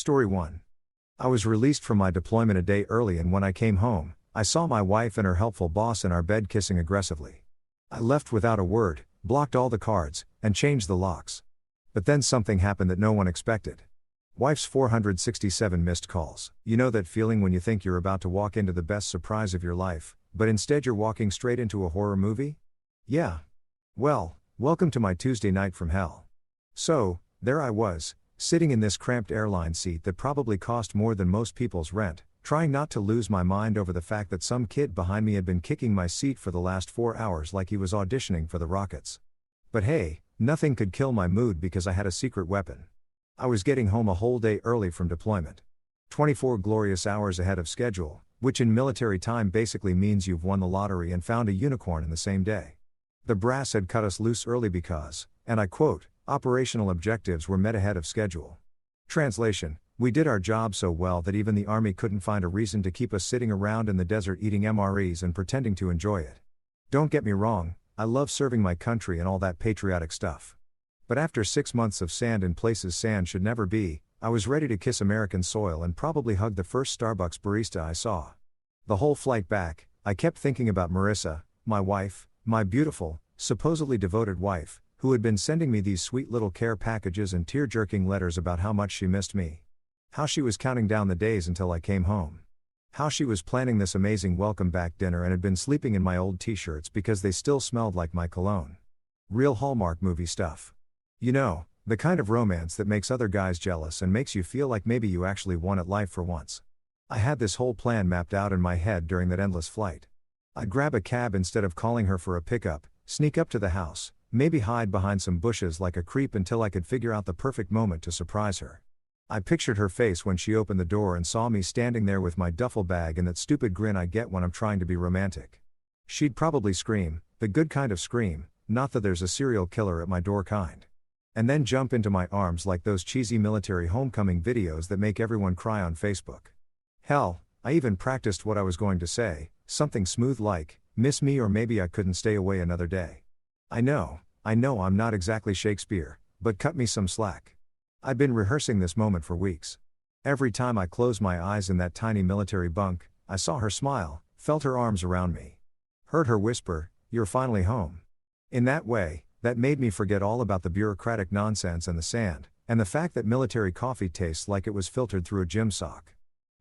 Story 1. I was released from my deployment a day early, and when I came home, I saw my wife and her helpful boss in our bed kissing aggressively. I left without a word, blocked all the cards, and changed the locks. But then something happened that no one expected. Wife's 467 missed calls. You know that feeling when you think you're about to walk into the best surprise of your life, but instead you're walking straight into a horror movie? Yeah. Well, welcome to my Tuesday night from hell. So, there I was, sitting in this cramped airline seat that probably cost more than most people's rent, trying not to lose my mind over the fact that some kid behind me had been kicking my seat for the last 4 hours like he was auditioning for the Rockets. But hey, nothing could kill my mood because I had a secret weapon. I was getting home a whole day early from deployment. 24 glorious hours ahead of schedule, which in military time basically means you've won the lottery and found a unicorn in the same day. The brass had cut us loose early because, and I quote, operational objectives were met ahead of schedule. Translation: we did our job so well that even the Army couldn't find a reason to keep us sitting around in the desert eating MREs and pretending to enjoy it. Don't get me wrong, I love serving my country and all that patriotic stuff. But after 6 months of sand in places sand should never be, I was ready to kiss American soil and probably hug the first Starbucks barista I saw. The whole flight back, I kept thinking about Marissa, my wife, my beautiful, supposedly devoted wife, who had been sending me these sweet little care packages and tear-jerking letters about how much she missed me. How she was counting down the days until I came home. How she was planning this amazing welcome back dinner and had been sleeping in my old t-shirts because they still smelled like my cologne. Real Hallmark movie stuff. You know, the kind of romance that makes other guys jealous and makes you feel like maybe you actually won at life for once. I had this whole plan mapped out in my head during that endless flight. I'd grab a cab instead of calling her for a pickup, sneak up to the house, maybe hide behind some bushes like a creep until I could figure out the perfect moment to surprise her. I pictured her face when she opened the door and saw me standing there with my duffel bag and that stupid grin I get when I'm trying to be romantic. She'd probably scream, the good kind of scream, not the there's a serial killer at my door kind. And then jump into my arms like those cheesy military homecoming videos that make everyone cry on Facebook. Hell, I even practiced what I was going to say, something smooth like, miss me or maybe I couldn't stay away another day. I know I'm not exactly Shakespeare, but cut me some slack. I'd been rehearsing this moment for weeks. Every time I closed my eyes in that tiny military bunk, I saw her smile, felt her arms around me. Heard her whisper, "You're finally home." In that way, that made me forget all about the bureaucratic nonsense and the sand, and the fact that military coffee tastes like it was filtered through a gym sock.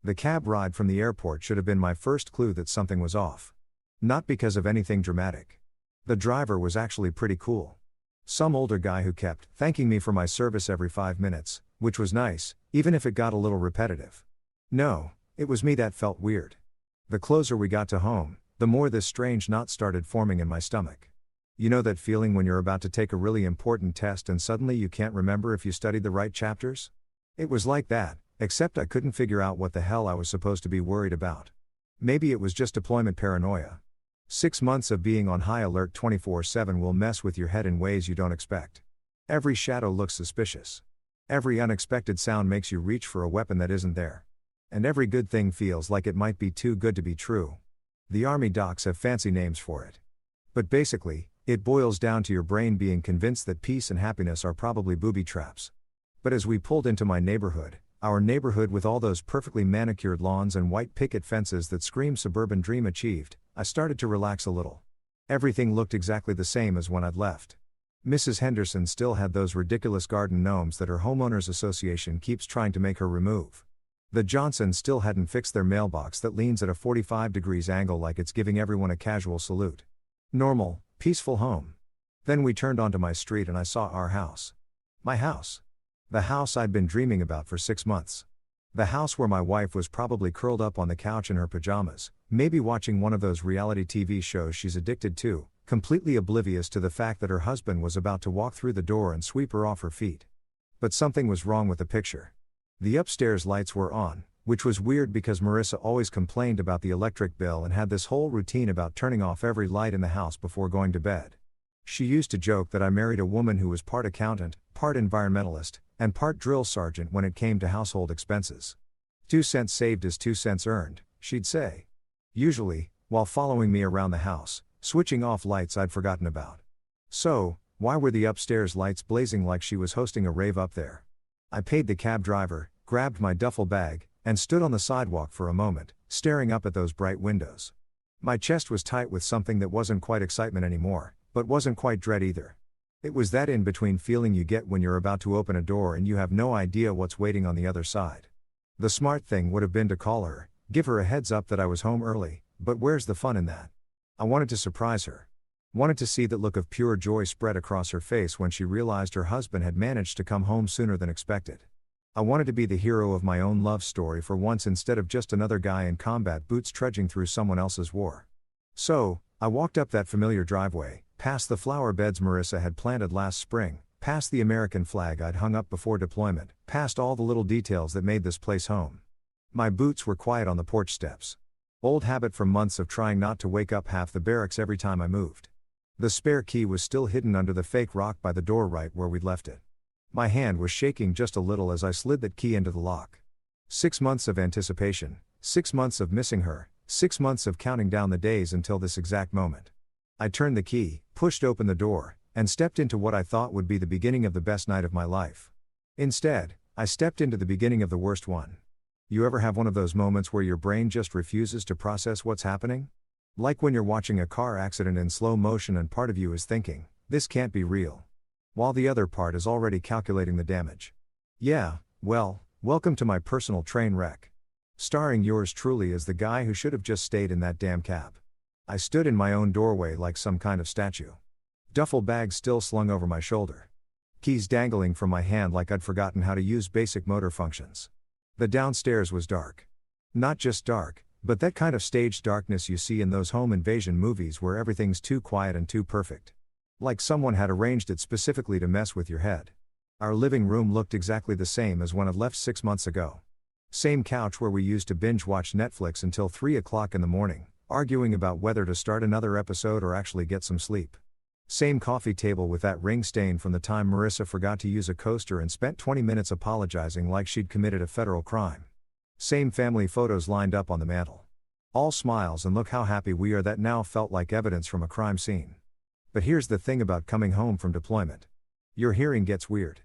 The cab ride from the airport should have been my first clue that something was off. Not because of anything dramatic. The driver was actually pretty cool. Some older guy who kept thanking me for my service every 5 minutes, which was nice, even if it got a little repetitive. No, it was me that felt weird. The closer we got to home, the more this strange knot started forming in my stomach. You know that feeling when you're about to take a really important test and suddenly you can't remember if you studied the right chapters? It was like that, except I couldn't figure out what the hell I was supposed to be worried about. Maybe it was just deployment paranoia. 6 months of being on high alert 24/7 will mess with your head in ways you don't expect. Every shadow looks suspicious. Every unexpected sound makes you reach for a weapon that isn't there. And every good thing feels like it might be too good to be true. The Army docs have fancy names for it. But basically, it boils down to your brain being convinced that peace and happiness are probably booby traps. But as we pulled into my neighborhood, our neighborhood with all those perfectly manicured lawns and white picket fences that scream suburban dream achieved, I started to relax a little. Everything looked exactly the same as when I'd left. Mrs. Henderson still had those ridiculous garden gnomes that her homeowners association keeps trying to make her remove. The Johnsons still hadn't fixed their mailbox that leans at a 45 degrees angle like it's giving everyone a casual salute. Normal, peaceful home. Then we turned onto my street and I saw our house. My house. The house I'd been dreaming about for 6 months. The house where my wife was probably curled up on the couch in her pajamas, maybe watching one of those reality TV shows she's addicted to, completely oblivious to the fact that her husband was about to walk through the door and sweep her off her feet. But something was wrong with the picture. The upstairs lights were on, which was weird because Marissa always complained about the electric bill and had this whole routine about turning off every light in the house before going to bed. She used to joke that I married a woman who was part accountant, part environmentalist, and part drill sergeant when it came to household expenses. 2 cents saved is 2 cents earned, she'd say. Usually, while following me around the house, switching off lights I'd forgotten about. So, why were the upstairs lights blazing like she was hosting a rave up there? I paid the cab driver, grabbed my duffel bag, and stood on the sidewalk for a moment, staring up at those bright windows. My chest was tight with something that wasn't quite excitement anymore, but wasn't quite dread either. It was that in-between feeling you get when you're about to open a door and you have no idea what's waiting on the other side. The smart thing would have been to call her, give her a heads up that I was home early, but where's the fun in that? I wanted to surprise her. Wanted to see that look of pure joy spread across her face when she realized her husband had managed to come home sooner than expected. I wanted to be the hero of my own love story for once instead of just another guy in combat boots trudging through someone else's war. So, I walked up that familiar driveway, past the flower beds Marissa had planted last spring, past the American flag I'd hung up before deployment, past all the little details that made this place home. My boots were quiet on the porch steps. Old habit from months of trying not to wake up half the barracks every time I moved. The spare key was still hidden under the fake rock by the door right where we'd left it. My hand was shaking just a little as I slid that key into the lock. 6 months of anticipation, 6 months of missing her, 6 months of counting down the days until this exact moment. I turned the key, pushed open the door, and stepped into what I thought would be the beginning of the best night of my life. Instead, I stepped into the beginning of the worst one. You ever have one of those moments where your brain just refuses to process what's happening? Like when you're watching a car accident in slow motion and part of you is thinking, this can't be real, while the other part is already calculating the damage. Yeah, well, welcome to my personal train wreck. Starring yours truly as the guy who should have just stayed in that damn cab. I stood in my own doorway like some kind of statue. Duffel bag still slung over my shoulder. Keys dangling from my hand like I'd forgotten how to use basic motor functions. The downstairs was dark. Not just dark, but that kind of staged darkness you see in those home invasion movies where everything's too quiet and too perfect. Like someone had arranged it specifically to mess with your head. Our living room looked exactly the same as when I'd left 6 months ago. Same couch where we used to binge watch Netflix until 3 o'clock in the morning, arguing about whether to start another episode or actually get some sleep. Same coffee table with that ring stain from the time Marissa forgot to use a coaster and spent 20 minutes apologizing like she'd committed a federal crime. Same family photos lined up on the mantle. All smiles and look how happy we are that now felt like evidence from a crime scene. But here's the thing about coming home from deployment. Your hearing gets weird.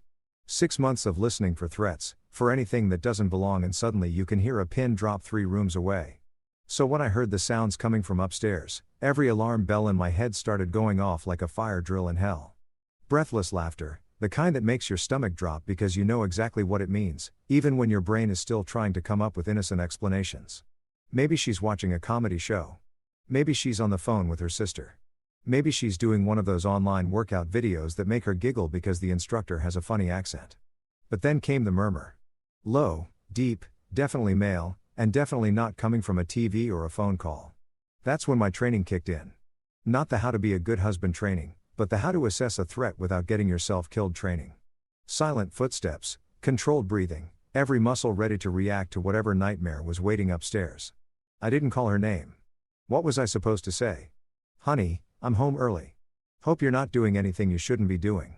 6 months of listening for threats, for anything that doesn't belong, and suddenly you can hear a pin drop 3 rooms away. So when I heard the sounds coming from upstairs, every alarm bell in my head started going off like a fire drill in hell. Breathless laughter, the kind that makes your stomach drop because you know exactly what it means, even when your brain is still trying to come up with innocent explanations. Maybe she's watching a comedy show. Maybe she's on the phone with her sister. Maybe she's doing one of those online workout videos that make her giggle because the instructor has a funny accent. But then came the murmur. Low, deep, definitely male, and definitely not coming from a TV or a phone call. That's when my training kicked in. Not the how to be a good husband training, but the how to assess a threat without getting yourself killed training. Silent footsteps, controlled breathing, every muscle ready to react to whatever nightmare was waiting upstairs. I didn't call her name. What was I supposed to say? Honey, I'm home early. Hope you're not doing anything you shouldn't be doing.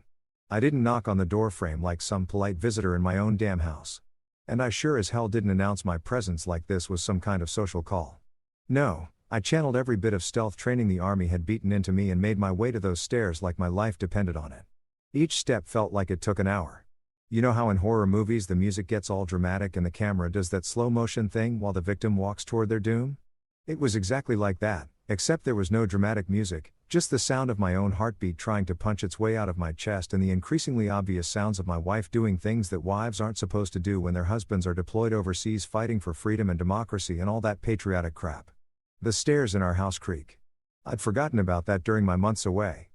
I didn't knock on the door frame like some polite visitor in my own damn house. And I sure as hell didn't announce my presence like this was some kind of social call. No, I channeled every bit of stealth training the army had beaten into me and made my way to those stairs like my life depended on it. Each step felt like it took an hour. You know how in horror movies the music gets all dramatic and the camera does that slow motion thing while the victim walks toward their doom? It was exactly like that, except there was no dramatic music, just the sound of my own heartbeat trying to punch its way out of my chest and the increasingly obvious sounds of my wife doing things that wives aren't supposed to do when their husbands are deployed overseas fighting for freedom and democracy and all that patriotic crap. The stairs in our house creak. I'd forgotten about that during my months away.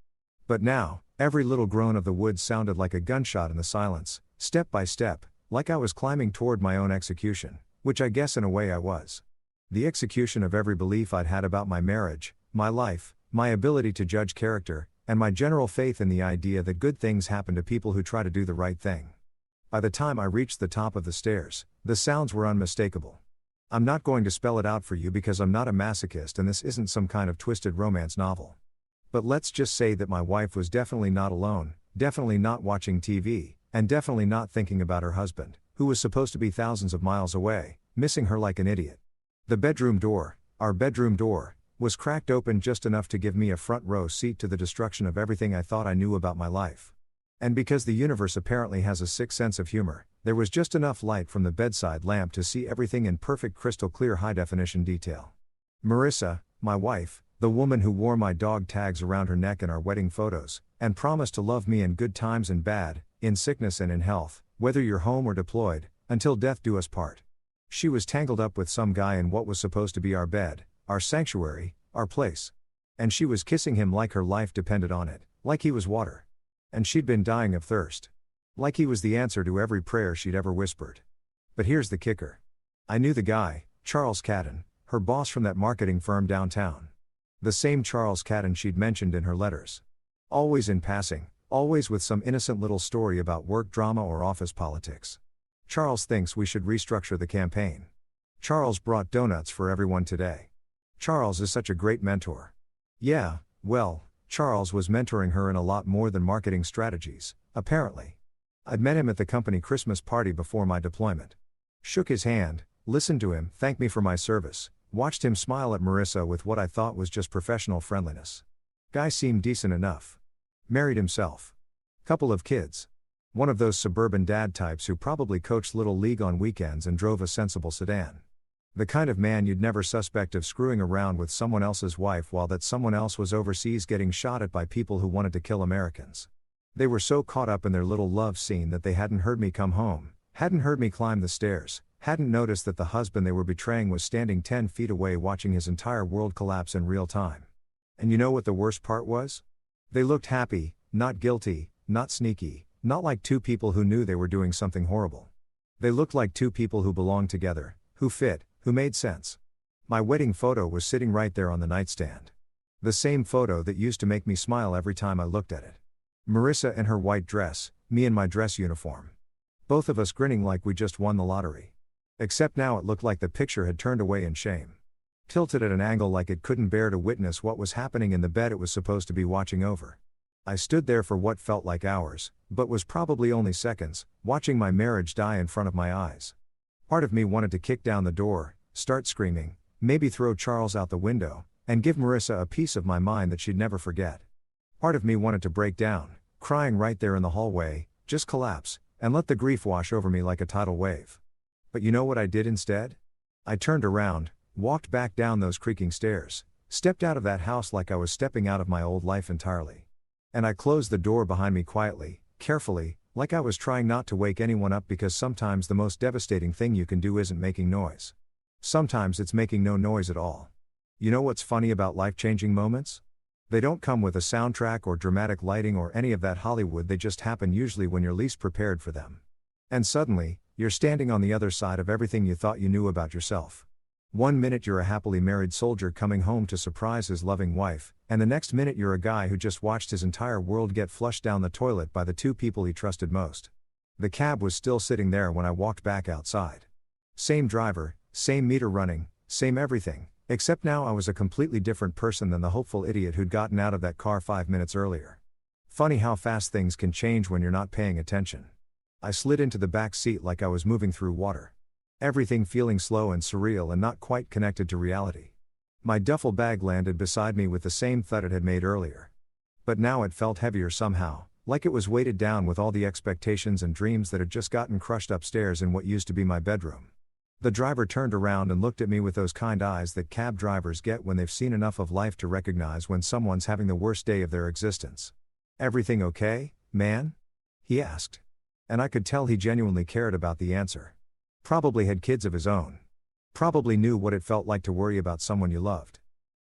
But now, every little groan of the woods sounded like a gunshot in the silence, step by step, like I was climbing toward my own execution, which I guess in a way I was. The execution of every belief I'd had about my marriage, my life, my ability to judge character, and my general faith in the idea that good things happen to people who try to do the right thing. By the time I reached the top of the stairs, the sounds were unmistakable. I'm not going to spell it out for you because I'm not a masochist and this isn't some kind of twisted romance novel. But let's just say that my wife was definitely not alone, definitely not watching TV, and definitely not thinking about her husband, who was supposed to be thousands of miles away, missing her like an idiot. The bedroom door, our bedroom door, was cracked open just enough to give me a front row seat to the destruction of everything I thought I knew about my life. And because the universe apparently has a sick sense of humor, there was just enough light from the bedside lamp to see everything in perfect crystal clear high-definition detail. Marissa, my wife, the woman who wore my dog tags around her neck in our wedding photos, and promised to love me in good times and bad, in sickness and in health, whether you're home or deployed, until death do us part. She was tangled up with some guy in what was supposed to be our bed, our sanctuary, our place. And she was kissing him like her life depended on it, like he was water. And she'd been dying of thirst. Like he was the answer to every prayer she'd ever whispered. But here's the kicker. I knew the guy, Charles Cadden, her boss from that marketing firm downtown. The same Charles Cadden she'd mentioned in her letters. Always in passing, always with some innocent little story about work drama or office politics. Charles thinks we should restructure the campaign. Charles brought donuts for everyone today. Charles is such a great mentor. Yeah, well, Charles was mentoring her in a lot more than marketing strategies, apparently. I'd met him at the company Christmas party before my deployment. Shook his hand, listened to him, thanked me for my service, watched him smile at Marissa with what I thought was just professional friendliness. Guy seemed decent enough. Married himself. Couple of kids. One of those suburban dad types who probably coached Little League on weekends and drove a sensible sedan. The kind of man you'd never suspect of screwing around with someone else's wife while that someone else was overseas getting shot at by people who wanted to kill Americans. They were so caught up in their little love scene that they hadn't heard me come home, hadn't heard me climb the stairs, hadn't noticed that the husband they were betraying was standing 10 feet away watching his entire world collapse in real time. And you know what the worst part was? They looked happy, not guilty, not sneaky, not like two people who knew they were doing something horrible. They looked like two people who belonged together, who fit, who made sense. My wedding photo was sitting right there on the nightstand. The same photo that used to make me smile every time I looked at it. Marissa in her white dress, me in my dress uniform. Both of us grinning like we just won the lottery. Except now it looked like the picture had turned away in shame. Tilted at an angle like it couldn't bear to witness what was happening in the bed it was supposed to be watching over. I stood there for what felt like hours, but was probably only seconds, watching my marriage die in front of my eyes. Part of me wanted to kick down the door, start screaming, maybe throw Charles out the window, and give Marissa a piece of my mind that she'd never forget. Part of me wanted to break down, crying right there in the hallway, just collapse, and let the grief wash over me like a tidal wave. But you know what I did instead? I turned around, walked back down those creaking stairs, stepped out of that house like I was stepping out of my old life entirely. And I closed the door behind me quietly, carefully, like I was trying not to wake anyone up because sometimes the most devastating thing you can do isn't making noise. Sometimes it's making no noise at all. You know what's funny about life-changing moments? They don't come with a soundtrack or dramatic lighting or any of that Hollywood, they just happen usually when you're least prepared for them. And suddenly, you're standing on the other side of everything you thought you knew about yourself. One minute you're a happily married soldier coming home to surprise his loving wife, and the next minute you're a guy who just watched his entire world get flushed down the toilet by the two people he trusted most. The cab was still sitting there when I walked back outside. Same driver, same meter running, same everything, except now I was a completely different person than the hopeful idiot who'd gotten out of that car 5 minutes earlier. Funny how fast things can change when you're not paying attention. I slid into the back seat like I was moving through water. Everything feeling slow and surreal and not quite connected to reality. My duffel bag landed beside me with the same thud it had made earlier. But now it felt heavier somehow, like it was weighted down with all the expectations and dreams that had just gotten crushed upstairs in what used to be my bedroom. The driver turned around and looked at me with those kind eyes that cab drivers get when they've seen enough of life to recognize when someone's having the worst day of their existence. "Everything okay, man?" he asked. And I could tell he genuinely cared about the answer. Probably had kids of his own. Probably knew what it felt like to worry about someone you loved.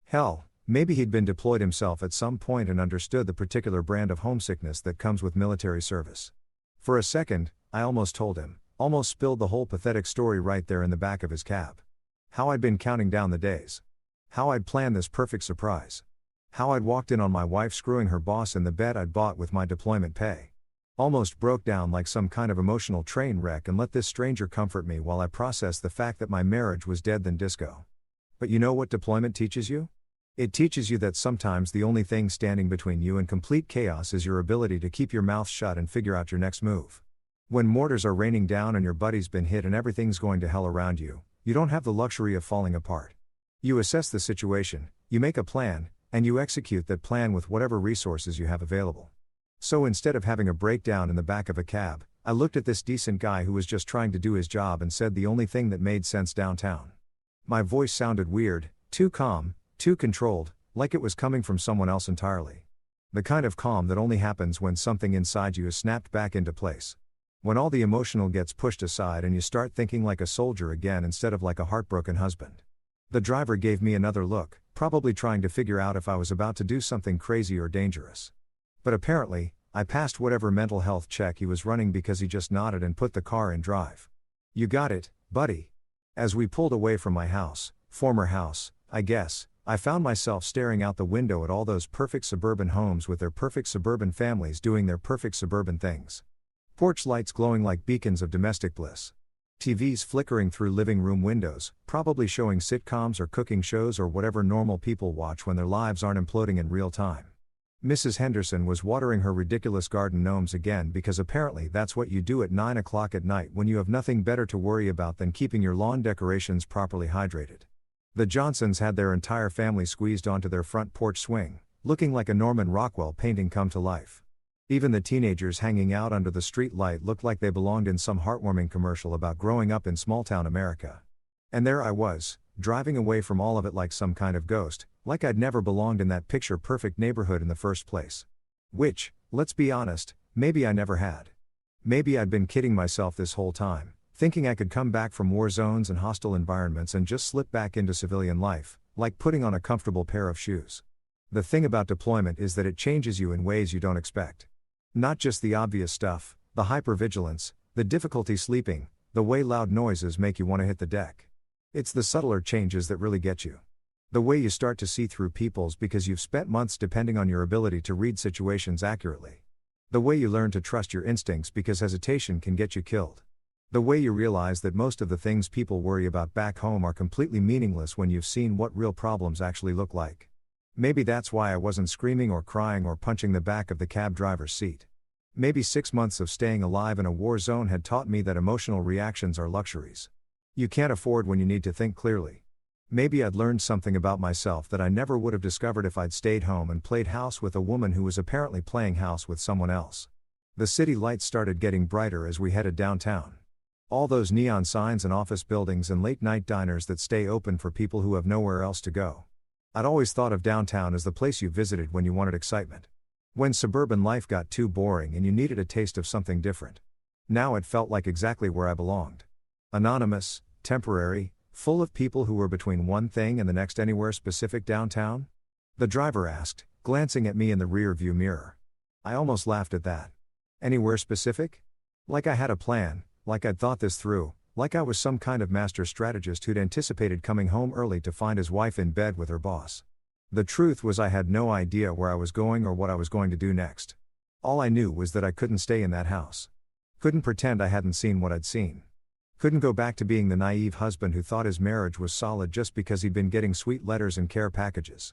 Hell, maybe he'd been deployed himself at some point and understood the particular brand of homesickness that comes with military service. For a second, I almost told him, almost spilled the whole pathetic story right there in the back of his cab. How I'd been counting down the days. How I'd planned this perfect surprise. How I'd walked in on my wife screwing her boss in the bed I'd bought with my deployment pay. Almost broke down like some kind of emotional train wreck and let this stranger comfort me while I processed the fact that my marriage was dead than disco. But you know what deployment teaches you? It teaches you that sometimes the only thing standing between you and complete chaos is your ability to keep your mouth shut and figure out your next move. When mortars are raining down and your buddy's been hit and everything's going to hell around you, you don't have the luxury of falling apart. You assess the situation, you make a plan, and you execute that plan with whatever resources you have available. So instead of having a breakdown in the back of a cab, I looked at this decent guy who was just trying to do his job and said the only thing that made sense downtown. My voice sounded weird, too calm, too controlled, like it was coming from someone else entirely. The kind of calm that only happens when something inside you is snapped back into place. When all the emotional gets pushed aside and you start thinking like a soldier again instead of like a heartbroken husband. The driver gave me another look, probably trying to figure out if I was about to do something crazy or dangerous. But apparently, I passed whatever mental health check he was running because he just nodded and put the car in drive. You got it, buddy. As we pulled away from my house, former house, I guess, I found myself staring out the window at all those perfect suburban homes with their perfect suburban families doing their perfect suburban things. Porch lights glowing like beacons of domestic bliss. TVs flickering through living room windows, probably showing sitcoms or cooking shows or whatever normal people watch when their lives aren't imploding in real time. Mrs. Henderson was watering her ridiculous garden gnomes again because apparently that's what you do at 9 o'clock at night when you have nothing better to worry about than keeping your lawn decorations properly hydrated. The Johnsons had their entire family squeezed onto their front porch swing, looking like a Norman Rockwell painting come to life. Even the teenagers hanging out under the street light looked like they belonged in some heartwarming commercial about growing up in small-town America. And there I was, driving away from all of it like some kind of ghost, like I'd never belonged in that picture-perfect neighborhood in the first place. Which, let's be honest, maybe I never had. Maybe I'd been kidding myself this whole time, thinking I could come back from war zones and hostile environments and just slip back into civilian life, like putting on a comfortable pair of shoes. The thing about deployment is that it changes you in ways you don't expect. Not just the obvious stuff, the hypervigilance, the difficulty sleeping, the way loud noises make you want to hit the deck. It's the subtler changes that really get you. The way you start to see through people's because you've spent months depending on your ability to read situations accurately. The way you learn to trust your instincts because hesitation can get you killed. The way you realize that most of the things people worry about back home are completely meaningless when you've seen what real problems actually look like. Maybe that's why I wasn't screaming or crying or punching the back of the cab driver's seat. Maybe 6 months of staying alive in a war zone had taught me that emotional reactions are luxuries you can't afford when you need to think clearly. Maybe I'd learned something about myself that I never would have discovered if I'd stayed home and played house with a woman who was apparently playing house with someone else. The city lights started getting brighter as we headed downtown. All those neon signs and office buildings and late-night diners that stay open for people who have nowhere else to go. I'd always thought of downtown as the place you visited when you wanted excitement. When suburban life got too boring and you needed a taste of something different. Now it felt like exactly where I belonged. Anonymous, temporary, full of people who were between one thing and the next. Anywhere specific downtown? The driver asked, glancing at me in the rear-view mirror. I almost laughed at that. Anywhere specific? Like I had a plan, like I'd thought this through, like I was some kind of master strategist who'd anticipated coming home early to find his wife in bed with her boss. The truth was I had no idea where I was going or what I was going to do next. All I knew was that I couldn't stay in that house. Couldn't pretend I hadn't seen what I'd seen. Couldn't go back to being the naive husband who thought his marriage was solid just because he'd been getting sweet letters and care packages.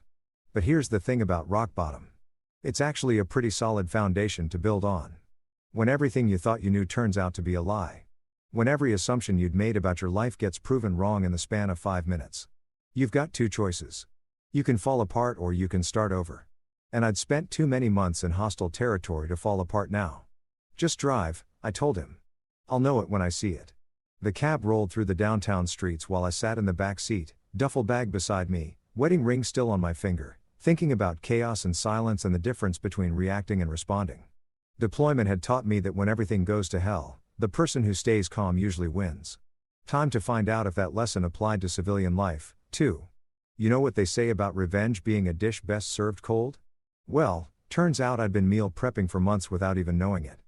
But here's the thing about rock bottom. It's actually a pretty solid foundation to build on. When everything you thought you knew turns out to be a lie. When every assumption you'd made about your life gets proven wrong in the span of 5 minutes. You've got two choices. You can fall apart or you can start over. And I'd spent too many months in hostile territory to fall apart now. Just drive, I told him. I'll know it when I see it. The cab rolled through the downtown streets while I sat in the back seat, duffel bag beside me, wedding ring still on my finger, thinking about chaos and silence and the difference between reacting and responding. Deployment had taught me that when everything goes to hell, the person who stays calm usually wins. Time to find out if that lesson applied to civilian life, too. You know what they say about revenge being a dish best served cold? Well, turns out I'd been meal prepping for months without even knowing it.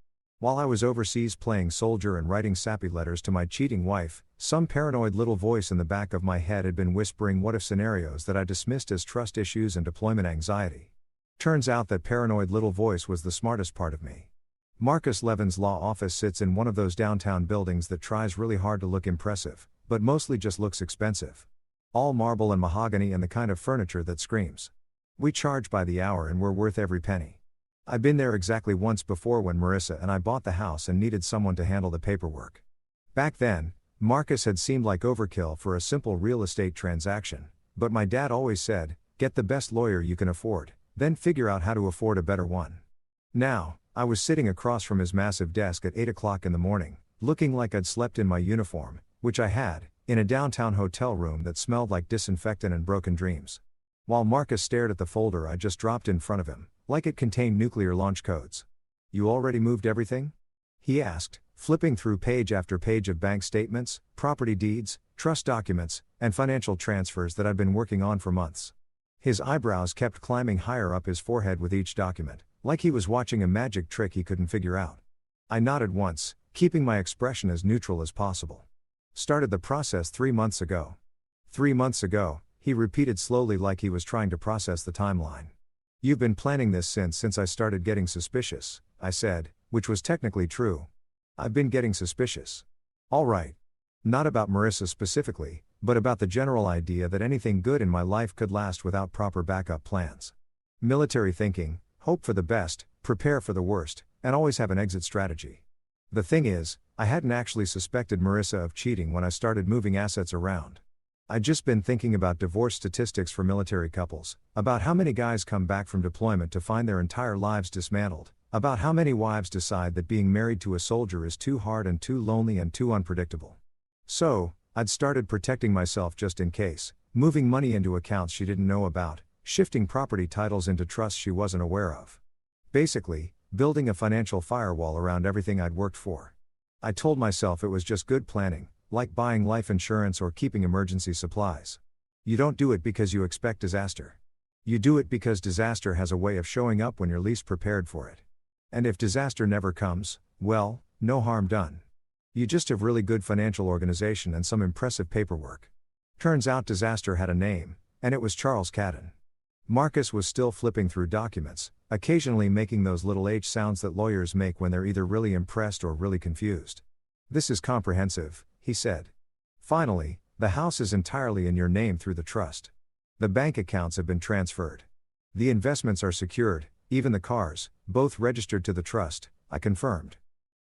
While I was overseas playing soldier and writing sappy letters to my cheating wife, some paranoid little voice in the back of my head had been whispering what-if scenarios that I dismissed as trust issues and deployment anxiety. Turns out that paranoid little voice was the smartest part of me. Marcus Levin's law office sits in one of those downtown buildings that tries really hard to look impressive, but mostly just looks expensive. All marble and mahogany and the kind of furniture that screams. We charge by the hour and we're worth every penny. I'd been there exactly once before when Marissa and I bought the house and needed someone to handle the paperwork. Back then, Marcus had seemed like overkill for a simple real estate transaction, but my dad always said, get the best lawyer you can afford, then figure out how to afford a better one. Now, I was sitting across from his massive desk at 8 o'clock in the morning, looking like I'd slept in my uniform, which I had, in a downtown hotel room that smelled like disinfectant and broken dreams. While Marcus stared at the folder I just dropped in front of him, like it contained nuclear launch codes. "You already moved everything?" he asked, flipping through page after page of bank statements, property deeds, trust documents, and financial transfers that I'd been working on for months. His eyebrows kept climbing higher up his forehead with each document, like he was watching a magic trick he couldn't figure out. I nodded once, keeping my expression as neutral as possible. "Started the process 3 months ago." 3 months ago, he repeated slowly like he was trying to process the timeline. "You've been planning this since I started getting suspicious," I said, which was technically true. "I've been getting suspicious." "All right. Not about Marissa specifically, but about the general idea that anything good in my life could last without proper backup plans. Military thinking, hope for the best, prepare for the worst, and always have an exit strategy. The thing is, I hadn't actually suspected Marissa of cheating when I started moving assets around. I'd just been thinking about divorce statistics for military couples, about how many guys come back from deployment to find their entire lives dismantled, about how many wives decide that being married to a soldier is too hard and too lonely and too unpredictable. So, I'd started protecting myself just in case, moving money into accounts she didn't know about, shifting property titles into trusts she wasn't aware of. Basically, building a financial firewall around everything I'd worked for. I told myself it was just good planning, like buying life insurance or keeping emergency supplies. You don't do it because you expect disaster. You do it because disaster has a way of showing up when you're least prepared for it. And if disaster never comes, well, no harm done. You just have really good financial organization and some impressive paperwork. Turns out disaster had a name, and it was Charles Cadden. Marcus was still flipping through documents, occasionally making those little H sounds that lawyers make when they're either really impressed or really confused. "This is comprehensive," he said. "Finally, the house is entirely in your name through the trust. The bank accounts have been transferred. The investments are secured, even the cars, both registered to the trust," I confirmed.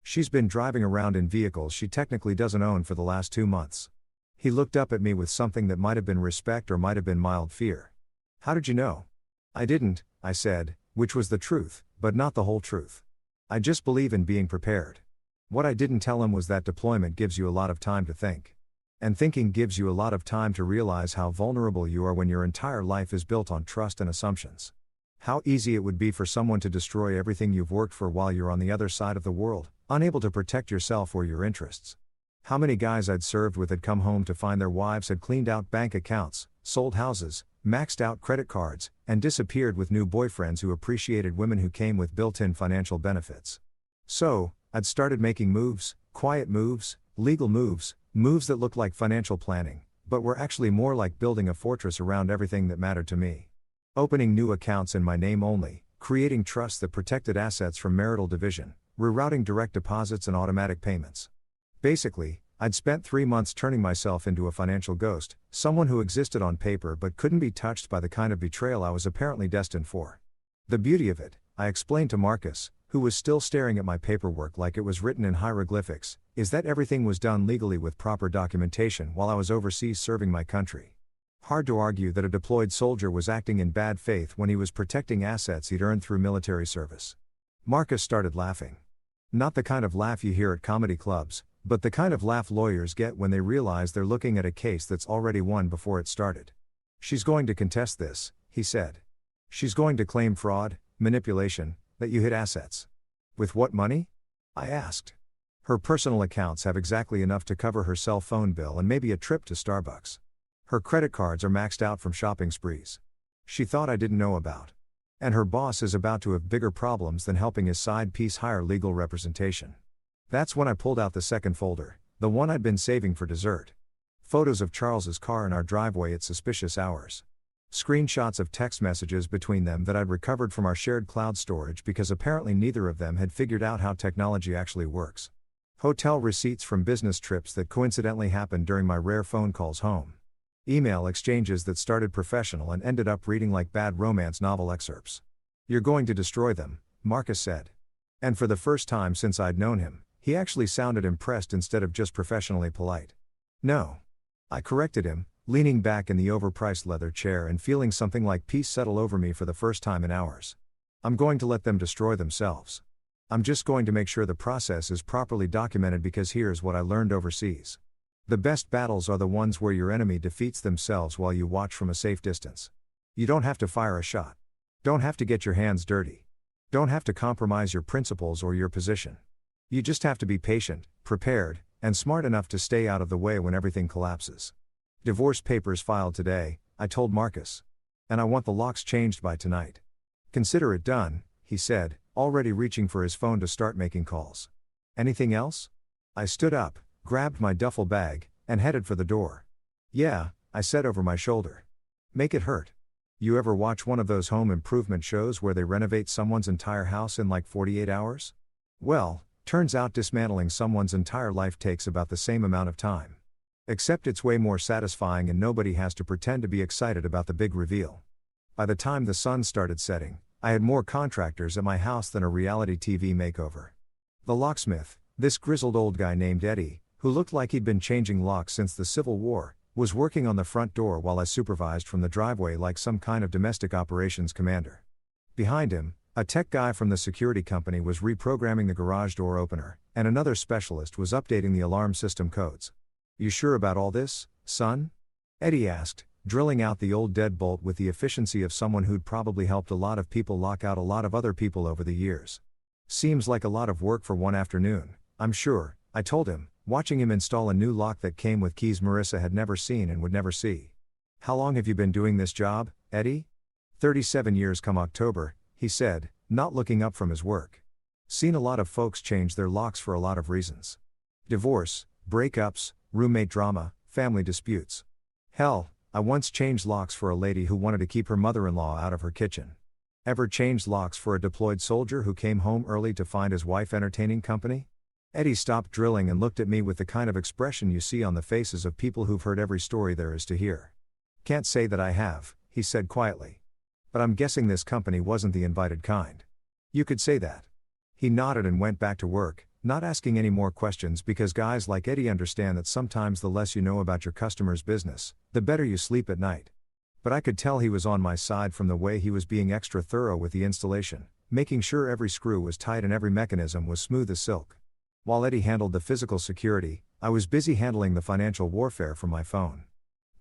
"She's been driving around in vehicles she technically doesn't own for the last 2 months." He looked up at me with something that might have been respect or might have been mild fear. "How did you know?" "I didn't," I said, which was the truth, but not the whole truth. "I just believe in being prepared." What I didn't tell him was that deployment gives you a lot of time to think. And thinking gives you a lot of time to realize how vulnerable you are when your entire life is built on trust and assumptions. How easy it would be for someone to destroy everything you've worked for while you're on the other side of the world, unable to protect yourself or your interests. How many guys I'd served with had come home to find their wives had cleaned out bank accounts, sold houses, maxed out credit cards, and disappeared with new boyfriends who appreciated women who came with built-in financial benefits. So, I'd started making moves, quiet moves, legal moves, moves that looked like financial planning, but were actually more like building a fortress around everything that mattered to me. Opening new accounts in my name only, creating trusts that protected assets from marital division, rerouting direct deposits and automatic payments. Basically, I'd spent 3 months turning myself into a financial ghost, someone who existed on paper but couldn't be touched by the kind of betrayal I was apparently destined for. The beauty of it, I explained to Marcus, who was still staring at my paperwork like it was written in hieroglyphics, is that everything was done legally with proper documentation while I was overseas serving my country. Hard to argue that a deployed soldier was acting in bad faith when he was protecting assets he'd earned through military service. Marcus started laughing. Not the kind of laugh you hear at comedy clubs, but the kind of laugh lawyers get when they realize they're looking at a case that's already won before it started. "She's going to contest this," he said. "She's going to claim fraud, manipulation, that you hid assets." "With what money?" I asked. "Her personal accounts have exactly enough to cover her cell phone bill and maybe a trip to Starbucks. Her credit cards are maxed out from shopping sprees. She thought I didn't know about. And her boss is about to have bigger problems than helping his side piece hire legal representation." That's when I pulled out the second folder, the one I'd been saving for dessert. Photos of Charles's car in our driveway at suspicious hours. Screenshots of text messages between them that I'd recovered from our shared cloud storage because apparently neither of them had figured out how technology actually works. Hotel receipts from business trips that coincidentally happened during my rare phone calls home. Email exchanges that started professional and ended up reading like bad romance novel excerpts. "You're going to destroy them," Marcus said. And for the first time since I'd known him, he actually sounded impressed instead of just professionally polite. "No." I corrected him, leaning back in the overpriced leather chair and feeling something like peace settle over me for the first time in hours. "I'm going to let them destroy themselves. I'm just going to make sure the process is properly documented because here's what I learned overseas. The best battles are the ones where your enemy defeats themselves while you watch from a safe distance. You don't have to fire a shot. Don't have to get your hands dirty. Don't have to compromise your principles or your position. You just have to be patient, prepared, and smart enough to stay out of the way when everything collapses. Divorce papers filed today, I told Marcus. And I want the locks changed by tonight. Consider it done, he said, already reaching for his phone to start making calls. Anything else? I stood up, grabbed my duffel bag, and headed for the door. Yeah, I said over my shoulder. Make it hurt. You ever watch one of those home improvement shows where they renovate someone's entire house in like 48 hours? Well, turns out dismantling someone's entire life takes about the same amount of time. Except it's way more satisfying and nobody has to pretend to be excited about the big reveal. By the time the sun started setting, I had more contractors at my house than a reality TV makeover. The locksmith, this grizzled old guy named Eddie, who looked like he'd been changing locks since the Civil War, was working on the front door while I supervised from the driveway like some kind of domestic operations commander. Behind him, a tech guy from the security company was reprogramming the garage door opener, and another specialist was updating the alarm system codes. You sure about all this, son? Eddie asked, drilling out the old deadbolt with the efficiency of someone who'd probably helped a lot of people lock out a lot of other people over the years. Seems like a lot of work for one afternoon, I'm sure, I told him, watching him install a new lock that came with keys Marissa had never seen and would never see. How long have you been doing this job, Eddie? 37 years come October, he said, not looking up from his work. Seen a lot of folks change their locks for a lot of reasons. Divorce, breakups, roommate drama, family disputes. Hell, I once changed locks for a lady who wanted to keep her mother-in-law out of her kitchen. Ever changed locks for a deployed soldier who came home early to find his wife entertaining company? Eddie stopped drilling and looked at me with the kind of expression you see on the faces of people who've heard every story there is to hear. Can't say that I have, he said quietly. But I'm guessing this company wasn't the invited kind. You could say that. He nodded and went back to work, not asking any more questions because guys like Eddie understand that sometimes the less you know about your customer's business, the better you sleep at night. But I could tell he was on my side from the way he was being extra thorough with the installation, making sure every screw was tight and every mechanism was smooth as silk. While Eddie handled the physical security, I was busy handling the financial warfare from my phone.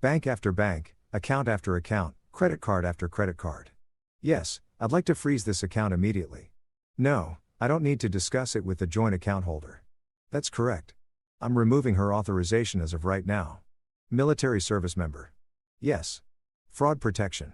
Bank after bank, account after account, credit card after credit card. Yes, I'd like to freeze this account immediately. No, I don't need to discuss it with the joint account holder. That's correct. I'm removing her authorization as of right now. Military service member. Yes. Fraud protection.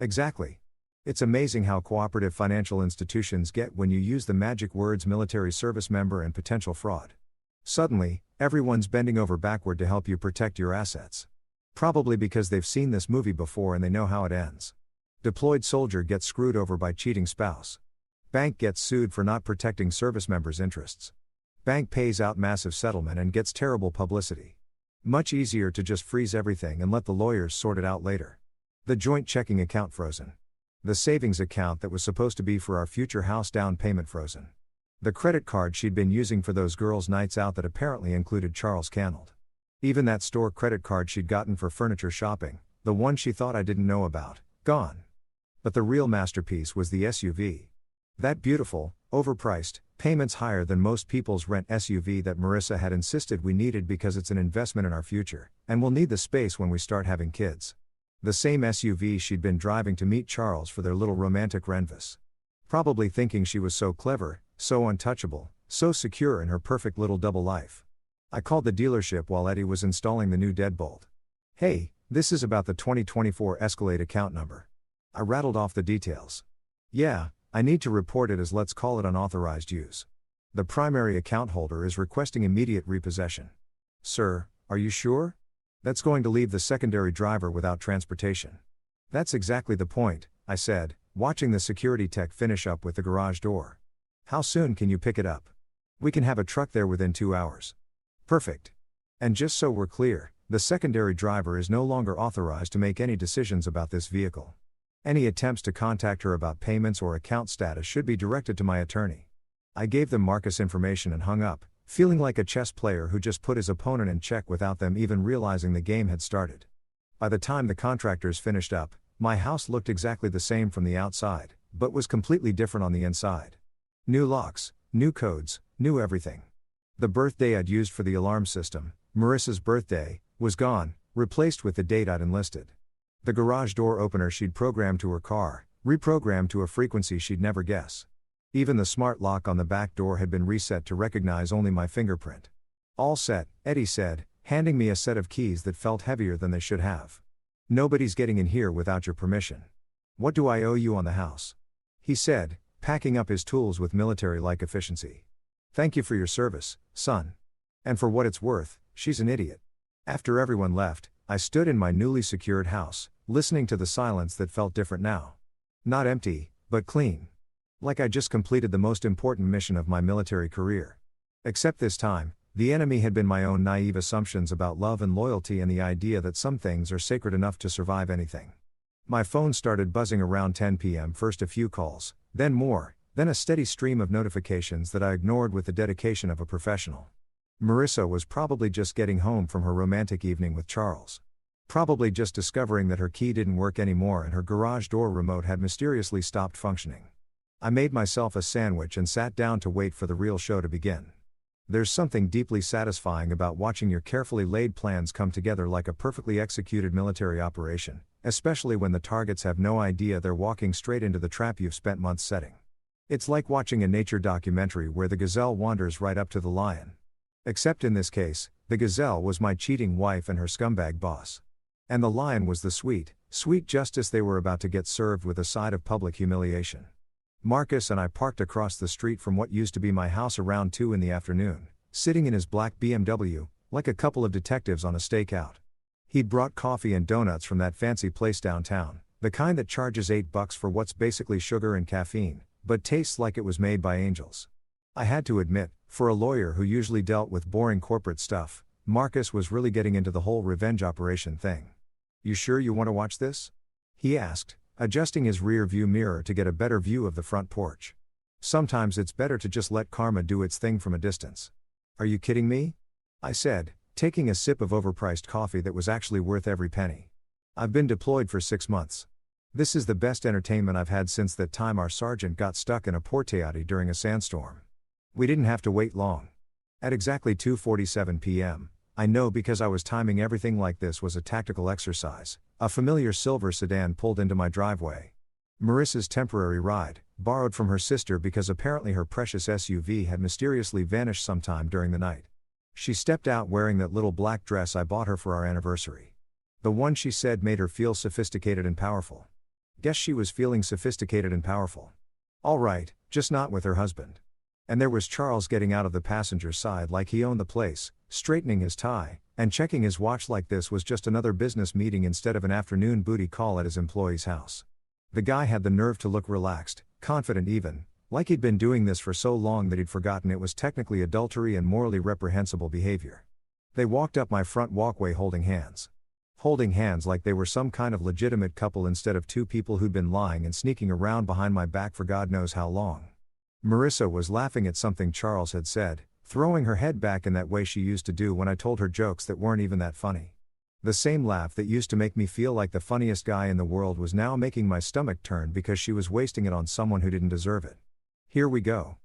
Exactly. It's amazing how cooperative financial institutions get when you use the magic words military service member and potential fraud. Suddenly, everyone's bending over backward to help you protect your assets. Probably because they've seen this movie before and they know how it ends. Deployed soldier gets screwed over by cheating spouse. Bank gets sued for not protecting service members' interests. Bank pays out massive settlement and gets terrible publicity. Much easier to just freeze everything and let the lawyers sort it out later. The joint checking account frozen. The savings account that was supposed to be for our future house down payment frozen. The credit card she'd been using for those girls' nights out that apparently included Charles Cannell. Even that store credit card she'd gotten for furniture shopping, the one she thought I didn't know about, gone. But the real masterpiece was the SUV. That beautiful, overpriced, payments higher than most people's rent SUV that Marissa had insisted we needed because it's an investment in our future, and we'll need the space when we start having kids. The same SUV she'd been driving to meet Charles for their little romantic renvous. Probably thinking she was so clever, so untouchable, so secure in her perfect little double life. I called the dealership while Eddie was installing the new deadbolt. Hey, this is about the 2024 Escalade account number. I rattled off the details. Yeah, I need to report it as let's call it unauthorized use. The primary account holder is requesting immediate repossession. Sir, are you sure? That's going to leave the secondary driver without transportation. That's exactly the point, I said, watching the security tech finish up with the garage door. How soon can you pick it up? We can have a truck there within 2 hours. Perfect. And just so we're clear, the secondary driver is no longer authorized to make any decisions about this vehicle. Any attempts to contact her about payments or account status should be directed to my attorney. I gave them Marcus' information and hung up, feeling like a chess player who just put his opponent in check without them even realizing the game had started. By the time the contractors finished up, my house looked exactly the same from the outside, but was completely different on the inside. New locks, New codes, new everything. The birthday I'd used for the alarm system, Marissa's birthday, was gone, replaced with the date I'd enlisted. The garage door opener she'd programmed to her car, reprogrammed to a frequency she'd never guess. Even the smart lock on the back door had been reset to recognize only my fingerprint. All set, Eddie said, handing me a set of keys that felt heavier than they should have. Nobody's getting in here without your permission. What do I owe you on the house? He said, packing up his tools with military-like efficiency. Thank you for your service, son. And for what it's worth, she's an idiot. After everyone left, I stood in my newly secured house, listening to the silence that felt different now. Not empty, but clean. Like I just completed the most important mission of my military career. Except this time, the enemy had been my own naive assumptions about love and loyalty and the idea that some things are sacred enough to survive anything. My phone started buzzing around 10 p.m. First a few calls, then more, then a steady stream of notifications that I ignored with the dedication of a professional. Marissa was probably just getting home from her romantic evening with Charles. Probably just discovering that her key didn't work anymore and her garage door remote had mysteriously stopped functioning. I made myself a sandwich and sat down to wait for the real show to begin. There's something deeply satisfying about watching your carefully laid plans come together like a perfectly executed military operation, especially when the targets have no idea they're walking straight into the trap you've spent months setting. It's like watching a nature documentary where the gazelle wanders right up to the lion. Except in this case, the gazelle was my cheating wife and her scumbag boss. And the lion was the sweet, sweet justice they were about to get served with a side of public humiliation. Marcus and I parked across the street from what used to be my house around 2 in the afternoon, sitting in his black BMW, like a couple of detectives on a stakeout. He'd brought coffee and donuts from that fancy place downtown, the kind that charges $8 for what's basically sugar and caffeine, but tastes like it was made by angels. I had to admit, for a lawyer who usually dealt with boring corporate stuff, Marcus was really getting into the whole revenge operation thing. You sure you want to watch this? He asked, adjusting his rear view mirror to get a better view of the front porch. Sometimes it's better to just let karma do its thing from a distance. Are you kidding me? I said, taking a sip of overpriced coffee that was actually worth every penny. I've been deployed for 6 months. This is the best entertainment I've had since that time our sergeant got stuck in a portiati during a sandstorm. We didn't have to wait long. At exactly 2:47 p.m., I know because I was timing everything like this was a tactical exercise, a familiar silver sedan pulled into my driveway. Marissa's temporary ride, borrowed from her sister because apparently her precious SUV had mysteriously vanished sometime during the night. She stepped out wearing that little black dress I bought her for our anniversary. The one she said made her feel sophisticated and powerful. Guess she was feeling sophisticated and powerful. All right, just not with her husband. And there was Charles getting out of the passenger side like he owned the place, straightening his tie, and checking his watch like this was just another business meeting instead of an afternoon booty call at his employee's house. The guy had the nerve to look relaxed, confident even, like he'd been doing this for so long that he'd forgotten it was technically adultery and morally reprehensible behavior. They walked up my front walkway holding hands. Holding hands like they were some kind of legitimate couple instead of two people who'd been lying and sneaking around behind my back for God knows how long. Marissa was laughing at something Charles had said, throwing her head back in that way she used to do when I told her jokes that weren't even that funny. The same laugh that used to make me feel like the funniest guy in the world was now making my stomach turn because she was wasting it on someone who didn't deserve it. Here we go.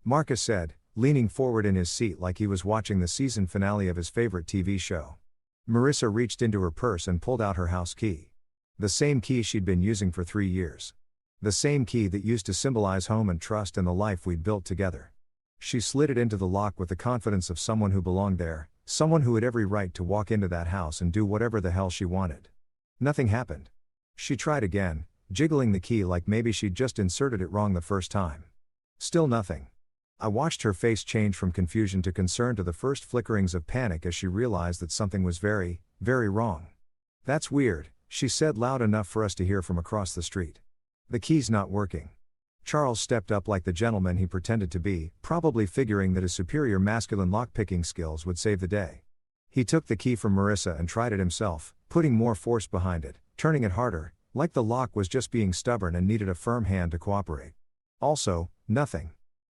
Marcus said, leaning forward in his seat like he was watching the season finale of his favorite TV show. Marissa reached into her purse and pulled out her house key. The same key she'd been using for 3 years. The same key that used to symbolize home and trust and the life we'd built together. She slid it into the lock with the confidence of someone who belonged there, someone who had every right to walk into that house and do whatever the hell she wanted. Nothing happened. She tried again, jiggling the key like maybe she'd just inserted it wrong the first time. Still nothing. I watched her face change from confusion to concern to the first flickerings of panic as she realized that something was very, very wrong. That's weird, she said loud enough for us to hear from across the street. The key's not working. Charles stepped up like the gentleman he pretended to be, probably figuring that his superior masculine lock-picking skills would save the day. He took the key from Marissa and tried it himself, putting more force behind it, turning it harder, like the lock was just being stubborn and needed a firm hand to cooperate. Also, nothing.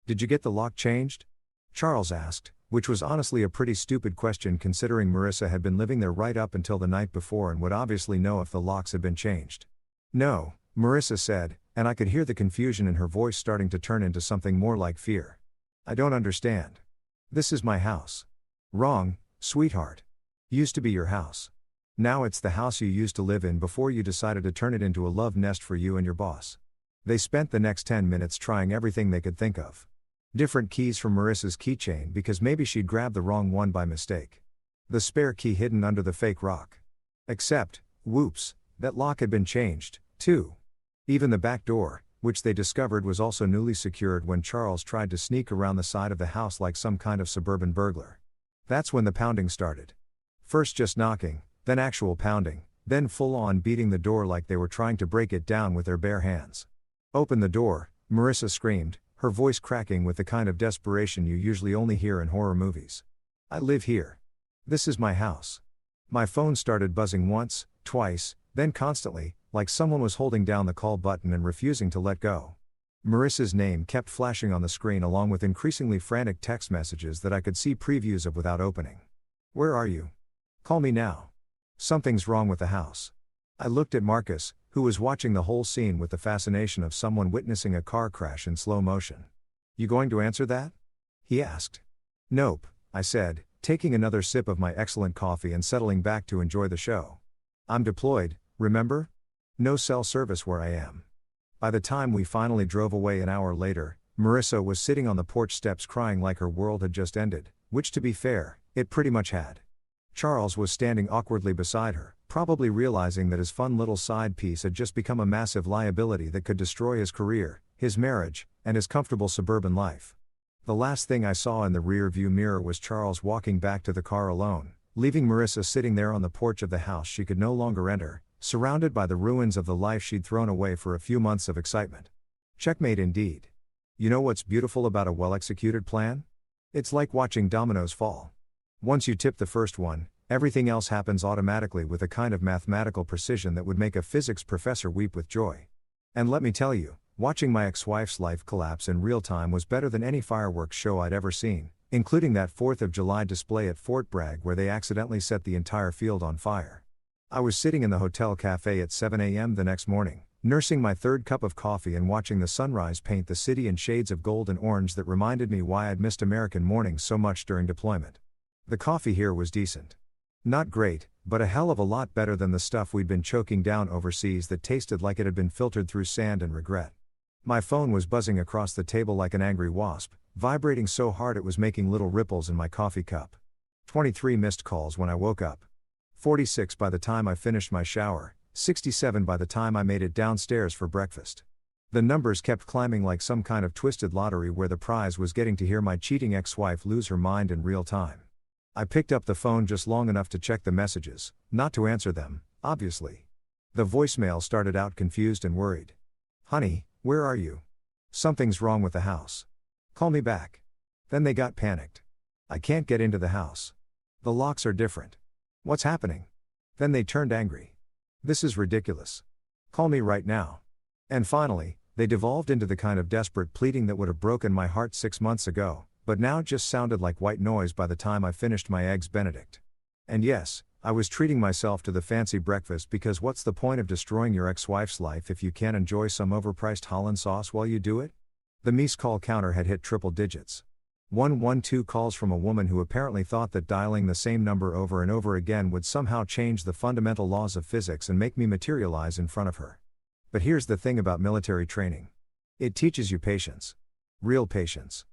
Did you get the lock changed? Charles asked, which was honestly a pretty stupid question considering Marissa had been living there right up until the night before and would obviously know if the locks had been changed. No, Marissa said, and I could hear the confusion in her voice starting to turn into something more like fear. I don't understand. This is my house. Wrong, sweetheart. Used to be your house. Now it's the house you used to live in before you decided to turn it into a love nest for you and your boss. They spent the next 10 minutes trying everything they could think of. Different keys from Marissa's keychain because maybe she'd grabbed the wrong one by mistake. The spare key hidden under the fake rock. Except, whoops, that lock had been changed, too. Even the back door, which they discovered was also newly secured when Charles tried to sneak around the side of the house like some kind of suburban burglar. That's when the pounding started. First just knocking, then actual pounding, then full-on beating the door like they were trying to break it down with their bare hands. "Open the door," Marissa screamed, her voice cracking with the kind of desperation you usually only hear in horror movies. "I live here. This is my house." My phone started buzzing once, twice, then constantly, like someone was holding down the call button and refusing to let go. Marissa's name kept flashing on the screen along with increasingly frantic text messages that I could see previews of without opening. "Where are you? Call me now. Something's wrong with the house." I looked at Marcus, who was watching the whole scene with the fascination of someone witnessing a car crash in slow motion. "You going to answer that?" he asked. "Nope," I said, taking another sip of my excellent coffee and settling back to enjoy the show. "I'm deployed, remember? No cell service where I am." By the time we finally drove away an hour later, Marissa was sitting on the porch steps crying like her world had just ended, which to be fair, it pretty much had. Charles was standing awkwardly beside her, probably realizing that his fun little side piece had just become a massive liability that could destroy his career, his marriage, and his comfortable suburban life. The last thing I saw in the rear-view mirror was Charles walking back to the car alone, leaving Marissa sitting there on the porch of the house she could no longer enter, surrounded by the ruins of the life she'd thrown away for a few months of excitement. Checkmate indeed. You know what's beautiful about a well-executed plan? It's like watching dominoes fall. Once you tip the first one, everything else happens automatically with a kind of mathematical precision that would make a physics professor weep with joy. And let me tell you, watching my ex-wife's life collapse in real time was better than any fireworks show I'd ever seen, including that 4th of July display at Fort Bragg where they accidentally set the entire field on fire. I was sitting in the hotel cafe at 7 a.m. the next morning, nursing my third cup of coffee and watching the sunrise paint the city in shades of gold and orange that reminded me why I'd missed American mornings so much during deployment. The coffee here was decent. Not great, but a hell of a lot better than the stuff we'd been choking down overseas that tasted like it had been filtered through sand and regret. My phone was buzzing across the table like an angry wasp, vibrating so hard it was making little ripples in my coffee cup. 23 missed calls when I woke up. 46 by the time I finished my shower, 67 by the time I made it downstairs for breakfast. The numbers kept climbing like some kind of twisted lottery where the prize was getting to hear my cheating ex-wife lose her mind in real time. I picked up the phone just long enough to check the messages, not to answer them, obviously. The voicemail started out confused and worried. "Honey, where are you? Something's wrong with the house. Call me back." Then they got panicked. "I can't get into the house. The locks are different. What's happening?" Then they turned angry. "This is ridiculous. Call me right now." And finally, they devolved into the kind of desperate pleading that would have broken my heart 6 months ago, but now just sounded like white noise by the time I finished my eggs Benedict. And yes, I was treating myself to the fancy breakfast because what's the point of destroying your ex-wife's life if you can't enjoy some overpriced Holland sauce while you do it? The missed call counter had hit triple digits. 112 calls from a woman who apparently thought that dialing the same number over and over again would somehow change the fundamental laws of physics and make me materialize in front of her. But here's the thing about military training. It teaches you patience. Real patience.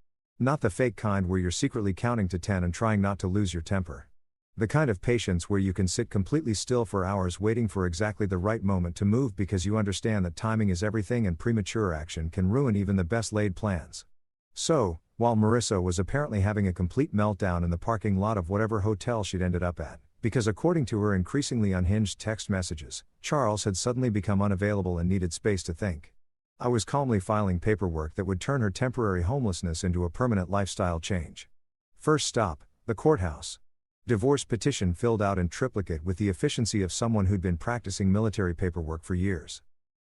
Not the fake kind where you're secretly counting to 10 and trying not to lose your temper. The kind of patience where you can sit completely still for hours waiting for exactly the right moment to move because you understand that timing is everything and premature action can ruin even the best laid plans. So, while Marissa was apparently having a complete meltdown in the parking lot of whatever hotel she'd ended up at, because according to her increasingly unhinged text messages, Charles had suddenly become unavailable and needed space to think, I was calmly filing paperwork that would turn her temporary homelessness into a permanent lifestyle change. First stop, the courthouse. Divorce petition filled out in triplicate with the efficiency of someone who'd been practicing military paperwork for years.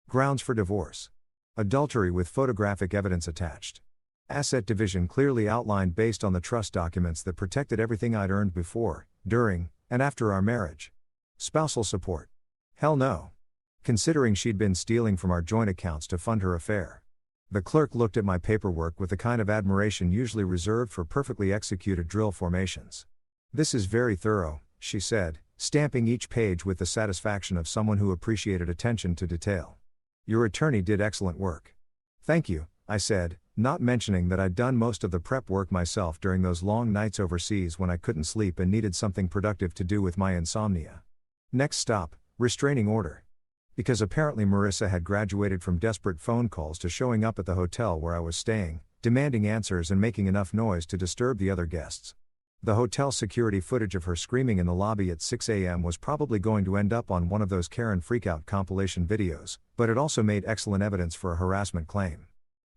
Grounds for divorce. Adultery with photographic evidence attached. Asset division clearly outlined based on the trust documents that protected everything I'd earned before, during, and after our marriage. Spousal support. Hell no. Considering she'd been stealing from our joint accounts to fund her affair. The clerk looked at my paperwork with the kind of admiration usually reserved for perfectly executed drill formations. "This is very thorough," she said, stamping each page with the satisfaction of someone who appreciated attention to detail. "Your attorney did excellent work." "Thank you," I said, not mentioning that I'd done most of the prep work myself during those long nights overseas when I couldn't sleep and needed something productive to do with my insomnia. Next stop, restraining order. Because apparently Marissa had graduated from desperate phone calls to showing up at the hotel where I was staying, demanding answers and making enough noise to disturb the other guests. The hotel security footage of her screaming in the lobby at 6 a.m. was probably going to end up on one of those Karen freakout compilation videos, but it also made excellent evidence for a harassment claim.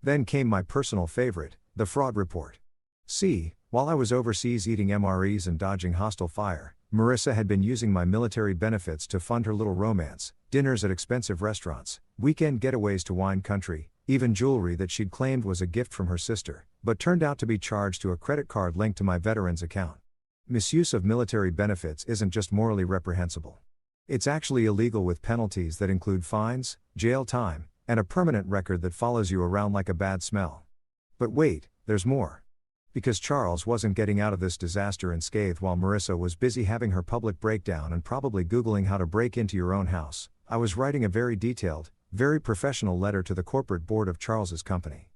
Then came my personal favorite, the fraud report. See, while I was overseas eating MREs and dodging hostile fire, Marissa had been using my military benefits to fund her little romance, dinners at expensive restaurants, weekend getaways to wine country, even jewelry that she'd claimed was a gift from her sister, but turned out to be charged to a credit card linked to my veterans account. Misuse of military benefits isn't just morally reprehensible. It's actually illegal with penalties that include fines, jail time, and a permanent record that follows you around like a bad smell. But wait, there's more. Because Charles wasn't getting out of this disaster unscathed while Marissa was busy having her public breakdown and probably Googling how to break into your own house, I was writing a very detailed, very professional letter to the corporate board of Charles's company.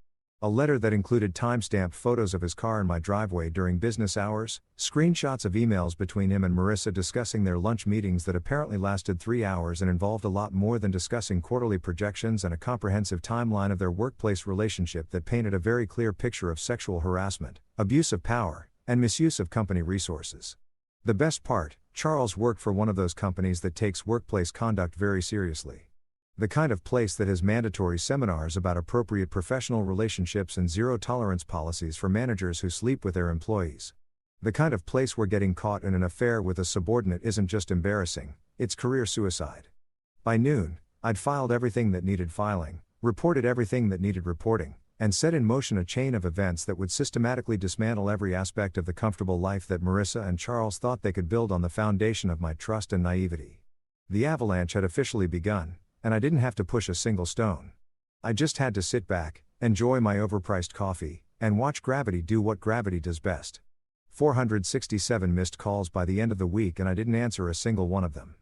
A letter that included time-stamped photos of his car in my driveway during business hours, screenshots of emails between him and Marissa discussing their lunch meetings that apparently lasted 3 hours and involved a lot more than discussing quarterly projections, and a comprehensive timeline of their workplace relationship that painted a very clear picture of sexual harassment, abuse of power, and misuse of company resources. The best part, Charles worked for one of those companies that takes workplace conduct very seriously. The kind of place that has mandatory seminars about appropriate professional relationships and zero-tolerance policies for managers who sleep with their employees. The kind of place where getting caught in an affair with a subordinate isn't just embarrassing, it's career suicide. By noon, I'd filed everything that needed filing, reported everything that needed reporting, and set in motion a chain of events that would systematically dismantle every aspect of the comfortable life that Marissa and Charles thought they could build on the foundation of my trust and naivety. The avalanche had officially begun, and I didn't have to push a single stone. I just had to sit back, enjoy my overpriced coffee, and watch gravity do what gravity does best. 467 missed calls by the end of the week, and I didn't answer a single one of them.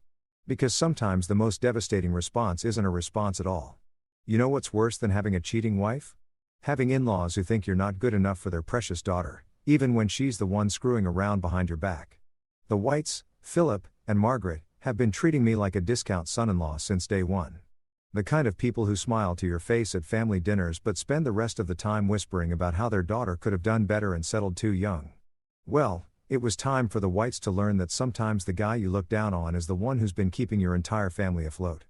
Because sometimes the most devastating response isn't a response at all. You know what's worse than having a cheating wife? Having in-laws who think you're not good enough for their precious daughter, even when she's the one screwing around behind your back. The Whites, Philip, and Margaret, have been treating me like a discount son-in-law since day one. The kind of people who smile to your face at family dinners but spend the rest of the time whispering about how their daughter could have done better and settled too young. Well, it was time for the Whites to learn that sometimes the guy you look down on is the one who's been keeping your entire family afloat.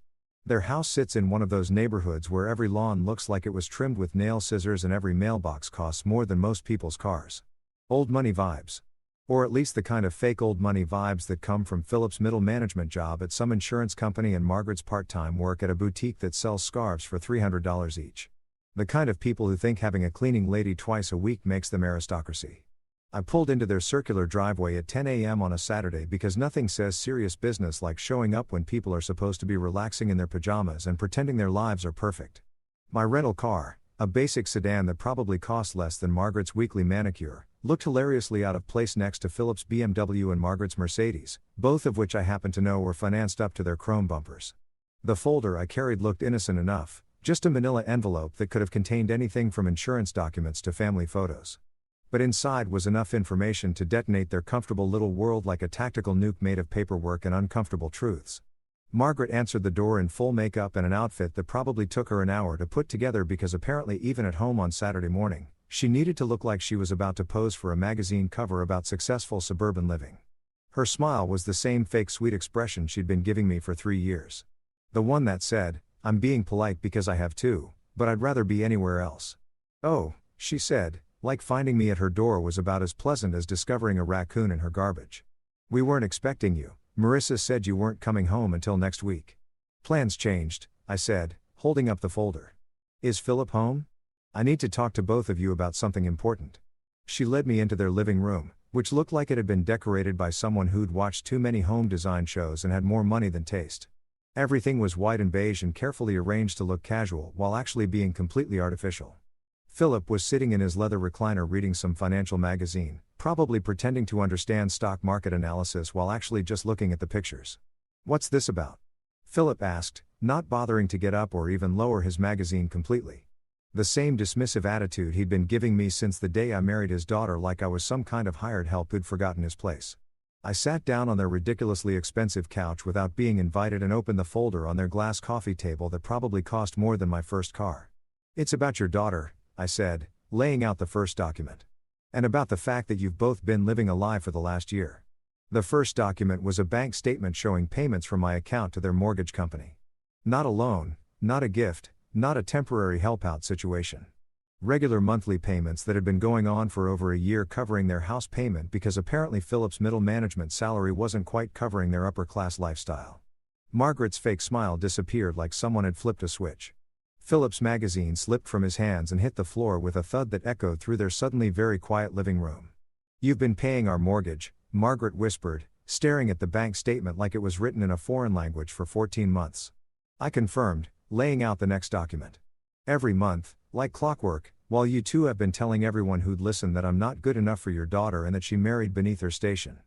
Their house sits in one of those neighborhoods where every lawn looks like it was trimmed with nail scissors and every mailbox costs more than most people's cars. Old money vibes. Or at least the kind of fake old money vibes that come from Philip's middle management job at some insurance company and Margaret's part-time work at a boutique that sells scarves for $300 each. The kind of people who think having a cleaning lady twice a week makes them aristocracy. I pulled into their circular driveway at 10 a.m. on a Saturday because nothing says serious business like showing up when people are supposed to be relaxing in their pajamas and pretending their lives are perfect. My rental car, a basic sedan that probably cost less than Margaret's weekly manicure, looked hilariously out of place next to Philip's BMW and Margaret's Mercedes, both of which I happen to know were financed up to their chrome bumpers. The folder I carried looked innocent enough, just a manila envelope that could have contained anything from insurance documents to family photos. But inside was enough information to detonate their comfortable little world like a tactical nuke made of paperwork and uncomfortable truths. Margaret answered the door in full makeup and an outfit that probably took her an hour to put together because apparently even at home on Saturday morning, she needed to look like she was about to pose for a magazine cover about successful suburban living. Her smile was the same fake sweet expression she'd been giving me for 3 years. The one that said, "I'm being polite because I have to, but I'd rather be anywhere else." "Oh," she said, like finding me at her door was about as pleasant as discovering a raccoon in her garbage. "We weren't expecting you. Marissa said you weren't coming home until next week." "Plans changed," I said, holding up the folder. "Is Philip home? I need to talk to both of you about something important." She led me into their living room, which looked like it had been decorated by someone who'd watched too many home design shows and had more money than taste. Everything was white and beige and carefully arranged to look casual while actually being completely artificial. Philip was sitting in his leather recliner reading some financial magazine, probably pretending to understand stock market analysis while actually just looking at the pictures. "What's this about?" Philip asked, not bothering to get up or even lower his magazine completely. The same dismissive attitude he'd been giving me since the day I married his daughter, like I was some kind of hired help who'd forgotten his place. I sat down on their ridiculously expensive couch without being invited and opened the folder on their glass coffee table that probably cost more than my first car. "It's about your daughter," I said, laying out the first document. "And about the fact that you've both been living a lie for the last year." The first document was a bank statement showing payments from my account to their mortgage company. Not a loan, not a gift, not a temporary help-out situation. Regular monthly payments that had been going on for over a year, covering their house payment because apparently Philip's middle management salary wasn't quite covering their upper-class lifestyle. Margaret's fake smile disappeared like someone had flipped a switch. Philip's magazine slipped from his hands and hit the floor with a thud that echoed through their suddenly very quiet living room. "You've been paying our mortgage," Margaret whispered, staring at the bank statement like it was written in a foreign language, "for 14 months. I confirmed, laying out the next document. "Every month, like clockwork, while you two have been telling everyone who'd listen that I'm not good enough for your daughter and that she married beneath her station."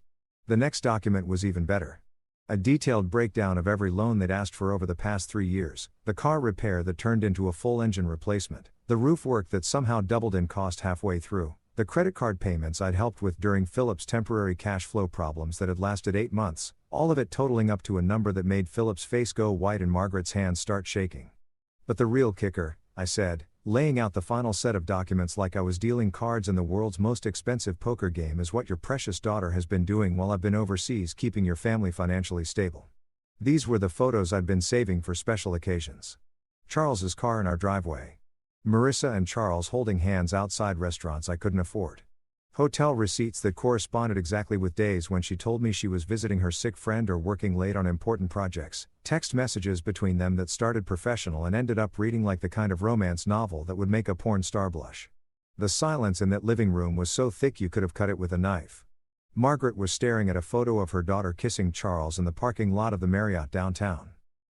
The next document was even better. A detailed breakdown of every loan they'd asked for over the past 3 years, the car repair that turned into a full engine replacement, the roof work that somehow doubled in cost halfway through, the credit card payments I'd helped with during Philip's temporary cash flow problems that had lasted 8 months, all of it totaling up to a number that made Philip's face go white and Margaret's hands start shaking. "But the real kicker," I said, laying out the final set of documents like I was dealing cards in the world's most expensive poker game, "is what your precious daughter has been doing while I've been overseas keeping your family financially stable." These were the photos I'd been saving for special occasions. Charles's car in our driveway. Marissa and Charles holding hands outside restaurants I couldn't afford. Hotel receipts that corresponded exactly with days when she told me she was visiting her sick friend or working late on important projects, text messages between them that started professional and ended up reading like the kind of romance novel that would make a porn star blush. The silence in that living room was so thick you could have cut it with a knife. Margaret was staring at a photo of her daughter kissing Charles in the parking lot of the Marriott downtown.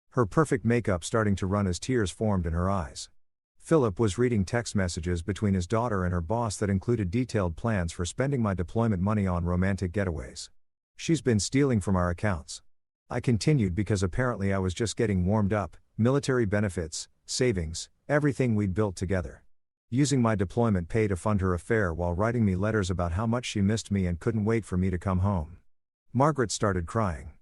Her perfect makeup starting to run as tears formed in her eyes. Philip was reading text messages between his daughter and her boss that included detailed plans for spending my deployment money on romantic getaways. "She's been stealing from our accounts," I continued, because apparently I was just getting warmed up, military benefits, savings, everything we'd built together. Using my deployment pay to fund her affair while writing me letters about how much she missed me and couldn't wait for me to come home. Margaret started crying.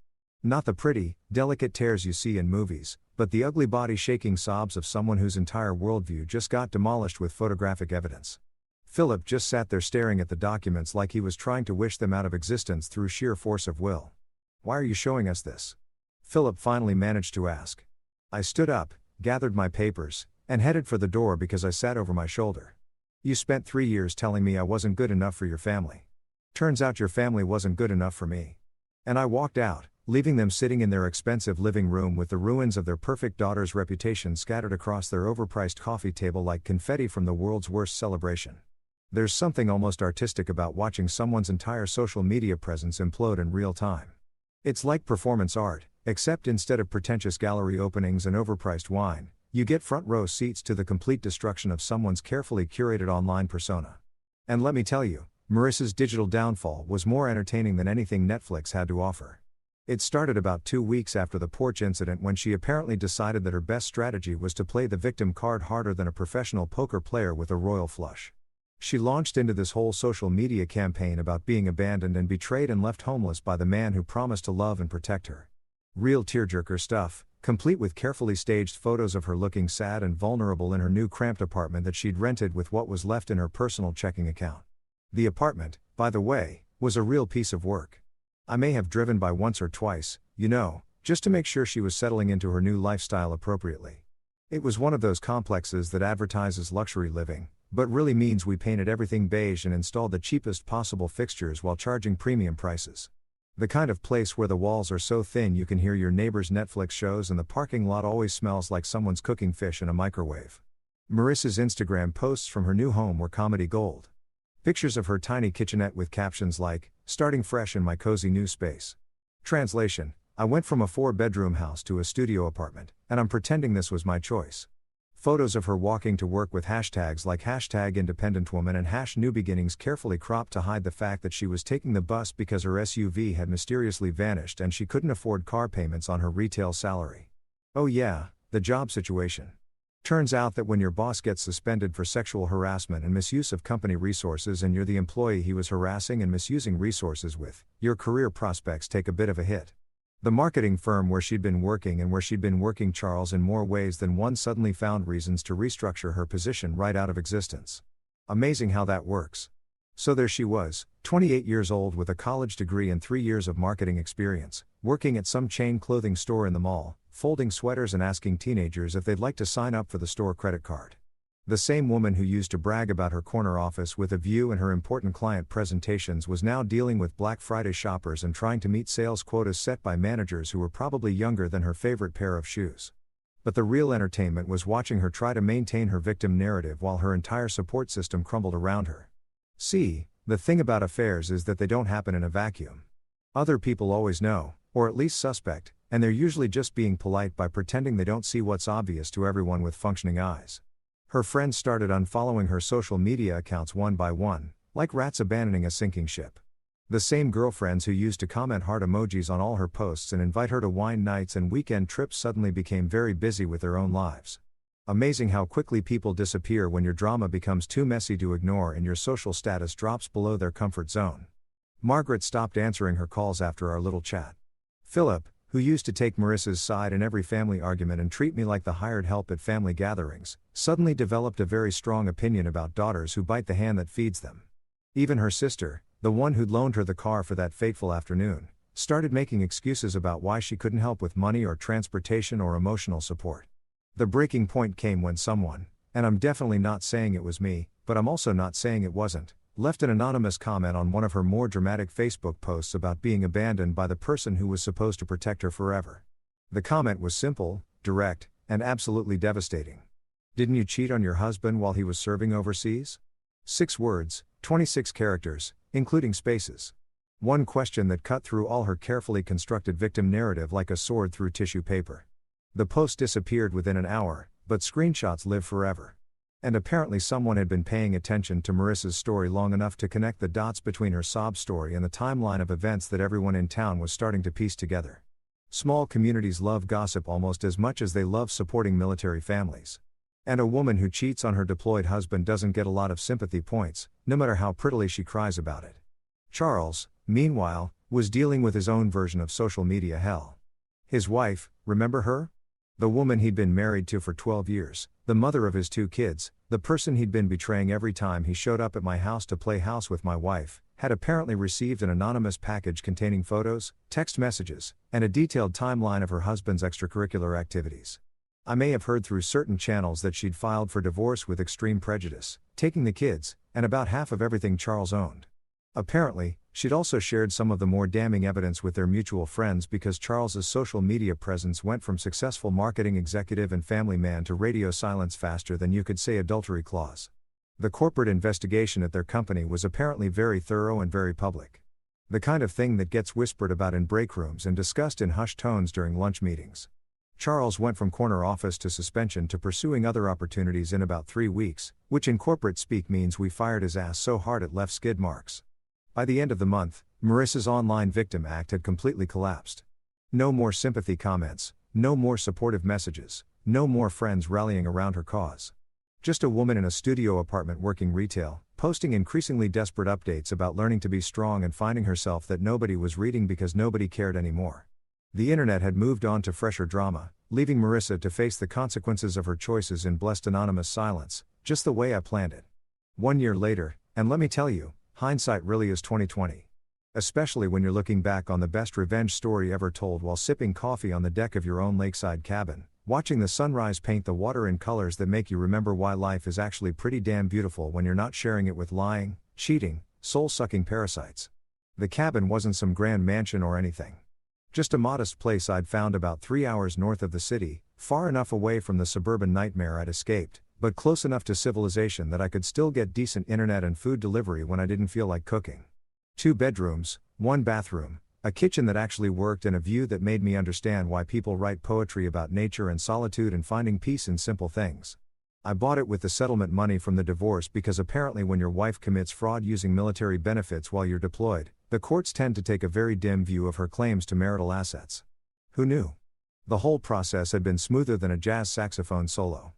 Not the pretty, delicate tears you see in movies, but the ugly body-shaking sobs of someone whose entire worldview just got demolished with photographic evidence. Philip just sat there staring at the documents like he was trying to wish them out of existence through sheer force of will. "Why are you showing us this?" Philip finally managed to ask. I stood up, gathered my papers, and headed for the door because I sat over my shoulder. "You spent 3 years telling me I wasn't good enough for your family. Turns out your family wasn't good enough for me." And I walked out, leaving them sitting in their expensive living room with the ruins of their perfect daughter's reputation scattered across their overpriced coffee table like confetti from the world's worst celebration. There's something almost artistic about watching someone's entire social media presence implode in real time. It's like performance art, except instead of pretentious gallery openings and overpriced wine, you get front row seats to the complete destruction of someone's carefully curated online persona. And let me tell you, Marissa's digital downfall was more entertaining than anything Netflix had to offer. It started about 2 weeks after the porch incident, when she apparently decided that her best strategy was to play the victim card harder than a professional poker player with a royal flush. She launched into this whole social media campaign about being abandoned and betrayed and left homeless by the man who promised to love and protect her. Real tearjerker stuff, complete with carefully staged photos of her looking sad and vulnerable in her new cramped apartment that she'd rented with what was left in her personal checking account. The apartment, by the way, was a real piece of work. I may have driven by once or twice, just to make sure she was settling into her new lifestyle appropriately. It was one of those complexes that advertises luxury living, but really means we painted everything beige and installed the cheapest possible fixtures while charging premium prices. The kind of place where the walls are so thin you can hear your neighbor's Netflix shows and the parking lot always smells like someone's cooking fish in a microwave. Marissa's Instagram posts from her new home were comedy gold. Pictures of her tiny kitchenette with captions like, "Starting fresh in my cozy new space." Translation: I went from a 4-bedroom house to a studio apartment, and I'm pretending this was my choice. Photos of her walking to work with hashtags like #independentwoman and #newbeginnings carefully cropped to hide the fact that she was taking the bus because her SUV had mysteriously vanished and she couldn't afford car payments on her retail salary. Oh yeah, the job situation. Turns out that when your boss gets suspended for sexual harassment and misuse of company resources and you're the employee he was harassing and misusing resources with, your career prospects take a bit of a hit. The marketing firm where she'd been working Charles in more ways than one suddenly found reasons to restructure her position right out of existence. Amazing how that works. So there she was, 28 years old with a college degree and 3 years of marketing experience, working at some chain clothing store in the mall, folding sweaters and asking teenagers if they'd like to sign up for the store credit card. The same woman who used to brag about her corner office with a view and her important client presentations was now dealing with Black Friday shoppers and trying to meet sales quotas set by managers who were probably younger than her favorite pair of shoes. But the real entertainment was watching her try to maintain her victim narrative while her entire support system crumbled around her. See, the thing about affairs is that they don't happen in a vacuum. Other people always know, or at least suspect, and they're usually just being polite by pretending they don't see what's obvious to everyone with functioning eyes. Her friends started unfollowing her social media accounts one by one, like rats abandoning a sinking ship. The same girlfriends who used to comment heart emojis on all her posts and invite her to wine nights and weekend trips suddenly became very busy with their own lives. Amazing how quickly people disappear when your drama becomes too messy to ignore and your social status drops below their comfort zone. Margaret stopped answering her calls after our little chat. Philip, who used to take Marissa's side in every family argument and treat me like the hired help at family gatherings, suddenly developed a very strong opinion about daughters who bite the hand that feeds them. Even her sister, the one who'd loaned her the car for that fateful afternoon, started making excuses about why she couldn't help with money or transportation or emotional support. The breaking point came when someone, and I'm definitely not saying it was me, but I'm also not saying it wasn't, left an anonymous comment on one of her more dramatic Facebook posts about being abandoned by the person who was supposed to protect her forever. The comment was simple, direct, and absolutely devastating. Didn't you cheat on your husband while he was serving overseas? 6 words, 26 characters, including spaces. One question that cut through all her carefully constructed victim narrative like a sword through tissue paper. The post disappeared within an hour, but screenshots live forever. And apparently someone had been paying attention to Marissa's story long enough to connect the dots between her sob story and the timeline of events that everyone in town was starting to piece together. Small communities love gossip almost as much as they love supporting military families. And a woman who cheats on her deployed husband doesn't get a lot of sympathy points, no matter how prettily she cries about it. Charles, meanwhile, was dealing with his own version of social media hell. His wife, remember her? The woman he'd been married to for 12 years, the mother of his 2 kids, the person he'd been betraying every time he showed up at my house to play house with my wife, had apparently received an anonymous package containing photos, text messages, and a detailed timeline of her husband's extracurricular activities. I may have heard through certain channels that she'd filed for divorce with extreme prejudice, taking the kids, and about half of everything Charles owned. Apparently, she'd also shared some of the more damning evidence with their mutual friends because Charles's social media presence went from successful marketing executive and family man to radio silence faster than you could say adultery clause. The corporate investigation at their company was apparently very thorough and very public. The kind of thing that gets whispered about in break rooms and discussed in hushed tones during lunch meetings. Charles went from corner office to suspension to pursuing other opportunities in about 3 weeks, which in corporate speak means we fired his ass so hard it left skid marks. By the end of the month, Marissa's online victim act had completely collapsed. No more sympathy comments, no more supportive messages, no more friends rallying around her cause. Just a woman in a studio apartment working retail, posting increasingly desperate updates about learning to be strong and finding herself that nobody was reading because nobody cared anymore. The internet had moved on to fresher drama, leaving Marissa to face the consequences of her choices in blessed anonymous silence, just the way I planned it. 1 year later, and let me tell you, hindsight really is 20/20. Especially when you're looking back on the best revenge story ever told while sipping coffee on the deck of your own lakeside cabin, watching the sunrise paint the water in colors that make you remember why life is actually pretty damn beautiful when you're not sharing it with lying, cheating, soul-sucking parasites. The cabin wasn't some grand mansion or anything. Just a modest place I'd found about 3 hours north of the city, far enough away from the suburban nightmare I'd escaped, but close enough to civilization that I could still get decent internet and food delivery when I didn't feel like cooking. 2 bedrooms, 1 bathroom, a kitchen that actually worked, and a view that made me understand why people write poetry about nature and solitude and finding peace in simple things. I bought it with the settlement money from the divorce because apparently when your wife commits fraud using military benefits while you're deployed, the courts tend to take a very dim view of her claims to marital assets. Who knew? The whole process had been smoother than a jazz saxophone solo.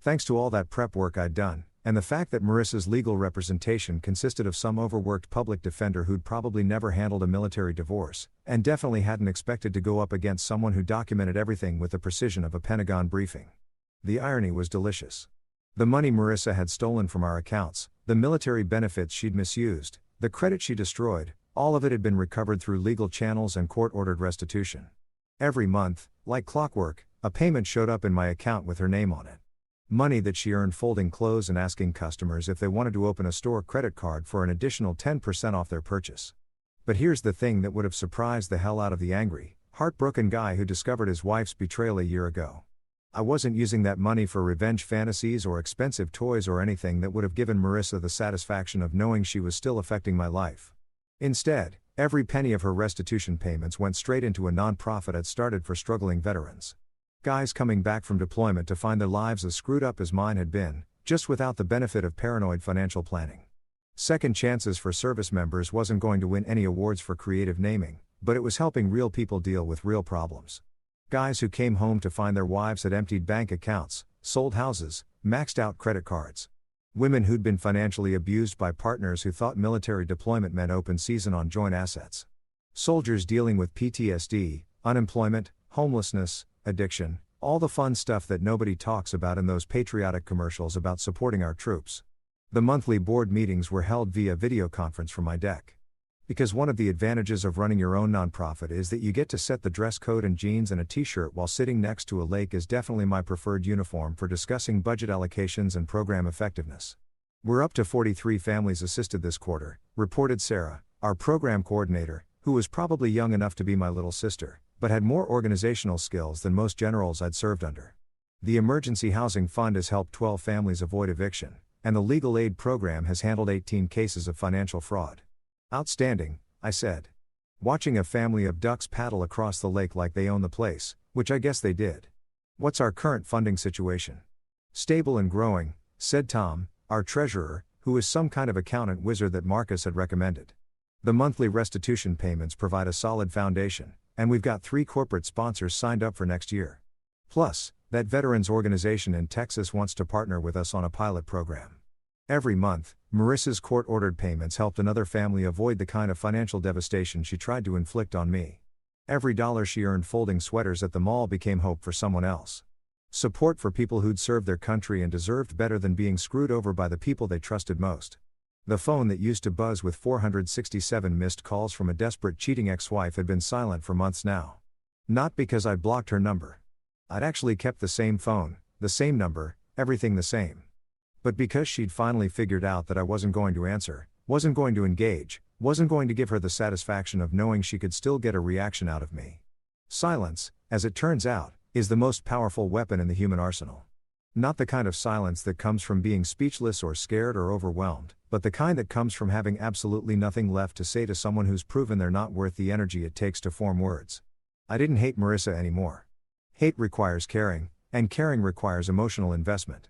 Thanks to all that prep work I'd done, and the fact that Marissa's legal representation consisted of some overworked public defender who'd probably never handled a military divorce, and definitely hadn't expected to go up against someone who documented everything with the precision of a Pentagon briefing. The irony was delicious. The money Marissa had stolen from our accounts, the military benefits she'd misused, the credit she destroyed, all of it had been recovered through legal channels and court-ordered restitution. Every month, like clockwork, a payment showed up in my account with her name on it. Money that she earned folding clothes and asking customers if they wanted to open a store credit card for an additional 10% off their purchase. But here's the thing that would have surprised the hell out of the angry, heartbroken guy who discovered his wife's betrayal a year ago. I wasn't using that money for revenge fantasies or expensive toys or anything that would have given Marissa the satisfaction of knowing she was still affecting my life. Instead, every penny of her restitution payments went straight into a non-profit I'd started for struggling veterans. Guys coming back from deployment to find their lives as screwed up as mine had been, just without the benefit of paranoid financial planning. Second Chances for Service members wasn't going to win any awards for creative naming, but it was helping real people deal with real problems. Guys who came home to find their wives had emptied bank accounts, sold houses, maxed out credit cards. Women who'd been financially abused by partners who thought military deployment meant open season on joint assets. Soldiers dealing with PTSD, unemployment, homelessness, addiction, all the fun stuff that nobody talks about in those patriotic commercials about supporting our troops. The monthly board meetings were held via video conference from my deck. Because one of the advantages of running your own nonprofit is that you get to set the dress code, and jeans and a t-shirt while sitting next to a lake is definitely my preferred uniform for discussing budget allocations and program effectiveness. We're up to 43 families assisted this quarter, reported Sarah, our program coordinator, who was probably young enough to be my little sister, but had more organizational skills than most generals I'd served under. The Emergency Housing Fund has helped 12 families avoid eviction, and the Legal Aid Program has handled 18 cases of financial fraud. Outstanding, I said. Watching a family of ducks paddle across the lake like they own the place, which I guess they did. What's our current funding situation? Stable and growing, said Tom, our treasurer, who is some kind of accountant wizard that Marcus had recommended. The monthly restitution payments provide a solid foundation, and we've got 3 corporate sponsors signed up for next year. Plus, that veterans organization in Texas wants to partner with us on a pilot program. Every month, Marissa's court-ordered payments helped another family avoid the kind of financial devastation she tried to inflict on me. Every dollar she earned folding sweaters at the mall became hope for someone else. Support for people who'd served their country and deserved better than being screwed over by the people they trusted most. The phone that used to buzz with 467 missed calls from a desperate cheating ex-wife had been silent for months now. Not because I'd blocked her number. I'd actually kept the same phone, the same number, everything the same. But because she'd finally figured out that I wasn't going to answer, wasn't going to engage, wasn't going to give her the satisfaction of knowing she could still get a reaction out of me. Silence, as it turns out, is the most powerful weapon in the human arsenal. Not the kind of silence that comes from being speechless or scared or overwhelmed, but the kind that comes from having absolutely nothing left to say to someone who's proven they're not worth the energy it takes to form words. I didn't hate Marissa anymore. Hate requires caring, and caring requires emotional investment.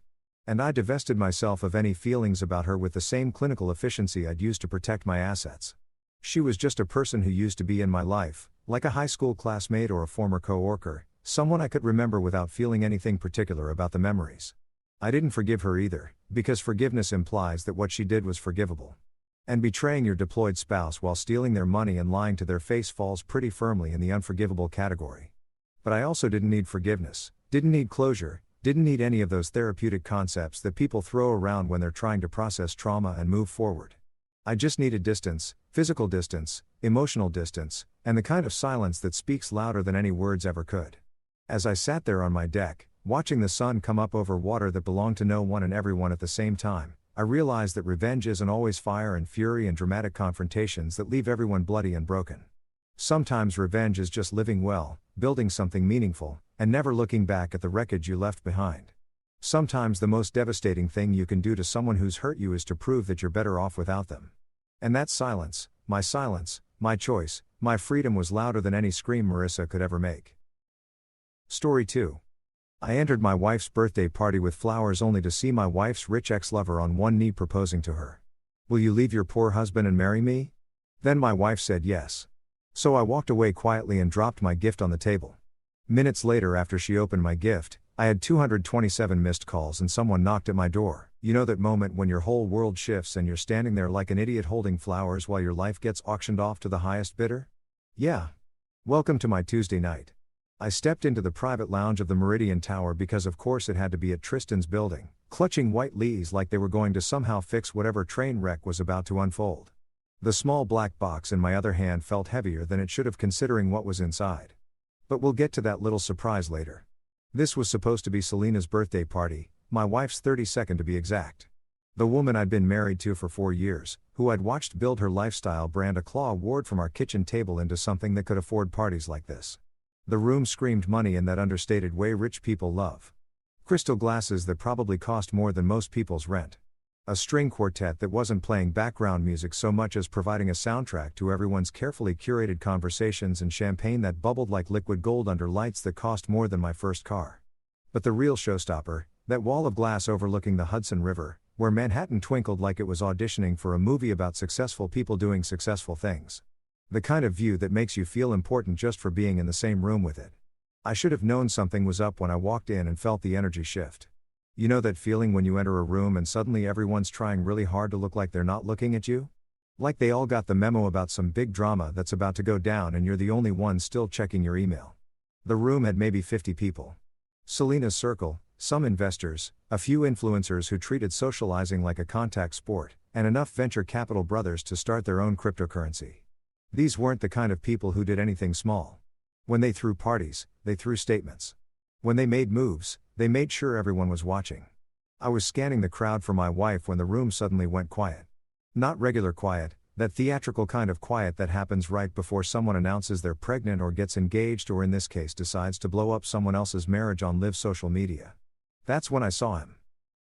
And I divested myself of any feelings about her with the same clinical efficiency I'd used to protect my assets. She was just a person who used to be in my life, like a high school classmate or a former co-worker, someone I could remember without feeling anything particular about the memories. I didn't forgive her either, because forgiveness implies that what she did was forgivable. And betraying your deployed spouse while stealing their money and lying to their face falls pretty firmly in the unforgivable category. But I also didn't need forgiveness, didn't need closure, didn't need any of those therapeutic concepts that people throw around when they're trying to process trauma and move forward. I just needed distance, physical distance, emotional distance, and the kind of silence that speaks louder than any words ever could. As I sat there on my deck, watching the sun come up over water that belonged to no one and everyone at the same time, I realized that revenge isn't always fire and fury and dramatic confrontations that leave everyone bloody and broken. Sometimes revenge is just living well, building something meaningful, and never looking back at the wreckage you left behind. Sometimes the most devastating thing you can do to someone who's hurt you is to prove that you're better off without them. And that silence, my choice, My freedom was louder than any scream Marissa could ever make. Story 2. I entered my wife's birthday party with flowers only to see my wife's rich ex-lover on one knee proposing to her. "Will you leave your poor husband and marry me?" Then my wife said yes. So I walked away quietly and dropped my gift on the table. Minutes later, after she opened my gift, I had 227 missed calls and someone knocked at my door. You know that moment when your whole world shifts and you're standing there like an idiot holding flowers while your life gets auctioned off to the highest bidder? Yeah. Welcome to my Tuesday night. I stepped into the private lounge of the Meridian Tower because of course it had to be at Tristan's building, clutching white lees like they were going to somehow fix whatever train wreck was about to unfold. The small black box in my other hand felt heavier than it should have considering what was inside. But we'll get to that little surprise later. This was supposed to be Selena's birthday party, my wife's 32nd to be exact. The woman I'd been married to for 4 years, who I'd watched build her lifestyle brand a claw award from our kitchen table into something that could afford parties like this. The room screamed money in that understated way rich people love. Crystal glasses that probably cost more than most people's rent. A string quartet that wasn't playing background music so much as providing a soundtrack to everyone's carefully curated conversations, and champagne that bubbled like liquid gold under lights that cost more than my first car. But the real showstopper, that wall of glass overlooking the Hudson River, where Manhattan twinkled like it was auditioning for a movie about successful people doing successful things. The kind of view that makes you feel important just for being in the same room with it. I should have known something was up when I walked in and felt the energy shift. You know that feeling when you enter a room and suddenly everyone's trying really hard to look like they're not looking at you? Like they all got the memo about some big drama that's about to go down and you're the only one still checking your email. The room had maybe 50 people. Selena's circle, some investors, a few influencers who treated socializing like a contact sport, and enough venture capital brothers to start their own cryptocurrency. These weren't the kind of people who did anything small. When they threw parties, they threw statements. When they made moves, they made sure everyone was watching. I was scanning the crowd for my wife when the room suddenly went quiet. Not regular quiet, that theatrical kind of quiet that happens right before someone announces they're pregnant or gets engaged, or in this case decides to blow up someone else's marriage on live social media. That's when I saw him.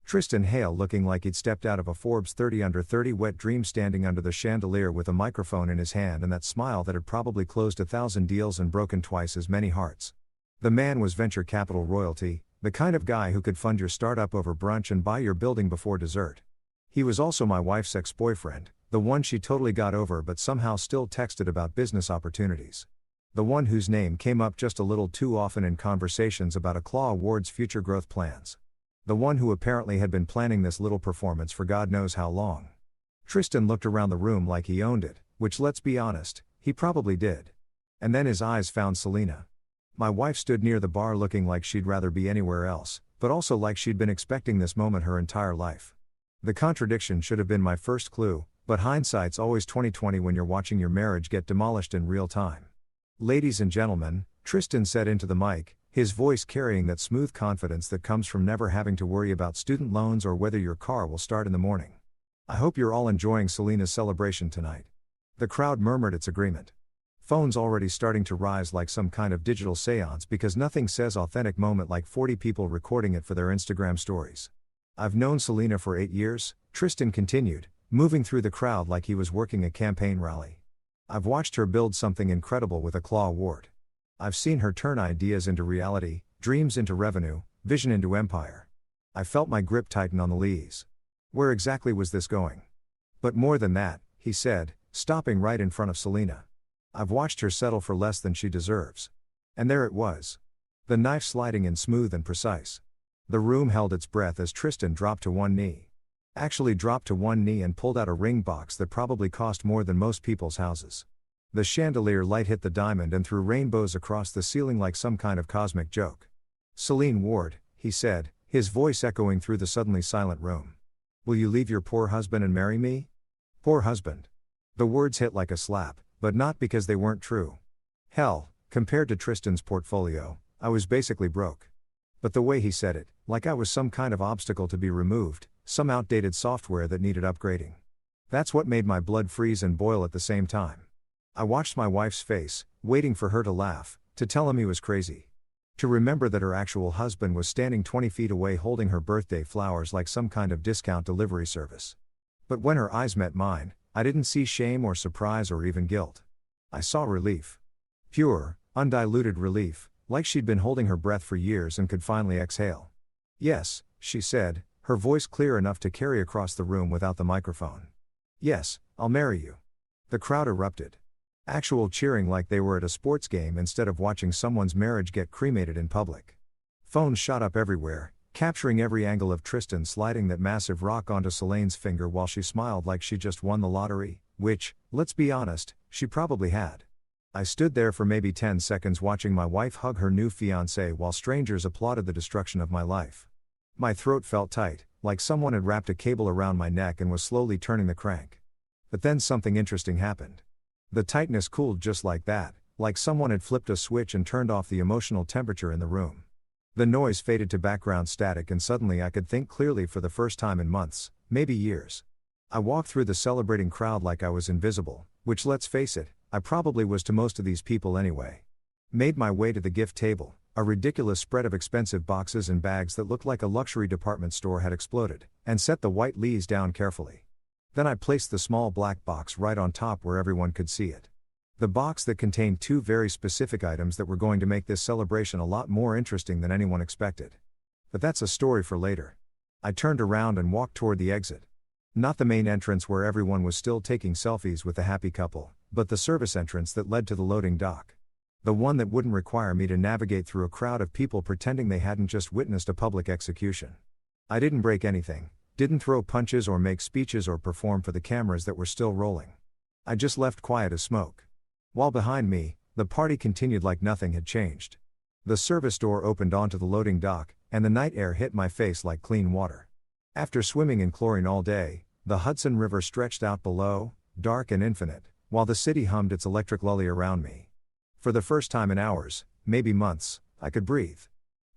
Tristan Hale, looking like he'd stepped out of a Forbes 30 Under 30 wet dream, standing under the chandelier with a microphone in his hand and that smile that had probably closed 1,000 deals and broken twice as many hearts. The man was venture capital royalty, the kind of guy who could fund your startup over brunch and buy your building before dessert. He was also my wife's ex-boyfriend, the one she totally got over but somehow still texted about business opportunities. The one whose name came up just a little too often in conversations about a Claw Award's future growth plans. The one who apparently had been planning this little performance for God knows how long. Tristan looked around the room like he owned it, which, let's be honest, he probably did. And then his eyes found Selena. My wife stood near the bar looking like she'd rather be anywhere else, but also like she'd been expecting this moment her entire life. The contradiction should have been my first clue, but hindsight's always 20/20 when you're watching your marriage get demolished in real time. "Ladies and gentlemen," Tristan said into the mic, his voice carrying that smooth confidence that comes from never having to worry about student loans or whether your car will start in the morning. "I hope you're all enjoying Selena's celebration tonight." The crowd murmured its agreement. Phones already starting to rise like some kind of digital seance because nothing says authentic moment like 40 people recording it for their Instagram stories. "I've known Selena for 8 years, Tristan continued, moving through the crowd like he was working a campaign rally. "I've watched her build something incredible with a Claw Award. I've seen her turn ideas into reality, dreams into revenue, vision into empire. I felt my grip tighten on the lees. Where exactly was this going? But more than that," he said, stopping right in front of Selena. "I've watched her settle for less than she deserves." And there it was. The knife sliding in smooth and precise. The room held its breath as Tristan dropped to one knee. Actually dropped to one knee and pulled out a ring box that probably cost more than most people's houses. The chandelier light hit the diamond and threw rainbows across the ceiling like some kind of cosmic joke. "Selene Ward," he said, his voice echoing through the suddenly silent room. "Will you leave your poor husband and marry me?" Poor husband. The words hit like a slap, but not because they weren't true. Hell, compared to Tristan's portfolio, I was basically broke. But the way he said it, like I was some kind of obstacle to be removed, some outdated software that needed upgrading. That's what made my blood freeze and boil at the same time. I watched my wife's face, waiting for her to laugh, to tell him he was crazy. To remember that her actual husband was standing 20 feet away holding her birthday flowers like some kind of discount delivery service. But when her eyes met mine, I didn't see shame or surprise or even guilt. I saw relief. Pure, undiluted relief, like she'd been holding her breath for years and could finally exhale. "Yes," she said, her voice clear enough to carry across the room without the microphone. "Yes, I'll marry you." The crowd erupted. Actual cheering like they were at a sports game instead of watching someone's marriage get cremated in public. Phones shot up everywhere, capturing every angle of Tristan sliding that massive rock onto Celane's finger while she smiled like she just won the lottery, which, let's be honest, she probably had. I stood there for maybe 10 seconds watching my wife hug her new fiancé while strangers applauded the destruction of my life. My throat felt tight, like someone had wrapped a cable around my neck and was slowly turning the crank. But then something interesting happened. The tightness cooled just like that, like someone had flipped a switch and turned off the emotional temperature in the room. The noise faded to background static and suddenly I could think clearly for the first time in months, maybe years. I walked through the celebrating crowd like I was invisible, which, let's face it, I probably was to most of these people anyway. Made my way to the gift table, a ridiculous spread of expensive boxes and bags that looked like a luxury department store had exploded, and set the white lees down carefully. Then I placed the small black box right on top where everyone could see it. The box that contained 2 very specific items that were going to make this celebration a lot more interesting than anyone expected. But that's a story for later. I turned around and walked toward the exit. Not the main entrance where everyone was still taking selfies with the happy couple, but the service entrance that led to the loading dock. The one that wouldn't require me to navigate through a crowd of people pretending they hadn't just witnessed a public execution. I didn't break anything, didn't throw punches or make speeches or perform for the cameras that were still rolling. I just left quiet as smoke. While behind me, the party continued like nothing had changed. The service door opened onto the loading dock, and the night air hit my face like clean water. After swimming in chlorine all day, the Hudson River stretched out below, dark and infinite, while the city hummed its electric lullaby around me. For the first time in hours, maybe months, I could breathe.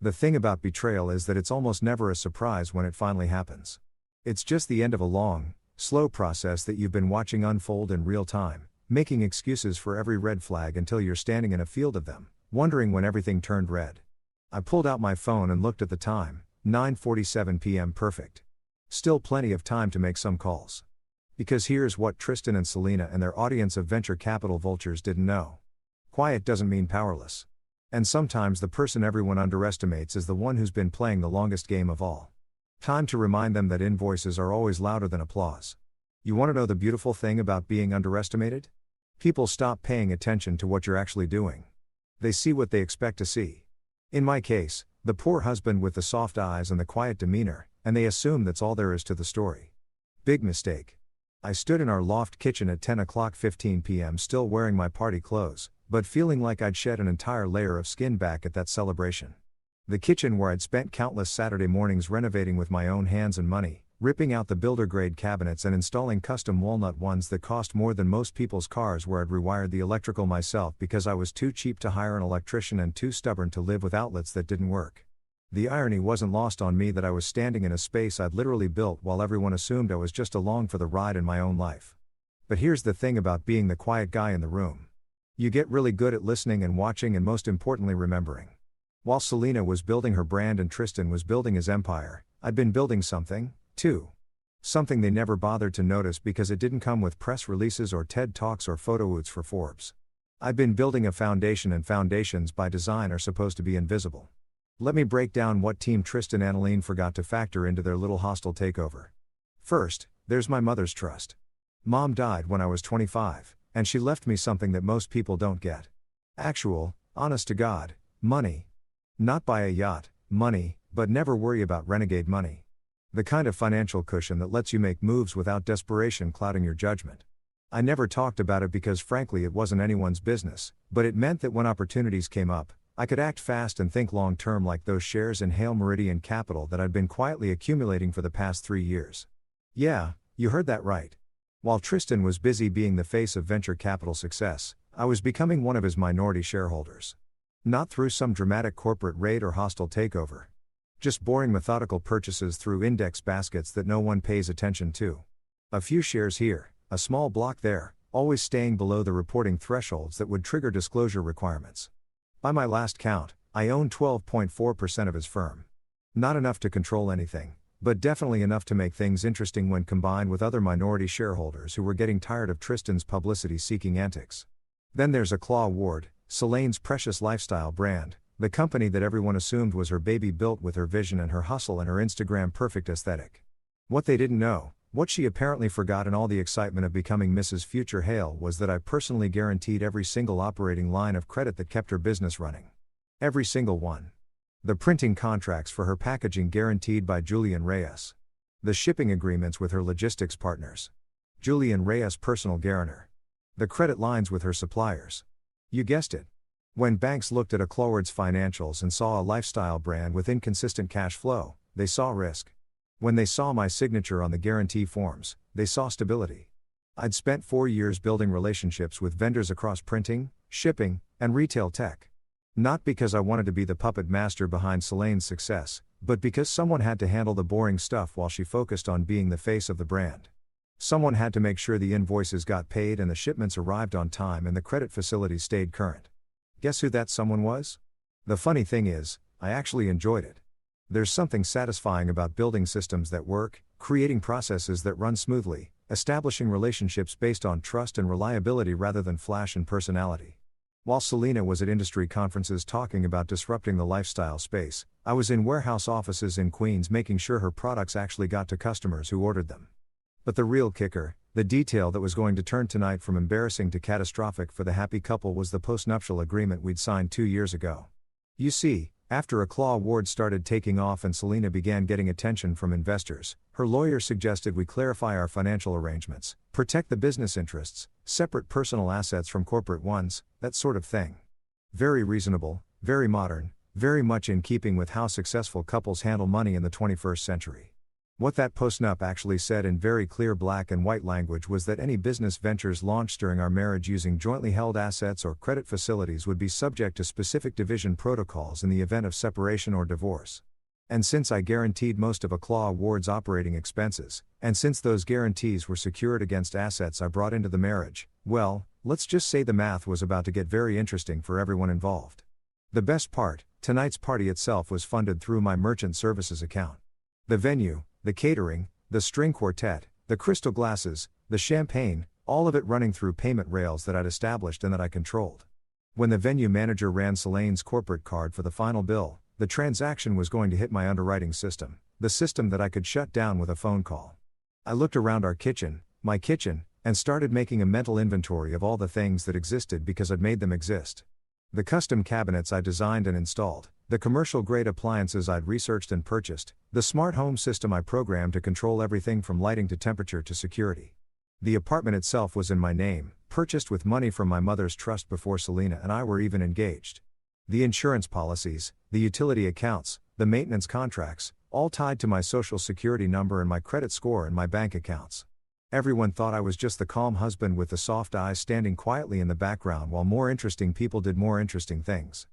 The thing about betrayal is that it's almost never a surprise when it finally happens. It's just the end of a long, slow process that you've been watching unfold in real time, making excuses for every red flag until you're standing in a field of them, wondering when everything turned red. I pulled out my phone and looked at the time, 9:47 p.m. perfect. Still plenty of time to make some calls. Because here's what Tristan and Selena and their audience of venture capital vultures didn't know. Quiet doesn't mean powerless. And sometimes the person everyone underestimates is the one who's been playing the longest game of all. Time to remind them that invoices are always louder than applause. You want to know the beautiful thing about being underestimated? People stop paying attention to what you're actually doing. They see what they expect to see. In my case, the poor husband with the soft eyes and the quiet demeanor, and they assume that's all there is to the story. Big mistake. I stood in our loft kitchen at 10:15 p.m. still wearing my party clothes, but feeling like I'd shed an entire layer of skin back at that celebration. The kitchen where I'd spent countless Saturday mornings renovating with my own hands and money, ripping out the builder-grade cabinets and installing custom walnut ones that cost more than most people's cars, where I'd rewired the electrical myself because I was too cheap to hire an electrician and too stubborn to live with outlets that didn't work. The irony wasn't lost on me that I was standing in a space I'd literally built while everyone assumed I was just along for the ride in my own life. But here's the thing about being the quiet guy in the room. You get really good at listening and watching, and most importantly remembering. While Selena was building her brand and Tristan was building his empire, I'd been building something, too. Something they never bothered to notice because it didn't come with press releases or TED Talks or photo oots for Forbes. I'd been building a foundation, and foundations by design are supposed to be invisible. Let me break down what Team Tristan and Aline forgot to factor into their little hostile takeover. First, there's my mother's trust. Mom died when I was 25, and she left me something that most people don't get. Actual, honest to God, money. Not buy a yacht, money, but never worry about renegade money. The kind of financial cushion that lets you make moves without desperation clouding your judgment. I never talked about it because frankly it wasn't anyone's business, but it meant that when opportunities came up, I could act fast and think long-term, like those shares in Hale Meridian Capital that I'd been quietly accumulating for the past 3 years. Yeah, you heard that right. While Tristan was busy being the face of venture capital success, I was becoming one of his minority shareholders. Not through some dramatic corporate raid or hostile takeover. Just boring methodical purchases through index baskets that no one pays attention to. A few shares here, a small block there, always staying below the reporting thresholds that would trigger disclosure requirements. By my last count, I owned 12.4% of his firm. Not enough to control anything, but definitely enough to make things interesting when combined with other minority shareholders who were getting tired of Tristan's publicity-seeking antics. Then there's AITAH Award, Celane's precious lifestyle brand, the company that everyone assumed was her baby built with her vision and her hustle and her Instagram perfect aesthetic. What they didn't know, what she apparently forgot in all the excitement of becoming Mrs. Future Hale, was that I personally guaranteed every single operating line of credit that kept her business running. Every single one. The printing contracts for her packaging guaranteed by Julian Reyes. The shipping agreements with her logistics partners. Julian Reyes' personal guarantor. The credit lines with her suppliers. You guessed it. When banks looked at AITAH's financials and saw a lifestyle brand with inconsistent cash flow, they saw risk. When they saw my signature on the guarantee forms, they saw stability. I'd spent 4 years building relationships with vendors across printing, shipping, and retail tech. Not because I wanted to be the puppet master behind Celane's success, but because someone had to handle the boring stuff while she focused on being the face of the brand. Someone had to make sure the invoices got paid and the shipments arrived on time and the credit facility stayed current. Guess who that someone was? The funny thing is, I actually enjoyed it. There's something satisfying about building systems that work, creating processes that run smoothly, establishing relationships based on trust and reliability rather than flash and personality. While Selena was at industry conferences talking about disrupting the lifestyle space, I was in warehouse offices in Queens making sure her products actually got to customers who ordered them. But the real kicker, the detail that was going to turn tonight from embarrassing to catastrophic for the happy couple, was the postnuptial agreement we'd signed 2 years ago. You see, after AITAH Awards started taking off and Selena began getting attention from investors, her lawyer suggested we clarify our financial arrangements, protect the business interests, separate personal assets from corporate ones, that sort of thing. Very reasonable, very modern, very much in keeping with how successful couples handle money in the 21st century. What that postnup actually said in very clear black and white language was that any business ventures launched during our marriage using jointly held assets or credit facilities would be subject to specific division protocols in the event of separation or divorce. And since I guaranteed most of AITAH Award's operating expenses, and since those guarantees were secured against assets I brought into the marriage, well, let's just say the math was about to get very interesting for everyone involved. The best part, tonight's party itself was funded through my merchant services account. The venue, the catering, the string quartet, the crystal glasses, the champagne, all of it running through payment rails that I'd established and that I controlled. When the venue manager ran Celane's corporate card for the final bill, the transaction was going to hit my underwriting system, the system that I could shut down with a phone call. I looked around our kitchen, my kitchen, and started making a mental inventory of all the things that existed because I'd made them exist. The custom cabinets I designed and installed, the commercial-grade appliances I'd researched and purchased, the smart home system I programmed to control everything from lighting to temperature to security. The apartment itself was in my name, purchased with money from my mother's trust before Selena and I were even engaged. The insurance policies, the utility accounts, the maintenance contracts, all tied to my social security number and my credit score and my bank accounts. Everyone thought I was just the calm husband with the soft eyes standing quietly in the background while more interesting people did more interesting things.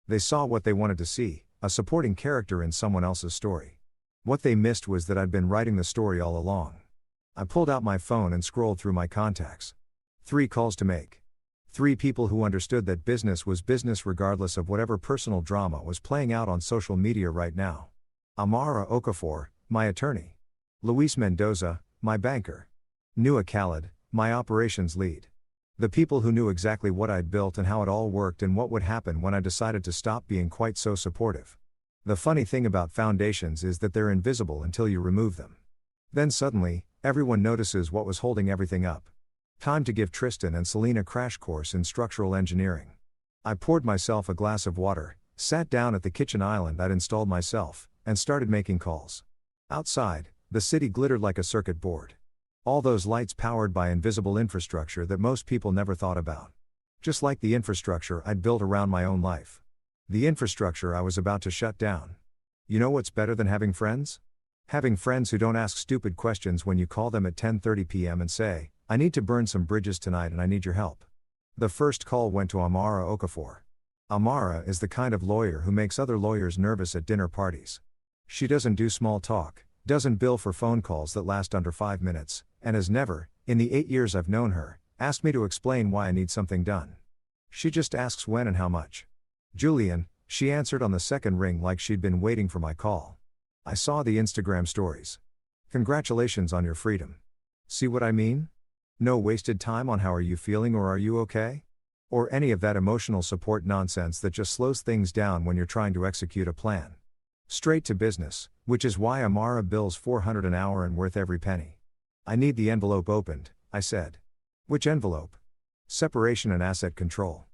They saw what they wanted to see, a supporting character in someone else's story. What they missed was that I'd been writing the story all along. I pulled out my phone and scrolled through my contacts. 3 calls to make. 3 people who understood that business was business regardless of whatever personal drama was playing out on social media right now. Amara Okafor, my attorney. Luis Mendoza, my banker. Nua Khalid, my operations lead. The people who knew exactly what I'd built and how it all worked and what would happen when I decided to stop being quite so supportive. The funny thing about foundations is that they're invisible until you remove them. Then suddenly, everyone notices what was holding everything up. Time to give Tristan and Selena a crash course in structural engineering. I poured myself a glass of water, sat down at the kitchen island I'd installed myself, and started making calls. Outside, the city glittered like a circuit board. All those lights powered by invisible infrastructure that most people never thought about. Just like the infrastructure I'd built around my own life. The infrastructure I was about to shut down. You know what's better than having friends? Having friends who don't ask stupid questions when you call them at 10:30 p.m. and say, "I need to burn some bridges tonight and I need your help." The first call went to Amara Okafor. Amara is the kind of lawyer who makes other lawyers nervous at dinner parties. She doesn't do small talk, doesn't bill for phone calls that last under 5 minutes, and has never, in the 8 years I've known her, asked me to explain why I need something done. She just asks when and how much. Julian, she answered on the second ring like she'd been waiting for my call. I saw the Instagram stories. Congratulations on your freedom. See what I mean? No wasted time on how are you feeling or are you okay? Or any of that emotional support nonsense that just slows things down when you're trying to execute a plan. Straight to business, which is why Amara bills $400 an hour and worth every penny. I need the envelope opened, I said. Which envelope? Separation and asset control.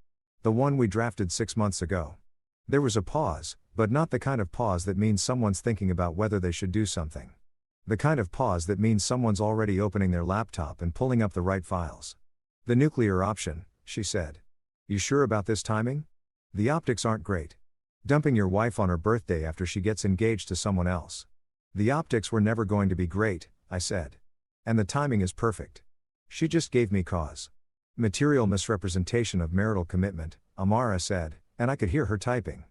The one we drafted 6 months ago. There was a pause, but not the kind of pause that means someone's thinking about whether they should do something. The kind of pause that means someone's already opening their laptop and pulling up the right files. The nuclear option, she said. You sure about this timing? The optics aren't great. Dumping your wife on her birthday after she gets engaged to someone else. The optics were never going to be great, I said. And the timing is perfect. She just gave me cause. Material misrepresentation of marital commitment, Amara said, and I could hear her typing.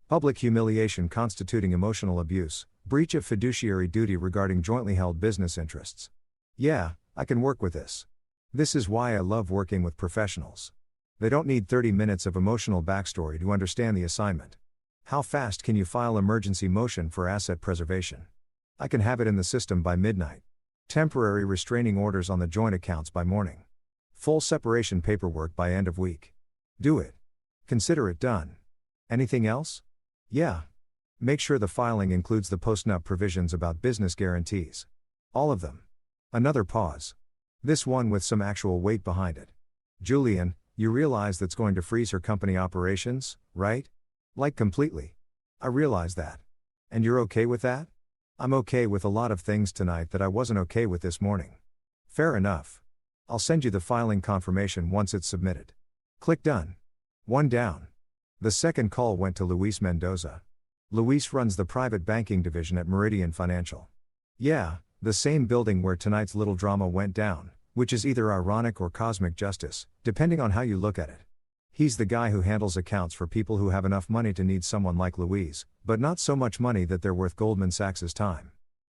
Public humiliation constituting emotional abuse, breach of fiduciary duty regarding jointly held business interests. Yeah, I can work with this. This is why I love working with professionals. They don't need 30 minutes of emotional backstory to understand the assignment. How fast can you file emergency motion for asset preservation? I can have it in the system by midnight. Temporary restraining orders on the joint accounts by morning. Full separation paperwork by end of week. Do it. Consider it done. Anything else? Yeah. Make sure the filing includes the postnup provisions about business guarantees. All of them. Another pause. This one with some actual weight behind it. Julian, you realize that's going to freeze her company operations, right? Like completely. I realize that. And you're okay with that? I'm okay with a lot of things tonight that I wasn't okay with this morning. Fair enough. I'll send you the filing confirmation once it's submitted. Click done. One down. The second call went to Luis Mendoza. Luis runs the private banking division at Meridian Financial. Yeah, the same building where tonight's little drama went down, which is either ironic or cosmic justice, depending on how you look at it. He's the guy who handles accounts for people who have enough money to need someone like Louise, but not so much money that they're worth Goldman Sachs' time.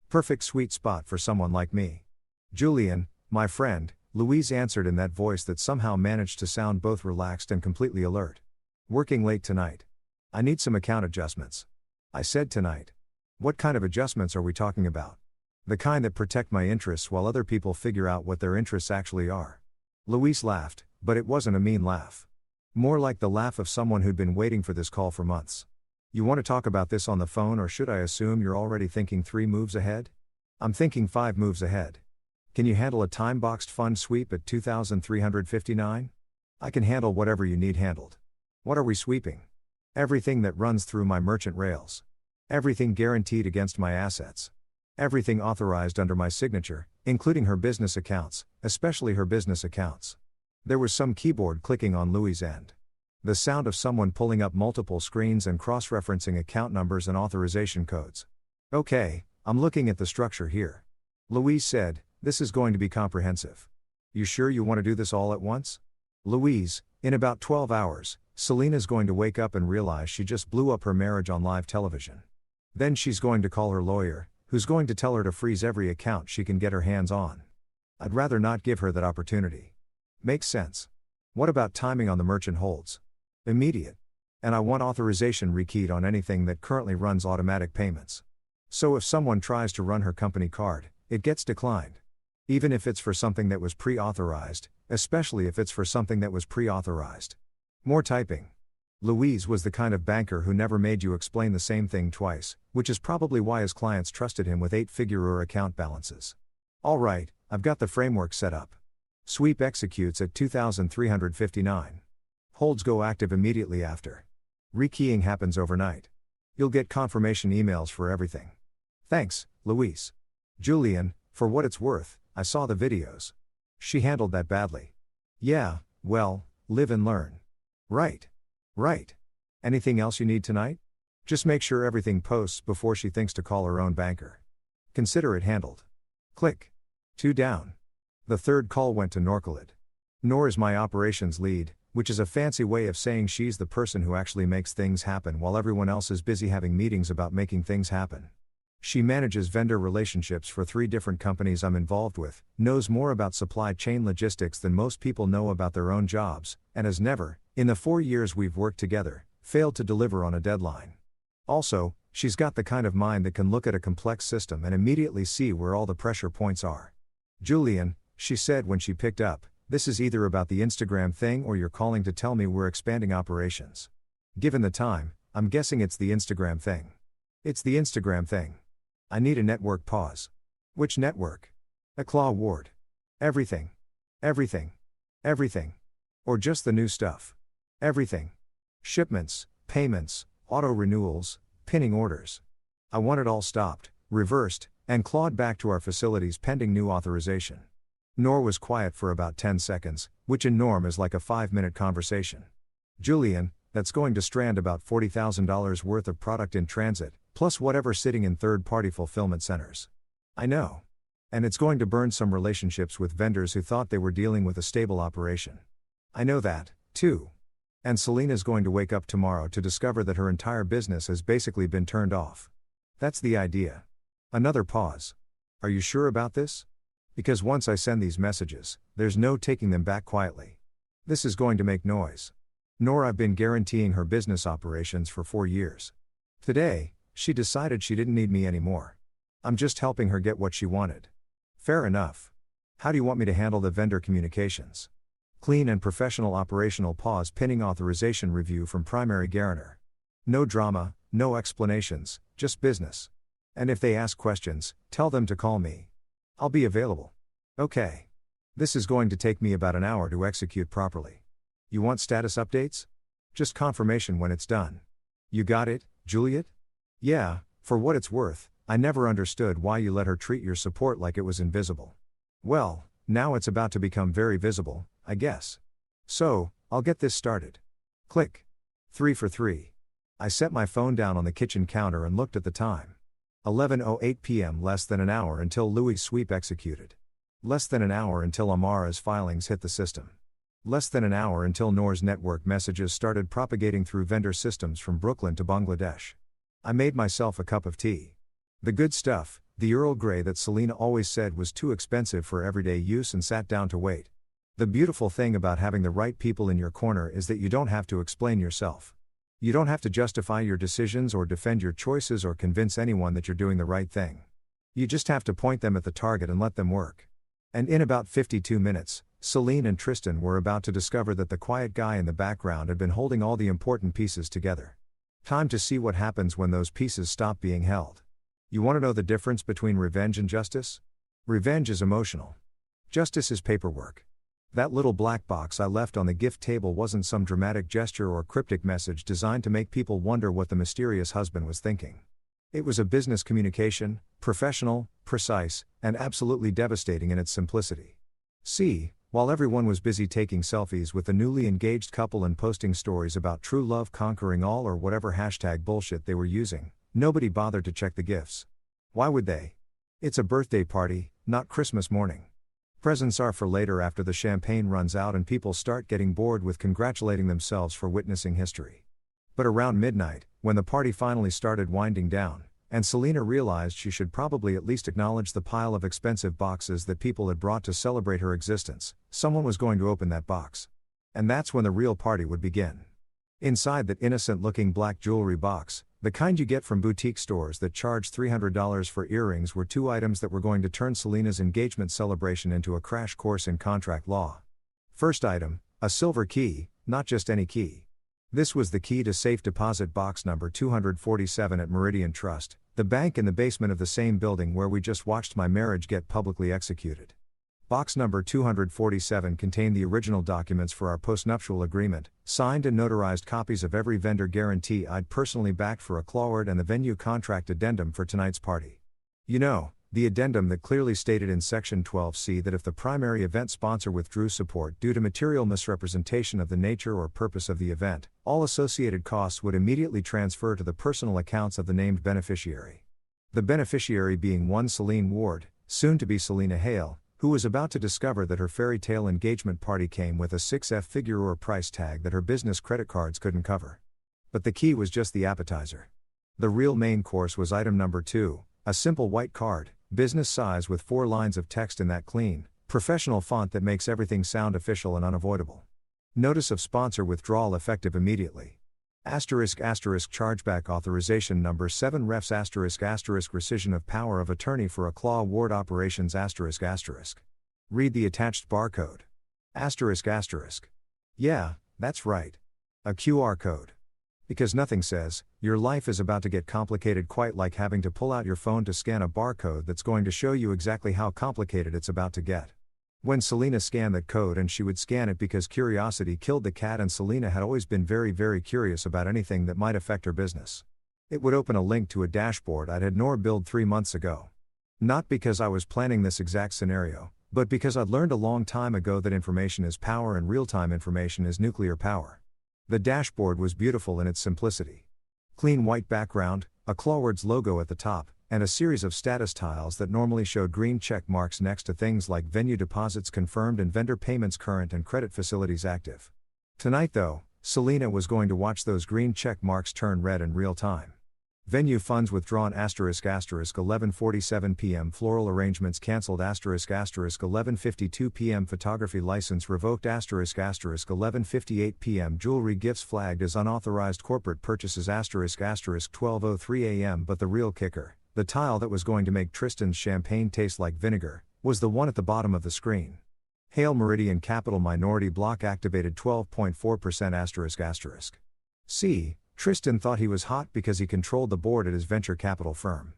Perfect sweet spot for someone like me. Julian, my friend, Louise answered in that voice that somehow managed to sound both relaxed and completely alert. Working late tonight. I need some account adjustments. I said tonight. What kind of adjustments are we talking about? The kind that protect my interests while other people figure out what their interests actually are. Louise laughed, but it wasn't a mean laugh. More like the laugh of someone who'd been waiting for this call for months. You want to talk about this on the phone, or should I assume you're already thinking 3 moves ahead? I'm thinking 5 moves ahead. Can you handle a time-boxed fund sweep at 2,359? I can handle whatever you need handled. What are we sweeping? Everything that runs through my merchant rails. Everything guaranteed against my assets. Everything authorized under my signature, including her business accounts, especially her business accounts. There was some keyboard clicking on Louis' end. The sound of someone pulling up multiple screens and cross-referencing account numbers and authorization codes. Okay, I'm looking at the structure here. Louise said, this is going to be comprehensive. You sure you want to do this all at once? Louise, in about 12 hours, Selena's going to wake up and realize she just blew up her marriage on live television. Then she's going to call her lawyer, who's going to tell her to freeze every account she can get her hands on. I'd rather not give her that opportunity. Makes sense. What about timing on the merchant holds? Immediate. And I want authorization rekeyed on anything that currently runs automatic payments. So if someone tries to run her company card, it gets declined. Even if it's for something that was pre-authorized, especially if it's for something that was pre-authorized. More typing. Louise was the kind of banker who never made you explain the same thing twice, which is probably why his clients trusted him with 8-figure or account balances. All right, I've got the framework set up. Sweep executes at 2,359. Holds go active immediately after. Rekeying happens overnight. You'll get confirmation emails for everything. Thanks, Louise. Julian, for what it's worth, I saw the videos. She handled that badly. Yeah, well, live and learn. Right. Anything else you need tonight? Just make sure everything posts before she thinks to call her own banker. Consider it handled. Click. 2 down. The third call went to Norcolid. Nor is my operations lead, which is a fancy way of saying she's the person who actually makes things happen while everyone else is busy having meetings about making things happen. She manages vendor relationships for 3 different companies I'm involved with, knows more about supply chain logistics than most people know about their own jobs, and has never, in the 4 years we've worked together, failed to deliver on a deadline. Also, she's got the kind of mind that can look at a complex system and immediately see where all the pressure points are. Julian, she said when she picked up, This is either about the Instagram thing or you're calling to tell me we're expanding operations. Given the time, I'm guessing it's the Instagram thing. It's the Instagram thing. I need a network pause. Which network? AITAH Ward. Everything. Everything. Everything. Or just the new stuff. Everything. Shipments, payments, auto renewals, pinning orders. I want it all stopped, reversed, and clawed back to our facilities pending new authorization. Noor was quiet for about 10 seconds, which in Norm is like a 5-minute conversation. Julian, that's going to strand about $40,000 worth of product in transit, plus whatever sitting in third-party fulfillment centers. I know. And it's going to burn some relationships with vendors who thought they were dealing with a stable operation. I know that, too. And Selena's going to wake up tomorrow to discover that her entire business has basically been turned off. That's the idea. Another pause. Are you sure about this? Because once I send these messages, there's no taking them back quietly. This is going to make noise. Nor I've been guaranteeing her business operations for 4 years. Today, she decided she didn't need me anymore. I'm just helping her get what she wanted. Fair enough. How do you want me to handle the vendor communications? Clean and professional operational pause pinning authorization review from primary guarantor. No drama, no explanations, just business. And if they ask questions, tell them to call me. I'll be available. Okay. This is going to take me about an hour to execute properly. You want status updates? Just confirmation when it's done. You got it, Juliet? Yeah, for what it's worth, I never understood why you let her treat your support like it was invisible. Well, now it's about to become very visible, I guess. So, I'll get this started. Click. 3 for 3. I set my phone down on the kitchen counter and looked at the time. 11:08 p.m. Less than an hour until Louis' sweep executed. Less than an hour until Amara's filings hit the system. Less than an hour until Noor's network messages started propagating through vendor systems from Brooklyn to Bangladesh. I made myself a cup of tea. The good stuff, the Earl Grey that Selena always said was too expensive for everyday use, and sat down to wait. The beautiful thing about having the right people in your corner is that you don't have to explain yourself. You don't have to justify your decisions or defend your choices or convince anyone that you're doing the right thing. You just have to point them at the target and let them work. And in about 52 minutes, Celine and Tristan were about to discover that the quiet guy in the background had been holding all the important pieces together. Time to see what happens when those pieces stop being held. You want to know the difference between revenge and justice? Revenge is emotional. Justice is paperwork. That little black box I left on the gift table wasn't some dramatic gesture or cryptic message designed to make people wonder what the mysterious husband was thinking. It was a business communication, professional, precise, and absolutely devastating in its simplicity. See, while everyone was busy taking selfies with the newly engaged couple and posting stories about true love conquering all or whatever hashtag bullshit they were using, nobody bothered to check the gifts. Why would they? It's a birthday party, not Christmas morning. Presents are for later after the champagne runs out and people start getting bored with congratulating themselves for witnessing history. But around midnight, when the party finally started winding down, and Selena realized she should probably at least acknowledge the pile of expensive boxes that people had brought to celebrate her existence, someone was going to open that box. And that's when the real party would begin. Inside that innocent-looking black jewelry box, the kind you get from boutique stores that charge $300 for earrings, were 2 items that were going to turn Selena's engagement celebration into a crash course in contract law. First item, a silver key, not just any key. This was the key to safe deposit box number 247 at Meridian Trust, the bank in the basement of the same building where we just watched my marriage get publicly executed. Box number 247 contained the original documents for our postnuptial agreement, signed and notarized copies of every vendor guarantee I'd personally backed for AITAH Ward, and the venue contract addendum for tonight's party. You know, the addendum that clearly stated in Section 12C that if the primary event sponsor withdrew support due to material misrepresentation of the nature or purpose of the event, all associated costs would immediately transfer to the personal accounts of the named beneficiary. The beneficiary being one Celine Ward, soon to be Selena Hale, who was about to discover that her fairy tale engagement party came with a 6-figure or price tag that her business credit cards couldn't cover. But the key was just the appetizer. The real main course was item number 2, a simple white card, business size, with 4 lines of text in that clean, professional font that makes everything sound official and unavoidable. Notice of sponsor withdrawal effective immediately. *** chargeback authorization number 7 refs *** rescission of power of attorney for AITAH Ward operations ***. Read the attached barcode. Asterisk asterisk. Yeah, that's right. A QR code. Because nothing says, your life is about to get complicated quite like having to pull out your phone to scan a barcode that's going to show you exactly how complicated it's about to get. When Selena scanned that code, and she would scan it because curiosity killed the cat, and Selena had always been very, very curious about anything that might affect her business. It would open a link to a dashboard I'd had Nor build 3 months ago. Not because I was planning this exact scenario, but because I'd learned a long time ago that information is power and real-time information is nuclear power. The dashboard was beautiful in its simplicity. Clean white background, a Clawwords logo at the top, and a series of status tiles that normally showed green check marks next to things like venue deposits confirmed and vendor payments current and credit facilities active. Tonight though, Selena was going to watch those green check marks turn red in real time. Venue funds withdrawn ** 11:47 p.m. Floral arrangements cancelled ** 11:52 p.m. Photography license revoked ** 11:58 p.m. Jewelry gifts flagged as unauthorized corporate purchases ** 12:03 a.m. But the real kicker, the tile that was going to make Tristan's champagne taste like vinegar, was the one at the bottom of the screen. Hail Meridian Capital Minority Block activated 12.4%**. See, Tristan thought he was hot because he controlled the board at his venture capital firm.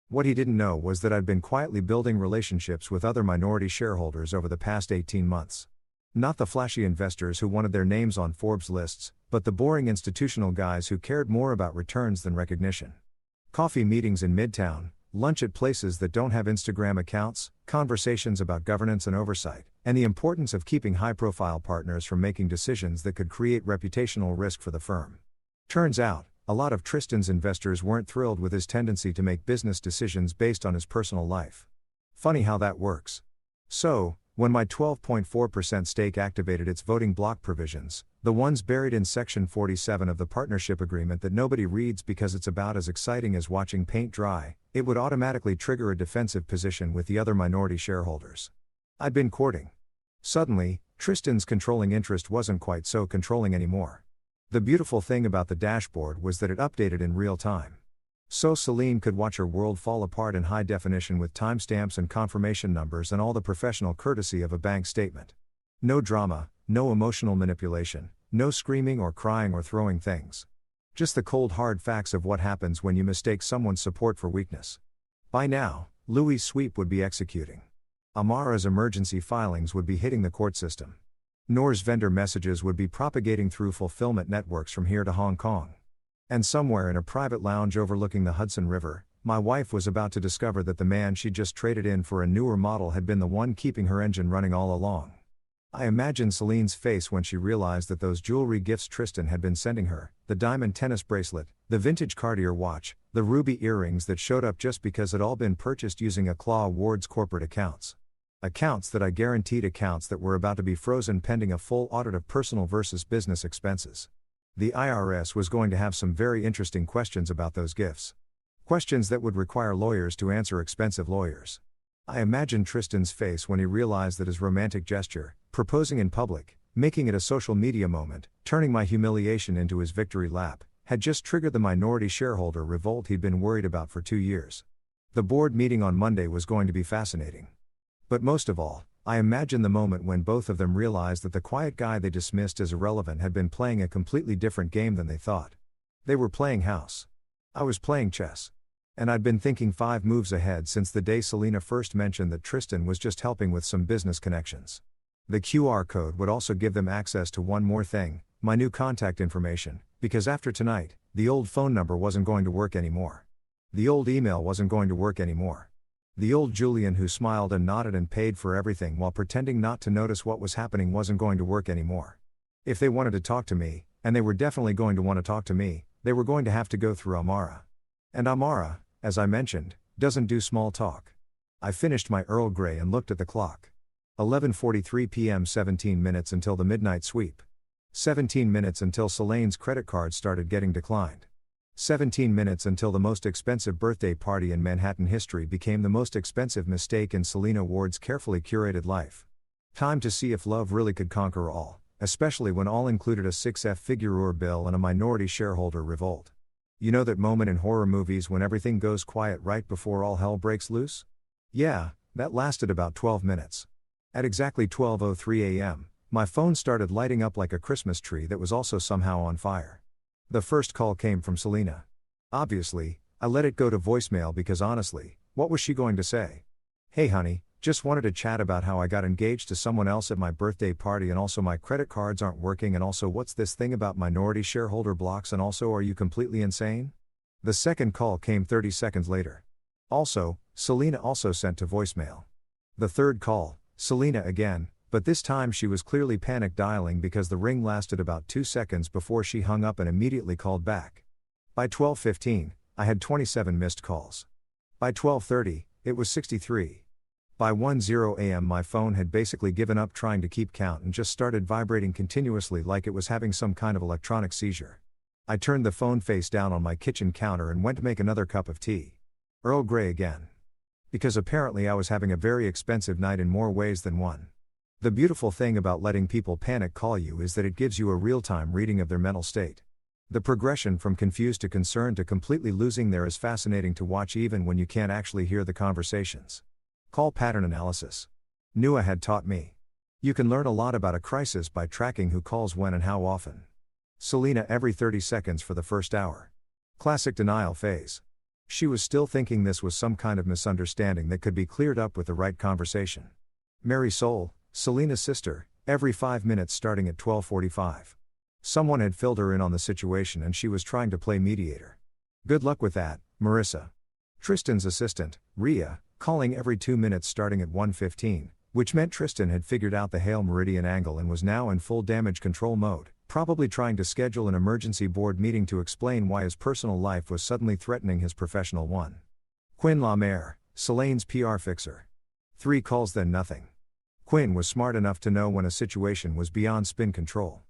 What he didn't know was that I'd been quietly building relationships with other minority shareholders over the past 18 months. Not the flashy investors who wanted their names on Forbes lists, but the boring institutional guys who cared more about returns than recognition. Coffee meetings in Midtown, lunch at places that don't have Instagram accounts, conversations about governance and oversight, and the importance of keeping high-profile partners from making decisions that could create reputational risk for the firm. Turns out, a lot of Tristan's investors weren't thrilled with his tendency to make business decisions based on his personal life. Funny how that works. So, when my 12.4% stake activated its voting block provisions, the ones buried in Section 47 of the partnership agreement that nobody reads because it's about as exciting as watching paint dry, it would automatically trigger a defensive position with the other minority shareholders. I'd been courting. Suddenly, Tristan's controlling interest wasn't quite so controlling anymore. The beautiful thing about the dashboard was that it updated in real time. So Celine could watch her world fall apart in high definition with timestamps and confirmation numbers and all the professional courtesy of a bank statement. No drama, no emotional manipulation, no screaming or crying or throwing things. Just the cold hard facts of what happens when you mistake someone's support for weakness. By now, Louis' sweep would be executing. Amara's emergency filings would be hitting the court system. Nor's vendor messages would be propagating through fulfillment networks from here to Hong Kong. And somewhere in a private lounge overlooking the Hudson River, my wife was about to discover that the man she just traded in for a newer model had been the one keeping her engine running all along. I imagined Celine's face when she realized that those jewelry gifts Tristan had been sending her, the diamond tennis bracelet, the vintage Cartier watch, the ruby earrings that showed up just because had all been purchased using a Clawwords corporate accounts. Accounts that I guaranteed accounts that were about to be frozen pending a full audit of personal versus business expenses. The IRS was going to have some very interesting questions about those gifts. Questions that would require lawyers to answer expensive lawyers. I imagined Tristan's face when he realized that his romantic gesture, proposing in public, making it a social media moment, turning my humiliation into his victory lap, had just triggered the minority shareholder revolt he'd been worried about for 2 years. The board meeting on Monday was going to be fascinating. But most of all, I imagined the moment when both of them realized that the quiet guy they dismissed as irrelevant had been playing a completely different game than they thought. They were playing house. I was playing chess. And I'd been thinking 5 moves ahead since the day Selena first mentioned that Tristan was just helping with some business connections. The QR code would also give them access to one more thing, my new contact information, because after tonight, the old phone number wasn't going to work anymore. The old email wasn't going to work anymore. The old Julian who smiled and nodded and paid for everything while pretending not to notice what was happening wasn't going to work anymore. If they wanted to talk to me, and they were definitely going to want to talk to me, they were going to have to go through Amara. And Amara, as I mentioned, doesn't do small talk. I finished my Earl Grey and looked at the clock. 11:43 p.m. 17 minutes until the midnight sweep. 17 minutes until Selene's credit card started getting declined. 17 minutes until the most expensive birthday party in Manhattan history became the most expensive mistake in Selena Ward's carefully curated life. Time to see if love really could conquer all, especially when all included a 6-figure bill and a minority shareholder revolt. You know that moment in horror movies when everything goes quiet right before all hell breaks loose? Yeah, that lasted about 12 minutes. At exactly 12:03 a.m., My phone started lighting up like a Christmas tree that was also somehow on fire. The first call came from Selena. Obviously, I let it go to voicemail because honestly, what was she going to say? Hey honey, just wanted to chat about how I got engaged to someone else at my birthday party, and also my credit cards aren't working, and also what's this thing about minority shareholder blocks, and also are you completely insane? The second call came 30 seconds later. Also, Selena also sent to voicemail. The third call, Selena again, but this time she was clearly panic dialing because the ring lasted about 2 seconds before she hung up and immediately called back. By 12:15, I had 27 missed calls. By 12:30, it was 63. By 1:00 a.m. my phone had basically given up trying to keep count and just started vibrating continuously like it was having some kind of electronic seizure. I turned the phone face down on my kitchen counter and went to make another cup of tea. Earl Grey again. Because apparently I was having a very expensive night in more ways than one. The beautiful thing about letting people panic call you is that it gives you a real-time reading of their mental state. The progression from confused to concerned to completely losing there is fascinating to watch even when you can't actually hear the conversations. Call pattern analysis. NUA had taught me. You can learn a lot about a crisis by tracking who calls when and how often. Selena every 30 seconds for the first hour. Classic denial phase. She was still thinking this was some kind of misunderstanding that could be cleared up with the right conversation. Mary Soul, Selena's sister, every 5 minutes starting at 12:45. Someone had filled her in on the situation and she was trying to play mediator. Good luck with that, Marissa. Tristan's assistant, Rhea, calling every 2 minutes starting at 1:15, which meant Tristan had figured out the Hale Meridian angle and was now in full damage control mode, probably trying to schedule an emergency board meeting to explain why his personal life was suddenly threatening his professional one. Quinn LaMere, Selene's PR fixer. 3 calls then nothing. Quinn was smart enough to know when a situation was beyond spin control.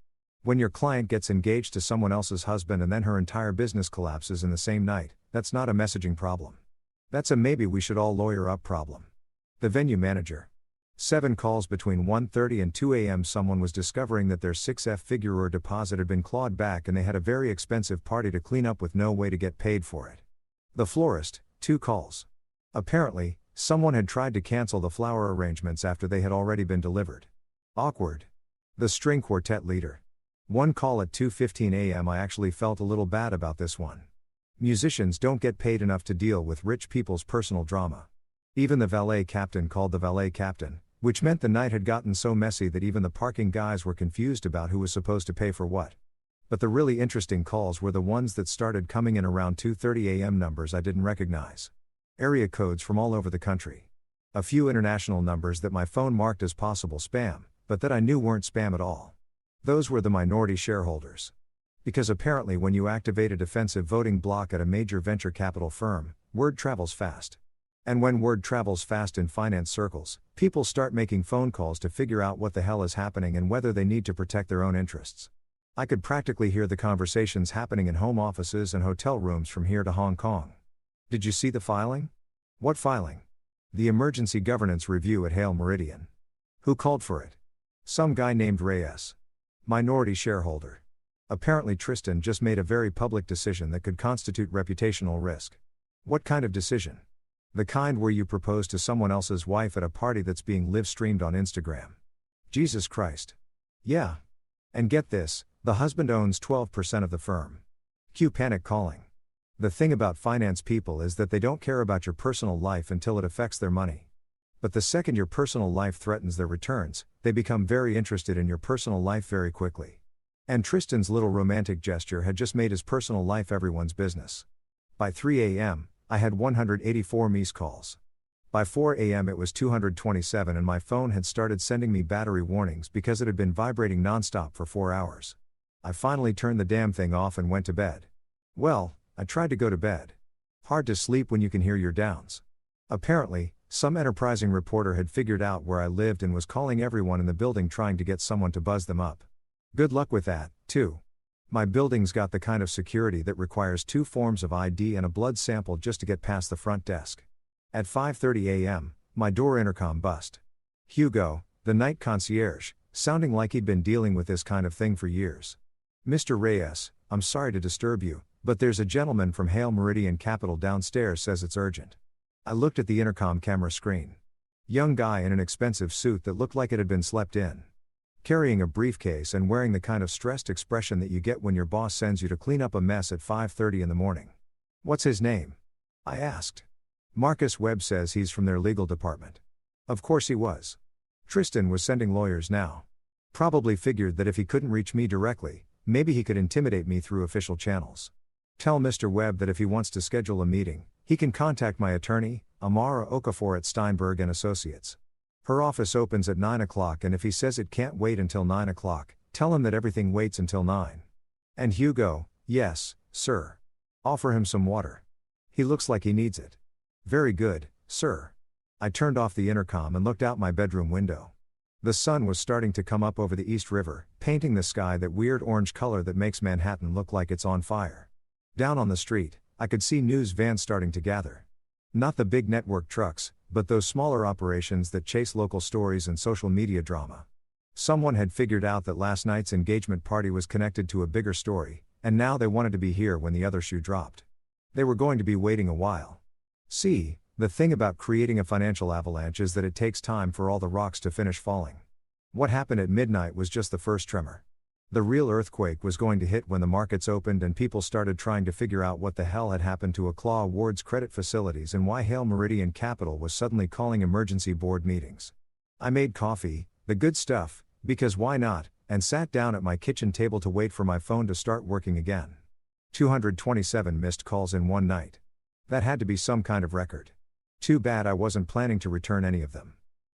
When your client gets engaged to someone else's husband and then her entire business collapses in the same night, that's not a messaging problem. That's a maybe we should all lawyer up problem. The venue manager. 7 calls between 1:30 and 2 a.m. Someone was discovering that their 6F deposit had been clawed back and they had a very expensive party to clean up with no way to get paid for it. The florist, 2 calls. Apparently, someone had tried to cancel the flower arrangements after they had already been delivered. Awkward. The string quartet leader. 1 call at 2:15 a.m. I actually felt a little bad about this one. Musicians don't get paid enough to deal with rich people's personal drama. Even the valet captain called the valet captain, which meant the night had gotten so messy that even the parking guys were confused about who was supposed to pay for what. But the really interesting calls were the ones that started coming in around 2:30 a.m. numbers I didn't recognize. Area codes from all over the country. A few international numbers that my phone marked as possible spam, but that I knew weren't spam at all. Those were the minority shareholders. Because apparently when you activate a defensive voting block at a major venture capital firm, word travels fast. And when word travels fast in finance circles, people start making phone calls to figure out what the hell is happening and whether they need to protect their own interests. I could practically hear the conversations happening in home offices and hotel rooms from here to Hong Kong. Did you see the filing? What filing? The emergency governance review at Hale Meridian. Who called for it? Some guy named Reyes. Minority shareholder. Apparently Tristan just made a very public decision that could constitute reputational risk. What kind of decision? The kind where you propose to someone else's wife at a party that's being live-streamed on Instagram. Jesus Christ. Yeah. And get this, the husband owns 12% of the firm. Cue panic calling. The thing about finance people is that they don't care about your personal life until it affects their money. But the second your personal life threatens their returns, they become very interested in your personal life very quickly. And Tristan's little romantic gesture had just made his personal life everyone's business. By 3 a.m., I had 184 missed calls. By 4 a.m. it was 227 and my phone had started sending me battery warnings because it had been vibrating nonstop for 4 hours. I finally turned the damn thing off and went to bed. Well, I tried to go to bed. Hard to sleep when you can hear your downs. Apparently, some enterprising reporter had figured out where I lived and was calling everyone in the building trying to get someone to buzz them up. Good luck with that, too. My building's got the kind of security that requires 2 forms of ID and a blood sample just to get past the front desk. At 5:30 a.m., my door intercom bust. Hugo, the night concierge, sounding like he'd been dealing with this kind of thing for years. Mr. Reyes, I'm sorry to disturb you, but there's a gentleman from Hale Meridian Capital downstairs says it's urgent. I looked at the intercom camera screen. Young guy in an expensive suit that looked like it had been slept in. carrying a briefcase and wearing the kind of stressed expression that you get when your boss sends you to clean up a mess at 5:30 in the morning. "What's his name?" I asked. "Marcus Webb says he's from their legal department." Of course he was. Tristan was sending lawyers now. Probably figured that if he couldn't reach me directly, maybe he could intimidate me through official channels. "Tell Mr. Webb that if he wants to schedule a meeting, he can contact my attorney, Amara Okafor at Steinberg and Associates. Her office opens at 9 o'clock, and if he says it can't wait until 9 o'clock, tell him that everything waits until 9. And Hugo, yes, sir. Offer him some water. He looks like he needs it." "Very good, sir." I turned off the intercom and looked out my bedroom window. The sun was starting to come up over the East River, painting the sky that weird orange color that makes Manhattan look like it's on fire. Down on the street, I could see news vans starting to gather. Not the big network trucks, but those smaller operations that chase local stories and social media drama. Someone had figured out that last night's engagement party was connected to a bigger story, and now they wanted to be here when the other shoe dropped. They were going to be waiting a while. See, the thing about creating a financial avalanche is that it takes time for all the rocks to finish falling. What happened at midnight was just the first tremor. The real earthquake was going to hit when the markets opened and people started trying to figure out what the hell had happened to Claw Awards credit facilities and why Hale Meridian Capital was suddenly calling emergency board meetings. I made coffee, the good stuff, because why not, and sat down at my kitchen table to wait for my phone to start working again. 227 missed calls in one night. That had to be some kind of record. Too bad I wasn't planning to return any of them.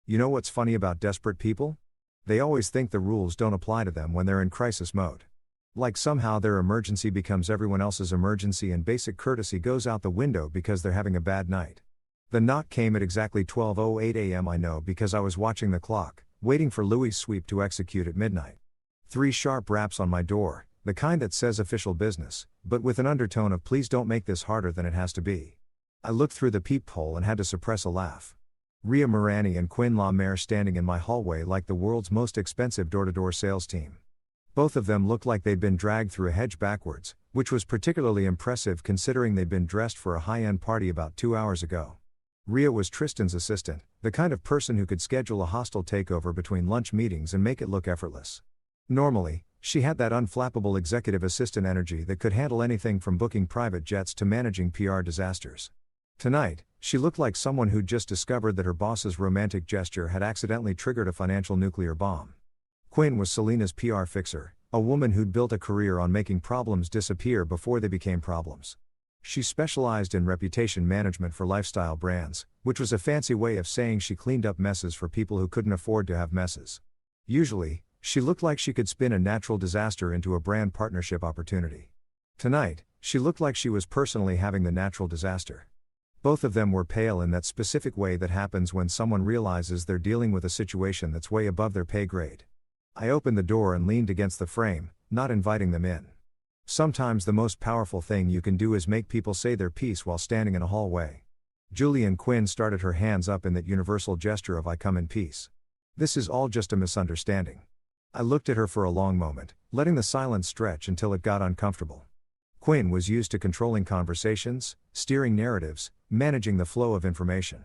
You know what's funny about desperate people? They always think the rules don't apply to them when they're in crisis mode. Like somehow their emergency becomes everyone else's emergency and basic courtesy goes out the window because they're having a bad night. The knock came at exactly 12:08 a.m. I know because I was watching the clock, waiting for Louis' sweep to execute at midnight. 3 sharp raps on my door, the kind that says official business, but with an undertone of please don't make this harder than it has to be. I looked through the peephole and had to suppress a laugh. Ria Morani and Quinn LaMere standing in my hallway like the world's most expensive door-to-door sales team. Both of them looked like they'd been dragged through a hedge backwards, which was particularly impressive considering they'd been dressed for a high-end party about 2 hours ago. Ria was Tristan's assistant, the kind of person who could schedule a hostile takeover between lunch meetings and make it look effortless. Normally, she had that unflappable executive assistant energy that could handle anything from booking private jets to managing PR disasters. Tonight, she looked like someone who'd just discovered that her boss's romantic gesture had accidentally triggered a financial nuclear bomb. Quinn was Selena's PR fixer, a woman who'd built a career on making problems disappear before they became problems. She specialized in reputation management for lifestyle brands, which was a fancy way of saying she cleaned up messes for people who couldn't afford to have messes. Usually, she looked like she could spin a natural disaster into a brand partnership opportunity. Tonight, she looked like she was personally having the natural disaster. Both of them were pale in that specific way that happens when someone realizes they're dealing with a situation that's way above their pay grade. I opened the door and leaned against the frame, not inviting them in. Sometimes the most powerful thing you can do is make people say their piece while standing in a hallway. Julian Quinn started her hands up in that universal gesture of I come in peace. This is all just a misunderstanding. I looked at her for a long moment, letting the silence stretch until it got uncomfortable. Quinn was used to controlling conversations, steering narratives, managing the flow of information.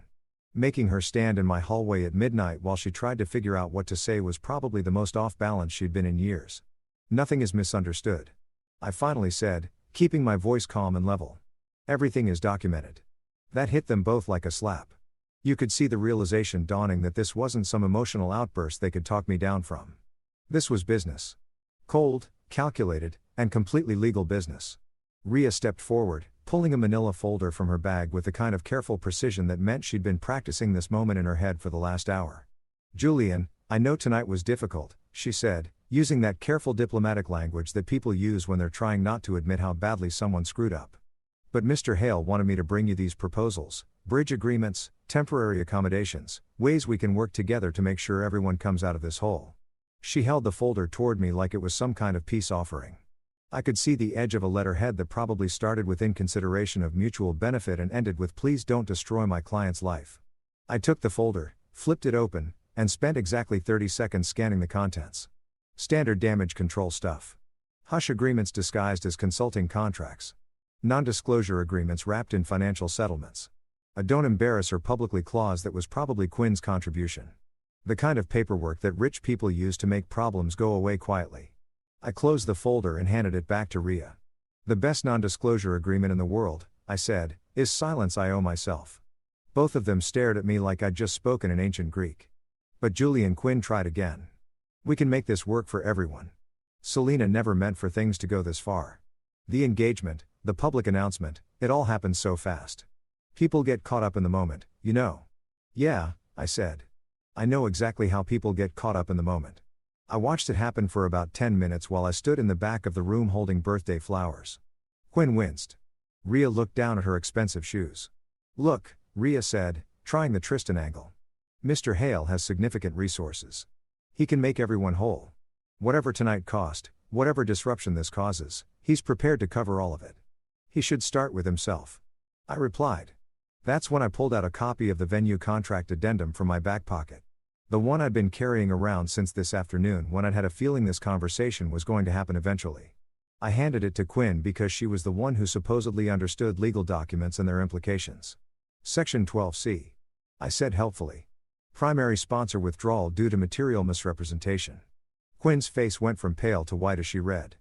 Making her stand in my hallway at midnight while she tried to figure out what to say was probably the most off balance she'd been in years. Nothing is misunderstood. I finally said, keeping my voice calm and level. Everything is documented. That hit them both like a slap. You could see the realization dawning that this wasn't some emotional outburst they could talk me down from. This was business. Cold, calculated, and completely legal business. Ria stepped forward, pulling a manila folder from her bag with the kind of careful precision that meant she'd been practicing this moment in her head for the last hour. Julian, I know tonight was difficult, she said, using that careful diplomatic language that people use when they're trying not to admit how badly someone screwed up. But Mr. Hale wanted me to bring you these proposals, bridge agreements, temporary accommodations, ways we can work together to make sure everyone comes out of this hole. She held the folder toward me like it was some kind of peace offering. I could see the edge of a letterhead that probably started with in consideration of mutual benefit and ended with please don't destroy my client's life. I took the folder, flipped it open, and spent exactly 30 seconds scanning the contents. Standard damage control stuff. Hush agreements disguised as consulting contracts. Non-disclosure agreements wrapped in financial settlements. A don't embarrass her publicly clause that was probably Quinn's contribution. The kind of paperwork that rich people use to make problems go away quietly. I closed the folder and handed it back to Ria. The best non-disclosure agreement in the world, I said, is silence I owe myself. Both of them stared at me like I'd just spoken in ancient Greek. But Julie and Quinn tried again. We can make this work for everyone. Selena never meant for things to go this far. The engagement, the public announcement, it all happened so fast. People get caught up in the moment, you know. Yeah, I said. I know exactly how people get caught up in the moment. I watched it happen for about 10 minutes while I stood in the back of the room holding birthday flowers. Quinn winced. Ria looked down at her expensive shoes. Look, Ria said, trying the Tristan angle. Mr. Hale has significant resources. He can make everyone whole. Whatever tonight cost, whatever disruption this causes, he's prepared to cover all of it. He should start with himself. I replied. That's when I pulled out a copy of the venue contract addendum from my back pocket. The one I'd been carrying around since this afternoon when I'd had a feeling this conversation was going to happen eventually. I handed it to Quinn because she was the one who supposedly understood legal documents and their implications. Section 12C. I said helpfully. Primary sponsor withdrawal due to material misrepresentation. Quinn's face went from pale to white as she read.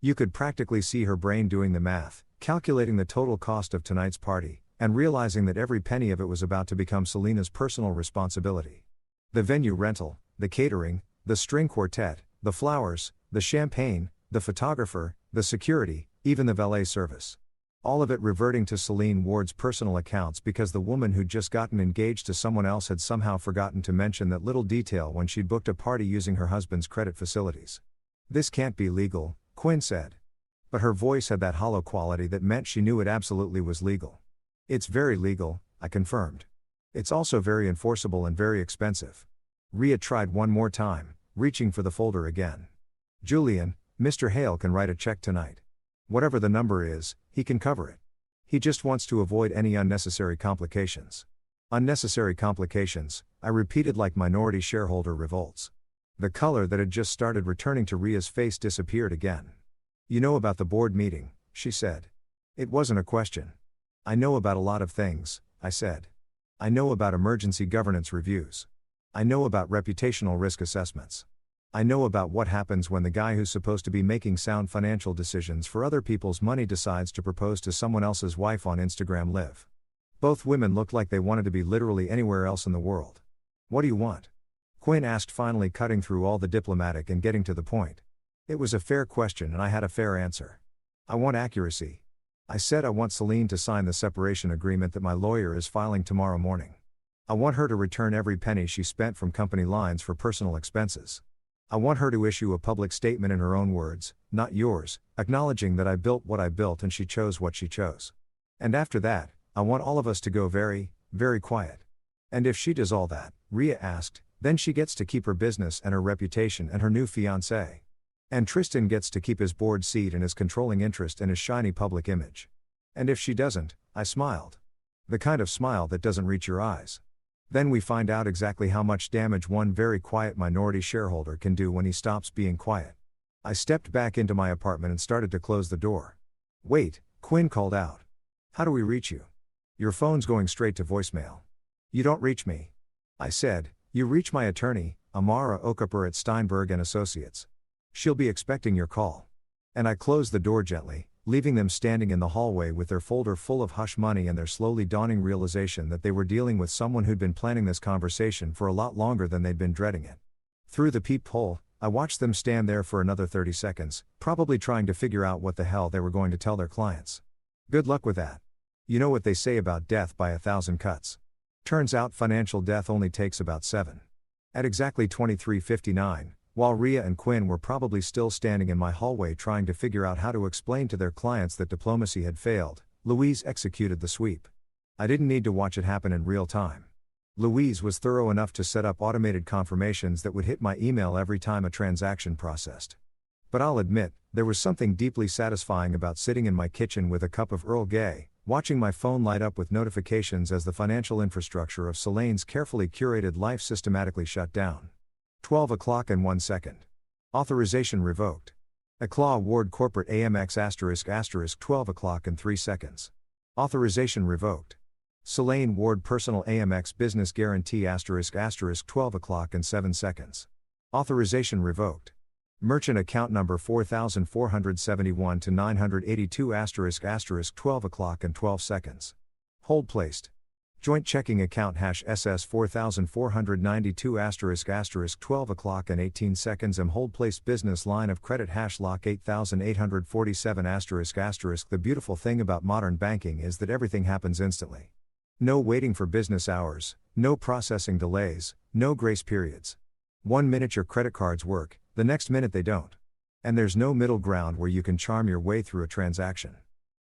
You could practically see her brain doing the math, calculating the total cost of tonight's party, and realizing that every penny of it was about to become Selena's personal responsibility. The venue rental, the catering, the string quartet, the flowers, the champagne, the photographer, the security, even the valet service. All of it reverting to Selene Ward's personal accounts because the woman who'd just gotten engaged to someone else had somehow forgotten to mention that little detail when she'd booked a party using her husband's credit facilities. This can't be legal, Quinn said. But her voice had that hollow quality that meant she knew it absolutely was legal. It's very legal, I confirmed. It's also very enforceable and very expensive. Ria tried one more time, reaching for the folder again. Julian, Mr. Hale can write a check tonight. Whatever the number is, he can cover it. He just wants to avoid any unnecessary complications. Unnecessary complications, I repeated like minority shareholder revolts. The color that had just started returning to Ria's face disappeared again. You know about the board meeting, she said. It wasn't a question. I know about a lot of things, I said. I know about emergency governance reviews. I know about reputational risk assessments. I know about what happens when the guy who's supposed to be making sound financial decisions for other people's money decides to propose to someone else's wife on Instagram Live. Both women looked like they wanted to be literally anywhere else in the world. What do you want? Quinn asked, finally cutting through all the diplomatic and getting to the point. It was a fair question and I had a fair answer. I want accuracy. I said I want Selene to sign the separation agreement that my lawyer is filing tomorrow morning. I want her to return every penny she spent from company lines for personal expenses. I want her to issue a public statement in her own words, not yours, acknowledging that I built what I built and she chose what she chose. And after that, I want all of us to go very, very quiet. And if she does all that, Ria asked, then she gets to keep her business and her reputation and her new fiancé. And Tristan gets to keep his board seat and his controlling interest and his shiny public image. And if she doesn't, I smiled. The kind of smile that doesn't reach your eyes. Then we find out exactly how much damage one very quiet minority shareholder can do when he stops being quiet. I stepped back into my apartment and started to close the door. Wait, Quinn called out. How do we reach you? Your phone's going straight to voicemail. You don't reach me. I said, you reach my attorney, Amara Okaper at Steinberg & Associates. She'll be expecting your call. And I closed the door gently, leaving them standing in the hallway with their folder full of hush money and their slowly dawning realization that they were dealing with someone who'd been planning this conversation for a lot longer than they'd been dreading it. Through the peephole, I watched them stand there for another 30 seconds, probably trying to figure out what the hell they were going to tell their clients. Good luck with that. You know what they say about death by 1,000 cuts. Turns out financial death only takes about 7. At exactly 23:59, while Ria and Quinn were probably still standing in my hallway trying to figure out how to explain to their clients that diplomacy had failed, Louise executed the sweep. I didn't need to watch it happen in real time. Louise was thorough enough to set up automated confirmations that would hit my email every time a transaction processed. But I'll admit, there was something deeply satisfying about sitting in my kitchen with a cup of Earl Grey, watching my phone light up with notifications as the financial infrastructure of Selene's carefully curated life systematically shut down. 12 o'clock and 1 second. Authorization revoked. AITAH Ward Corporate AMX *** 12 o'clock and 3 seconds. Authorization revoked. Selene Ward Personal AMX Business Guarantee ** 12 o'clock and 7 seconds. Authorization revoked. Merchant account number 4471 to 982 ** 12 o'clock and 12 seconds. Hold placed. Joint checking account #SS 4492 ** 12 o'clock and 18 seconds. Hold placed. Business line of credit #LOCK 8847 **. The beautiful thing about modern banking is that everything happens instantly. No waiting for business hours, no processing delays, no grace periods. 1 minute your credit cards work, the next minute they don't. And there's no middle ground where you can charm your way through a transaction.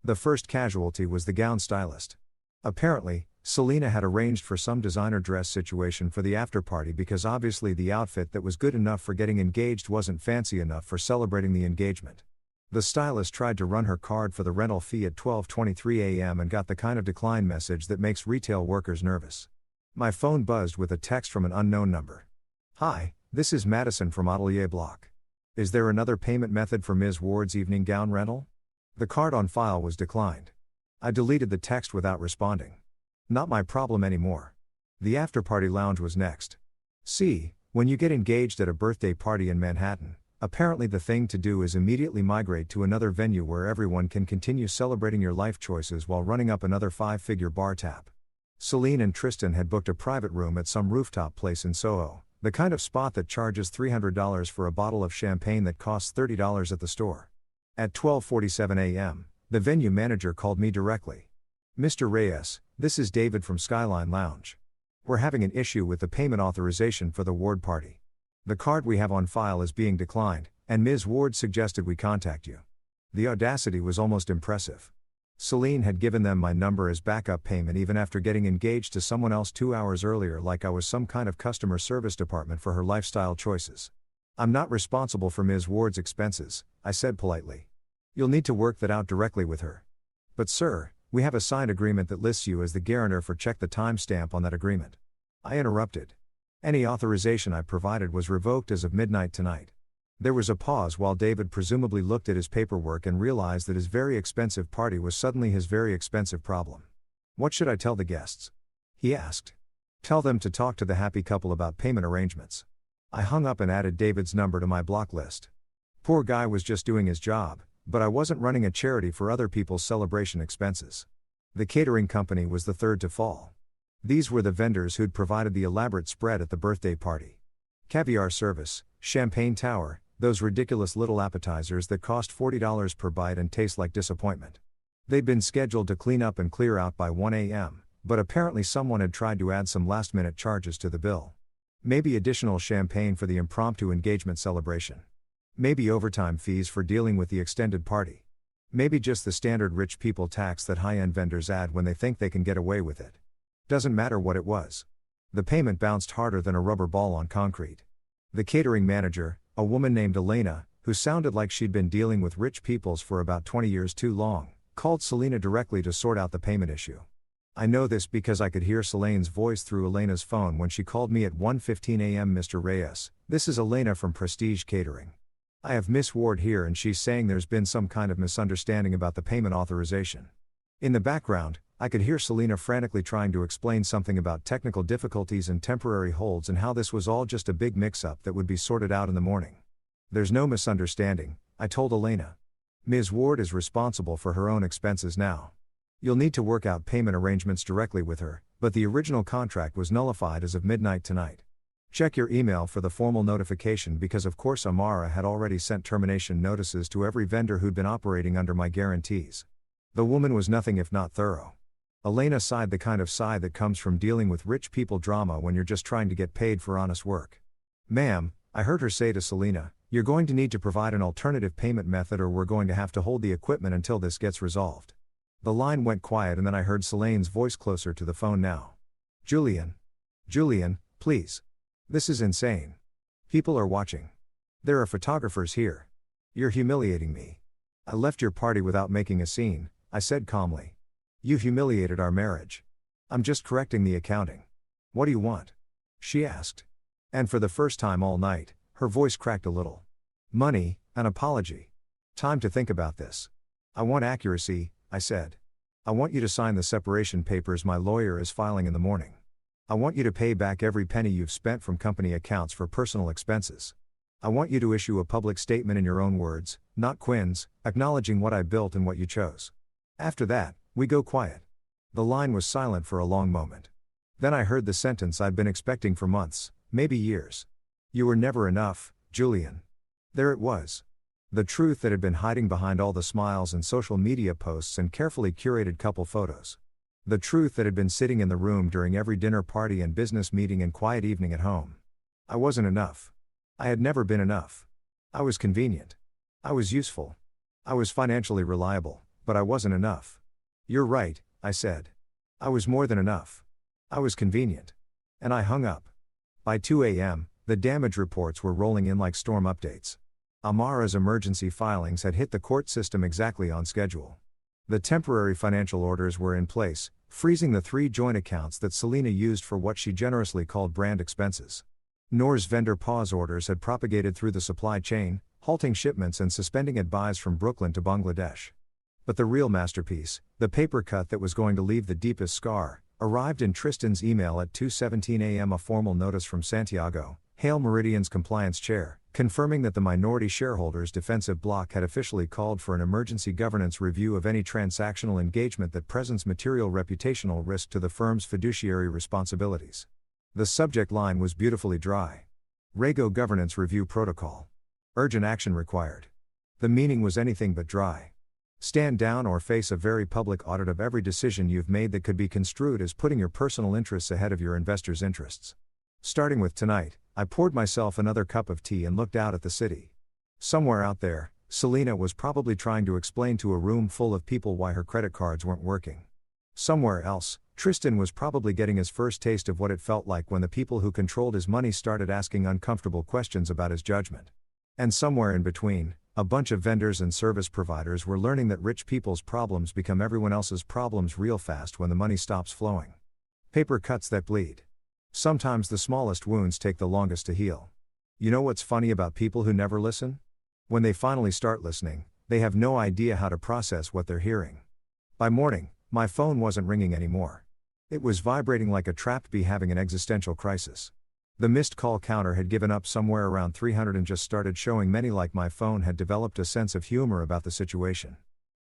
The first casualty was the gown stylist. Apparently, Selena had arranged for some designer dress situation for the afterparty because obviously the outfit that was good enough for getting engaged wasn't fancy enough for celebrating the engagement. The stylist tried to run her card for the rental fee at 12:23 a.m. and got the kind of decline message that makes retail workers nervous. My phone buzzed with a text from an unknown number. "Hi, this is Madison from Atelier Block. Is there another payment method for Ms. Ward's evening gown rental?" The card on file was declined. I deleted the text without responding. Not my problem anymore. The afterparty lounge was next. See, when you get engaged at a birthday party in Manhattan, apparently the thing to do is immediately migrate to another venue where everyone can continue celebrating your life choices while running up another 5-figure bar tab. Celine and Tristan had booked a private room at some rooftop place in Soho, the kind of spot that charges $300 for a bottle of champagne that costs $30 at the store. At 12:47 a.m., the venue manager called me directly. "Mr. Reyes, this is David from Skyline Lounge. We're having an issue with the payment authorization for the Ward party. The card we have on file is being declined, and Ms. Ward suggested we contact you." The audacity was almost impressive. Celine had given them my number as backup payment even after getting engaged to someone else 2 hours earlier, like I was some kind of customer service department for her lifestyle choices. "I'm not responsible for Ms. Ward's expenses," I said politely. "You'll need to work that out directly with her." "But sir, we have a signed agreement that lists you as the guarantor for check the timestamp on that agreement." I interrupted. Any authorization I provided was revoked as of midnight tonight. There was a pause while David presumably looked at his paperwork and realized that his very expensive party was suddenly his very expensive problem. "What should I tell the guests?" he asked. "Tell them to talk to the happy couple about payment arrangements." I hung up and added David's number to my block list. Poor guy was just doing his job, but I wasn't running a charity for other people's celebration expenses. The catering company was the third to fall. These were the vendors who'd provided the elaborate spread at the birthday party. Caviar service, champagne tower, those ridiculous little appetizers that cost $40 per bite and taste like disappointment. They'd been scheduled to clean up and clear out by 1 a.m., but apparently someone had tried to add some last-minute charges to the bill. Maybe additional champagne for the impromptu engagement celebration. Maybe overtime fees for dealing with the extended party. Maybe just the standard rich people tax that high-end vendors add when they think they can get away with it. Doesn't matter what it was. The payment bounced harder than a rubber ball on concrete. The catering manager, a woman named Elena, who sounded like she'd been dealing with rich peoples for about 20 years too long, called Selena directly to sort out the payment issue. I know this because I could hear Selene's voice through Elena's phone when she called me at 1:15 a.m. "Mr. Reyes, this is Elena from Prestige Catering. I have Miss Ward here and she's saying there's been some kind of misunderstanding about the payment authorization." In the background, I could hear Selena frantically trying to explain something about technical difficulties and temporary holds and how this was all just a big mix-up that would be sorted out in the morning. "There's no misunderstanding," I told Elena. "Ms. Ward is responsible for her own expenses now. You'll need to work out payment arrangements directly with her, but the original contract was nullified as of midnight tonight. Check your email for the formal notification because of course Amara had already sent termination notices to every vendor who'd been operating under my guarantees." The woman was nothing if not thorough. Elena sighed, the kind of sigh that comes from dealing with rich people drama when you're just trying to get paid for honest work. "Ma'am," I heard her say to Selena, "you're going to need to provide an alternative payment method or we're going to have to hold the equipment until this gets resolved." The line went quiet and then I heard Selene's voice closer to the phone now. Julian, please. This is insane. People are watching. There are photographers here. You're humiliating me." "I left your party without making a scene," I said calmly. "You've humiliated our marriage. I'm just correcting the accounting." "What do you want?" she asked. And for the first time all night, her voice cracked a little. "Money, an apology. Time to think about this." "I want accuracy," I said. I want you to sign the separation papers my lawyer is filing in the morning. I want you to pay back every penny you've spent from company accounts for personal expenses. I want you to issue a public statement in your own words, not Quinn's, acknowledging what I built and what you chose. After that, we go quiet. The line was silent for a long moment. Then I heard the sentence I'd been expecting for months, maybe years. You were never enough, Julian. There it was. The truth that had been hiding behind all the smiles and social media posts and carefully curated couple photos. The truth that had been sitting in the room during every dinner party and business meeting and quiet evening at home. I wasn't enough. I had never been enough. I was convenient. I was useful. I was financially reliable, but I wasn't enough. You're right, I said. I was more than enough. I was convenient. And I hung up. By 2 a.m., the damage reports were rolling in like storm updates. Amara's emergency filings had hit the court system exactly on schedule. The temporary financial orders were in place, freezing the 3 joint accounts that Selena used for what she generously called brand expenses. Noor's vendor pause orders had propagated through the supply chain, halting shipments and suspending advice from Brooklyn to Bangladesh. But the real masterpiece, the paper cut that was going to leave the deepest scar, arrived in Tristan's email at 2:17 a.m. A formal notice from Santiago, Hale Meridian's compliance chair, confirming that the minority shareholders' defensive bloc had officially called for an emergency governance review of any transactional engagement that presents material reputational risk to the firm's fiduciary responsibilities. The subject line was beautifully dry. Rego Governance Review Protocol. Urgent action required. The meaning was anything but dry. Stand down or face a very public audit of every decision you've made that could be construed as putting your personal interests ahead of your investors' interests. Starting with tonight, I poured myself another cup of tea and looked out at the city. Somewhere out there, Selena was probably trying to explain to a room full of people why her credit cards weren't working. Somewhere else, Tristan was probably getting his first taste of what it felt like when the people who controlled his money started asking uncomfortable questions about his judgment. And somewhere in between, a bunch of vendors and service providers were learning that rich people's problems become everyone else's problems real fast when the money stops flowing. Paper cuts that bleed. Sometimes the smallest wounds take the longest to heal. You know what's funny about people who never listen? When they finally start listening, they have no idea how to process what they're hearing. By morning, my phone wasn't ringing anymore. It was vibrating like a trapped bee having an existential crisis. The missed call counter had given up somewhere around 300 and just started showing many like my phone had developed a sense of humor about the situation.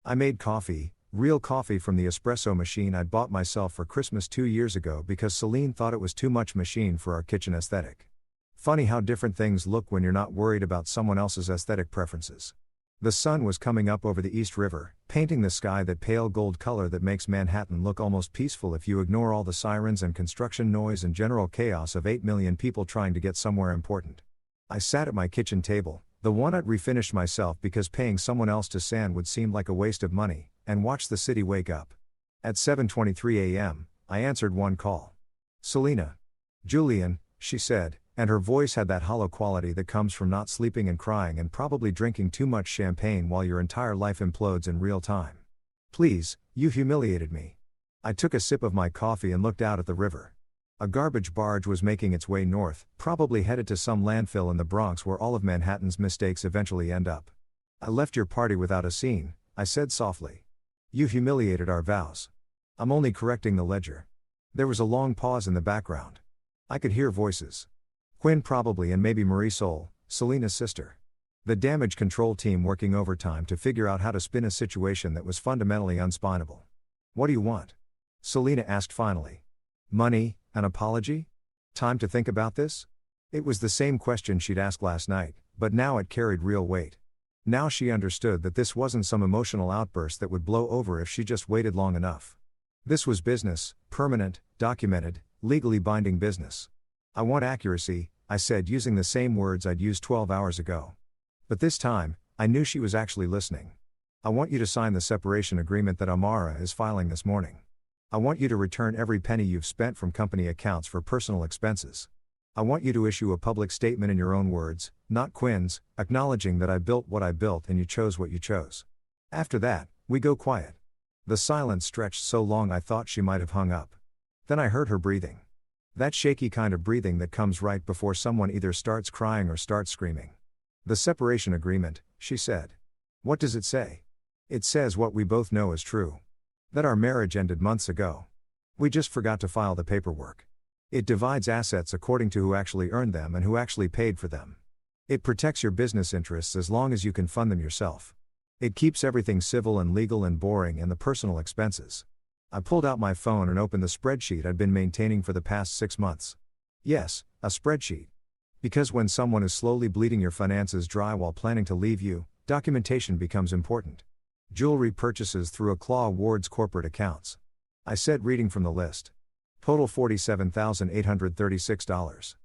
I made coffee, real coffee from the espresso machine I'd bought myself for Christmas 2 years ago because Celine thought it was too much machine for our kitchen aesthetic. Funny how different things look when you're not worried about someone else's aesthetic preferences. The sun was coming up over the East River, painting the sky that pale gold color that makes Manhattan look almost peaceful if you ignore all the sirens and construction noise and general chaos of 8 million people trying to get somewhere important. I sat at my kitchen table, the one I'd refinished myself because paying someone else to sand would seem like a waste of money, and watched the city wake up. At 7:23 a.m., I answered one call. Selena. Julian, she said, and her voice had that hollow quality that comes from not sleeping and crying and probably drinking too much champagne while your entire life implodes in real time. Please, you humiliated me. I took a sip of my coffee and looked out at the river. A garbage barge was making its way north, probably headed to some landfill in the Bronx where all of Manhattan's mistakes eventually end up. I left your party without a scene, I said softly. You humiliated our vows. I'm only correcting the ledger. There was a long pause in the background. I could hear voices. Quinn probably and maybe Marisol, Selena's sister. The damage control team working overtime to figure out how to spin a situation that was fundamentally unspinnable. What do you want? Selena asked finally. Money, an apology? Time to think about this? It was the same question she'd asked last night, but now it carried real weight. Now she understood that this wasn't some emotional outburst that would blow over if she just waited long enough. This was business, permanent, documented, legally binding business. I want accuracy, I said using the same words I'd used 12 hours ago. But this time, I knew she was actually listening. I want you to sign the separation agreement that Amara is filing this morning. I want you to return every penny you've spent from company accounts for personal expenses. I want you to issue a public statement in your own words, not Quinn's, acknowledging that I built what I built and you chose what you chose. After that, we go quiet. The silence stretched so long I thought she might have hung up. Then I heard her breathing. That shaky kind of breathing that comes right before someone either starts crying or starts screaming. The separation agreement, she said. What does it say? It says what we both know is true. That our marriage ended months ago. We just forgot to file the paperwork. It divides assets according to who actually earned them and who actually paid for them. It protects your business interests as long as you can fund them yourself. It keeps everything civil and legal and boring and the personal expenses. I pulled out my phone and opened the spreadsheet I'd been maintaining for the past 6 months. Yes, a spreadsheet. Because when someone is slowly bleeding your finances dry while planning to leave you, documentation becomes important. Jewelry purchases through AITAH Awards corporate accounts. I said, reading from the list. Total $47,836.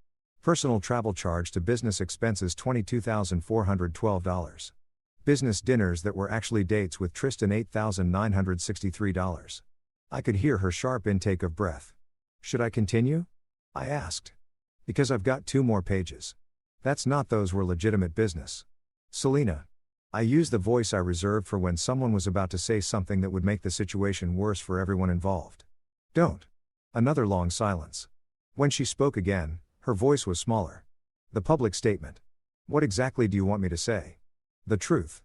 Personal travel charge to business expenses $22,412. Business dinners that were actually dates with Tristan $8,963. I could hear her sharp intake of breath. Should I continue? I asked. Because I've got 2 more pages. That's not, those were legitimate business. Selena. I used the voice I reserved for when someone was about to say something that would make the situation worse for everyone involved. Don't. Another long silence. When she spoke again, her voice was smaller. The public statement. What exactly do you want me to say? The truth.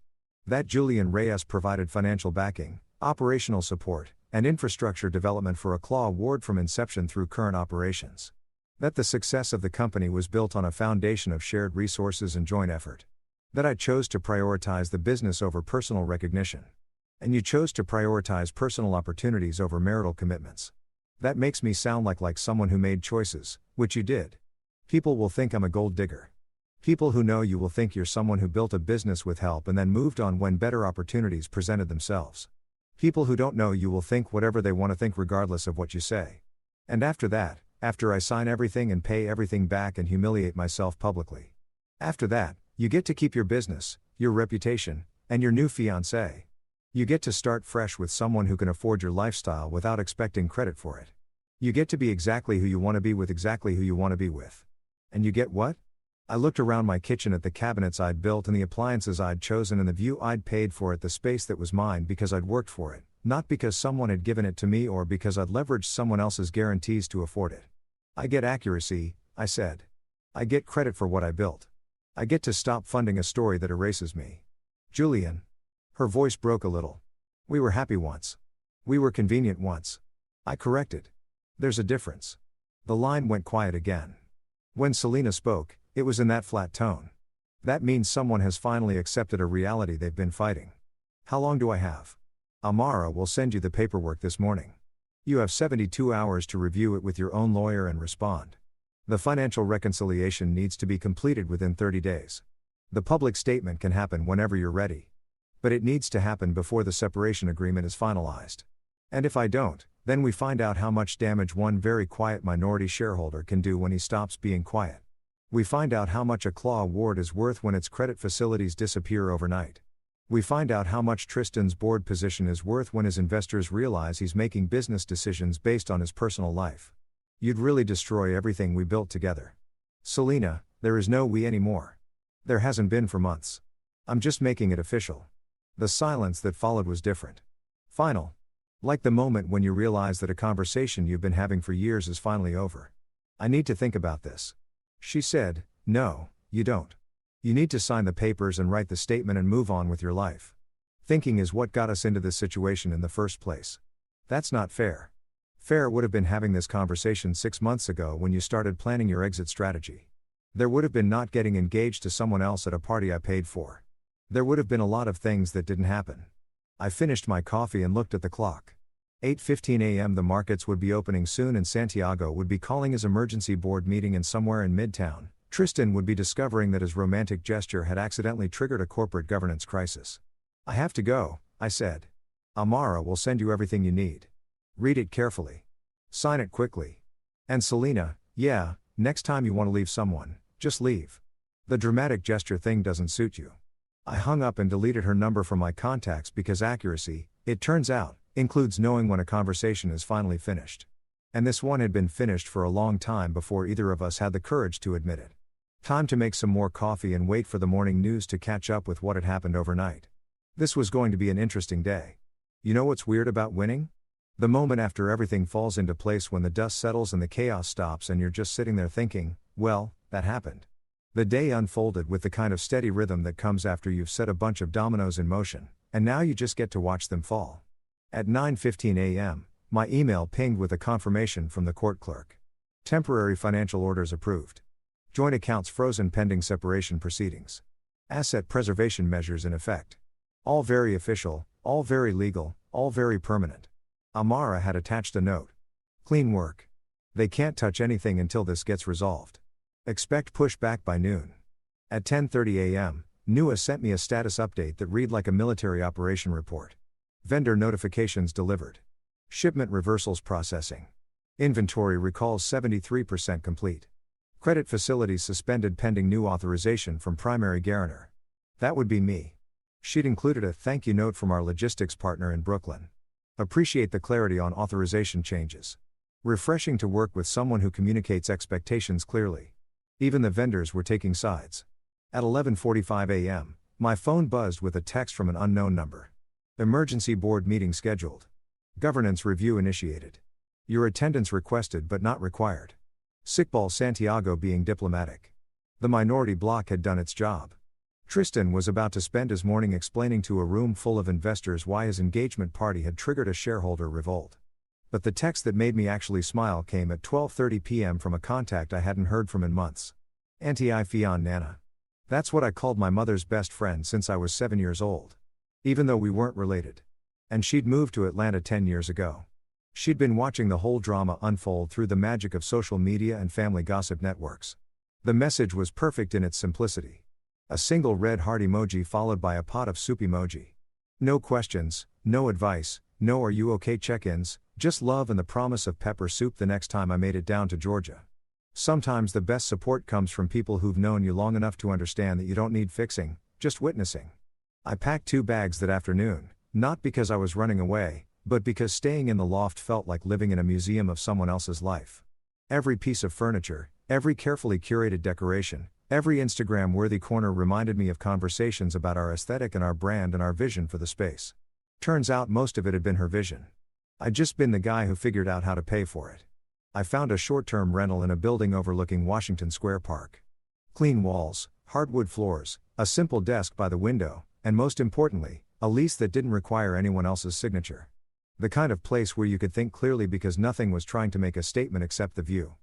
That Julian Reyes provided financial backing, operational support, and infrastructure development for AITAH Award from inception through current operations. That the success of the company was built on a foundation of shared resources and joint effort. That I chose to prioritize the business over personal recognition. And you chose to prioritize personal opportunities over marital commitments. That makes me sound like someone who made choices, which you did. People will think I'm a gold digger. People who know you will think you're someone who built a business with help and then moved on when better opportunities presented themselves. People who don't know you will think whatever they want to think regardless of what you say. And after that, after I sign everything and pay everything back and humiliate myself publicly. After that, you get to keep your business, your reputation, and your new fiancé. You get to start fresh with someone who can afford your lifestyle without expecting credit for it. You get to be exactly who you want to be with exactly who you want to be with. And you get what? I looked around my kitchen at the cabinets I'd built and the appliances I'd chosen and the view I'd paid for it, the space that was mine because I'd worked for it, not because someone had given it to me or because I'd leveraged someone else's guarantees to afford it. I get accuracy, I said. I get credit for what I built. I get to stop funding a story that erases me. Julian. Her voice broke a little. We were happy once. We were convenient once. I corrected. There's a difference. The line went quiet again. When Selena spoke, it was in that flat tone. That means someone has finally accepted a reality they've been fighting. How long do I have? Amara will send you the paperwork this morning. You have 72 hours to review it with your own lawyer and respond. The financial reconciliation needs to be completed within 30 days. The public statement can happen whenever you're ready. But it needs to happen before the separation agreement is finalized. And if I don't, then we find out how much damage one very quiet minority shareholder can do when he stops being quiet. We find out how much AITAH Award is worth when its credit facilities disappear overnight. We find out how much Tristan's board position is worth when his investors realize he's making business decisions based on his personal life. You'd really destroy everything we built together. Selena, there is no we anymore. There hasn't been for months. I'm just making it official. The silence that followed was different. Final. Like the moment when you realize that a conversation you've been having for years is finally over. I need to think about this. She said, no, you don't. You need to sign the papers and write the statement and move on with your life. Thinking is what got us into this situation in the first place. That's not fair. Fair would have been having this conversation 6 months ago when you started planning your exit strategy. There would have been not getting engaged to someone else at a party I paid for. There would have been a lot of things that didn't happen. I finished my coffee and looked at the clock. 8:15 a.m. The markets would be opening soon and Santiago would be calling his emergency board meeting, and somewhere in Midtown, Tristan would be discovering that his romantic gesture had accidentally triggered a corporate governance crisis. I have to go, I said. Amara will send you everything you need. Read it carefully. Sign it quickly. And Selena, yeah, next time you want to leave someone, just leave. The dramatic gesture thing doesn't suit you. I hung up and deleted her number from my contacts because accuracy, it turns out, includes knowing when a conversation is finally finished. And this one had been finished for a long time before either of us had the courage to admit it. Time to make some more coffee and wait for the morning news to catch up with what had happened overnight. This was going to be an interesting day. You know what's weird about winning? The moment after everything falls into place, when the dust settles and the chaos stops and you're just sitting there thinking, well, that happened. The day unfolded with the kind of steady rhythm that comes after you've set a bunch of dominoes in motion, and now you just get to watch them fall. At 9:15 a.m., my email pinged with a confirmation from the court clerk. Temporary financial orders approved. Joint accounts frozen pending separation proceedings. Asset preservation measures in effect. All very official, all very legal, all very permanent. Amara had attached a note. Clean work. They can't touch anything until this gets resolved. Expect pushback by noon. At 10:30 a.m., NUA sent me a status update that read like a military operation report. Vendor notifications delivered. Shipment reversals processing. Inventory recalls 73% complete. Credit facilities suspended pending new authorization from primary guarantor. That would be me. She'd included a thank you note from our logistics partner in Brooklyn. Appreciate the clarity on authorization changes. Refreshing to work with someone who communicates expectations clearly. Even the vendors were taking sides. At 11:45 a.m., my phone buzzed with a text from an unknown number. Emergency board meeting scheduled. Governance review initiated. Your attendance requested but not required. Sickball Santiago being diplomatic. The minority bloc had done its job. Tristan was about to spend his morning explaining to a room full of investors why his engagement party had triggered a shareholder revolt. But the text that made me actually smile came at 12:30 p.m. from a contact I hadn't heard from in months. Auntie Fion Nana. That's what I called my mother's best friend since I was 7 years old. Even though we weren't related. And she'd moved to Atlanta 10 years ago. She'd been watching the whole drama unfold through the magic of social media and family gossip networks. The message was perfect in its simplicity. A single red heart emoji followed by a pot of soup emoji. No questions, no advice, no are you okay check-ins, just love and the promise of pepper soup the next time I made it down to Georgia. Sometimes the best support comes from people who've known you long enough to understand that you don't need fixing, just witnessing. I packed 2 bags that afternoon, not because I was running away, but because staying in the loft felt like living in a museum of someone else's life. Every piece of furniture, every carefully curated decoration, every Instagram-worthy corner reminded me of conversations about our aesthetic and our brand and our vision for the space. Turns out most of it had been her vision. I'd just been the guy who figured out how to pay for it. I found a short-term rental in a building overlooking Washington Square Park. Clean walls, hardwood floors, a simple desk by the window, and most importantly, a lease that didn't require anyone else's signature. The kind of place where you could think clearly because nothing was trying to make a statement except the view.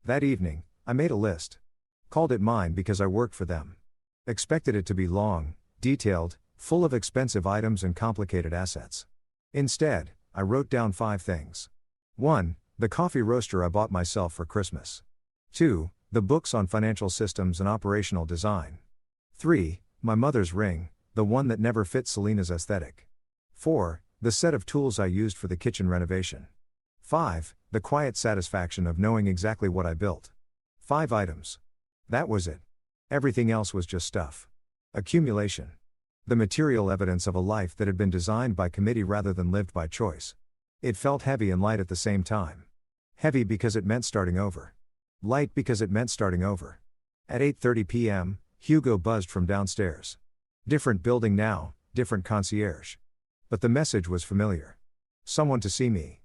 That evening, I made a list. Called it mine because I worked for them. Expected it to be long, detailed, full of expensive items and complicated assets. Instead, I wrote down 5 things. 1. The coffee roaster I bought myself for Christmas. 2. The books on financial systems and operational design. 3. My mother's ring, the one that never fit Selena's aesthetic. 4. The set of tools I used for the kitchen renovation. 5. The quiet satisfaction of knowing exactly what I built. 5 items. That was it. Everything else was just stuff. Accumulation. The material evidence of a life that had been designed by committee rather than lived by choice. It felt heavy and light at the same time. Heavy because it meant starting over. Light because it meant starting over. At 8:30 p.m., Hugo buzzed from downstairs. Different building now, different concierge. But the message was familiar. Someone to see me.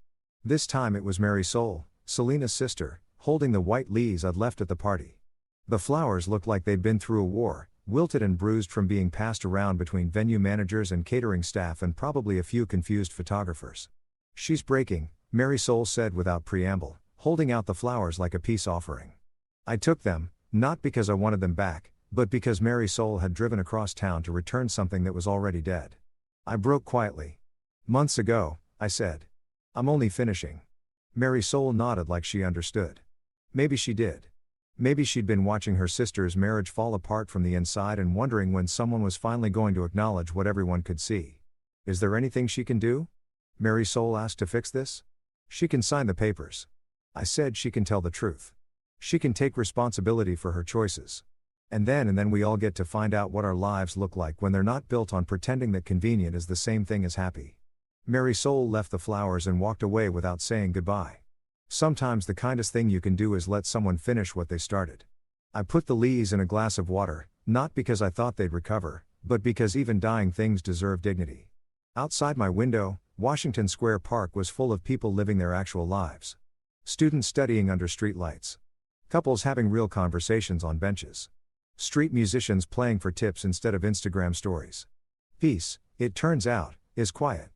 This time it was Mary Sol, Selena's sister, holding the white leaves I'd left at the party. The flowers looked like they'd been through a war, wilted and bruised from being passed around between venue managers and catering staff and probably a few confused photographers. She's breaking, Mary Sol said without preamble, holding out the flowers like a peace offering. I took them, not because I wanted them back, but because Mary Sol had driven across town to return something that was already dead. I broke quietly. Months ago, I said. I'm only finishing. Mary Sol nodded like she understood. Maybe she did. Maybe she'd been watching her sister's marriage fall apart from the inside and wondering when someone was finally going to acknowledge what everyone could see. Is there anything she can do? Mary Sol asked to fix this. She can sign the papers. I said she can tell the truth. She can take responsibility for her choices. And then we all get to find out what our lives look like when they're not built on pretending that convenient is the same thing as happy. Mary Sol left the flowers and walked away without saying goodbye. Sometimes the kindest thing you can do is let someone finish what they started. I put the leaves in a glass of water, not because I thought they'd recover, but because even dying things deserve dignity. Outside my window, Washington Square Park was full of people living their actual lives. Students studying under streetlights. Couples having real conversations on benches. Street musicians playing for tips instead of Instagram stories. Peace, it turns out, is quiet.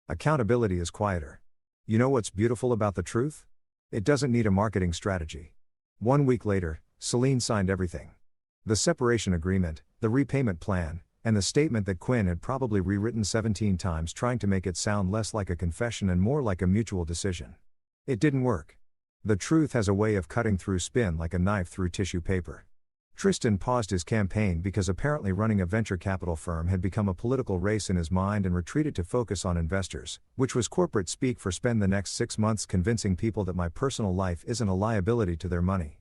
Accountability is quieter. You know what's beautiful about the truth? It doesn't need a marketing strategy. 1 week later, Celine signed everything. The separation agreement, the repayment plan, and the statement that Quinn had probably rewritten 17 times trying to make it sound less like a confession and more like a mutual decision. It didn't work. The truth has a way of cutting through spin like a knife through tissue paper. Tristan paused his campaign because apparently running a venture capital firm had become a political race in his mind and retreated to focus on investors, which was corporate speak for spend the next 6 months convincing people that my personal life isn't a liability to their money.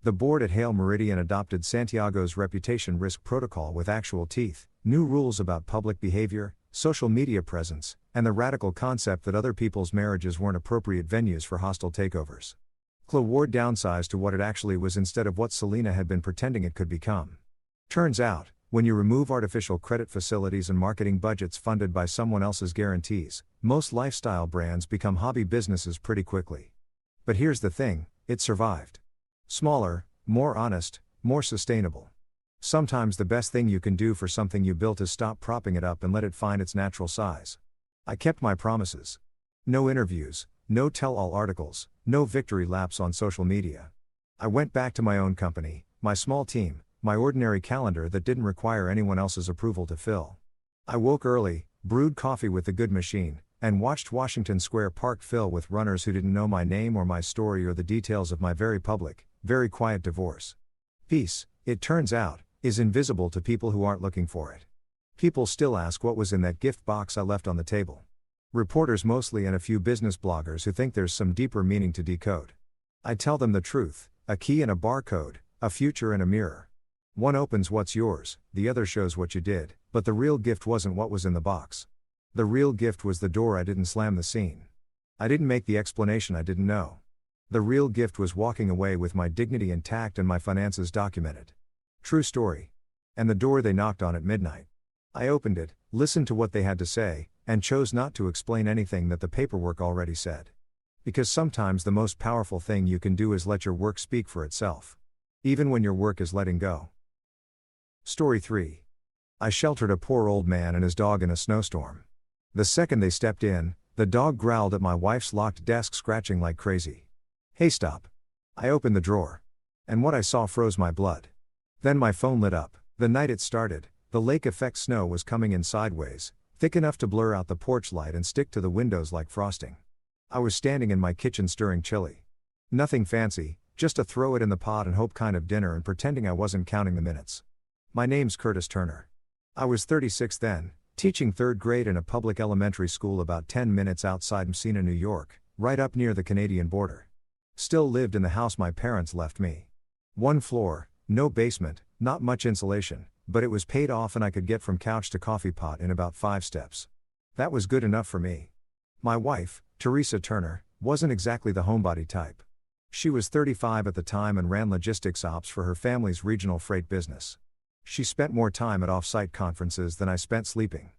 The board at Hale Meridian adopted Santiago's reputation risk protocol with actual teeth, new rules about public behavior, social media presence, and the radical concept that other people's marriages weren't appropriate venues for hostile takeovers. Chloe Ward downsized to what it actually was instead of what Selena had been pretending it could become. Turns out, when you remove artificial credit facilities and marketing budgets funded by someone else's guarantees, most lifestyle brands become hobby businesses pretty quickly. But here's the thing, it survived. Smaller, more honest, more sustainable. Sometimes the best thing you can do for something you built is stop propping it up and let it find its natural size. I kept my promises. No interviews, no tell-all articles, no victory laps on social media. I went back to my own company, my small team, my ordinary calendar that didn't require anyone else's approval to fill. I woke early, brewed coffee with the good machine, and watched Washington Square Park fill with runners who didn't know my name or my story or the details of my very public, very quiet divorce. Peace, it turns out, is invisible to people who aren't looking for it. People still ask what was in that gift box I left on the table. Reporters mostly and a few business bloggers who think there's some deeper meaning to decode. I tell them the truth, a key and a barcode, a future and a mirror. One opens what's yours, the other shows what you did, but the real gift wasn't what was in the box. The real gift was the door I didn't slam the scene. I didn't make the explanation I didn't know. The real gift was walking away with my dignity intact and my finances documented. True story. And the door they knocked on at midnight. I opened it, listened to what they had to say, and chose not to explain anything that the paperwork already said. Because sometimes the most powerful thing you can do is let your work speak for itself. Even when your work is letting go. Story 3. I sheltered a poor old man and his dog in a snowstorm. The second they stepped in, the dog growled at my wife's locked desk, scratching like crazy. Hey, stop. I opened the drawer. And what I saw froze my blood. Then my phone lit up. The night it started, the lake effect snow was coming in sideways, thick enough to blur out the porch light and stick to the windows like frosting. I was standing in my kitchen stirring chili. Nothing fancy, just a throw it in the pot and hope kind of dinner and pretending I wasn't counting the minutes. My name's Curtis Turner. I was 36 then, teaching 3rd grade in a public elementary school about 10 minutes outside Messina, New York, right up near the Canadian border. Still lived in the house my parents left me. 1 floor, no basement, not much insulation, but it was paid off and I could get from couch to coffee pot in about 5 steps. That was good enough for me. My wife, Teresa Turner, wasn't exactly the homebody type. She was 35 at the time and ran logistics ops for her family's regional freight business. She spent more time at off-site conferences than I spent sleeping.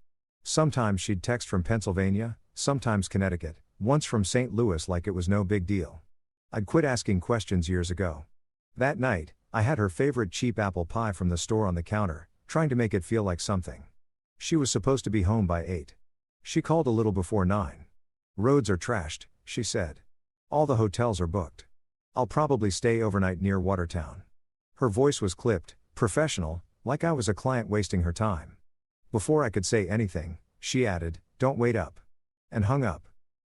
Sometimes she'd text from Pennsylvania, sometimes Connecticut, once from St. Louis like it was no big deal. I'd quit asking questions years ago. That night, I had her favorite cheap apple pie from the store on the counter, trying to make it feel like something. She was supposed to be home by 8. She called a little before 9. Roads are trashed, she said. All the hotels are booked. I'll probably stay overnight near Watertown. Her voice was clipped, professional, like I was a client wasting her time. Before I could say anything, she added, "Don't wait up." And hung up.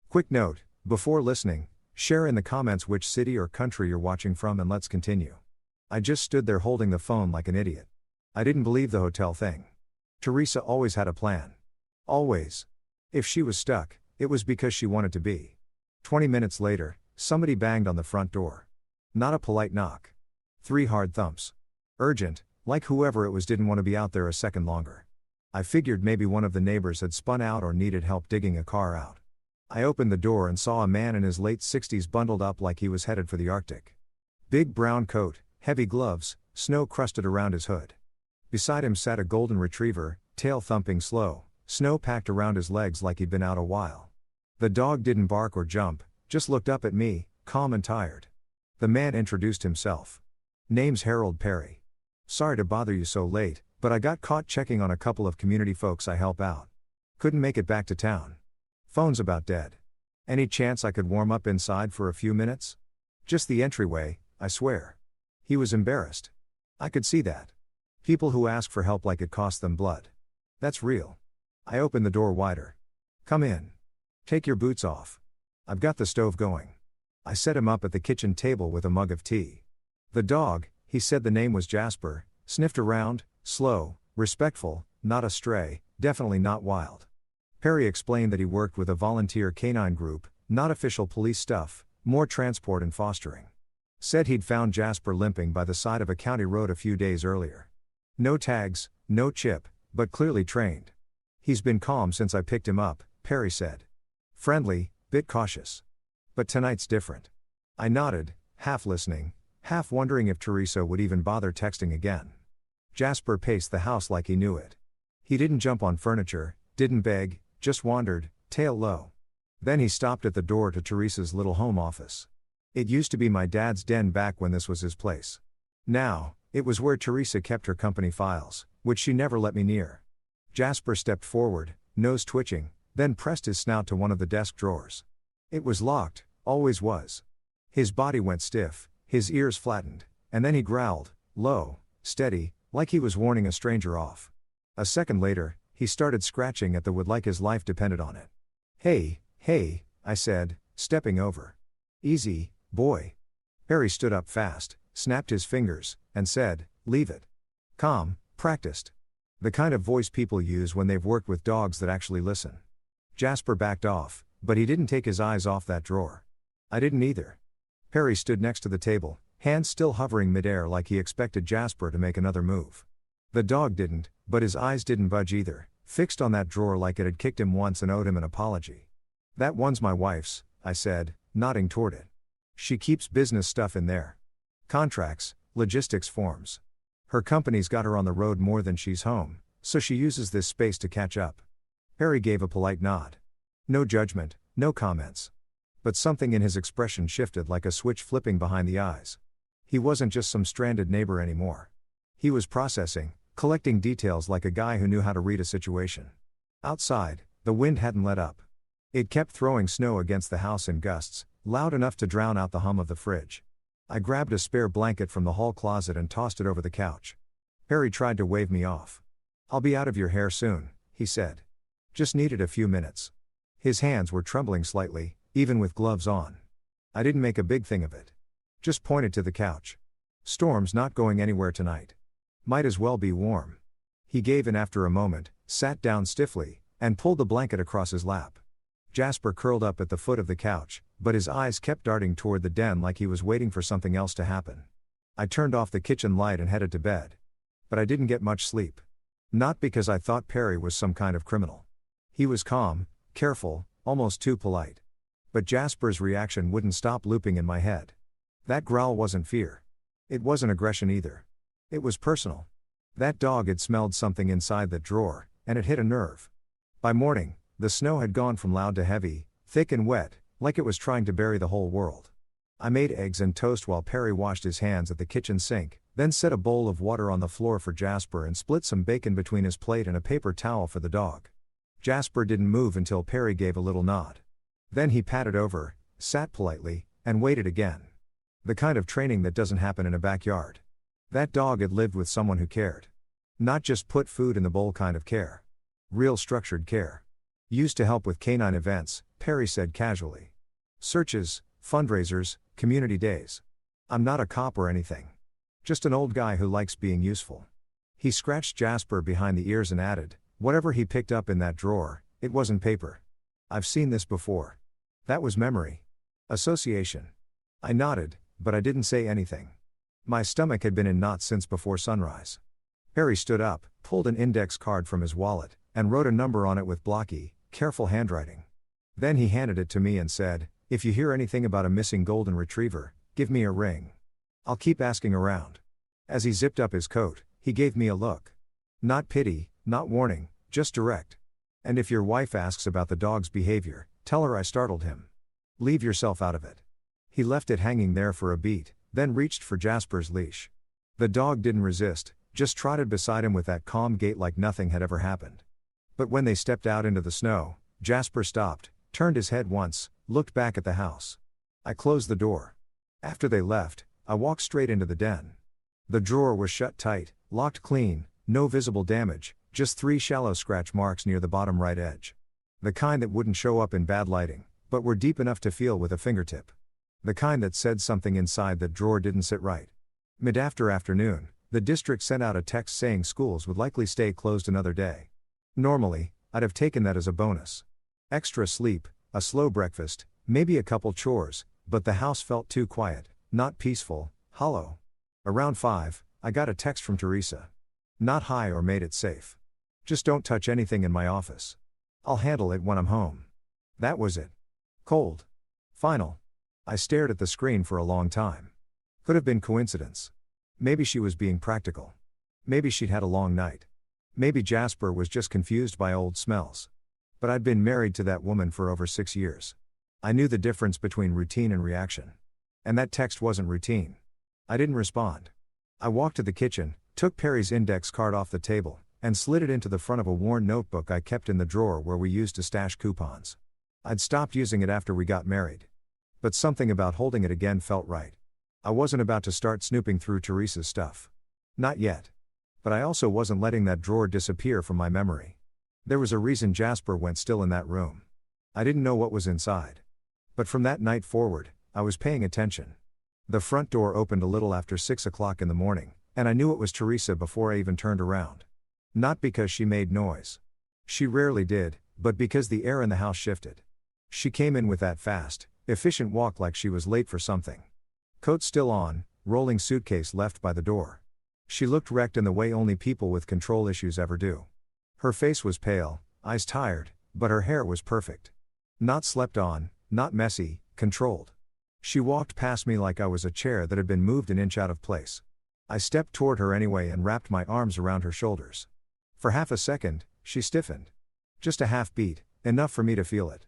Quick note, before listening, share in the comments which city or country you're watching from and let's continue. I just stood there holding the phone like an idiot. I didn't believe the hotel thing. Teresa always had a plan. Always. If she was stuck, it was because she wanted to be. 20 minutes later, somebody banged on the front door. Not a polite knock. 3 hard thumps. Urgent, like whoever it was didn't want to be out there a second longer. I figured maybe one of the neighbors had spun out or needed help digging a car out. I opened the door and saw a man in his late 60s bundled up like he was headed for the Arctic. Big brown coat, heavy gloves, snow crusted around his hood. Beside him sat a golden retriever, tail thumping slow, snow packed around his legs like he'd been out a while. The dog didn't bark or jump, just looked up at me, calm and tired. The man introduced himself. Name's Harold Perry. Sorry to bother you so late, but I got caught checking on a couple of community folks I help out. Couldn't make it back to town. Phone's about dead. Any chance I could warm up inside for a few minutes? Just the entryway, I swear. He was embarrassed. I could see that. People who ask for help like it cost them blood. That's real. I opened the door wider. Come in. Take your boots off. I've got the stove going. I set him up at the kitchen table with a mug of tea. The dog, he said the name was Jasper, sniffed around, slow, respectful, not a stray, definitely not wild. Perry explained that he worked with a volunteer canine group, not official police stuff, more transport and fostering. Said he'd found Jasper limping by the side of a county road a few days earlier. No tags, no chip, but clearly trained. He's been calm since I picked him up, Perry said. Friendly, bit cautious. But tonight's different. I nodded, half listening, half wondering if Teresa would even bother texting again. Jasper paced the house like he knew it. He didn't jump on furniture, didn't beg, just wandered, tail low. Then he stopped at the door to Teresa's little home office. It used to be my dad's den back when this was his place. Now, it was where Teresa kept her company files, which she never let me near. Jasper stepped forward, nose twitching, then pressed his snout to one of the desk drawers. It was locked, always was. His body went stiff, his ears flattened, and then he growled, low, steady, like he was warning a stranger off. A second later, he started scratching at the wood like his life depended on it. Hey, I said, stepping over. Easy, boy. Perry stood up fast, snapped his fingers, and said, leave it. Calm, practiced. The kind of voice people use when they've worked with dogs that actually listen. Jasper backed off, but he didn't take his eyes off that drawer. I didn't either. Perry stood next to the table, hands still hovering midair like he expected Jasper to make another move. The dog didn't, but his eyes didn't budge either, fixed on that drawer like it had kicked him once and owed him an apology. That one's my wife's, I said, nodding toward it. She keeps business stuff in there. Contracts, logistics forms. Her company's got her on the road more than she's home, so she uses this space to catch up. Perry gave a polite nod. No judgment, no comments. But something in his expression shifted like a switch flipping behind the eyes. He wasn't just some stranded neighbor anymore. He was processing, collecting details like a guy who knew how to read a situation. Outside, the wind hadn't let up. It kept throwing snow against the house in gusts, loud enough to drown out the hum of the fridge. I grabbed a spare blanket from the hall closet and tossed it over the couch. Perry tried to wave me off. I'll be out of your hair soon, he said. Just needed a few minutes. His hands were trembling slightly, even with gloves on. I didn't make a big thing of it. Just pointed to the couch. Storm's not going anywhere tonight. Might as well be warm. He gave in after a moment, sat down stiffly, and pulled the blanket across his lap. Jasper curled up at the foot of the couch, but his eyes kept darting toward the den like he was waiting for something else to happen. I turned off the kitchen light and headed to bed. But I didn't get much sleep. Not because I thought Perry was some kind of criminal. He was calm, careful, almost too polite. But Jasper's reaction wouldn't stop looping in my head. That growl wasn't fear. It wasn't aggression either. It was personal. That dog had smelled something inside that drawer, and it hit a nerve. By morning, the snow had gone from loud to heavy, thick and wet, like it was trying to bury the whole world. I made eggs and toast while Perry washed his hands at the kitchen sink, then set a bowl of water on the floor for Jasper and split some bacon between his plate and a paper towel for the dog. Jasper didn't move until Perry gave a little nod. Then he patted over, sat politely, and waited again. The kind of training that doesn't happen in a backyard. That dog had lived with someone who cared. Not just put food in the bowl kind of care. Real structured care. Used to help with canine events, Perry said casually. Searches, fundraisers, community days. I'm not a cop or anything. Just an old guy who likes being useful. He scratched Jasper behind the ears and added, whatever he picked up in that drawer, it wasn't paper. I've seen this before. That was memory. Association. I nodded, but I didn't say anything. My stomach had been in knots since before sunrise. Perry stood up, pulled an index card from his wallet, and wrote a number on it with blocky, careful handwriting. Then he handed it to me and said, if you hear anything about a missing golden retriever, give me a ring. I'll keep asking around. As he zipped up his coat, he gave me a look. Not pity, not warning, just direct. And if your wife asks about the dog's behavior, tell her I startled him. Leave yourself out of it. He left it hanging there for a beat, then reached for Jasper's leash. The dog didn't resist, just trotted beside him with that calm gait like nothing had ever happened. But when they stepped out into the snow, Jasper stopped, turned his head once, looked back at the house. I closed the door. After they left, I walked straight into the den. The drawer was shut tight, locked clean, no visible damage, just 3 shallow scratch marks near the bottom right edge. The kind that wouldn't show up in bad lighting, but were deep enough to feel with a fingertip. The kind that said something inside that drawer didn't sit right. Mid-afternoon, the district sent out a text saying schools would likely stay closed another day. Normally, I'd have taken that as a bonus. Extra sleep, a slow breakfast, maybe a couple chores, but the house felt too quiet, not peaceful, hollow. Around 5, I got a text from Teresa. Not hi or made it safe. Just don't touch anything in my office. I'll handle it when I'm home. That was it. Cold. Final. I stared at the screen for a long time. Could have been coincidence. Maybe she was being practical. Maybe she'd had a long night. Maybe Jasper was just confused by old smells. But I'd been married to that woman for over 6 years. I knew the difference between routine and reaction. And that text wasn't routine. I didn't respond. I walked to the kitchen, took Perry's index card off the table, and slid it into the front of a worn notebook I kept in the drawer where we used to stash coupons. I'd stopped using it after we got married. But something about holding it again felt right. I wasn't about to start snooping through Teresa's stuff. Not yet. But I also wasn't letting that drawer disappear from my memory. There was a reason Jasper went still in that room. I didn't know what was inside. But from that night forward, I was paying attention. The front door opened a little after 6 o'clock in the morning, and I knew it was Teresa before I even turned around. Not because she made noise. She rarely did, but because the air in the house shifted. She came in with that fast, efficient walk like she was late for something. Coat still on, rolling suitcase left by the door. She looked wrecked in the way only people with control issues ever do. Her face was pale, eyes tired, but her hair was perfect. Not slept on, not messy, controlled. She walked past me like I was a chair that had been moved an inch out of place. I stepped toward her anyway and wrapped my arms around her shoulders. For half a second, she stiffened. Just a half beat, enough for me to feel it.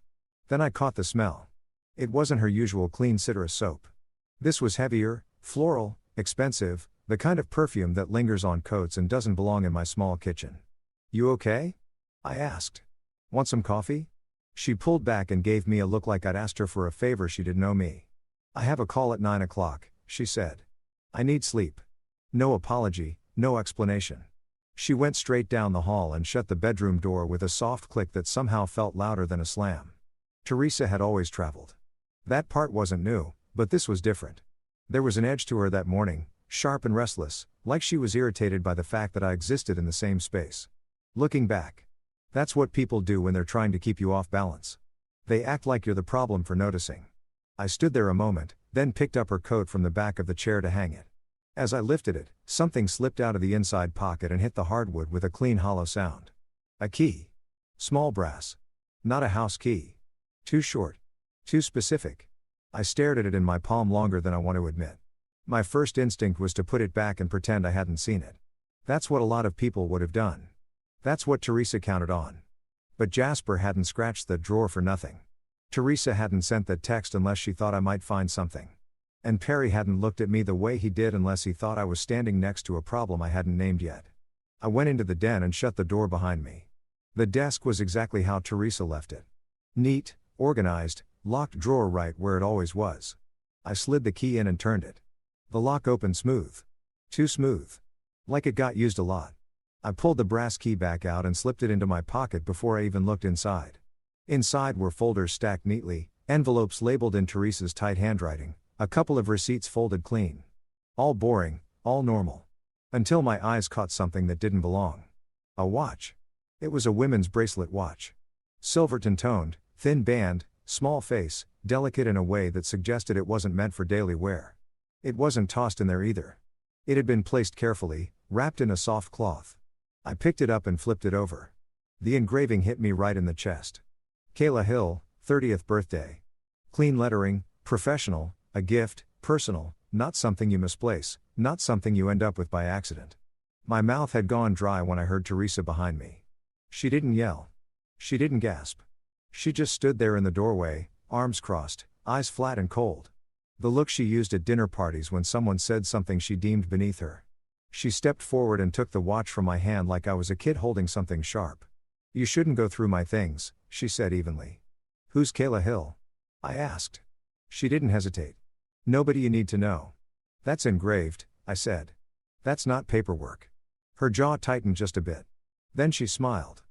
Then I caught the smell. It wasn't her usual clean citrus soap. This was heavier, floral, expensive, the kind of perfume that lingers on coats and doesn't belong in my small kitchen. You okay? I asked. Want some coffee? She pulled back and gave me a look like I'd asked her for a favor she didn't owe me. I have a call at 9 o'clock, she said. I need sleep. No apology, no explanation. She went straight down the hall and shut the bedroom door with a soft click that somehow felt louder than a slam. Teresa had always traveled. That part wasn't new, but this was different. There was an edge to her that morning, sharp and restless, like she was irritated by the fact that I existed in the same space. Looking back. That's what people do when they're trying to keep you off balance. They act like you're the problem for noticing. I stood there a moment, then picked up her coat from the back of the chair to hang it. As I lifted it, something slipped out of the inside pocket and hit the hardwood with a clean hollow sound. A key. Small brass. Not a house key. Too short. Too specific. I stared at it in my palm longer than I want to admit. My first instinct was to put it back and pretend I hadn't seen it. That's what a lot of people would have done. That's what Teresa counted on. But Jasper hadn't scratched that drawer for nothing. Teresa hadn't sent that text unless she thought I might find something. And Perry hadn't looked at me the way he did unless he thought I was standing next to a problem I hadn't named yet. I went into the den and shut the door behind me. The desk was exactly how Teresa left it. Neat, organized, locked drawer right where it always was. I slid the key in and turned it. The lock opened smooth. Too smooth. Like it got used a lot. I pulled the brass key back out and slipped it into my pocket before I even looked inside. Inside were folders stacked neatly, envelopes labeled in Teresa's tight handwriting, a couple of receipts folded clean. All boring, all normal. Until my eyes caught something that didn't belong. A watch. It was a women's bracelet watch. Silverton toned, thin band, small face, delicate in a way that suggested it wasn't meant for daily wear. It wasn't tossed in there either. It had been placed carefully, wrapped in a soft cloth. I picked it up and flipped it over. The engraving hit me right in the chest. Kayla Hill, 30th birthday. Clean lettering, professional, a gift, personal, not something you misplace, not something you end up with by accident. My mouth had gone dry when I heard Teresa behind me. She didn't yell. She didn't gasp. She just stood there in the doorway, arms crossed, eyes flat and cold. The look she used at dinner parties when someone said something she deemed beneath her. She stepped forward and took the watch from my hand like I was a kid holding something sharp. You shouldn't go through my things, she said evenly. Who's Kayla Hill? I asked. She didn't hesitate. Nobody you need to know. That's engraved, I said. That's not paperwork. Her jaw tightened just a bit. Then she smiled.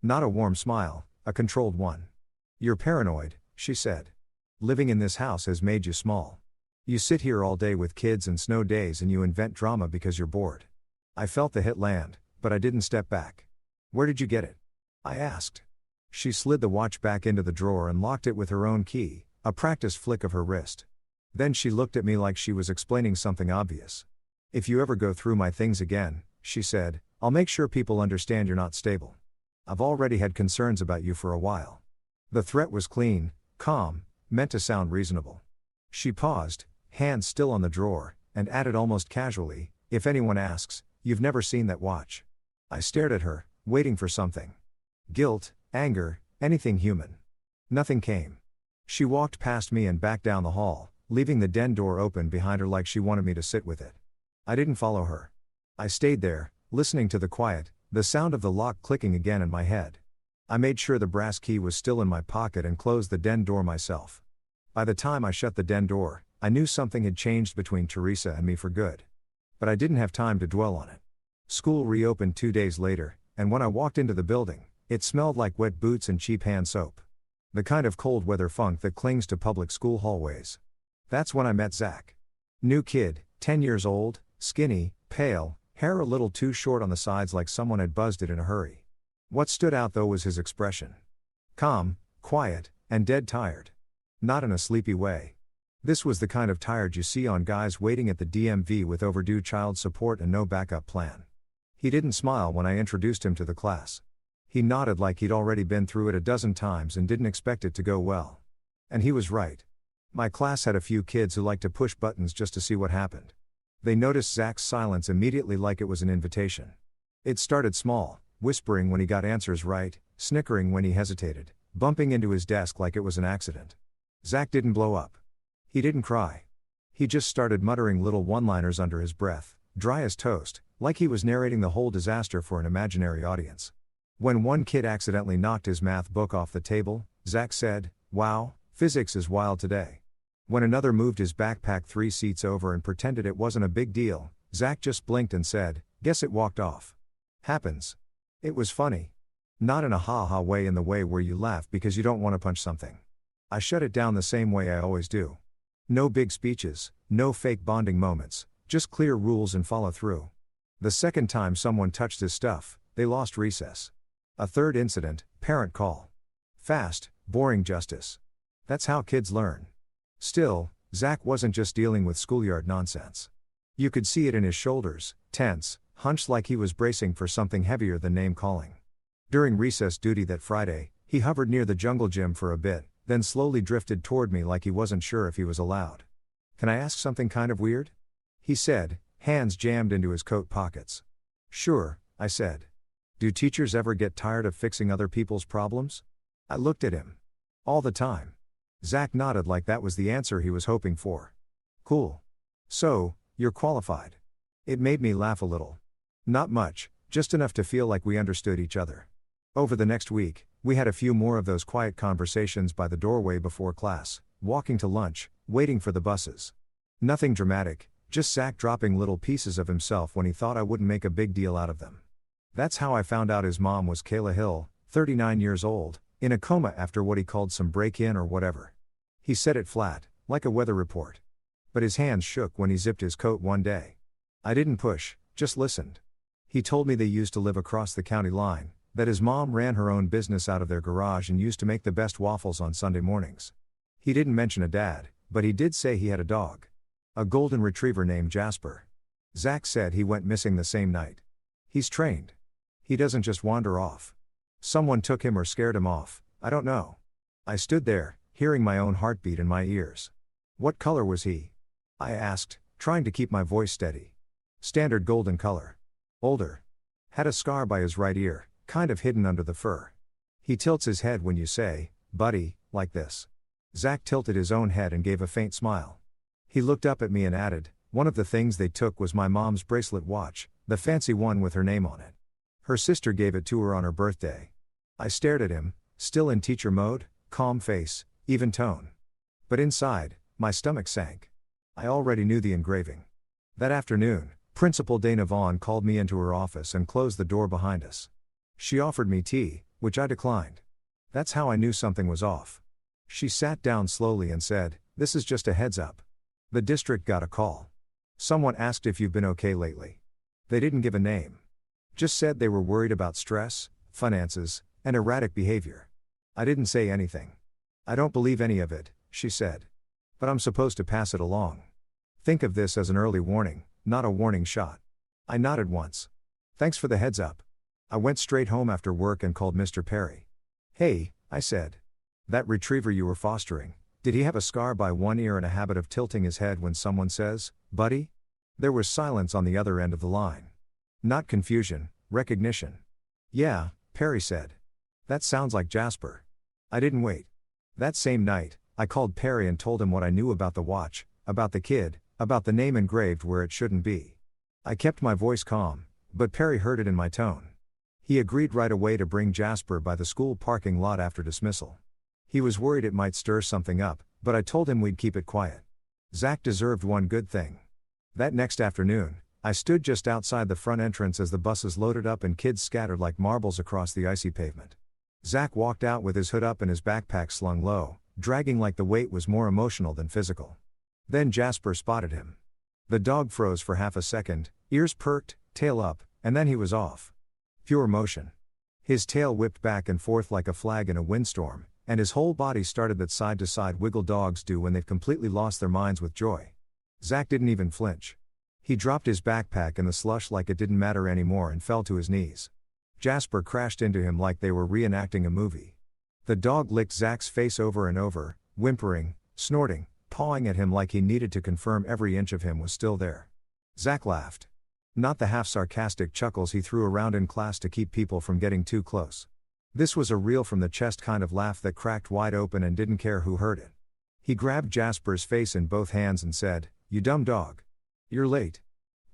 Not a warm smile, a controlled one. You're paranoid, she said. Living in this house has made you small. You sit here all day with kids and snow days and you invent drama because you're bored. I felt the hit land, but I didn't step back. Where did you get it? I asked. She slid the watch back into the drawer and locked it with her own key, a practiced flick of her wrist. Then she looked at me like she was explaining something obvious. If you ever go through my things again, she said, I'll make sure people understand you're not stable. I've already had concerns about you for a while. The threat was clean, calm, meant to sound reasonable. She paused, hands still on the drawer, and added almost casually, if anyone asks, you've never seen that watch. I stared at her, waiting for something. Guilt, anger, anything human. Nothing came. She walked past me and back down the hall, leaving the den door open behind her like she wanted me to sit with it. I didn't follow her. I stayed there, listening to the quiet, the sound of the lock clicking again in my head. I made sure the brass key was still in my pocket and closed the den door myself. By the time I shut the den door, I knew something had changed between Teresa and me for good. But I didn't have time to dwell on it. School reopened 2 days later, and when I walked into the building, it smelled like wet boots and cheap hand soap. The kind of cold weather funk that clings to public school hallways. That's when I met Zach. New kid, 10 years old, skinny, pale, hair a little too short on the sides like someone had buzzed it in a hurry. What stood out though was his expression. Calm, quiet, and dead tired. Not in a sleepy way. This was the kind of tired you see on guys waiting at the DMV with overdue child support and no backup plan. He didn't smile when I introduced him to the class. He nodded like he'd already been through it a dozen times and didn't expect it to go well. And he was right. My class had a few kids who liked to push buttons just to see what happened. They noticed Zach's silence immediately like it was an invitation. It started small, whispering when he got answers right, snickering when he hesitated, bumping into his desk like it was an accident. Zach didn't blow up. He didn't cry. He just started muttering little one-liners under his breath, dry as toast, like he was narrating the whole disaster for an imaginary audience. When one kid accidentally knocked his math book off the table, Zach said, "Wow, physics is wild today." When another moved his backpack 3 seats over and pretended it wasn't a big deal, Zach just blinked and said, "Guess it walked off." Happens. It was funny. Not in a ha-ha way, in the way where you laugh because you don't want to punch something. I shut it down the same way I always do. No big speeches, no fake bonding moments, just clear rules and follow through. The second time someone touched his stuff, they lost recess. A third incident, parent call. Fast, boring justice. That's how kids learn. Still, Zach wasn't just dealing with schoolyard nonsense. You could see it in his shoulders, tense, hunched like he was bracing for something heavier than name calling. During recess duty that Friday, he hovered near the jungle gym for a bit, then slowly drifted toward me like he wasn't sure if he was allowed. "Can I ask something kind of weird?" he said, hands jammed into his coat pockets. "Sure," I said. "Do teachers ever get tired of fixing other people's problems?" I looked at him. "All the time." Zach nodded like that was the answer he was hoping for. "Cool. So, you're qualified." It made me laugh a little. Not much, just enough to feel like we understood each other. Over the next week, we had a few more of those quiet conversations by the doorway before class, walking to lunch, waiting for the buses. Nothing dramatic, just Zach dropping little pieces of himself when he thought I wouldn't make a big deal out of them. That's how I found out his mom was Kayla Hill, 39 years old, in a coma after what he called some break-in or whatever. He said it flat, like a weather report. But his hands shook when he zipped his coat one day. I didn't push, just listened. He told me they used to live across the county line, that his mom ran her own business out of their garage and used to make the best waffles on Sunday mornings. He didn't mention a dad, but he did say he had a dog. A golden retriever named Jasper. Zach said he went missing the same night. He's trained. He doesn't just wander off. Someone took him or scared him off, I don't know. I stood there, hearing my own heartbeat in my ears. "What color was he?" I asked, trying to keep my voice steady. "Standard golden color. Older. Had a scar by his right ear, kind of hidden under the fur. He tilts his head when you say, 'Buddy,' like this." Zach tilted his own head and gave a faint smile. He looked up at me and added, "One of the things they took was my mom's bracelet watch, the fancy one with her name on it. Her sister gave it to her on her birthday." I stared at him, still in teacher mode, calm face, even tone. But inside, my stomach sank. I already knew the engraving. That afternoon, Principal Dana Vaughn called me into her office and closed the door behind us. She offered me tea, which I declined. That's how I knew something was off. She sat down slowly and said, "This is just a heads up. The district got a call. Someone asked if you've been okay lately. They didn't give a name. Just said they were worried about stress, finances, and erratic behavior." I didn't say anything. "I don't believe any of it," she said. "But I'm supposed to pass it along. Think of this as an early warning, not a warning shot." I nodded once. "Thanks for the heads up." I went straight home after work and called Mr. Perry. "Hey," I said. "That retriever you were fostering, did he have a scar by one ear and a habit of tilting his head when someone says, 'Buddy?'" There was silence on the other end of the line. Not confusion, recognition. "Yeah," Perry said. "That sounds like Jasper." I didn't wait. That same night, I called Perry and told him what I knew about the watch, about the kid, about the name engraved where it shouldn't be. I kept my voice calm, but Perry heard it in my tone. He agreed right away to bring Jasper by the school parking lot after dismissal. He was worried it might stir something up, but I told him we'd keep it quiet. Zach deserved one good thing. That next afternoon, I stood just outside the front entrance as the buses loaded up and kids scattered like marbles across the icy pavement. Zach walked out with his hood up and his backpack slung low, dragging like the weight was more emotional than physical. Then Jasper spotted him. The dog froze for half a second, ears perked, tail up, and then he was off. Pure motion. His tail whipped back and forth like a flag in a windstorm, and his whole body started that side-to-side wiggle dogs do when they've completely lost their minds with joy. Zach didn't even flinch. He dropped his backpack in the slush like it didn't matter anymore and fell to his knees. Jasper crashed into him like they were reenacting a movie. The dog licked Zach's face over and over, whimpering, snorting, pawing at him like he needed to confirm every inch of him was still there. Zach laughed. Not the half-sarcastic chuckles he threw around in class to keep people from getting too close. This was a real from-the-chest kind of laugh that cracked wide open and didn't care who heard it. He grabbed Jasper's face in both hands and said, "You dumb dog. You're late."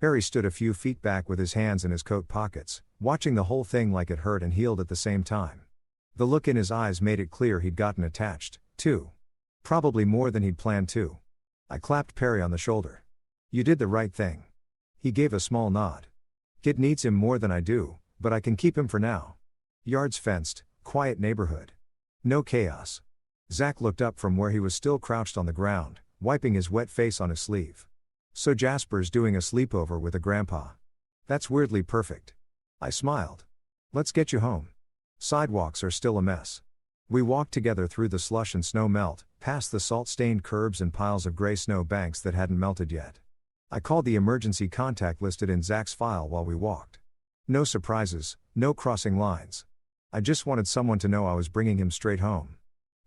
Perry stood a few feet back with his hands in his coat pockets, watching the whole thing like it hurt and healed at the same time. The look in his eyes made it clear he'd gotten attached, too. Probably more than he'd planned to. I clapped Perry on the shoulder. "You did the right thing." He gave a small nod. "Kid needs him more than I do, but I can keep him for now. Yards fenced, quiet neighborhood. No chaos." Zach looked up from where he was still crouched on the ground, wiping his wet face on his sleeve. "So Jasper's doing a sleepover with a grandpa. That's weirdly perfect." I smiled. "Let's get you home. Sidewalks are still a mess." We walked together through the slush and snow melt, past the salt-stained curbs and piles of gray snow banks that hadn't melted yet. I called the emergency contact listed in Zach's file while we walked. No surprises, no crossing lines. I just wanted someone to know I was bringing him straight home.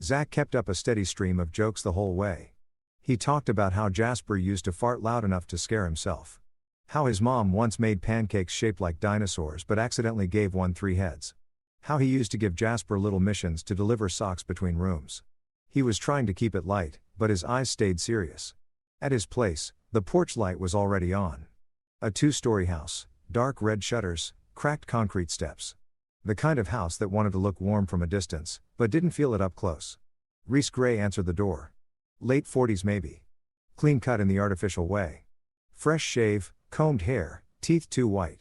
Zach kept up a steady stream of jokes the whole way. He talked about how Jasper used to fart loud enough to scare himself. How his mom once made pancakes shaped like dinosaurs but accidentally gave one 3 heads. How he used to give Jasper little missions to deliver socks between rooms. He was trying to keep it light, but his eyes stayed serious. At his place, the porch light was already on. A 2-story house, dark red shutters, cracked concrete steps. The kind of house that wanted to look warm from a distance, but didn't feel it up close. Reese Gray answered the door. Late 40s maybe. Clean cut in the artificial way. Fresh shave, combed hair, teeth too white.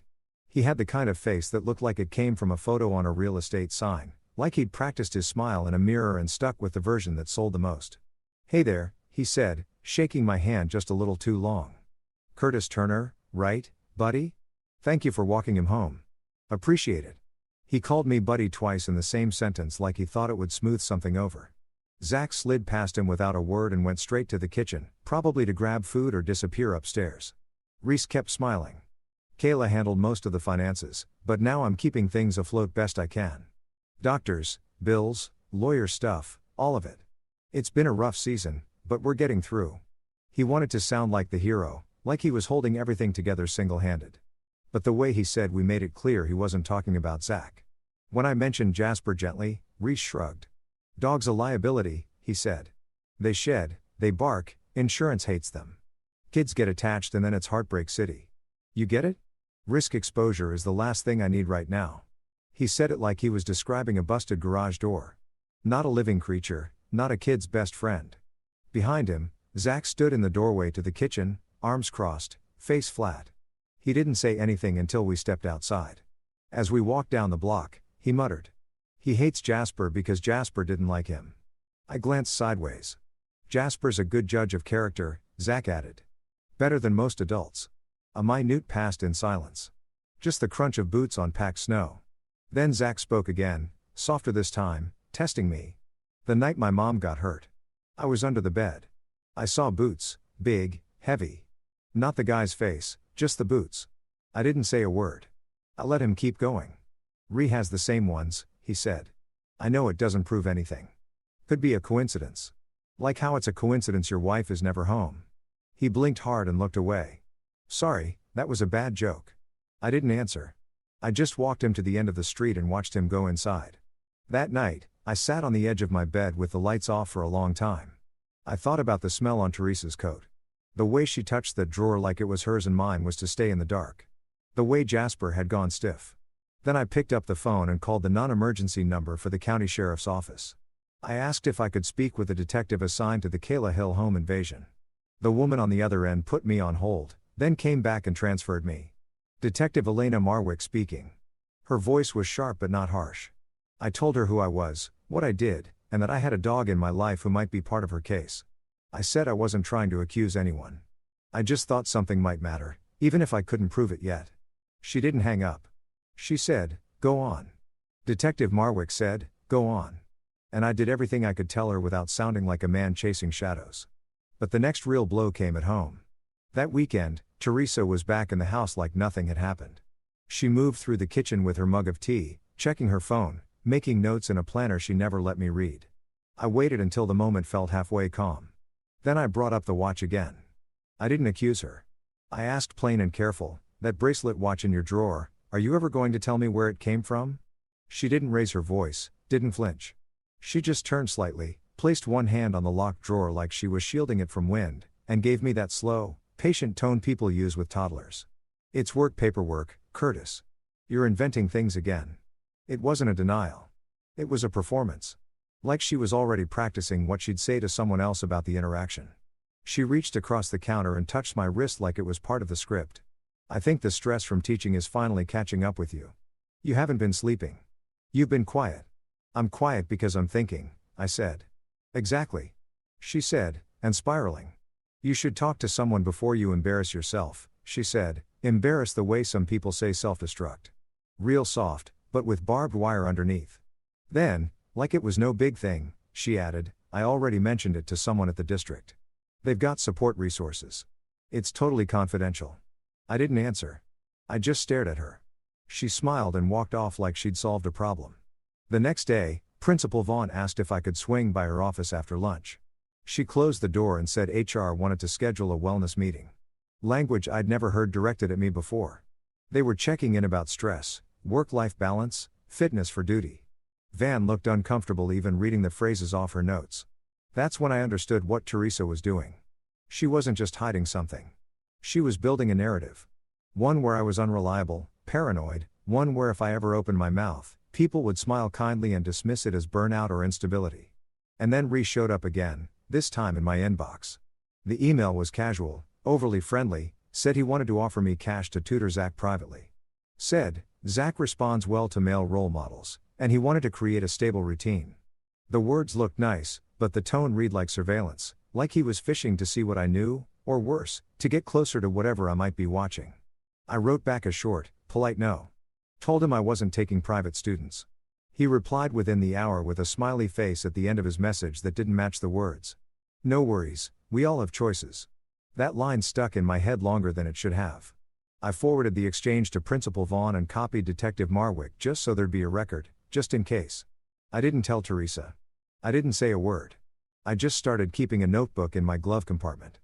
He had the kind of face that looked like it came from a photo on a real estate sign, like he'd practiced his smile in a mirror and stuck with the version that sold the most. "Hey there," he said, shaking my hand just a little too long. "Curtis Turner, right, buddy? Thank you for walking him home. Appreciate it." He called me buddy twice in the same sentence like he thought it would smooth something over. Zach slid past him without a word and went straight to the kitchen, probably to grab food or disappear upstairs. Reese kept smiling. "Kayla handled most of the finances, but now I'm keeping things afloat best I can. Doctors, bills, lawyer stuff, all of it. It's been a rough season, but we're getting through." He wanted to sound like the hero, like he was holding everything together single-handed. But the way he said we made it clear he wasn't talking about Zach. When I mentioned Jasper gently, Reese shrugged. "Dog's a liability," he said. "They shed, they bark, insurance hates them. Kids get attached and then it's Heartbreak City. You get it? Risk exposure is the last thing I need right now." He said it like he was describing a busted garage door. Not a living creature, not a kid's best friend. Behind him, Zach stood in the doorway to the kitchen, arms crossed, face flat. He didn't say anything until we stepped outside. As we walked down the block, he muttered. He hates Jasper because Jasper didn't like him. I glanced sideways. Jasper's a good judge of character, Zach added. Better than most adults. A minute passed in silence. Just the crunch of boots on packed snow. Then Zach spoke again, softer this time, testing me. The night my mom got hurt. I was under the bed. I saw boots, big, heavy. Not the guy's face, just the boots. I didn't say a word. I let him keep going. Ree has the same ones, he said. I know it doesn't prove anything. Could be a coincidence. Like how it's a coincidence your wife is never home. He blinked hard and looked away. Sorry, that was a bad joke. I didn't answer. I just walked him to the end of the street and watched him go inside. That night, I sat on the edge of my bed with the lights off for a long time. I thought about the smell on Teresa's coat. The way she touched that drawer like it was hers and mine was to stay in the dark. The way Jasper had gone stiff. Then I picked up the phone and called the non-emergency number for the county sheriff's office. I asked if I could speak with a detective assigned to the Kayla Hill home invasion. The woman on the other end put me on hold, then came back and transferred me. Detective Elena Marwick speaking. Her voice was sharp but not harsh. I told her who I was, what I did, and that I had a dog in my life who might be part of her case. I said I wasn't trying to accuse anyone. I just thought something might matter, even if I couldn't prove it yet. She didn't hang up. She said, "Go on." Detective Marwick said, "Go on." And I did everything I could tell her without sounding like a man chasing shadows. But the next real blow came at home. That weekend, Teresa was back in the house like nothing had happened. She moved through the kitchen with her mug of tea, checking her phone, making notes in a planner she never let me read. I waited until the moment felt halfway calm. Then I brought up the watch again. I didn't accuse her. I asked plain and careful, "That bracelet watch in your drawer, are you ever going to tell me where it came from?" She didn't raise her voice, didn't flinch. She just turned slightly, placed one hand on the locked drawer like she was shielding it from wind, and gave me that slow, patient tone people use with toddlers. "It's work paperwork, Curtis. You're inventing things again." It wasn't a denial. It was a performance. Like she was already practicing what she'd say to someone else about the interaction. She reached across the counter and touched my wrist like it was part of the script. "I think the stress from teaching is finally catching up with you. You haven't been sleeping. You've been quiet." "I'm quiet because I'm thinking," I said. "Exactly." She said, "and spiraling." "You should talk to someone before you embarrass yourself," she said, "embarrass the way some people say self-destruct. Real soft, but with barbed wire underneath." Then, like it was no big thing, she added, "I already mentioned it to someone at the district. They've got support resources. It's totally confidential." I didn't answer. I just stared at her. She smiled and walked off like she'd solved a problem. The next day, Principal Vaughn asked if I could swing by her office after lunch. She closed the door and said HR wanted to schedule a wellness meeting. Language I'd never heard directed at me before. They were checking in about stress, work-life balance, fitness for duty. Van looked uncomfortable even reading the phrases off her notes. That's when I understood what Teresa was doing. She wasn't just hiding something. She was building a narrative. One where I was unreliable, paranoid, one where if I ever opened my mouth, people would smile kindly and dismiss it as burnout or instability. And then Ree showed up again, this time in my inbox. The email was casual, overly friendly, said he wanted to offer me cash to tutor Zach privately. Said, Zach responds well to male role models, and he wanted to create a stable routine. The words looked nice, but the tone read like surveillance, like he was fishing to see what I knew, or worse, to get closer to whatever I might be watching. I wrote back a short, polite no. Told him I wasn't taking private students. He replied within the hour with a smiley face at the end of his message that didn't match the words. "No worries, we all have choices." That line stuck in my head longer than it should have. I forwarded the exchange to Principal Vaughn and copied Detective Marwick just so there'd be a record, just in case. I didn't tell Teresa. I didn't say a word. I just started keeping a notebook in my glove compartment.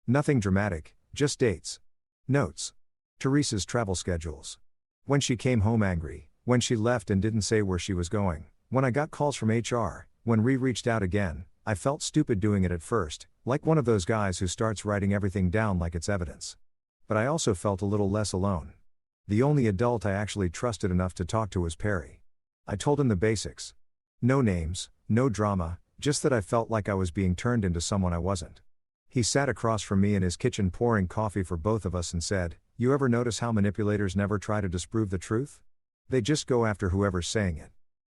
Nothing dramatic, just dates. Notes. Teresa's travel schedules. When she came home angry, when she left and didn't say where she was going, when I got calls from HR, when Ree reached out again. I felt stupid doing it at first, like one of those guys who starts writing everything down like it's evidence. But I also felt a little less alone. The only adult I actually trusted enough to talk to was Perry. I told him the basics. No names, no drama, just that I felt like I was being turned into someone I wasn't. He sat across from me in his kitchen pouring coffee for both of us and said, "You ever notice how manipulators never try to disprove the truth? They just go after whoever's saying it."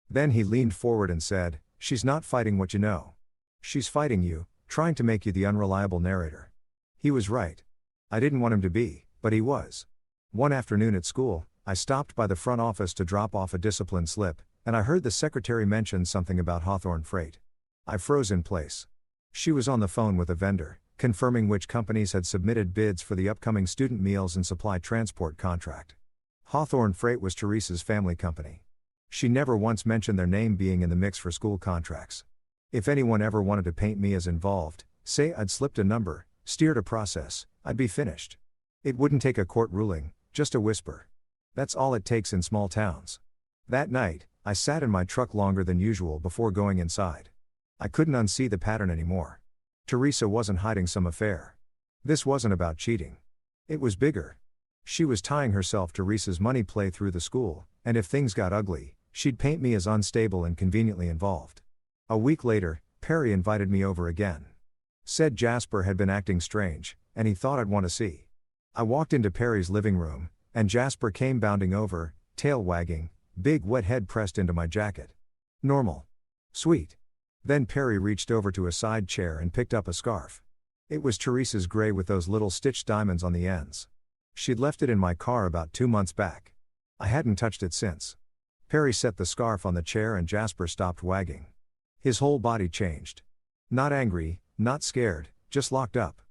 Then he leaned forward and said, "She's not fighting what you know. She's fighting you, trying to make you the unreliable narrator." He was right. I didn't want him to be, but he was. One afternoon at school, I stopped by the front office to drop off a discipline slip, and I heard the secretary mention something about Hawthorne Freight. I froze in place. She was on the phone with a vendor, confirming which companies had submitted bids for the upcoming student meals and supply transport contract. Hawthorne Freight was Teresa's family company. She never once mentioned their name being in the mix for school contracts. If anyone ever wanted to paint me as involved, say I'd slipped a number, steered a process, I'd be finished. It wouldn't take a court ruling, just a whisper. That's all it takes in small towns. That night, I sat in my truck longer than usual before going inside. I couldn't unsee the pattern anymore. Teresa wasn't hiding some affair. This wasn't about cheating. It was bigger. She was tying herself to Teresa's money play through the school, and if things got ugly, she'd paint me as unstable and conveniently involved. A week later, Perry invited me over again. Said Jasper had been acting strange, and he thought I'd want to see. I walked into Perry's living room, and Jasper came bounding over, tail wagging, big wet head pressed into my jacket. Normal. Sweet. Then Perry reached over to a side chair and picked up a scarf. It was Teresa's gray with those little stitched diamonds on the ends. She'd left it in my car about 2 months back. I hadn't touched it since. Perry set the scarf on the chair and Jasper stopped wagging. His whole body changed. Not angry, not scared, just locked up.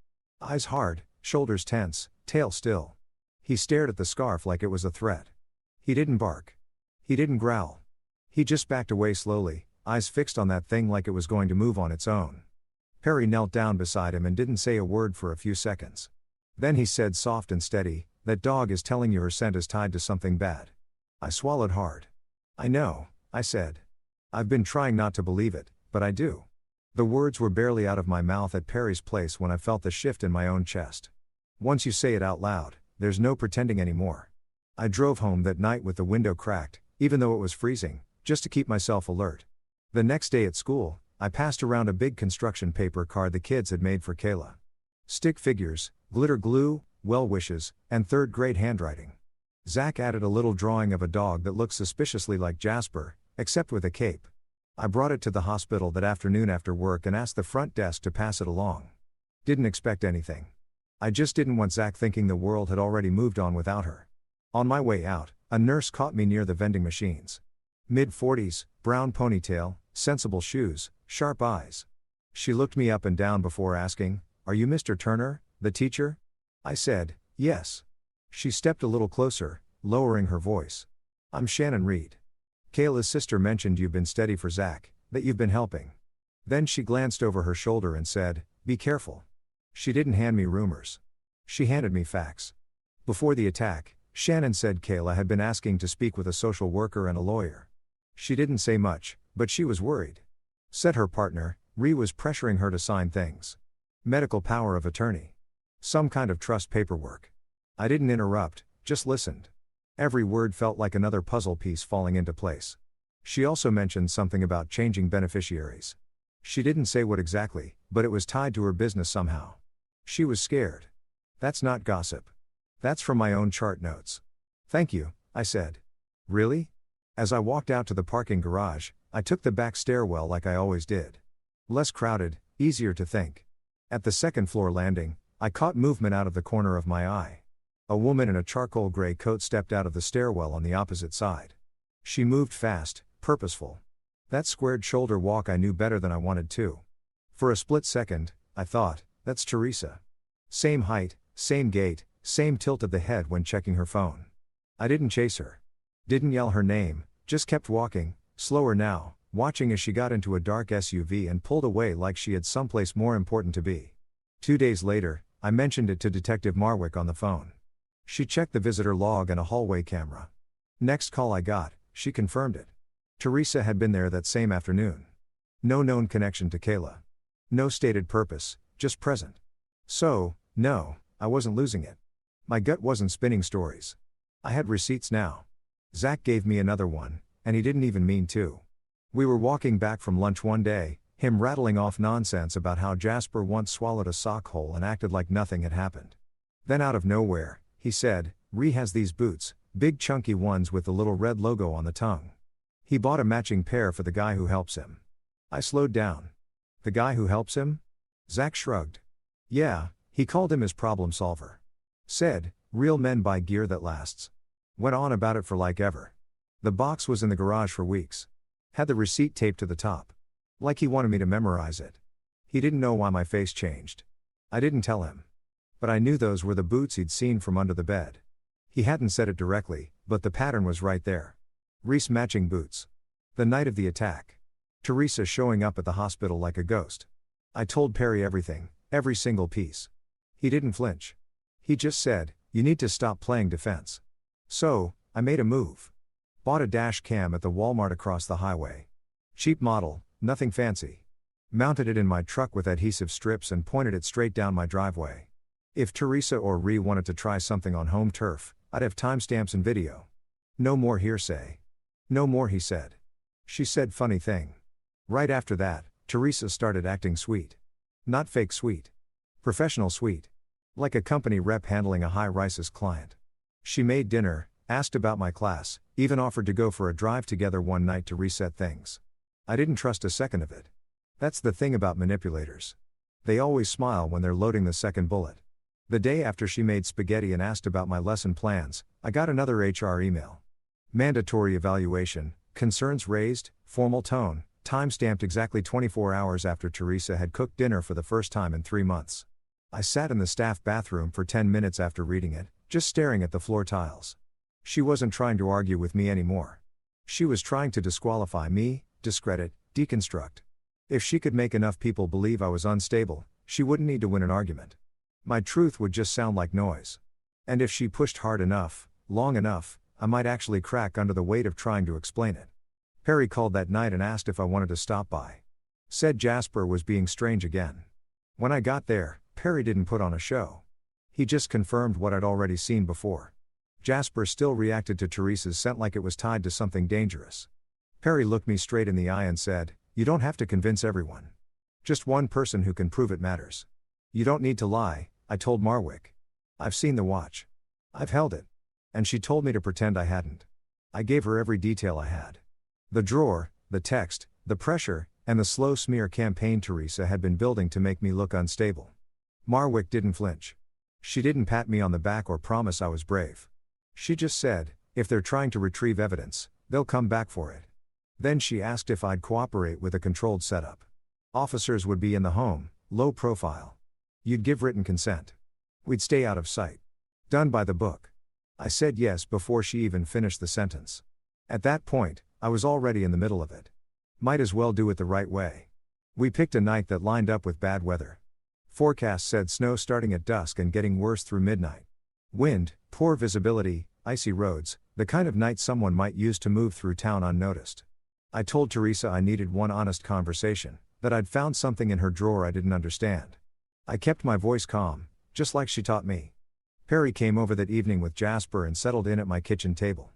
Eyes hard, shoulders tense, tail still. He stared at the scarf like it was a threat. He didn't bark. He didn't growl. He just backed away slowly, eyes fixed on that thing like it was going to move on its own. Perry knelt down beside him and didn't say a word for a few seconds. Then he said soft and steady, "That dog is telling you her scent is tied to something bad." I swallowed hard. "I know," I said. "I've been trying not to believe it, but I do." The words were barely out of my mouth at Perry's place when I felt the shift in my own chest. Once you say it out loud, there's no pretending anymore. I drove home that night with the window cracked, even though it was freezing, just to keep myself alert. The next day at school, I passed around a big construction paper card the kids had made for Kayla. Stick figures, glitter glue, well wishes, and third-grade handwriting. Zach added a little drawing of a dog that looked suspiciously like Jasper, except with a cape. I brought it to the hospital that afternoon after work and asked the front desk to pass it along. Didn't expect anything. I just didn't want Zach thinking the world had already moved on without her. On my way out, a nurse caught me near the vending machines. Mid-40s, brown ponytail, sensible shoes, sharp eyes. She looked me up and down before asking, "Are you Mr. Turner, the teacher?" I said, "Yes." She stepped a little closer, lowering her voice. "I'm Shannon Reed. Kayla's sister mentioned you've been steady for Zach, that you've been helping." Then she glanced over her shoulder and said, "Be careful." She didn't hand me rumors. She handed me facts. Before the attack, Shannon said Kayla had been asking to speak with a social worker and a lawyer. She didn't say much, but she was worried. Said her partner, Ree, was pressuring her to sign things. Medical power of attorney. Some kind of trust paperwork. I didn't interrupt, just listened. Every word felt like another puzzle piece falling into place. She also mentioned something about changing beneficiaries. She didn't say what exactly, but it was tied to her business somehow. She was scared. That's not gossip. That's from my own chart notes. "Thank you," I said. "Really?" As I walked out to the parking garage, I took the back stairwell like I always did. Less crowded, easier to think. At the second floor landing, I caught movement out of the corner of my eye. A woman in a charcoal gray coat stepped out of the stairwell on the opposite side. She moved fast, purposeful. That squared shoulder walk I knew better than I wanted to. For a split second, I thought, that's Teresa. Same height, same gait, same tilt of the head when checking her phone. I didn't chase her. Didn't yell her name, just kept walking, slower now, watching as she got into a dark SUV and pulled away like she had someplace more important to be. 2 days later, I mentioned it to Detective Marwick on the phone. She checked the visitor log and a hallway camera. Next call I got, she confirmed it. Teresa had been there that same afternoon. No known connection to Kayla. No stated purpose, just present. So, no, I wasn't losing it. My gut wasn't spinning stories. I had receipts now. Zach gave me another one, and he didn't even mean to. We were walking back from lunch one day, him rattling off nonsense about how Jasper once swallowed a sock hole and acted like nothing had happened. Then out of nowhere, he said, "Ree has these boots, big chunky ones with the little red logo on the tongue. He bought a matching pair for the guy who helps him." I slowed down. "The guy who helps him?" Zach shrugged. "Yeah, he called him his problem solver. Said, real men buy gear that lasts." Went on about it for like ever. The box was in the garage for weeks. Had the receipt taped to the top. Like he wanted me to memorize it. He didn't know why my face changed. I didn't tell him. But I knew those were the boots he'd seen from under the bed. He hadn't said it directly, but the pattern was right there. Reese matching boots. The night of the attack. Teresa showing up at the hospital like a ghost. I told Perry everything, every single piece. He didn't flinch. He just said, "You need to stop playing defense." So, I made a move. Bought a dash cam at the Walmart across the highway. Cheap model, nothing fancy. Mounted it in my truck with adhesive strips and pointed it straight down my driveway. If Teresa or Ree wanted to try something on home turf, I'd have timestamps and video. No more hearsay. "No more," he said. She said, "Funny thing." Right after that, Teresa started acting sweet. Not fake sweet. Professional sweet. Like a company rep handling a high-rises client. She made dinner, asked about my class, even offered to go for a drive together one night to reset things. I didn't trust a second of it. That's the thing about manipulators. They always smile when they're loading the second bullet. The day after she made spaghetti and asked about my lesson plans, I got another HR email. Mandatory evaluation, concerns raised, formal tone, time-stamped exactly 24 hours after Teresa had cooked dinner for the first time in 3 months. I sat in the staff bathroom for 10 minutes after reading it, just staring at the floor tiles. She wasn't trying to argue with me anymore. She was trying to disqualify me, discredit, deconstruct. If she could make enough people believe I was unstable, she wouldn't need to win an argument. My truth would just sound like noise. And if she pushed hard enough, long enough, I might actually crack under the weight of trying to explain it. Perry called that night and asked if I wanted to stop by. Said Jasper was being strange again. When I got there, Perry didn't put on a show. He just confirmed what I'd already seen before. Jasper still reacted to Teresa's scent like it was tied to something dangerous. Perry looked me straight in the eye and said, "You don't have to convince everyone. Just one person who can prove it matters." "You don't need to lie," I told Marwick. "I've seen the watch. I've held it." And she told me to pretend I hadn't. I gave her every detail I had. The drawer, the text, the pressure, and the slow smear campaign Teresa had been building to make me look unstable. Marwick didn't flinch. She didn't pat me on the back or promise I was brave. She just said, "If they're trying to retrieve evidence, they'll come back for it." Then she asked if I'd cooperate with a controlled setup. Officers would be in the home, low profile. You'd give written consent. We'd stay out of sight. Done by the book. I said yes before she even finished the sentence. At that point, I was already in the middle of it. Might as well do it the right way. We picked a night that lined up with bad weather. Forecast said snow starting at dusk and getting worse through midnight. Wind, poor visibility, icy roads, the kind of night someone might use to move through town unnoticed. I told Teresa I needed one honest conversation, that I'd found something in her drawer I didn't understand. I kept my voice calm, just like she taught me. Perry came over that evening with Jasper and settled in at my kitchen table.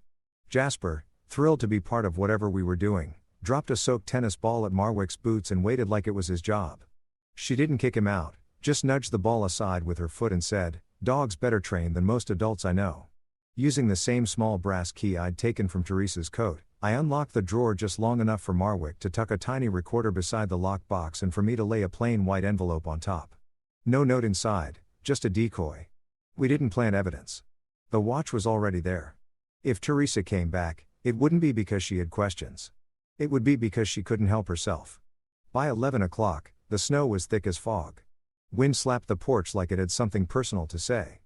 Jasper, thrilled to be part of whatever we were doing, dropped a soaked tennis ball at Marwick's boots and waited like it was his job. She didn't kick him out, just nudged the ball aside with her foot and said, "Dog's better trained than most adults I know." Using the same small brass key I'd taken from Teresa's coat, I unlocked the drawer just long enough for Marwick to tuck a tiny recorder beside the lock box and for me to lay a plain white envelope on top. No note inside, just a decoy. We didn't plant evidence. The watch was already there. If Teresa came back, it wouldn't be because she had questions. It would be because she couldn't help herself. By 11 o'clock, the snow was thick as fog. Wind slapped the porch like it had something personal to say.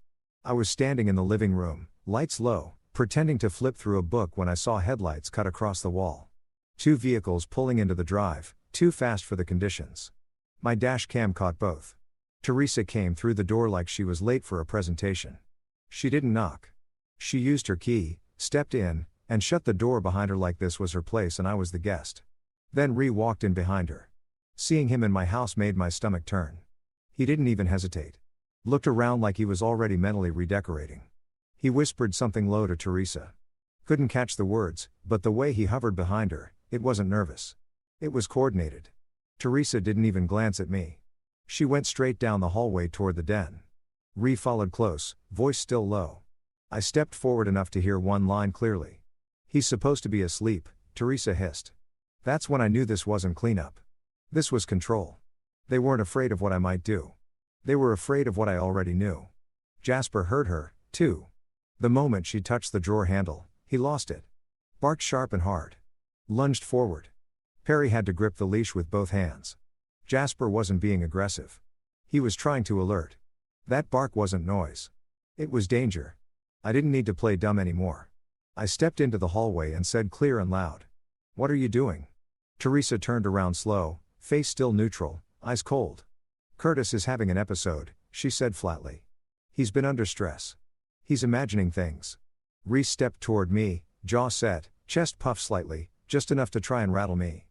I was standing in the living room, lights low, pretending to flip through a book when I saw headlights cut across the wall. 2 vehicles pulling into the drive, too fast for the conditions. My dash cam caught both. Teresa came through the door like she was late for a presentation. She didn't knock. She used her key, stepped in, and shut the door behind her like this was her place and I was the guest. Then Ree walked in behind her. Seeing him in my house made my stomach turn. He didn't even hesitate. Looked around like he was already mentally redecorating. He whispered something low to Teresa. Couldn't catch the words, but the way he hovered behind her, it wasn't nervous. It was coordinated. Teresa didn't even glance at me. She went straight down the hallway toward the den. Ree followed close, voice still low. I stepped forward enough to hear one line clearly. "He's supposed to be asleep," Teresa hissed. That's when I knew this wasn't cleanup. This was control. They weren't afraid of what I might do. They were afraid of what I already knew. Jasper heard her, too. The moment she touched the drawer handle, he lost it. Barked sharp and hard. Lunged forward. Perry had to grip the leash with both hands. Jasper wasn't being aggressive. He was trying to alert. That bark wasn't noise. It was danger. I didn't need to play dumb anymore. I stepped into the hallway and said clear and loud, "What are you doing?" Teresa turned around slow, face still neutral, eyes cold. "Curtis is having an episode," she said flatly. "He's been under stress. He's imagining things." Reese stepped toward me, jaw set, chest puffed slightly, just enough to try and rattle me.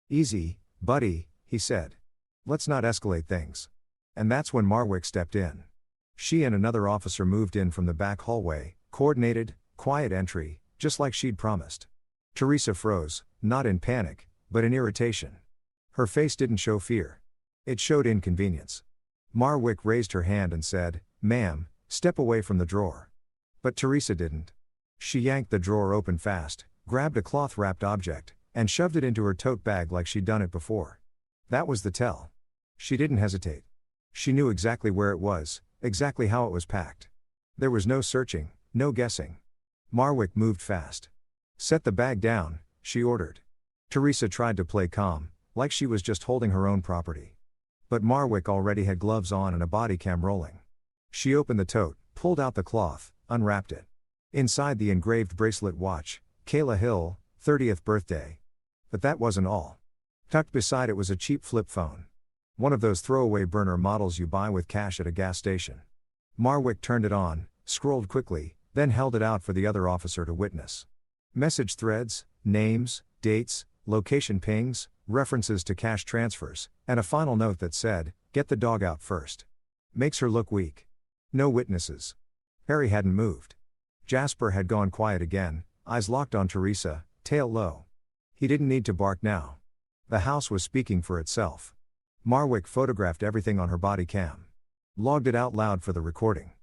"Easy, buddy," he said. "Let's not escalate things." And that's when Marwick stepped in. She and another officer moved in from the back hallway, coordinated, quiet entry, just like she'd promised. Teresa froze, not in panic, but in irritation. Her face didn't show fear. It showed inconvenience. Marwick raised her hand and said, "Ma'am, step away from the drawer." But Teresa didn't. She yanked the drawer open fast, grabbed a cloth-wrapped object, and shoved it into her tote bag like she'd done it before. That was the tell. She didn't hesitate. She knew exactly where it was, exactly how it was packed. There was no searching, no guessing. Marwick moved fast. "Set the bag down," she ordered. Teresa tried to play calm, like she was just holding her own property. But Marwick already had gloves on and a body cam rolling. She opened the tote, pulled out the cloth, unwrapped it. Inside the engraved bracelet watch, Kayla Hill, 30th birthday. But that wasn't all. Tucked beside it was a cheap flip phone. One of those throwaway burner models you buy with cash at a gas station. Marwick turned it on, scrolled quickly, then held it out for the other officer to witness. Message threads, names, dates, location pings, references to cash transfers, and a final note that said, "Get the dog out first." Makes her look weak. No witnesses. Perry hadn't moved. Jasper had gone quiet again, eyes locked on Teresa, tail low. He didn't need to bark now. The house was speaking for itself. Marwick photographed everything on her body cam. Logged it out loud for the recording.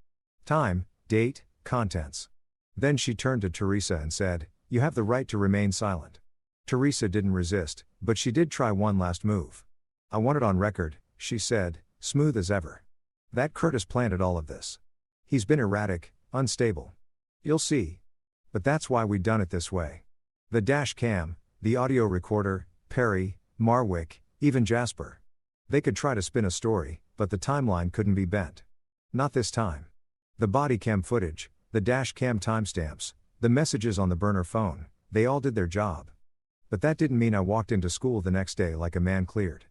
Time, date, contents. Then she turned to Teresa and said, "You have the right to remain silent." Teresa didn't resist, but she did try one last move. "I want it on record," she said, smooth as ever. "That Curtis planted all of this. He's been erratic, unstable. You'll see. But that's why we done it this way." The dash cam, the audio recorder, Perry, Marwick, even Jasper. They could try to spin a story, but the timeline couldn't be bent. Not this time. The body cam footage, the dash cam timestamps, the messages on the burner phone, they all did their job. But that didn't mean I walked into school the next day like a man cleared.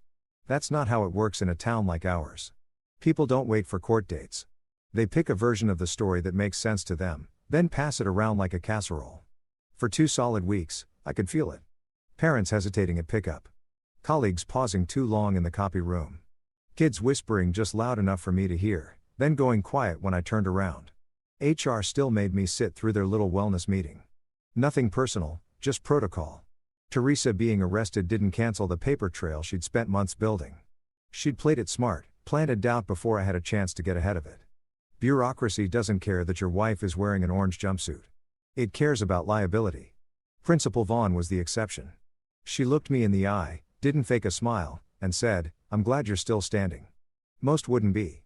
That's not how it works in a town like ours. People don't wait for court dates. They pick a version of the story that makes sense to them, then pass it around like a casserole. For 2 solid weeks, I could feel it. Parents hesitating at pickup. Colleagues pausing too long in the copy room. Kids whispering just loud enough for me to hear, then going quiet when I turned around. HR still made me sit through their little wellness meeting. Nothing personal, just protocol. Teresa being arrested didn't cancel the paper trail she'd spent months building. She'd played it smart, planted doubt before I had a chance to get ahead of it. Bureaucracy doesn't care that your wife is wearing an orange jumpsuit. It cares about liability. Principal Vaughn was the exception. She looked me in the eye, didn't fake a smile, and said, "I'm glad you're still standing." Most wouldn't be.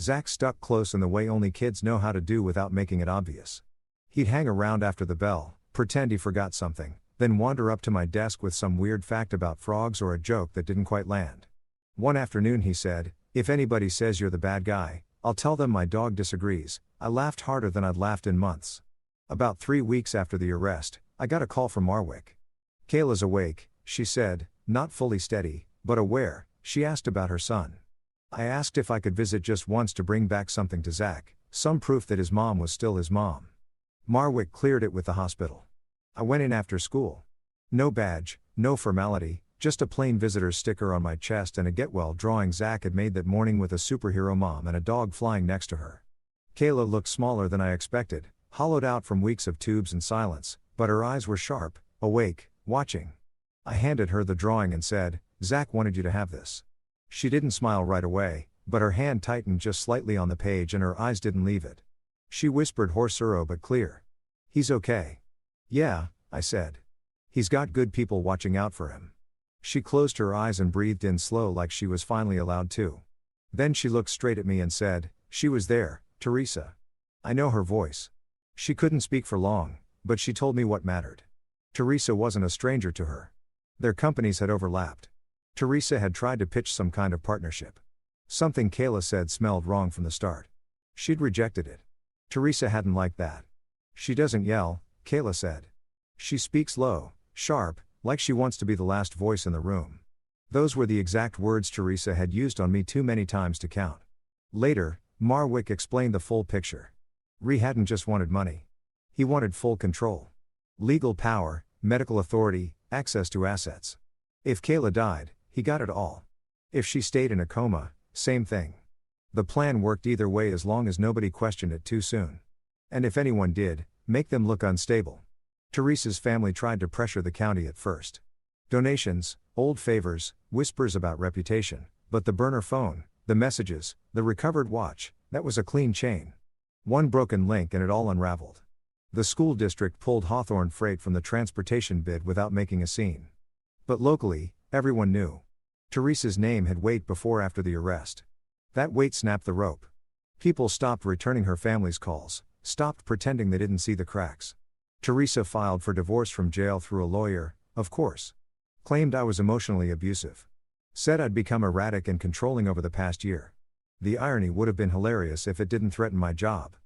Zach stuck close in the way only kids know how to do without making it obvious. He'd hang around after the bell, pretend he forgot something, then wander up to my desk with some weird fact about frogs or a joke that didn't quite land. One afternoon he said, "If anybody says you're the bad guy, I'll tell them my dog disagrees." I laughed harder than I'd laughed in months. About 3 weeks after the arrest, I got a call from Marwick. "Kayla's awake," she said, not fully steady, but aware. She asked about her son. I asked if I could visit just once to bring back something to Zach, some proof that his mom was still his mom. Marwick cleared it with the hospital. I went in after school. No badge, no formality, just a plain visitor's sticker on my chest and a get well drawing Zach had made that morning with a superhero mom and a dog flying next to her. Kayla looked smaller than I expected, hollowed out from weeks of tubes and silence, but her eyes were sharp, awake, watching. I handed her the drawing and said, "Zach wanted you to have this." She didn't smile right away, but her hand tightened just slightly on the page and her eyes didn't leave it. She whispered hoarser but clear. "He's okay." "Yeah," I said. "He's got good people watching out for him." She closed her eyes and breathed in slow like she was finally allowed to. Then she looked straight at me and said, "She was there, Teresa." I know her voice. She couldn't speak for long, but she told me what mattered. Teresa wasn't a stranger to her. Their companies had overlapped. Teresa had tried to pitch some kind of partnership. Something Kayla said smelled wrong from the start. She'd rejected it. Teresa hadn't liked that. "She doesn't yell," Kayla said. "She speaks low, sharp, like she wants to be the last voice in the room." Those were the exact words Teresa had used on me too many times to count. Later, Marwick explained the full picture. Ree hadn't just wanted money. He wanted full control. Legal power, medical authority, access to assets. If Kayla died, he got it all. If she stayed in a coma, same thing. The plan worked either way as long as nobody questioned it too soon. And if anyone did, make them look unstable. Teresa's family tried to pressure the county at first. Donations, old favors, whispers about reputation, but the burner phone, the messages, the recovered watch, that was a clean chain. One broken link and it all unraveled. The school district pulled Hawthorne freight from the transportation bid without making a scene. But locally, everyone knew. Teresa's name had weighed before after the arrest. That weight snapped the rope. People stopped returning her family's calls, stopped pretending they didn't see the cracks. Teresa filed for divorce from jail through a lawyer, of course. Claimed I was emotionally abusive. Said I'd become erratic and controlling over the past year. The irony would have been hilarious if it didn't threaten my job.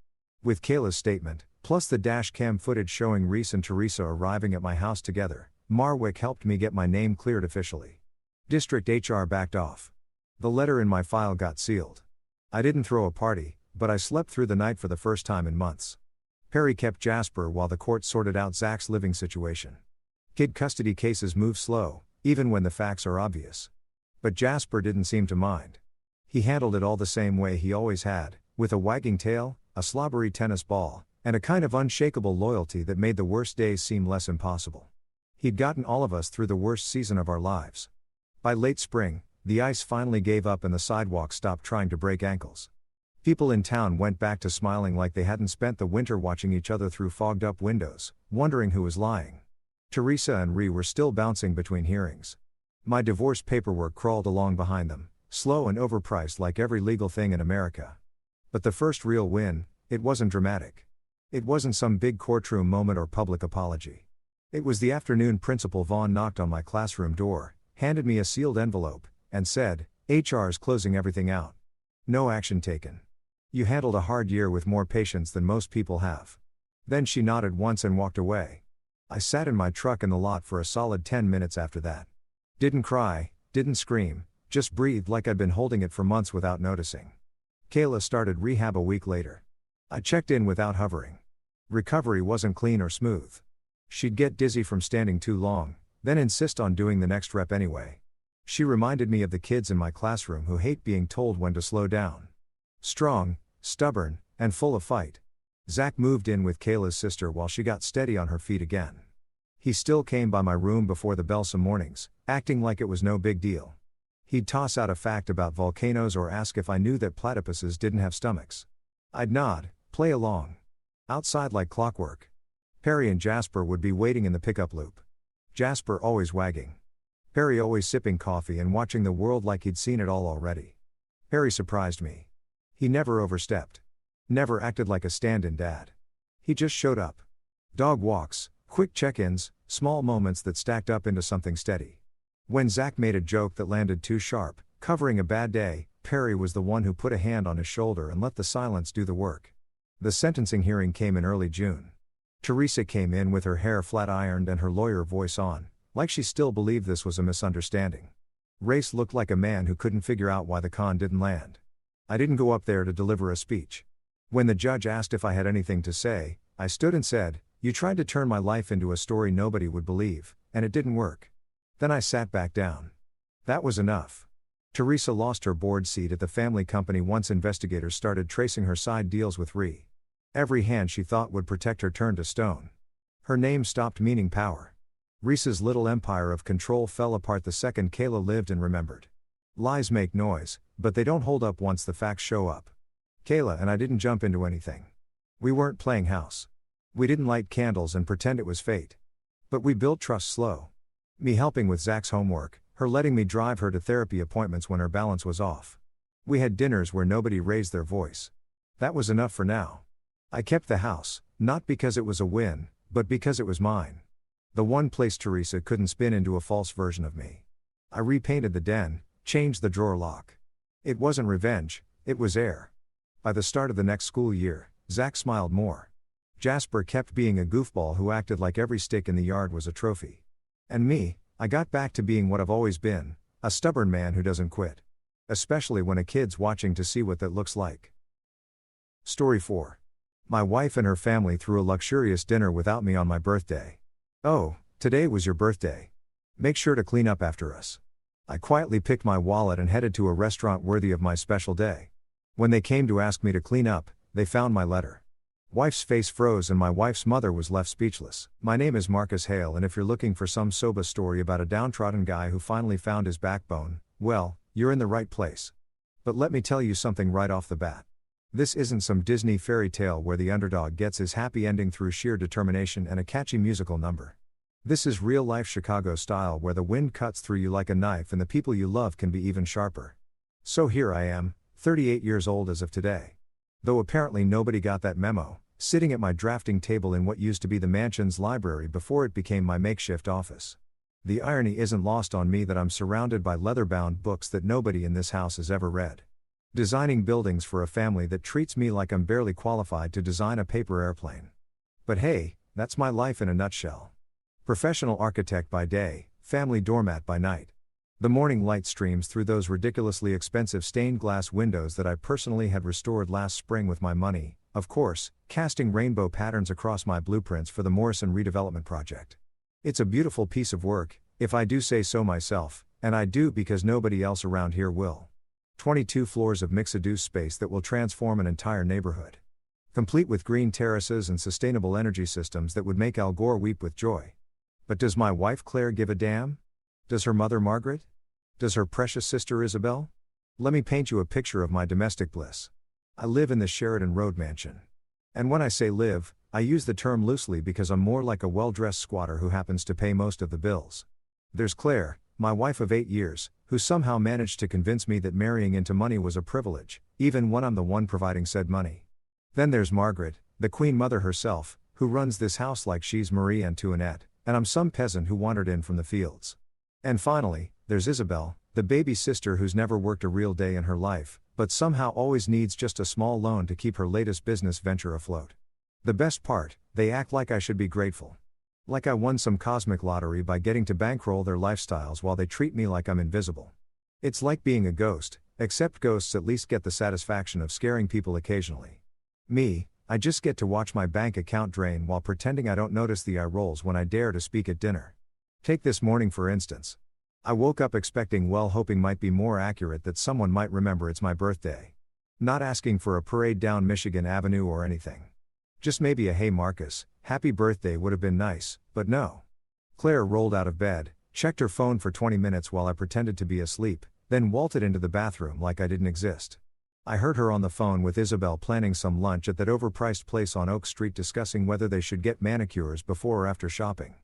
With Kayla's statement, plus the dash cam footage showing Reese and Teresa arriving at my house together, Marwick helped me get my name cleared officially. District HR backed off. The letter in my file got sealed. I didn't throw a party, but I slept through the night for the first time in months. Perry kept Jasper while the court sorted out Zach's living situation. Kid custody cases move slow, even when the facts are obvious. But Jasper didn't seem to mind. He handled it all the same way he always had, with a wagging tail, a slobbery tennis ball, and a kind of unshakable loyalty that made the worst days seem less impossible. He'd gotten all of us through the worst season of our lives. By late spring, the ice finally gave up and the sidewalk stopped trying to break ankles. People in town went back to smiling like they hadn't spent the winter watching each other through fogged-up windows, wondering who was lying. Teresa and Ree were still bouncing between hearings. My divorce paperwork crawled along behind them, slow and overpriced like every legal thing in America. But the first real win, it wasn't dramatic. It wasn't some big courtroom moment or public apology. It was the afternoon Principal Vaughn knocked on my classroom door, handed me a sealed envelope, and said, "HR's closing everything out. No action taken. You handled a hard year with more patience than most people have." Then she nodded once and walked away. I sat in my truck in the lot for a solid 10 minutes after that. Didn't cry, didn't scream, just breathed like I'd been holding it for months without noticing. Kayla started rehab a week later. I checked in without hovering. Recovery wasn't clean or smooth. She'd get dizzy from standing too long, then insist on doing the next rep anyway. She reminded me of the kids in my classroom who hate being told when to slow down. Strong, stubborn, and full of fight. Zach moved in with Kayla's sister while she got steady on her feet again. He still came by my room before the bell some mornings, acting like it was no big deal. He'd toss out a fact about volcanoes or ask if I knew that platypuses didn't have stomachs. I'd nod, play along. Outside like clockwork. Perry and Jasper would be waiting in the pickup loop. Jasper always wagging. Perry always sipping coffee and watching the world like he'd seen it all already. Perry surprised me. He never overstepped. Never acted like a stand-in dad. He just showed up. Dog walks, quick check-ins, small moments that stacked up into something steady. When Zach made a joke that landed too sharp, covering a bad day, Perry was the one who put a hand on his shoulder and let the silence do the work. The sentencing hearing came in early June. Teresa came in with her hair flat-ironed and her lawyer voice on, like she still believed this was a misunderstanding. Race looked like a man who couldn't figure out why the con didn't land. I didn't go up there to deliver a speech. When the judge asked if I had anything to say, I stood and said, "You tried to turn my life into a story nobody would believe, and it didn't work." Then I sat back down. That was enough. Teresa lost her board seat at the family company once investigators started tracing her side deals with Ree. Every hand she thought would protect her turned to stone. Her name stopped meaning power. Reese's little empire of control fell apart the second Kayla lived and remembered. Lies make noise, but they don't hold up once the facts show up. Kayla and I didn't jump into anything. We weren't playing house. We didn't light candles and pretend it was fate. But we built trust slow. Me helping with Zach's homework, her letting me drive her to therapy appointments when her balance was off. We had dinners where nobody raised their voice. That was enough for now. I kept the house, not because it was a win, but because it was mine. The one place Teresa couldn't spin into a false version of me. I repainted the den, changed the drawer lock. It wasn't revenge, it was air. By the start of the next school year, Zach smiled more. Jasper kept being a goofball who acted like every stick in the yard was a trophy. And me, I got back to being what I've always been, a stubborn man who doesn't quit. Especially when a kid's watching to see what that looks like. Story 4. My wife and her family threw a luxurious dinner without me on my birthday. Oh, today was your birthday. Make sure to clean up after us. I quietly picked my wallet and headed to a restaurant worthy of my special day. When they came to ask me to clean up, they found my letter. Wife's face froze and my wife's mother was left speechless. My name is Marcus Hale, and if you're looking for some soba story about a downtrodden guy who finally found his backbone, well, you're in the right place. But let me tell you something right off the bat. This isn't some Disney fairy tale where the underdog gets his happy ending through sheer determination and a catchy musical number. This is real-life Chicago style where the wind cuts through you like a knife and the people you love can be even sharper. So here I am, 38 years old as of today. Though apparently nobody got that memo, sitting at my drafting table in what used to be the mansion's library before it became my makeshift office. The irony isn't lost on me that I'm surrounded by leather-bound books that nobody in this house has ever read. Designing buildings for a family that treats me like I'm barely qualified to design a paper airplane. But hey, that's my life in a nutshell. Professional architect by day, family doormat by night. The morning light streams through those ridiculously expensive stained glass windows that I personally had restored last spring with my money, of course, casting rainbow patterns across my blueprints for the Morrison redevelopment project. It's a beautiful piece of work, if I do say so myself, and I do because nobody else around here will. 22 floors of mixed-use space that will transform an entire neighborhood. Complete with green terraces and sustainable energy systems that would make Al Gore weep with joy. But does my wife Claire give a damn? Does her mother Margaret? Does her precious sister Isabel? Let me paint you a picture of my domestic bliss. I live in the Sheridan Road mansion. And when I say live, I use the term loosely because I'm more like a well-dressed squatter who happens to pay most of the bills. There's Claire, my wife of 8 years, who somehow managed to convince me that marrying into money was a privilege, even when I'm the one providing said money. Then there's Margaret, the Queen Mother herself, who runs this house like she's Marie Antoinette, and I'm some peasant who wandered in from the fields. And finally, there's Isabel, the baby sister who's never worked a real day in her life, but somehow always needs just a small loan to keep her latest business venture afloat. The best part, they act like I should be grateful. Like I won some cosmic lottery by getting to bankroll their lifestyles while they treat me like I'm invisible. It's like being a ghost, except ghosts at least get the satisfaction of scaring people occasionally. Me, I just get to watch my bank account drain while pretending I don't notice the eye rolls when I dare to speak at dinner. Take this morning for instance. I woke up expecting, well, hoping might be more accurate, that someone might remember it's my birthday. Not asking for a parade down Michigan Avenue or anything. Just maybe a "Hey Marcus, happy birthday" would have been nice, but no. Claire rolled out of bed, checked her phone for 20 minutes while I pretended to be asleep, then vaulted into the bathroom like I didn't exist. I heard her on the phone with Isabel planning some lunch at that overpriced place on Oak Street, discussing whether they should get manicures before or after shopping.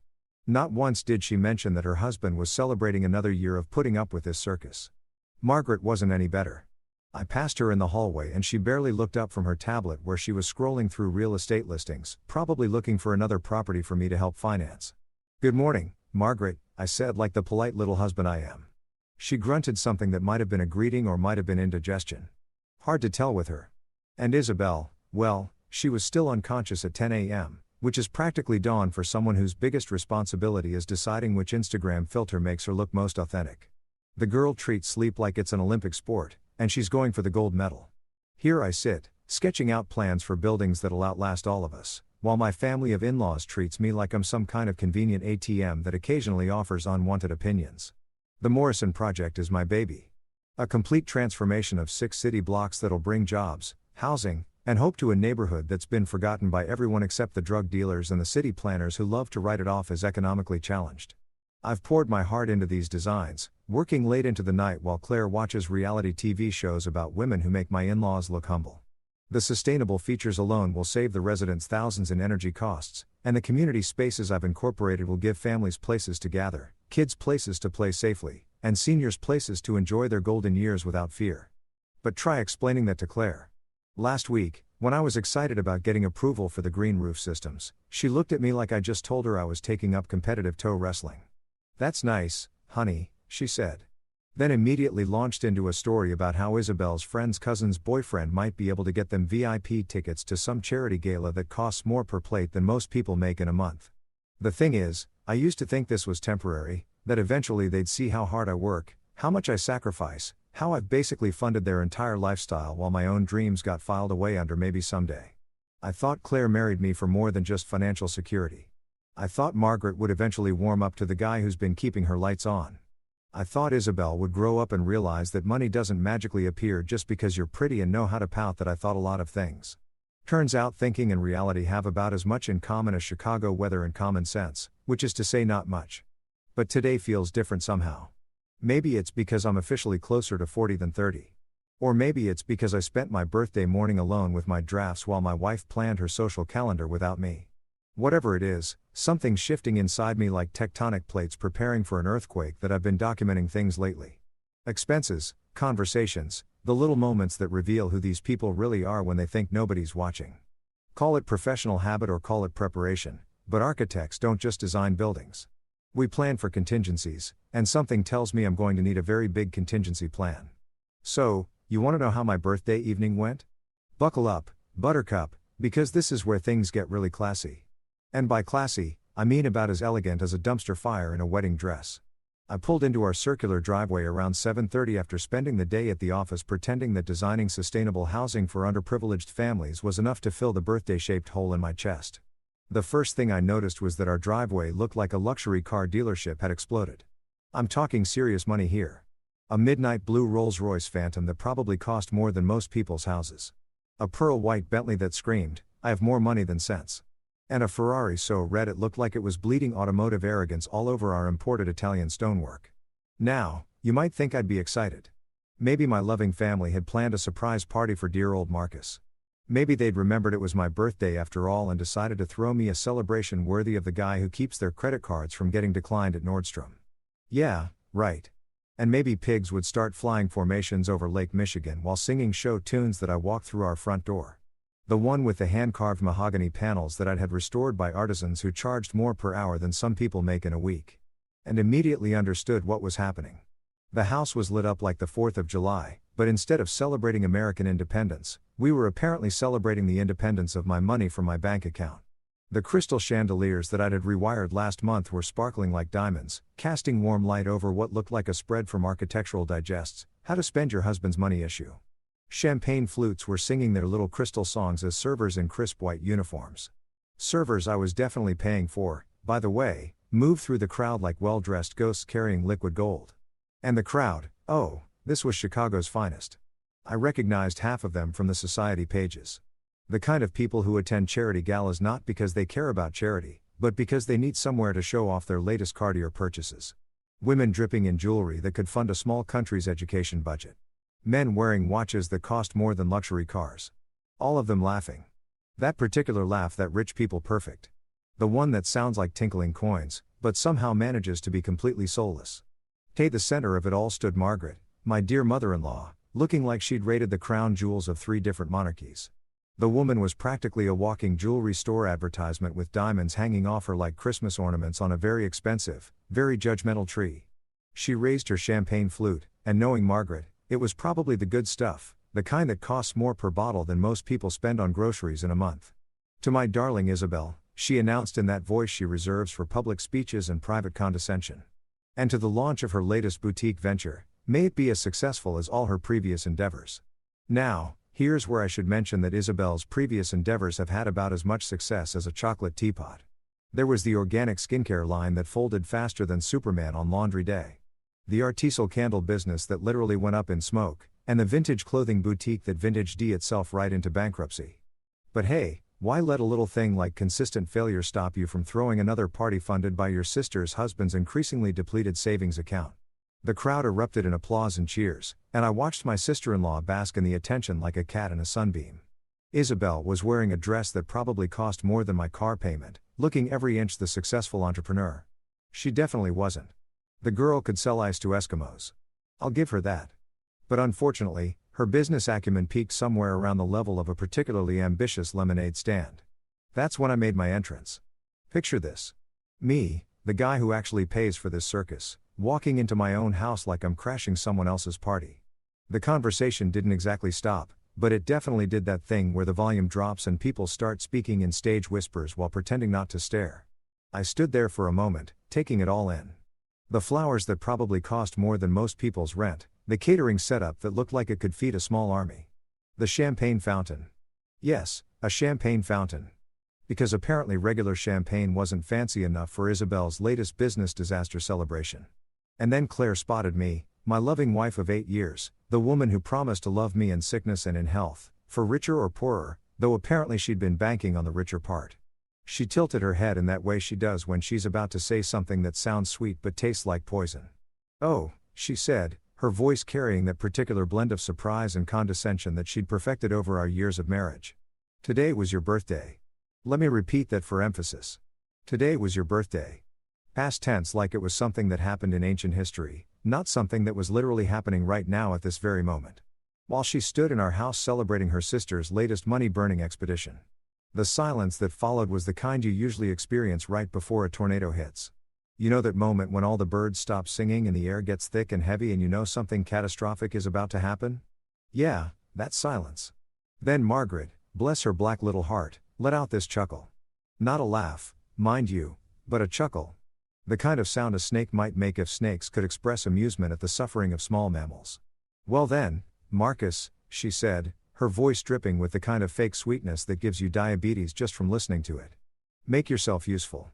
Not once did she mention that her husband was celebrating another year of putting up with this circus. Margaret wasn't any better. I passed her in the hallway and she barely looked up from her tablet where she was scrolling through real estate listings, probably looking for another property for me to help finance. "Good morning, Margaret," I said like the polite little husband I am. She grunted something that might have been a greeting or might have been indigestion. Hard to tell with her. And Isabel, well, she was still unconscious at 10 a.m., which is practically dawn for someone whose biggest responsibility is deciding which Instagram filter makes her look most authentic. The girl treats sleep like it's an Olympic sport, and she's going for the gold medal. Here I sit, sketching out plans for buildings that'll outlast all of us, while my family of in-laws treats me like I'm some kind of convenient ATM that occasionally offers unwanted opinions. The Morrison project is my baby. A complete transformation of 6 city blocks that'll bring jobs, housing, And hope to a neighborhood that's been forgotten by everyone except the drug dealers and the city planners who love to write it off as economically challenged. I've poured my heart into these designs, working late into the night while Claire watches reality TV shows about women who make my in-laws look humble. The sustainable features alone will save the residents thousands in energy costs, and the community spaces I've incorporated will give families places to gather, kids places to play safely, and seniors places to enjoy their golden years without fear. But try explaining that to Claire. Last week, when I was excited about getting approval for the green roof systems, she looked at me like I just told her I was taking up competitive toe wrestling. "That's nice, honey," she said. Then immediately launched into a story about how Isabel's friend's cousin's boyfriend might be able to get them VIP tickets to some charity gala that costs more per plate than most people make in a month. The thing is, I used to think this was temporary, that eventually they'd see how hard I work, how much I sacrifice, how I've basically funded their entire lifestyle while my own dreams got filed away under maybe someday. I thought Claire married me for more than just financial security. I thought Margaret would eventually warm up to the guy who's been keeping her lights on. I thought Isabel would grow up and realize that money doesn't magically appear just because you're pretty and know how to pout. That I thought a lot of things. Turns out thinking and reality have about as much in common as Chicago weather and common sense, which is to say not much. But today feels different somehow. Maybe it's because I'm officially closer to 40 than 30. Or maybe it's because I spent my birthday morning alone with my drafts while my wife planned her social calendar without me. Whatever it is, something's shifting inside me like tectonic plates preparing for an earthquake that I've been documenting things lately. Expenses, conversations, the little moments that reveal who these people really are when they think nobody's watching. Call it professional habit or call it preparation, but architects don't just design buildings. We plan for contingencies, and something tells me I'm going to need a very big contingency plan. So, you want to know how my birthday evening went? Buckle up, Buttercup, because this is where things get really classy. And by classy, I mean about as elegant as a dumpster fire in a wedding dress. I pulled into our circular driveway around 7:30 after spending the day at the office pretending that designing sustainable housing for underprivileged families was enough to fill the birthday-shaped hole in my chest. The first thing I noticed was that our driveway looked like a luxury car dealership had exploded. I'm talking serious money here. A midnight blue Rolls-Royce Phantom that probably cost more than most people's houses. A pearl white Bentley that screamed, "I have more money than sense." And a Ferrari so red it looked like it was bleeding automotive arrogance all over our imported Italian stonework. Now, you might think I'd be excited. Maybe my loving family had planned a surprise party for dear old Marcus. Maybe they'd remembered it was my birthday after all and decided to throw me a celebration worthy of the guy who keeps their credit cards from getting declined at Nordstrom. Yeah, right. And maybe pigs would start flying formations over Lake Michigan while singing show tunes that I walked through our front door. The one with the hand-carved mahogany panels that I'd had restored by artisans who charged more per hour than some people make in a week. And immediately understood what was happening. The house was lit up like the 4th of July, but instead of celebrating American independence, we were apparently celebrating the independence of my money from my bank account. The crystal chandeliers that I'd had rewired last month were sparkling like diamonds, casting warm light over what looked like a spread from Architectural Digest's How to Spend Your Husband's Money issue. Champagne flutes were singing their little crystal songs as servers in crisp white uniforms. Servers I was definitely paying for, by the way, moved through the crowd like well-dressed ghosts carrying liquid gold. And the crowd, oh, this was Chicago's finest. I recognized half of them from the society pages. The kind of people who attend charity galas not because they care about charity, but because they need somewhere to show off their latest Cartier purchases. Women dripping in jewelry that could fund a small country's education budget. Men wearing watches that cost more than luxury cars. All of them laughing. That particular laugh that rich people perfect. The one that sounds like tinkling coins, but somehow manages to be completely soulless. At the center of it all stood Margaret, my dear mother-in-law, looking like she'd raided the crown jewels of 3 different monarchies. The woman was practically a walking jewelry store advertisement with diamonds hanging off her like Christmas ornaments on a very expensive, very judgmental tree. She raised her champagne flute, and knowing Margaret, it was probably the good stuff, the kind that costs more per bottle than most people spend on groceries in a month. To my darling Isabel, she announced in that voice she reserves for public speeches and private condescension. And to the launch of her latest boutique venture, may it be as successful as all her previous endeavors. Now, here's where I should mention that Isabel's previous endeavors have had about as much success as a chocolate teapot. There was the organic skincare line that folded faster than Superman on laundry day. The artisanal candle business that literally went up in smoke, And the vintage clothing boutique that Vintage D itself right into bankruptcy. But hey, why let a little thing like consistent failure stop you from throwing another party funded by your sister's husband's increasingly depleted savings account? The crowd erupted in applause and cheers, and I watched my sister-in-law bask in the attention like a cat in a sunbeam. Isabel was wearing a dress that probably cost more than my car payment, looking every inch the successful entrepreneur. She definitely wasn't. The girl could sell ice to Eskimos. I'll give her that. But unfortunately, her business acumen peaked somewhere around the level of a particularly ambitious lemonade stand. That's when I made my entrance. Picture this. Me, the guy who actually pays for this circus, walking into my own house like I'm crashing someone else's party. The conversation didn't exactly stop, but it definitely did that thing where the volume drops and people start speaking in stage whispers while pretending not to stare. I stood there for a moment, taking it all in. The flowers that probably cost more than most people's rent, the catering setup that looked like it could feed a small army. The champagne fountain. Yes, a champagne fountain. Because apparently regular champagne wasn't fancy enough for Isabel's latest business disaster celebration. And then Claire spotted me, my loving wife of 8 years, the woman who promised to love me in sickness and in health, for richer or poorer, though apparently she'd been banking on the richer part. She tilted her head in that way she does when she's about to say something that sounds sweet but tastes like poison. "Oh," she said, her voice carrying that particular blend of surprise and condescension that she'd perfected over our years of marriage. "Today was your birthday." Let me repeat that for emphasis. Today was your birthday. Past tense, like it was something that happened in ancient history, not something that was literally happening right now at this very moment. While she stood in our house celebrating her sister's latest money-burning expedition. The silence that followed was the kind you usually experience right before a tornado hits. You know that moment when all the birds stop singing and the air gets thick and heavy and you know something catastrophic is about to happen? Yeah, that silence. Then Margaret, bless her black little heart, let out this chuckle. Not a laugh, mind you, but a chuckle. The kind of sound a snake might make if snakes could express amusement at the suffering of small mammals. "Well then, Marcus," she said, her voice dripping with the kind of fake sweetness that gives you diabetes just from listening to it. "Make yourself useful.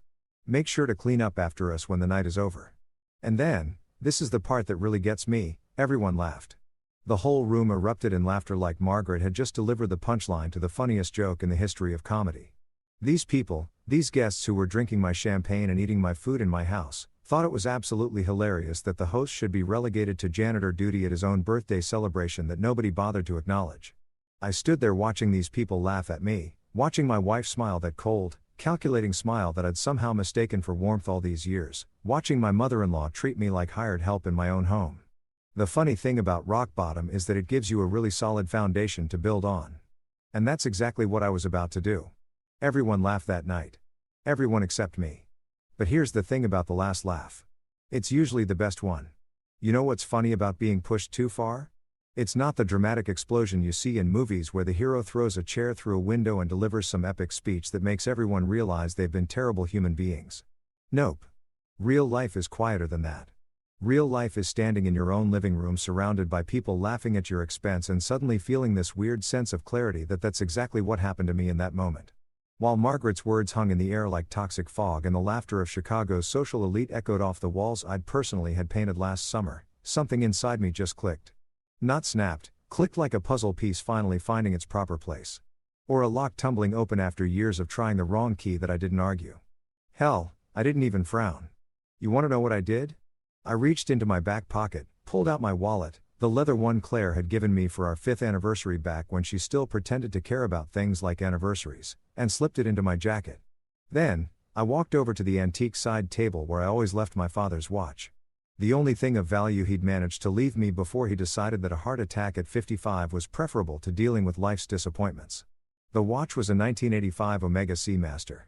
Make sure to clean up after us when the night is over." And then, this is the part that really gets me, everyone laughed. The whole room erupted in laughter like Margaret had just delivered the punchline to the funniest joke in the history of comedy. These people, these guests who were drinking my champagne and eating my food in my house, thought it was absolutely hilarious that the host should be relegated to janitor duty at his own birthday celebration that nobody bothered to acknowledge. I stood there watching these people laugh at me, watching my wife smile that cold, calculating smile that I'd somehow mistaken for warmth all these years, watching my mother-in-law treat me like hired help in my own home. The funny thing about rock bottom is that it gives you a really solid foundation to build on. And that's exactly what I was about to do. Everyone laughed that night. Everyone except me. But here's the thing about the last laugh. It's usually the best one. You know what's funny about being pushed too far? It's not the dramatic explosion you see in movies where the hero throws a chair through a window and delivers some epic speech that makes everyone realize they've been terrible human beings. Nope. Real life is quieter than that. Real life is standing in your own living room surrounded by people laughing at your expense and suddenly feeling this weird sense of clarity that that's exactly what happened to me in that moment. While Margaret's words hung in the air like toxic fog and the laughter of Chicago's social elite echoed off the walls I'd personally had painted last summer, something inside me just clicked. Not snapped, clicked like a puzzle piece finally finding its proper place. Or a lock tumbling open after years of trying the wrong key that I didn't argue. Hell, I didn't even frown. You want to know what I did? I reached into my back pocket, pulled out my wallet, the leather one Claire had given me for our 5th anniversary back when she still pretended to care about things like anniversaries, and slipped it into my jacket. Then, I walked over to the antique side table where I always left my father's watch. The only thing of value he'd managed to leave me before he decided that a heart attack at 55 was preferable to dealing with life's disappointments. The watch was a 1985 Omega Seamaster.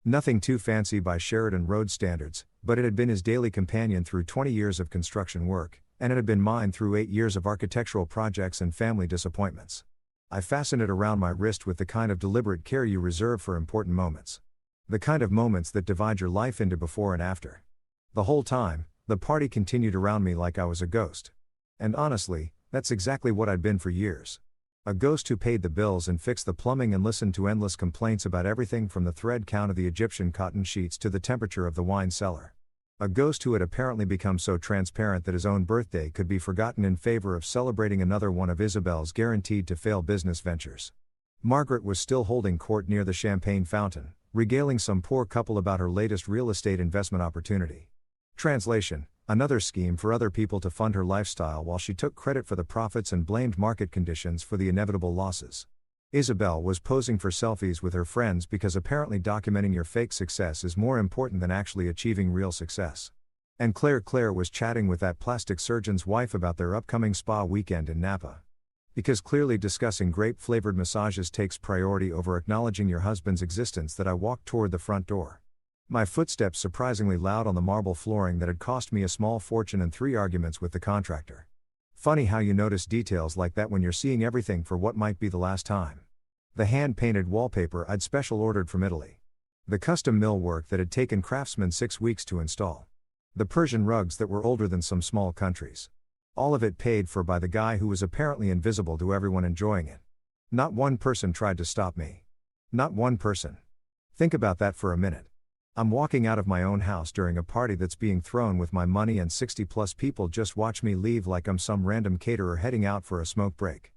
Nothing too fancy by Sheridan Road standards, but it had been his daily companion through 20 years of construction work, and it had been mine through 8 years of architectural projects and family disappointments. I fastened it around my wrist with the kind of deliberate care you reserve for important moments. The kind of moments that divide your life into before and after. The whole time, the party continued around me like I was a ghost. And honestly, that's exactly what I'd been for years. A ghost who paid the bills and fixed the plumbing and listened to endless complaints about everything from the thread count of the Egyptian cotton sheets to the temperature of the wine cellar. A ghost who had apparently become so transparent that his own birthday could be forgotten in favor of celebrating another one of Isabel's guaranteed to fail business ventures. Margaret was still holding court near the champagne fountain, regaling some poor couple about her latest real estate investment opportunity. Translation: another scheme for other people to fund her lifestyle while she took credit for the profits and blamed market conditions for the inevitable losses. Isabel was posing for selfies with her friends because apparently documenting your fake success is more important than actually achieving real success. And Claire was chatting with that plastic surgeon's wife about their upcoming spa weekend in Napa. Because clearly discussing grape-flavored massages takes priority over acknowledging your husband's existence, that I walked toward the front door. My footsteps surprisingly loud on the marble flooring that had cost me a small fortune and 3 arguments with the contractor. Funny how you notice details like that when you're seeing everything for what might be the last time. The hand-painted wallpaper I'd special ordered from Italy. The custom millwork that had taken craftsmen 6 weeks to install. The Persian rugs that were older than some small countries. All of it paid for by the guy who was apparently invisible to everyone enjoying it. Not one person tried to stop me. Not one person. Think about that for a minute. I'm walking out of my own house during a party that's being thrown with my money, and 60+ people just watch me leave like I'm some random caterer heading out for a smoke break.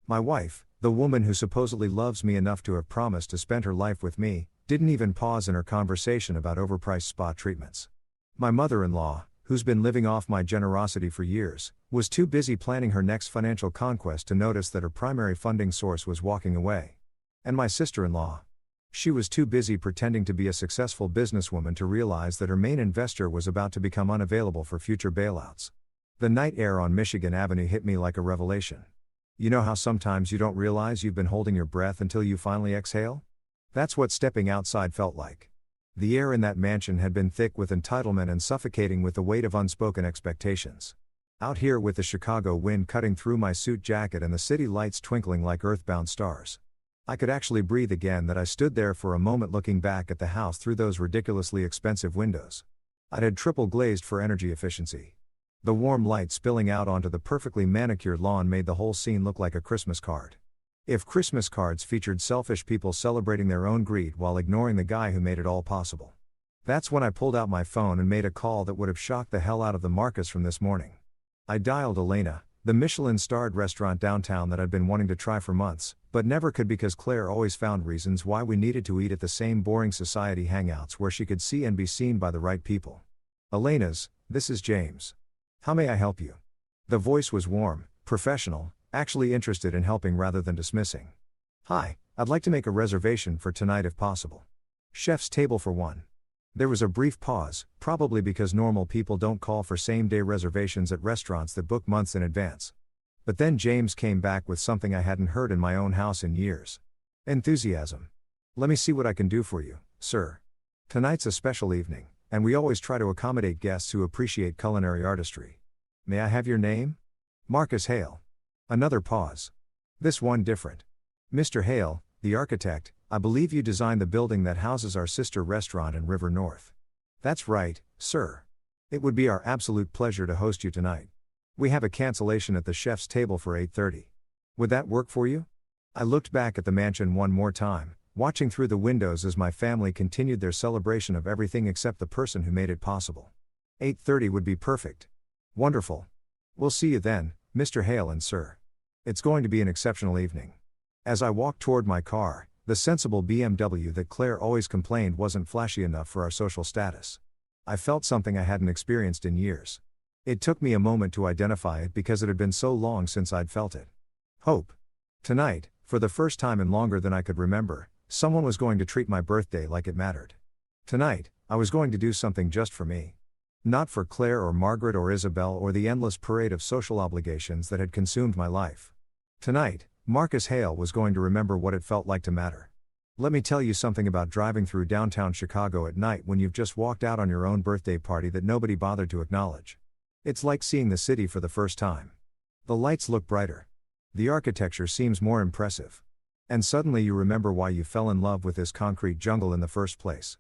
My wife, the woman who supposedly loves me enough to have promised to spend her life with me, didn't even pause in her conversation about overpriced spa treatments. My mother-in-law, who's been living off my generosity for years, was too busy planning her next financial conquest to notice that her primary funding source was walking away. And my sister-in-law. She was too busy pretending to be a successful businesswoman to realize that her main investor was about to become unavailable for future bailouts. The night air on Michigan Avenue hit me like a revelation. You know how sometimes you don't realize you've been holding your breath until you finally exhale? That's what stepping outside felt like. The air in that mansion had been thick with entitlement and suffocating with the weight of unspoken expectations. Out here with the Chicago wind cutting through my suit jacket and the city lights twinkling like earthbound stars, I could actually breathe again. That I stood there for a moment looking back at the house through those ridiculously expensive windows. I'd had triple glazed for energy efficiency. The warm light spilling out onto the perfectly manicured lawn made the whole scene look like a Christmas card. If Christmas cards featured selfish people celebrating their own greed while ignoring the guy who made it all possible. That's when I pulled out my phone and made a call that would have shocked the hell out of the Marcus from this morning. I dialed AITA, the Michelin-starred restaurant downtown that I'd been wanting to try for months, but never could because Claire always found reasons why we needed to eat at the same boring society hangouts where she could see and be seen by the right people. Elena's, this is James. How may I help you? The voice was warm, professional, actually interested in helping rather than dismissing. Hi, I'd like to make a reservation for tonight if possible. Chef's table for 1. There was a brief pause, probably because normal people don't call for same-day reservations at restaurants that book months in advance. But then James came back with something I hadn't heard in my own house in years. Enthusiasm. Let me see what I can do for you, sir. Tonight's a special evening, and we always try to accommodate guests who appreciate culinary artistry. May I have your name? Marcus Hale. Another pause. This one different. Mr. Hale, the architect, I believe you designed the building that houses our sister restaurant in River North. That's right, sir. It would be our absolute pleasure to host you tonight. We have a cancellation at the chef's table for 8:30. Would that work for you? I looked back at the mansion one more time, watching through the windows as my family continued their celebration of everything except the person who made it possible. 8:30 would be perfect. Wonderful. We'll see you then, Mr. Hale and sir. It's going to be an exceptional evening. As I walked toward my car, the sensible BMW that Claire always complained wasn't flashy enough for our social status. I felt something I hadn't experienced in years. It took me a moment to identify it because it had been so long since I'd felt it. Hope. Tonight, for the first time in longer than I could remember, someone was going to treat my birthday like it mattered. Tonight, I was going to do something just for me. Not for Claire or Margaret or Isabel or the endless parade of social obligations that had consumed my life. Tonight, Marcus Hale was going to remember what it felt like to matter. Let me tell you something about driving through downtown Chicago at night when you've just walked out on your own birthday party that nobody bothered to acknowledge. It's like seeing the city for the first time. The lights look brighter. The architecture seems more impressive. And suddenly you remember why you fell in love with this concrete jungle in the first place.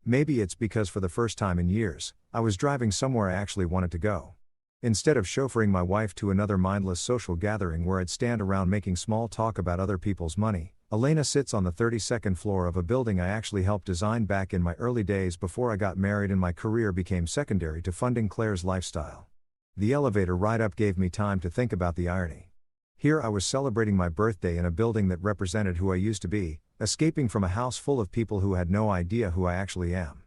Maybe it's because for the first time in years, I was driving somewhere I actually wanted to go. Instead of chauffeuring my wife to another mindless social gathering where I'd stand around making small talk about other people's money, Elena sits on the 32nd floor of a building I actually helped design back in my early days before I got married and my career became secondary to funding Claire's lifestyle. The elevator ride up gave me time to think about the irony. Here I was celebrating my birthday in a building that represented who I used to be, escaping from a house full of people who had no idea who I actually am.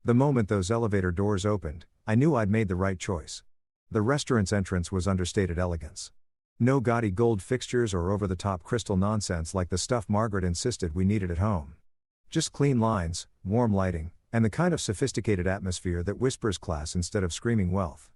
The moment those elevator doors opened, I knew I'd made the right choice. The restaurant's entrance was understated elegance. No gaudy gold fixtures or over-the-top crystal nonsense like the stuff Margaret insisted we needed at home. Just clean lines, warm lighting, and the kind of sophisticated atmosphere that whispers class instead of screaming wealth.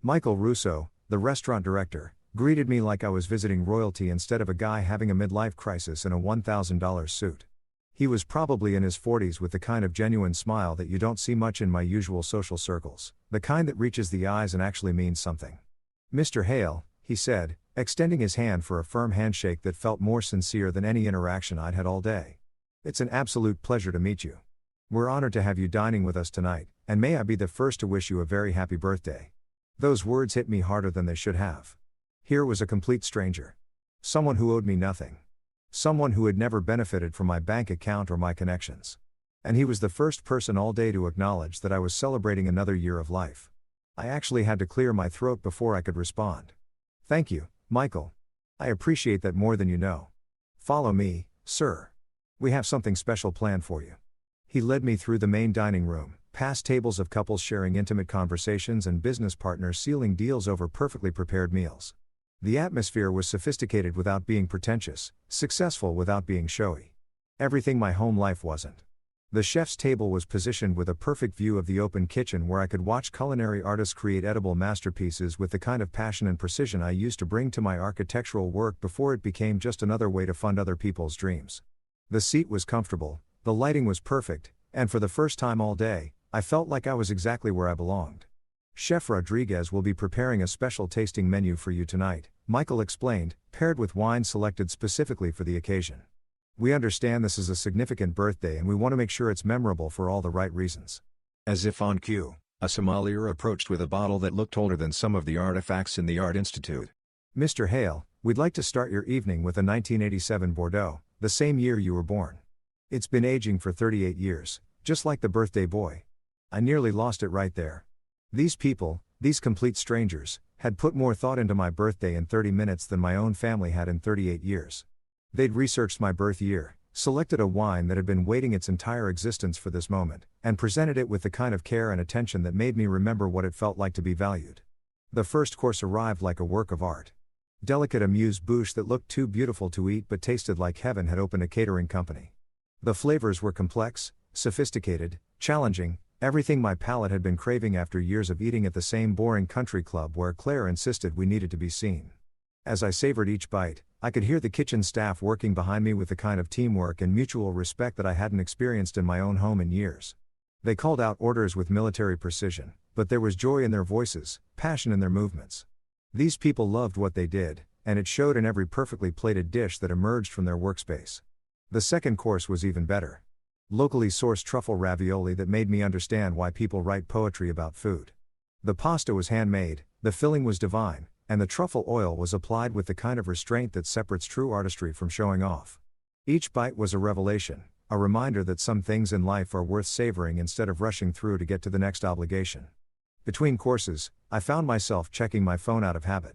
Michael Russo, the restaurant director, greeted me like I was visiting royalty instead of a guy having a midlife crisis in a $1,000 suit. He was probably in his 40s with the kind of genuine smile that you don't see much in my usual social circles, the kind that reaches the eyes and actually means something. "Mr. Hale," he said, extending his hand for a firm handshake that felt more sincere than any interaction I'd had all day. "It's an absolute pleasure to meet you. We're honored to have you dining with us tonight, and may I be the first to wish you a very happy birthday." Those words hit me harder than they should have. Here was a complete stranger. Someone who owed me nothing. Someone who had never benefited from my bank account or my connections. And he was the first person all day to acknowledge that I was celebrating another year of life. I actually had to clear my throat before I could respond. "Thank you, Michael. I appreciate that more than you know. Follow me, sir. We have something special planned for you." He led me through the main dining room, past tables of couples sharing intimate conversations and business partners sealing deals over perfectly prepared meals. The atmosphere was sophisticated without being pretentious, successful without being showy. Everything my home life wasn't. The chef's table was positioned with a perfect view of the open kitchen where I could watch culinary artists create edible masterpieces with the kind of passion and precision I used to bring to my architectural work before it became just another way to fund other people's dreams. The seat was comfortable, the lighting was perfect, and for the first time all day, I felt like I was exactly where I belonged. "Chef Rodriguez will be preparing a special tasting menu for you tonight," Michael explained, paired with wine selected specifically for the occasion. "We understand this is a significant birthday and we want to make sure it's memorable for all the right reasons." As if on cue, a sommelier approached with a bottle that looked older than some of the artifacts in the Art Institute. "Mr. Hale, we'd like to start your evening with a 1987 Bordeaux, the same year you were born. It's been aging for 38 years, just like the birthday boy." I nearly lost it right there. These people, these complete strangers, had put more thought into my birthday in 30 minutes than my own family had in 38 years. They'd researched my birth year, selected a wine that had been waiting its entire existence for this moment, and presented it with the kind of care and attention that made me remember what it felt like to be valued. The first course arrived like a work of art. Delicate amuse-bouche that looked too beautiful to eat but tasted like heaven had opened a catering company. The flavors were complex, sophisticated, challenging, everything my palate had been craving after years of eating at the same boring country club where Claire insisted we needed to be seen. As I savored each bite, I could hear the kitchen staff working behind me with the kind of teamwork and mutual respect that I hadn't experienced in my own home in years. They called out orders with military precision, but there was joy in their voices, passion in their movements. These people loved what they did, and it showed in every perfectly plated dish that emerged from their workspace. The second course was even better. Locally sourced truffle ravioli that made me understand why people write poetry about food. The pasta was handmade, the filling was divine, and the truffle oil was applied with the kind of restraint that separates true artistry from showing off. Each bite was a revelation, a reminder that some things in life are worth savoring instead of rushing through to get to the next obligation. Between courses, I found myself checking my phone out of habit.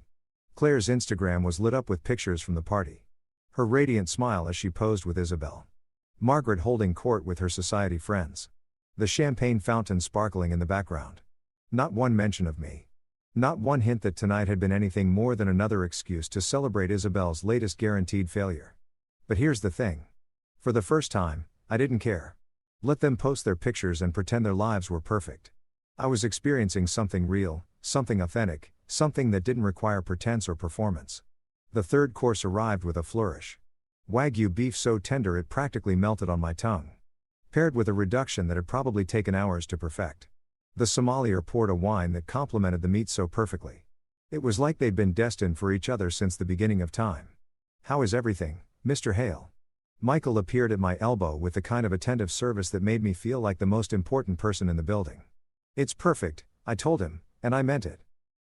Claire's Instagram was lit up with pictures from the party. Her radiant smile as she posed with Isabel. Margaret holding court with her society friends. The champagne fountain sparkling in the background. Not one mention of me. Not one hint that tonight had been anything more than another excuse to celebrate Isabel's latest guaranteed failure. But here's the thing. For the first time, I didn't care. Let them post their pictures and pretend their lives were perfect. I was experiencing something real, something authentic, something that didn't require pretense or performance. The third course arrived with a flourish. Wagyu beef so tender it practically melted on my tongue. Paired with a reduction that had probably taken hours to perfect. The sommelier poured a wine that complemented the meat so perfectly. It was like they'd been destined for each other since the beginning of time. "How is everything, Mr. Hale?" Michael appeared at my elbow with the kind of attentive service that made me feel like the most important person in the building. "It's perfect," I told him, and I meant it.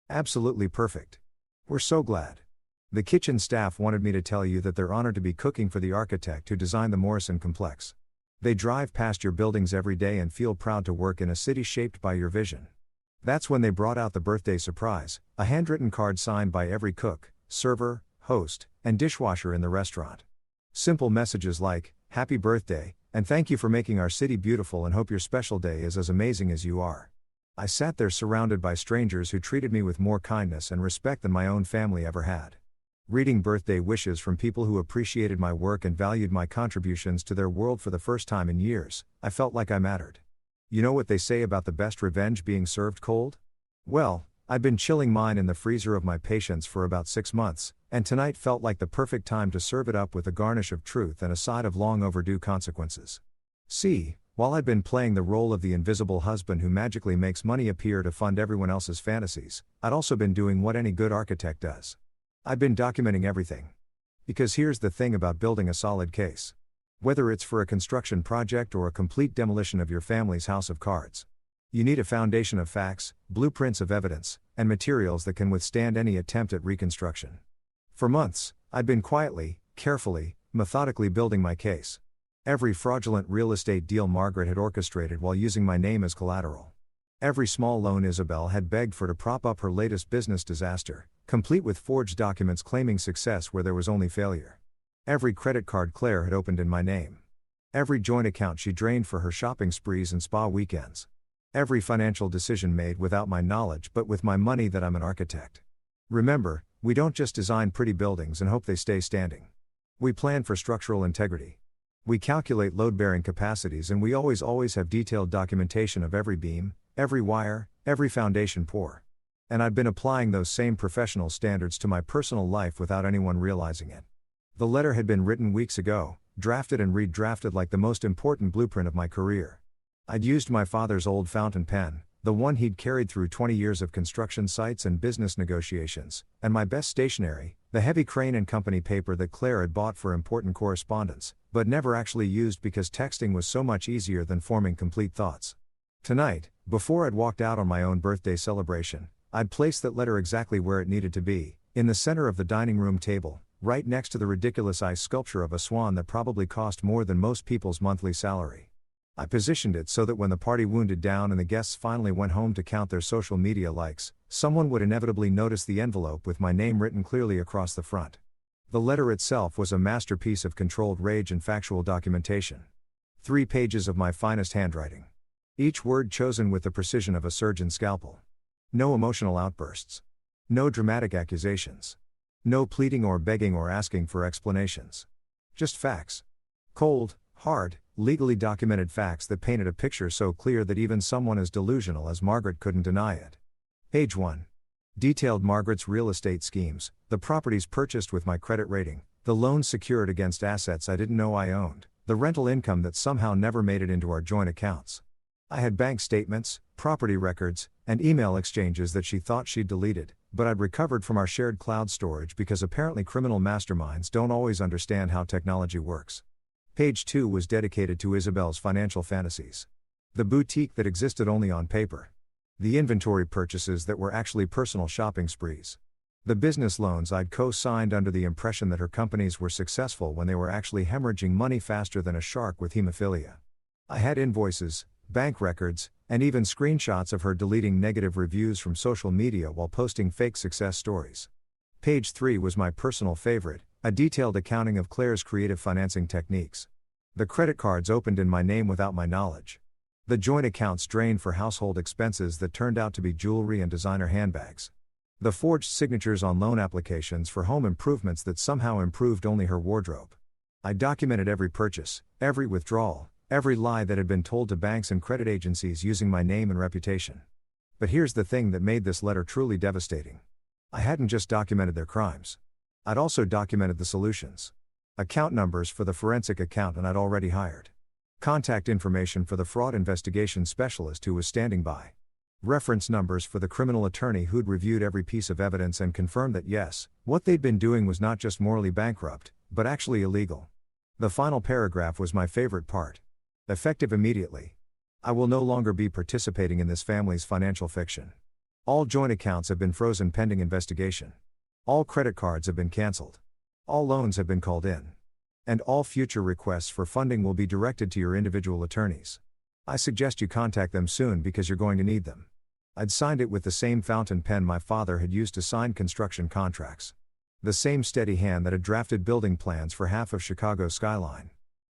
"Absolutely perfect. We're so glad." The kitchen staff wanted me to tell you that they're honored to be cooking for the architect who designed the Morrison Complex. They drive past your buildings every day and feel proud to work in a city shaped by your vision. That's when they brought out the birthday surprise, a handwritten card signed by every cook, server, host, and dishwasher in the restaurant. Simple messages like, "Happy birthday, and thank you for making our city beautiful and hope your special day is as amazing as you are." I sat there surrounded by strangers who treated me with more kindness and respect than my own family ever had. Reading birthday wishes from people who appreciated my work and valued my contributions to their world for the first time in years, I felt like I mattered. You know what they say about the best revenge being served cold? Well, I'd been chilling mine in the freezer of my patients for about 6 months, and tonight felt like the perfect time to serve it up with a garnish of truth and a side of long overdue consequences. See, while I'd been playing the role of the invisible husband who magically makes money appear to fund everyone else's fantasies, I'd also been doing what any good architect does. I'd been documenting everything. Because here's the thing about building a solid case. Whether it's for a construction project or a complete demolition of your family's house of cards, you need a foundation of facts, blueprints of evidence, and materials that can withstand any attempt at reconstruction. For months, I'd been quietly, carefully, methodically building my case. Every fraudulent real estate deal Margaret had orchestrated while using my name as collateral. Every small loan Isabel had begged for to prop up her latest business disaster, complete with forged documents claiming success where there was only failure. Every credit card Claire had opened in my name. Every joint account she drained for her shopping sprees and spa weekends. Every financial decision made without my knowledge but with my money that I'm an architect. Remember, we don't just design pretty buildings and hope they stay standing. We plan for structural integrity. We calculate load-bearing capacities and we always have detailed documentation of every beam, every wire, every foundation pour. And I'd been applying those same professional standards to my personal life without anyone realizing it. The letter had been written weeks ago, drafted and redrafted like the most important blueprint of my career. I'd used my father's old fountain pen, the one he'd carried through 20 years of construction sites and business negotiations, and my best stationery, the heavy Crane and Company paper that Claire had bought for important correspondence, but never actually used because texting was so much easier than forming complete thoughts. Tonight, before I'd walked out on my own birthday celebration, I'd placed that letter exactly where it needed to be, in the center of the dining room table, right next to the ridiculous ice sculpture of a swan that probably cost more than most people's monthly salary. I positioned it so that when the party wounded down and the guests finally went home to count their social media likes, someone would inevitably notice the envelope with my name written clearly across the front. The letter itself was a masterpiece of controlled rage and factual documentation. 3 pages of my finest handwriting. Each word chosen with the precision of a surgeon's scalpel. No emotional outbursts. No dramatic accusations. No pleading or begging or asking for explanations. Just facts. Cold, hard, legally documented facts that painted a picture so clear that even someone as delusional as Margaret couldn't deny it. Page 1. Detailed Margaret's real estate schemes, the properties purchased with my credit rating, the loans secured against assets I didn't know I owned, the rental income that somehow never made it into our joint accounts. I had bank statements, property records, and email exchanges that she thought she'd deleted, but I'd recovered from our shared cloud storage because apparently criminal masterminds don't always understand how technology works. Page 2 was dedicated to Isabel's financial fantasies. The boutique that existed only on paper. The inventory purchases that were actually personal shopping sprees. The business loans I'd co-signed under the impression that her companies were successful when they were actually hemorrhaging money faster than a shark with hemophilia. I had invoices, bank records, and even screenshots of her deleting negative reviews from social media while posting fake success stories. Page 3 was my personal favorite, a detailed accounting of Claire's creative financing techniques. The credit cards opened in my name without my knowledge. The joint accounts drained for household expenses that turned out to be jewelry and designer handbags. The forged signatures on loan applications for home improvements that somehow improved only her wardrobe. I documented every purchase, every withdrawal, every lie that had been told to banks and credit agencies using my name and reputation. But here's the thing that made this letter truly devastating. I hadn't just documented their crimes. I'd also documented the solutions. Account numbers for the forensic accountant I'd already hired. Contact information for the fraud investigation specialist who was standing by. Reference numbers for the criminal attorney who'd reviewed every piece of evidence and confirmed that yes, what they'd been doing was not just morally bankrupt, but actually illegal. The final paragraph was my favorite part. Effective immediately. I will no longer be participating in this family's financial fiction. All joint accounts have been frozen pending investigation. All credit cards have been cancelled. All loans have been called in. And all future requests for funding will be directed to your individual attorneys. I suggest you contact them soon because you're going to need them. I'd signed it with the same fountain pen my father had used to sign construction contracts. The same steady hand that had drafted building plans for half of Chicago's skyline.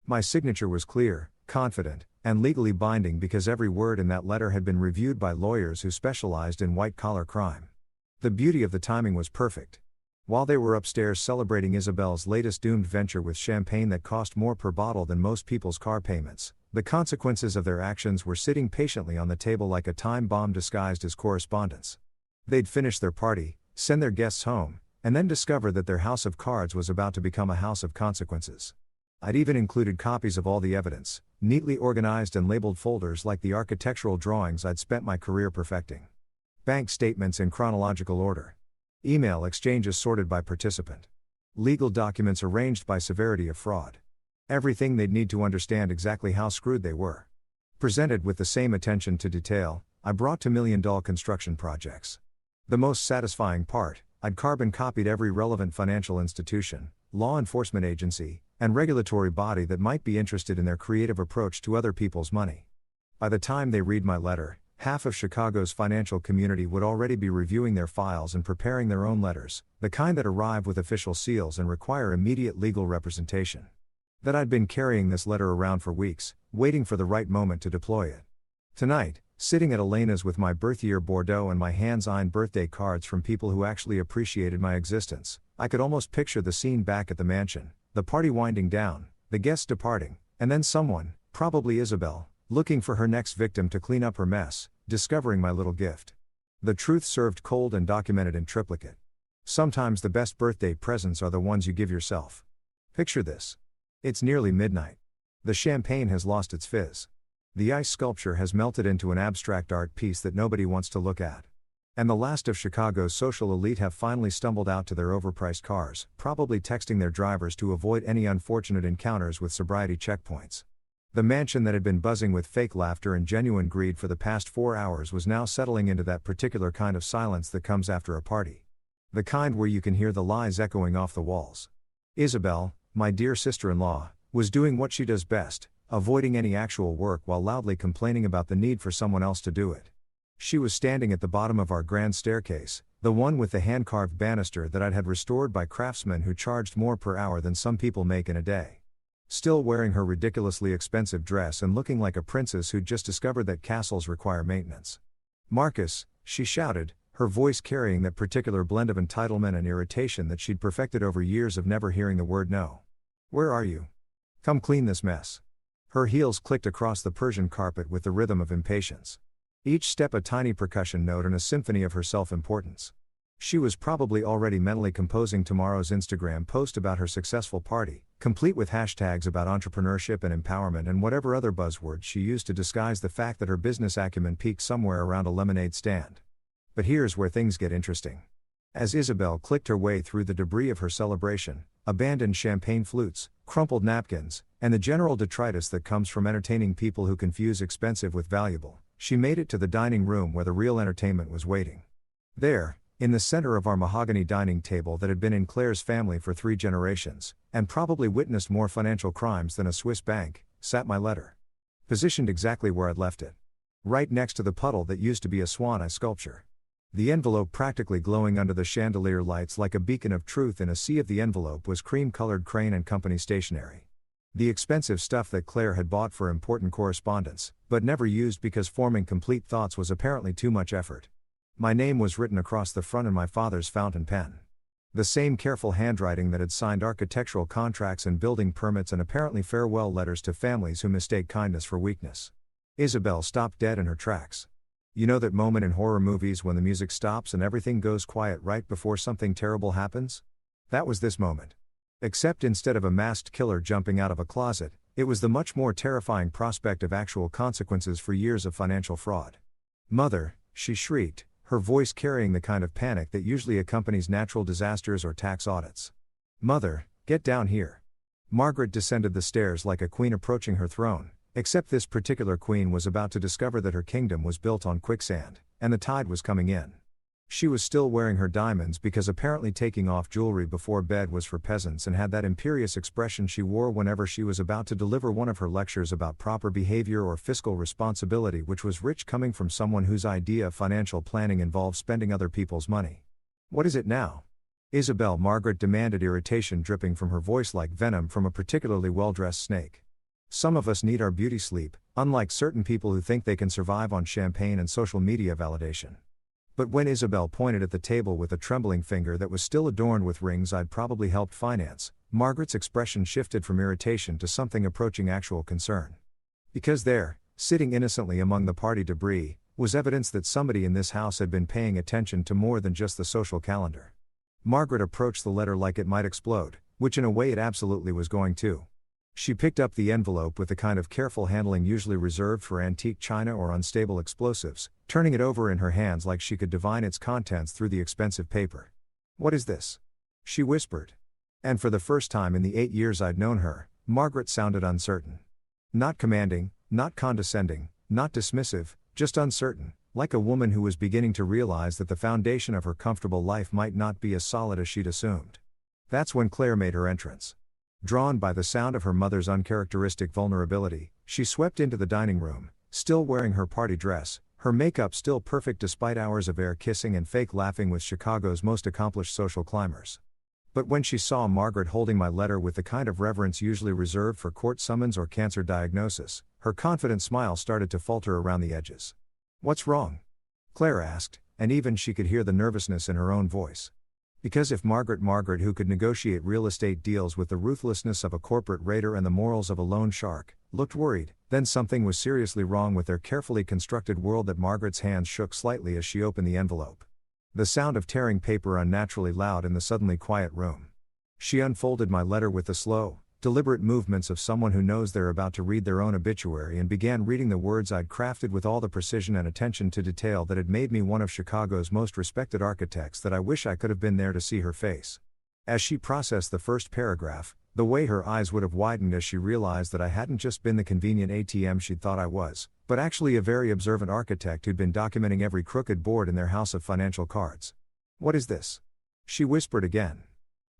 My signature was clear, confident, and legally binding because every word in that letter had been reviewed by lawyers who specialized in white-collar crime. The beauty of the timing was perfect. While they were upstairs celebrating Isabel's latest doomed venture with champagne that cost more per bottle than most people's car payments, the consequences of their actions were sitting patiently on the table like a time bomb disguised as correspondence. They'd finish their party, send their guests home, and then discover that their house of cards was about to become a house of consequences. I'd even included copies of all the evidence, neatly organized and labeled folders like the architectural drawings I'd spent my career perfecting. Bank statements in chronological order. Email exchanges sorted by participant. Legal documents arranged by severity of fraud. Everything they'd need to understand exactly how screwed they were. Presented with the same attention to detail, I brought to million-dollar construction projects. The most satisfying part, I'd carbon copied every relevant financial institution, law enforcement agency, and regulatory body that might be interested in their creative approach to other people's money. By the time they read my letter, half of Chicago's financial community would already be reviewing their files and preparing their own letters, the kind that arrive with official seals and require immediate legal representation. That I'd been carrying this letter around for weeks, waiting for the right moment to deploy it. Tonight, sitting at Elena's with my birth year Bordeaux and my hands-on birthday cards from people who actually appreciated my existence, I could almost picture the scene back at the mansion, the party winding down, the guests departing, and then someone, probably Isabel, looking for her next victim to clean up her mess, discovering my little gift. The truth served cold and documented in triplicate. Sometimes the best birthday presents are the ones you give yourself. Picture this. It's nearly midnight. The champagne has lost its fizz. The ice sculpture has melted into an abstract art piece that nobody wants to look at. And the last of Chicago's social elite have finally stumbled out to their overpriced cars, probably texting their drivers to avoid any unfortunate encounters with sobriety checkpoints. The mansion that had been buzzing with fake laughter and genuine greed for the past 4 hours was now settling into that particular kind of silence that comes after a party. The kind where you can hear the lies echoing off the walls. Isabel, my dear sister-in-law, was doing what she does best, avoiding any actual work while loudly complaining about the need for someone else to do it. She was standing at the bottom of our grand staircase, the one with the hand-carved banister that I'd had restored by craftsmen who charged more per hour than some people make in a day. Still wearing her ridiculously expensive dress and looking like a princess who'd just discovered that castles require maintenance. "Marcus," she shouted, her voice carrying that particular blend of entitlement and irritation that she'd perfected over years of never hearing the word no. "Where are you? Come clean this mess." Her heels clicked across the Persian carpet with the rhythm of impatience. Each step a tiny percussion note and a symphony of her self-importance. She was probably already mentally composing tomorrow's Instagram post about her successful party, complete with hashtags about entrepreneurship and empowerment and whatever other buzzwords she used to disguise the fact that her business acumen peaked somewhere around a lemonade stand. But here's where things get interesting. As Isabel clicked her way through the debris of her celebration, abandoned champagne flutes, crumpled napkins, and the general detritus that comes from entertaining people who confuse expensive with valuable, she made it to the dining room where the real entertainment was waiting. There, in the center of our mahogany dining table that had been in Claire's family for 3 generations, and probably witnessed more financial crimes than a Swiss bank, sat my letter. Positioned exactly where I'd left it. Right next to the puddle that used to be a swan eye sculpture. The envelope practically glowing under the chandelier lights like a beacon of truth in a sea of the envelope was cream-colored Crane and Company stationery. The expensive stuff that Claire had bought for important correspondence, but never used because forming complete thoughts was apparently too much effort. My name was written across the front in my father's fountain pen. The same careful handwriting that had signed architectural contracts and building permits and apparently farewell letters to families who mistake kindness for weakness. Isabel stopped dead in her tracks. You know that moment in horror movies when the music stops and everything goes quiet right before something terrible happens? That was this moment. Except instead of a masked killer jumping out of a closet, it was the much more terrifying prospect of actual consequences for years of financial fraud. "Mother," she shrieked, her voice carrying the kind of panic that usually accompanies natural disasters or tax audits. "Mother, get down here." Margaret descended the stairs like a queen approaching her throne, except this particular queen was about to discover that her kingdom was built on quicksand, and the tide was coming in. She was still wearing her diamonds because apparently taking off jewelry before bed was for peasants, and had that imperious expression she wore whenever she was about to deliver one of her lectures about proper behavior or fiscal responsibility, which was rich coming from someone whose idea of financial planning involved spending other people's money. "What is it now?" Isabel Margaret demanded, irritation dripping from her voice like venom from a particularly well-dressed snake. Some of us need our beauty sleep, unlike certain people who think they can survive on champagne and social media validation. But when Isabel pointed at the table with a trembling finger that was still adorned with rings I'd probably helped finance, Margaret's expression shifted from irritation to something approaching actual concern. Because there, sitting innocently among the party debris, was evidence that somebody in this house had been paying attention to more than just the social calendar. Margaret approached the letter like it might explode, which in a way it absolutely was going to. She picked up the envelope with the kind of careful handling usually reserved for antique china or unstable explosives, turning it over in her hands like she could divine its contents through the expensive paper. "What is this?" she whispered. And for the first time in the 8 years I'd known her, Margaret sounded uncertain. Not commanding, not condescending, not dismissive, just uncertain, like a woman who was beginning to realize that the foundation of her comfortable life might not be as solid as she'd assumed. That's when Claire made her entrance. Drawn by the sound of her mother's uncharacteristic vulnerability, she swept into the dining room, still wearing her party dress, her makeup still perfect despite hours of air kissing and fake laughing with Chicago's most accomplished social climbers. But when she saw Margaret holding my letter with the kind of reverence usually reserved for court summons or cancer diagnosis, her confident smile started to falter around the edges. "What's wrong?" Claire asked, and even she could hear the nervousness in her own voice. Because if Margaret, who could negotiate real estate deals with the ruthlessness of a corporate raider and the morals of a loan shark, looked worried, then something was seriously wrong with their carefully constructed world. That Margaret's hands shook slightly as she opened the envelope. The sound of tearing paper unnaturally loud in the suddenly quiet room. She unfolded my letter with the slow, deliberate movements of someone who knows they're about to read their own obituary, and began reading the words I'd crafted with all the precision and attention to detail that had made me one of Chicago's most respected architects that I wish I could have been there to see her face. As she processed the first paragraph, the way her eyes would have widened as she realized that I hadn't just been the convenient ATM she'd thought I was, but actually a very observant architect who'd been documenting every crooked board in their house of financial cards. "What is this?" she whispered again.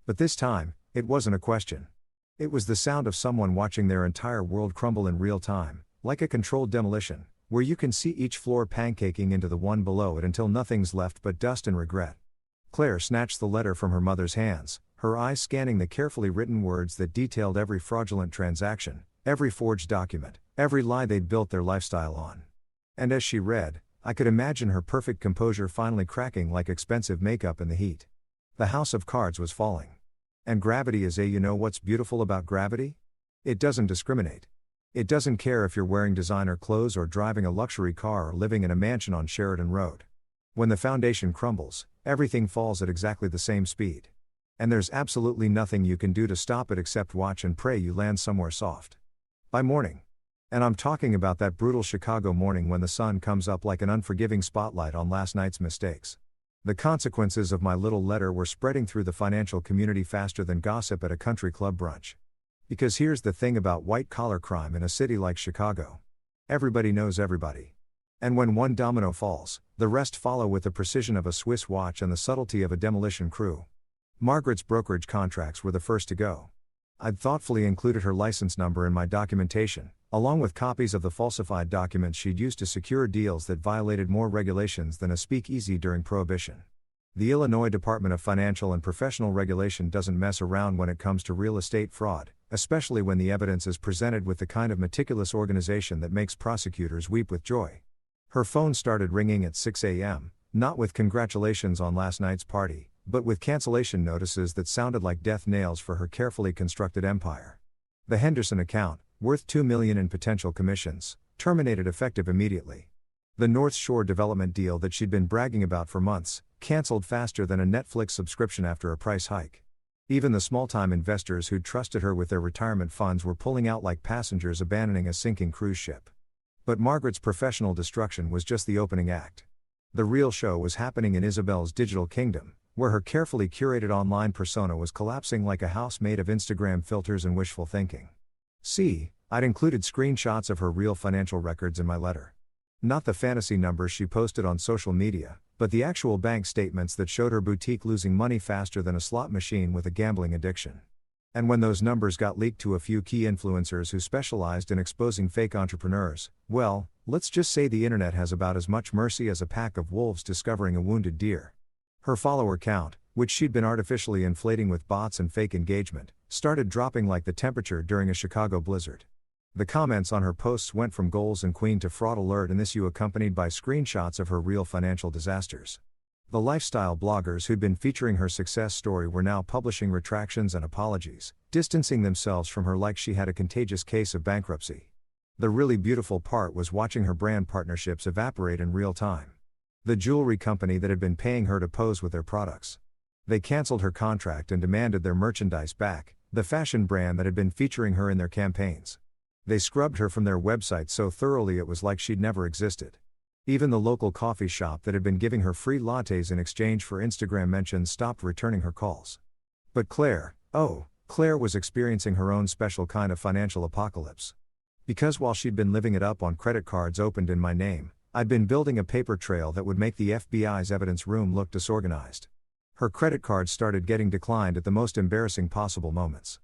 But this time, it wasn't a question. It was the sound of someone watching their entire world crumble in real time, like a controlled demolition, where you can see each floor pancaking into the one below it until nothing's left but dust and regret. Claire snatched the letter from her mother's hands, her eyes scanning the carefully written words that detailed every fraudulent transaction, every forged document, every lie they'd built their lifestyle on. And as she read, I could imagine her perfect composure finally cracking like expensive makeup in the heat. The house of cards was falling. And gravity is you know what's beautiful about gravity? It doesn't discriminate. It doesn't care if you're wearing designer clothes or driving a luxury car or living in a mansion on Sheridan Road. When the foundation crumbles, everything falls at exactly the same speed. And there's absolutely nothing you can do to stop it except watch and pray you land somewhere soft. By morning. And I'm talking about that brutal Chicago morning when the sun comes up like an unforgiving spotlight on last night's mistakes. The consequences of my little letter were spreading through the financial community faster than gossip at a country club brunch. Because here's the thing about white-collar crime in a city like Chicago. Everybody knows everybody. And when one domino falls, the rest follow with the precision of a Swiss watch and the subtlety of a demolition crew. Margaret's brokerage contracts were the first to go. I'd thoughtfully included her license number in my documentation, along with copies of the falsified documents she'd used to secure deals that violated more regulations than a speakeasy during Prohibition. The Illinois Department of Financial and Professional Regulation doesn't mess around when it comes to real estate fraud, especially when the evidence is presented with the kind of meticulous organization that makes prosecutors weep with joy. Her phone started ringing at 6 a.m., not with congratulations on last night's party, but with cancellation notices that sounded like death nails for her carefully constructed empire. The Henderson account, worth $2 million in potential commissions, terminated effective immediately. The North Shore development deal that she'd been bragging about for months, canceled faster than a Netflix subscription after a price hike. Even the small-time investors who'd trusted her with their retirement funds were pulling out like passengers abandoning a sinking cruise ship. But Margaret's professional destruction was just the opening act. The real show was happening in Isabel's digital kingdom, where her carefully curated online persona was collapsing like a house made of Instagram filters and wishful thinking. See, I'd included screenshots of her real financial records in my letter. Not the fantasy numbers she posted on social media, but the actual bank statements that showed her boutique losing money faster than a slot machine with a gambling addiction. And when those numbers got leaked to a few key influencers who specialized in exposing fake entrepreneurs, well, let's just say the internet has about as much mercy as a pack of wolves discovering a wounded deer. Her follower count, which she'd been artificially inflating with bots and fake engagement, started dropping like the temperature during a Chicago blizzard. The comments on her posts went from goals and queen to fraud alert, and this accompanied by screenshots of her real financial disasters. The lifestyle bloggers who'd been featuring her success story were now publishing retractions and apologies, distancing themselves from her like she had a contagious case of bankruptcy. The really beautiful part was watching her brand partnerships evaporate in real time. The jewelry company that had been paying her to pose with their products. They canceled her contract and demanded their merchandise back, the fashion brand that had been featuring her in their campaigns. They scrubbed her from their website so thoroughly it was like she'd never existed. Even the local coffee shop that had been giving her free lattes in exchange for Instagram mentions stopped returning her calls. But Claire was experiencing her own special kind of financial apocalypse. Because while she'd been living it up on credit cards opened in my name, I'd been building a paper trail that would make the FBI's evidence room look disorganized. Her credit cards started getting declined at the most embarrassing possible moments.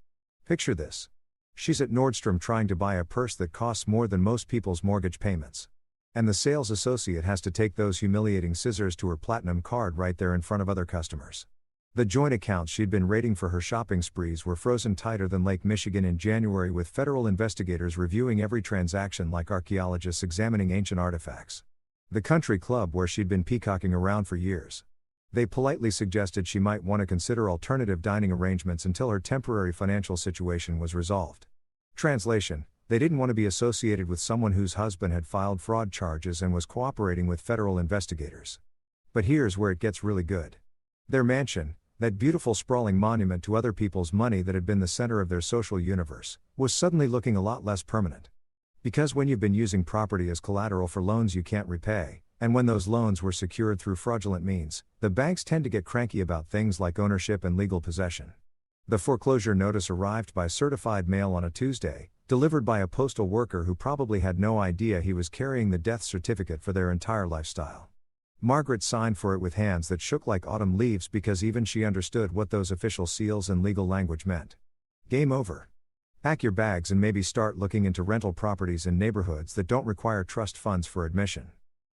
Picture this. She's at Nordstrom trying to buy a purse that costs more than most people's mortgage payments. And the sales associate has to take those humiliating scissors to her platinum card right there in front of other customers. The joint accounts she'd been raiding for her shopping sprees were frozen tighter than Lake Michigan in January, with federal investigators reviewing every transaction like archaeologists examining ancient artifacts. The country club where she'd been peacocking around for years. They politely suggested she might want to consider alternative dining arrangements until her temporary financial situation was resolved. Translation: they didn't want to be associated with someone whose husband had filed fraud charges and was cooperating with federal investigators. But here's where it gets really good. Their mansion, that beautiful sprawling monument to other people's money that had been the center of their social universe, was suddenly looking a lot less permanent. Because when you've been using property as collateral for loans you can't repay, and when those loans were secured through fraudulent means, the banks tend to get cranky about things like ownership and legal possession. The foreclosure notice arrived by certified mail on a Tuesday, delivered by a postal worker who probably had no idea he was carrying the death certificate for their entire lifestyle. Margaret signed for it with hands that shook like autumn leaves because even she understood what those official seals and legal language meant. Game over. Pack your bags and maybe start looking into rental properties in neighborhoods that don't require trust funds for admission.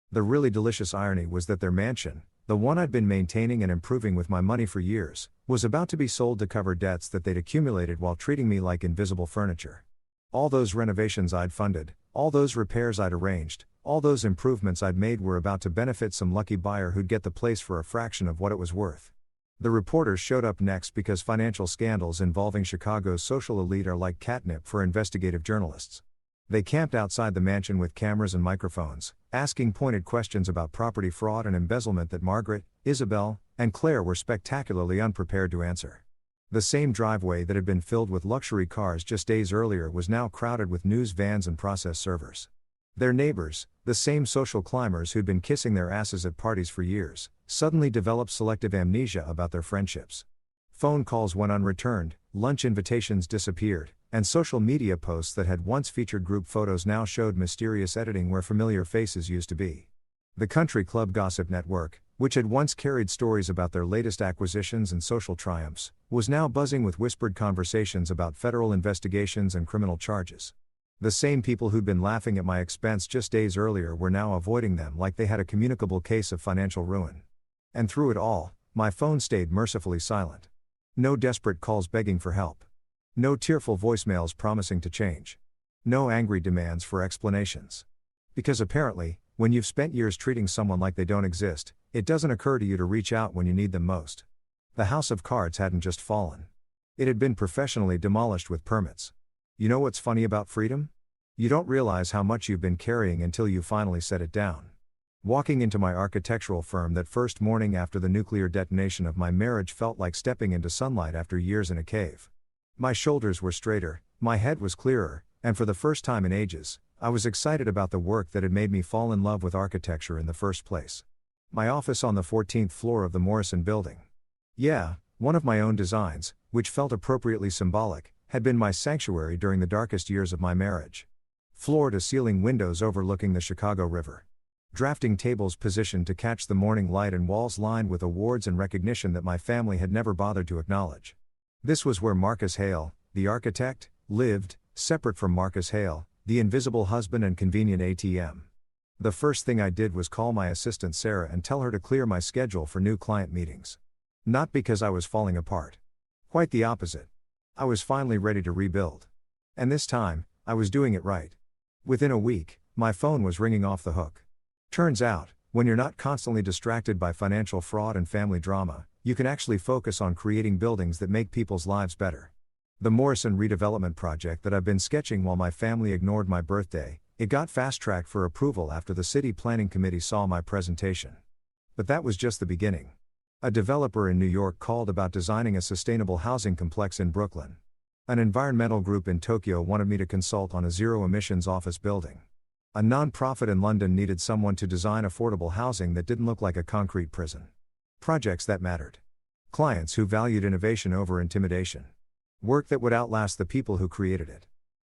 The really delicious irony was that their mansion, the one I'd been maintaining and improving with my money for years, was about to be sold to cover debts that they'd accumulated while treating me like invisible furniture. All those renovations I'd funded, all those repairs I'd arranged, all those improvements I'd made were about to benefit some lucky buyer who'd get the place for a fraction of what it was worth. The reporters showed up next because financial scandals involving Chicago's social elite are like catnip for investigative journalists. They camped outside the mansion with cameras and microphones, asking pointed questions about property fraud and embezzlement that Margaret, Isabel, and Claire were spectacularly unprepared to answer. The same driveway that had been filled with luxury cars just days earlier was now crowded with news vans and process servers. Their neighbors, the same social climbers who'd been kissing their asses at parties for years, suddenly developed selective amnesia about their friendships. Phone calls went unreturned, lunch invitations disappeared, and social media posts that had once featured group photos now showed mysterious editing where familiar faces used to be. The country club gossip network, which had once carried stories about their latest acquisitions and social triumphs, was now buzzing with whispered conversations about federal investigations and criminal charges. The same people who'd been laughing at my expense just days earlier were now avoiding them like they had a communicable case of financial ruin. And through it all, my phone stayed mercifully silent. No desperate calls begging for help. No tearful voicemails promising to change. No angry demands for explanations. Because apparently, when you've spent years treating someone like they don't exist, it doesn't occur to you to reach out when you need them most. The house of cards hadn't just fallen. It had been professionally demolished with permits. You know what's funny about freedom? You don't realize how much you've been carrying until you finally set it down. Walking into my architectural firm that first morning after the nuclear detonation of my marriage felt like stepping into sunlight after years in a cave. My shoulders were straighter, my head was clearer, and for the first time in ages, I was excited about the work that had made me fall in love with architecture in the first place. My office on the 14th floor of the Morrison building. Yeah, one of my own designs, which felt appropriately symbolic, had been my sanctuary during the darkest years of my marriage. Floor-to-ceiling windows overlooking the Chicago River. Drafting tables positioned to catch the morning light and walls lined with awards and recognition that my family had never bothered to acknowledge. This was where Marcus Hale, the architect, lived, separate from Marcus Hale, the invisible husband and convenient ATM. The first thing I did was call my assistant Sarah and tell her to clear my schedule for new client meetings. Not because I was falling apart. Quite the opposite. I was finally ready to rebuild. And this time, I was doing it right. Within a week, my phone was ringing off the hook. Turns out, when you're not constantly distracted by financial fraud and family drama, you can actually focus on creating buildings that make people's lives better. The Morrison redevelopment project that I've been sketching while my family ignored my birthday, it got fast-tracked for approval after the city planning committee saw my presentation. But that was just the beginning. A developer in New York called about designing a sustainable housing complex in Brooklyn. An environmental group in Tokyo wanted me to consult on a zero-emissions office building. A non-profit in London needed someone to design affordable housing that didn't look like a concrete prison. Projects that mattered. Clients who valued innovation over intimidation. Work that would outlast the people who created it.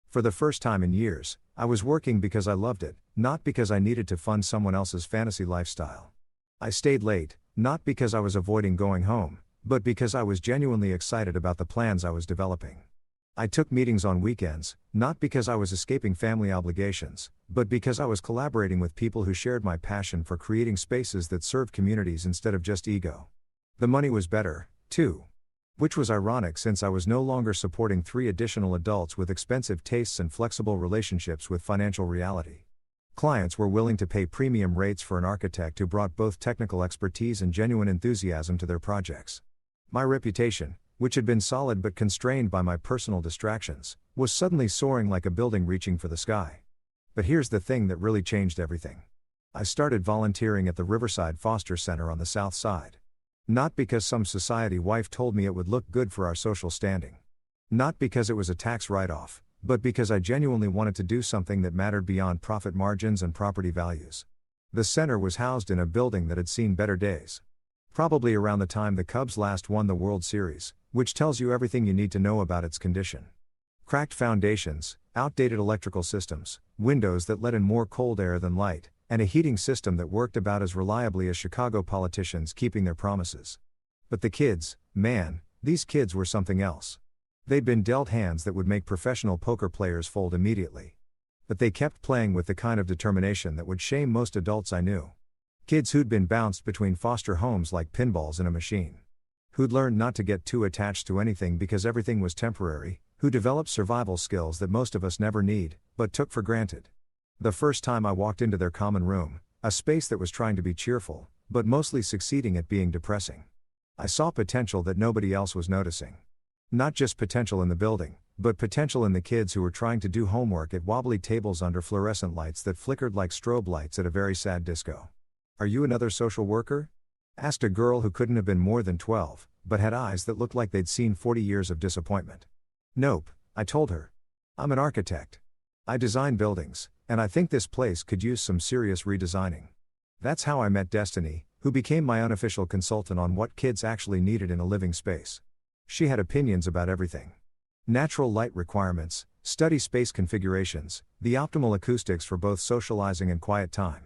For the first time in years, I was working because I loved it, not because I needed to fund someone else's fantasy lifestyle. I stayed late, not because I was avoiding going home, but because I was genuinely excited about the plans I was developing. I took meetings on weekends, not because I was escaping family obligations, but because I was collaborating with people who shared my passion for creating spaces that served communities instead of just ego. The money was better, too. Which was ironic since I was no longer supporting 3 additional adults with expensive tastes and flexible relationships with financial reality. Clients were willing to pay premium rates for an architect who brought both technical expertise and genuine enthusiasm to their projects. My reputation, which had been solid but constrained by my personal distractions, was suddenly soaring like a building reaching for the sky. But here's the thing that really changed everything. I started volunteering at the Riverside Foster Center on the South Side. Not because some society wife told me it would look good for our social standing. Not because it was a tax write-off, but because I genuinely wanted to do something that mattered beyond profit margins and property values. The center was housed in a building that had seen better days. Probably around the time the Cubs last won the World Series, which tells you everything you need to know about its condition. Cracked foundations, outdated electrical systems, windows that let in more cold air than light, and a heating system that worked about as reliably as Chicago politicians keeping their promises. But the kids, man, these kids were something else. They'd been dealt hands that would make professional poker players fold immediately. But they kept playing with the kind of determination that would shame most adults I knew. Kids who'd been bounced between foster homes like pinballs in a machine. Who'd learned not to get too attached to anything because everything was temporary, who developed survival skills that most of us never need, but took for granted. The first time I walked into their common room, a space that was trying to be cheerful, but mostly succeeding at being depressing, I saw potential that nobody else was noticing. Not just potential in the building, but potential in the kids who were trying to do homework at wobbly tables under fluorescent lights that flickered like strobe lights at a very sad disco. "Are you another social worker?" asked a girl who couldn't have been more than 12, but had eyes that looked like they'd seen 40 years of disappointment. "Nope," I told her. "I'm an architect. I design buildings, and I think this place could use some serious redesigning." That's how I met Destiny, who became my unofficial consultant on what kids actually needed in a living space. She had opinions about everything. Natural light requirements, study space configurations, the optimal acoustics for both socializing and quiet time.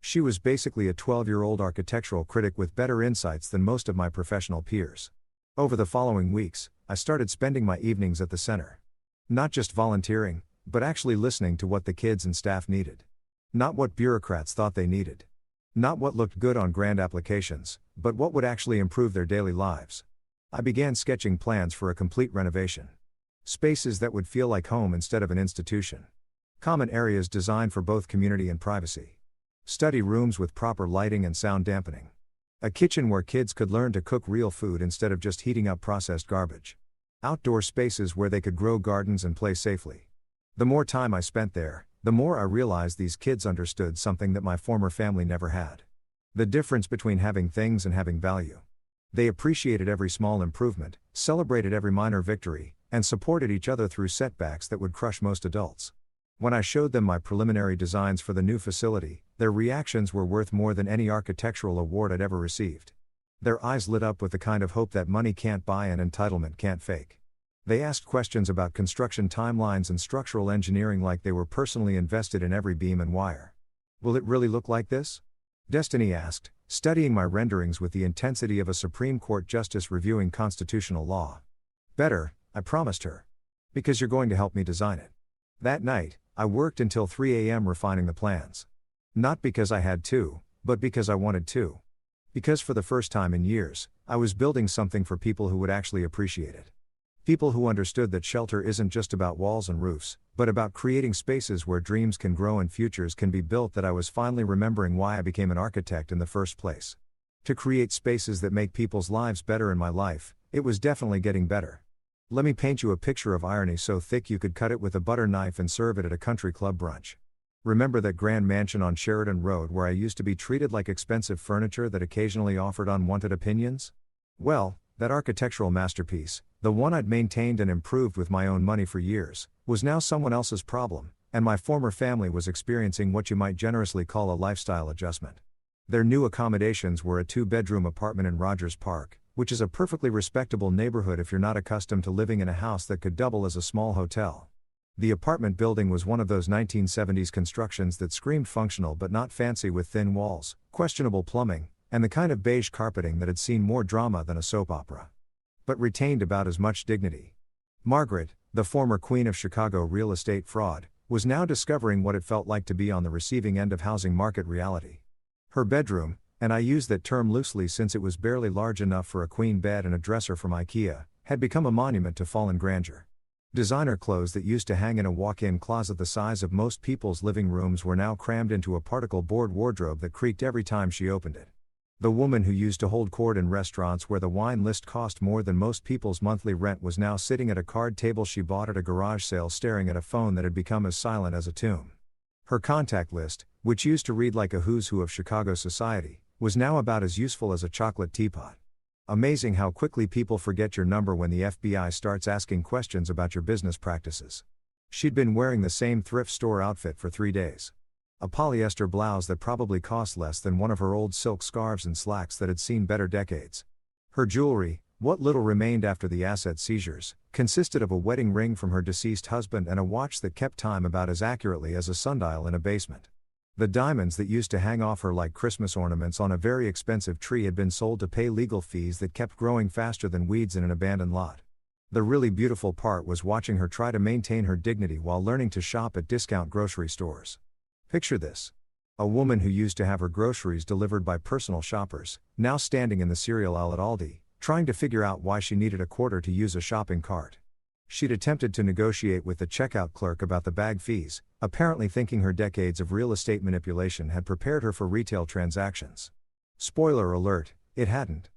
She was basically a 12-year-old architectural critic with better insights than most of my professional peers. Over the following weeks, I started spending my evenings at the center. Not just volunteering, but actually listening to what the kids and staff needed. Not what bureaucrats thought they needed. Not what looked good on grand applications, but what would actually improve their daily lives. I began sketching plans for a complete renovation. Spaces that would feel like home instead of an institution. Common areas designed for both community and privacy. Study rooms with proper lighting and sound dampening. A kitchen where kids could learn to cook real food instead of just heating up processed garbage. Outdoor spaces where they could grow gardens and play safely. The more time I spent there, the more I realized these kids understood something that my former family never had. The difference between having things and having value. They appreciated every small improvement, celebrated every minor victory, and supported each other through setbacks that would crush most adults. When I showed them my preliminary designs for the new facility, their reactions were worth more than any architectural award I'd ever received. Their eyes lit up with the kind of hope that money can't buy and entitlement can't fake. They asked questions about construction timelines and structural engineering like they were personally invested in every beam and wire. Will it really look like this? Destiny asked, studying my renderings with the intensity of a Supreme Court justice reviewing constitutional law. Better, I promised her. Because you're going to help me design it. That night, I worked until 3 a.m. refining the plans. Not because I had to, but because I wanted to. Because for the first time in years, I was building something for people who would actually appreciate it. People who understood that shelter isn't just about walls and roofs, but about creating spaces where dreams can grow and futures can be built. That I was finally remembering why I became an architect in the first place. To create spaces that make people's lives better. In my life, it was definitely getting better. Let me paint you a picture of irony so thick you could cut it with a butter knife and serve it at a country club brunch. Remember that grand mansion on Sheridan Road where I used to be treated like expensive furniture that occasionally offered unwanted opinions? Well, that architectural masterpiece, the one I'd maintained and improved with my own money for years, was now someone else's problem, and my former family was experiencing what you might generously call a lifestyle adjustment. Their new accommodations were a 2-bedroom apartment in Rogers Park, which is a perfectly respectable neighborhood if you're not accustomed to living in a house that could double as a small hotel. The apartment building was one of those 1970s constructions that screamed functional but not fancy, with thin walls, questionable plumbing, and the kind of beige carpeting that had seen more drama than a soap opera. But retained about as much dignity. Margaret, the former queen of Chicago real estate fraud, was now discovering what it felt like to be on the receiving end of housing market reality. Her bedroom, and I use that term loosely since it was barely large enough for a queen bed and a dresser from IKEA, had become a monument to fallen grandeur. Designer clothes that used to hang in a walk-in closet the size of most people's living rooms were now crammed into a particle board wardrobe that creaked every time she opened it. The woman who used to hold court in restaurants where the wine list cost more than most people's monthly rent was now sitting at a card table she bought at a garage sale staring at a phone that had become as silent as a tomb. Her contact list, which used to read like a who's who of Chicago society, was now about as useful as a chocolate teapot. Amazing how quickly people forget your number when the FBI starts asking questions about your business practices. She'd been wearing the same thrift store outfit for 3 days. A polyester blouse that probably cost less than one of her old silk scarves and slacks that had seen better decades. Her jewelry, what little remained after the asset seizures, consisted of a wedding ring from her deceased husband and a watch that kept time about as accurately as a sundial in a basement. The diamonds that used to hang off her like Christmas ornaments on a very expensive tree had been sold to pay legal fees that kept growing faster than weeds in an abandoned lot. The really beautiful part was watching her try to maintain her dignity while learning to shop at discount grocery stores. Picture this. A woman who used to have her groceries delivered by personal shoppers, now standing in the cereal aisle at Aldi, trying to figure out why she needed a quarter to use a shopping cart. She'd attempted to negotiate with the checkout clerk about the bag fees, apparently thinking her decades of real estate manipulation had prepared her for retail transactions. Spoiler alert, it hadn't.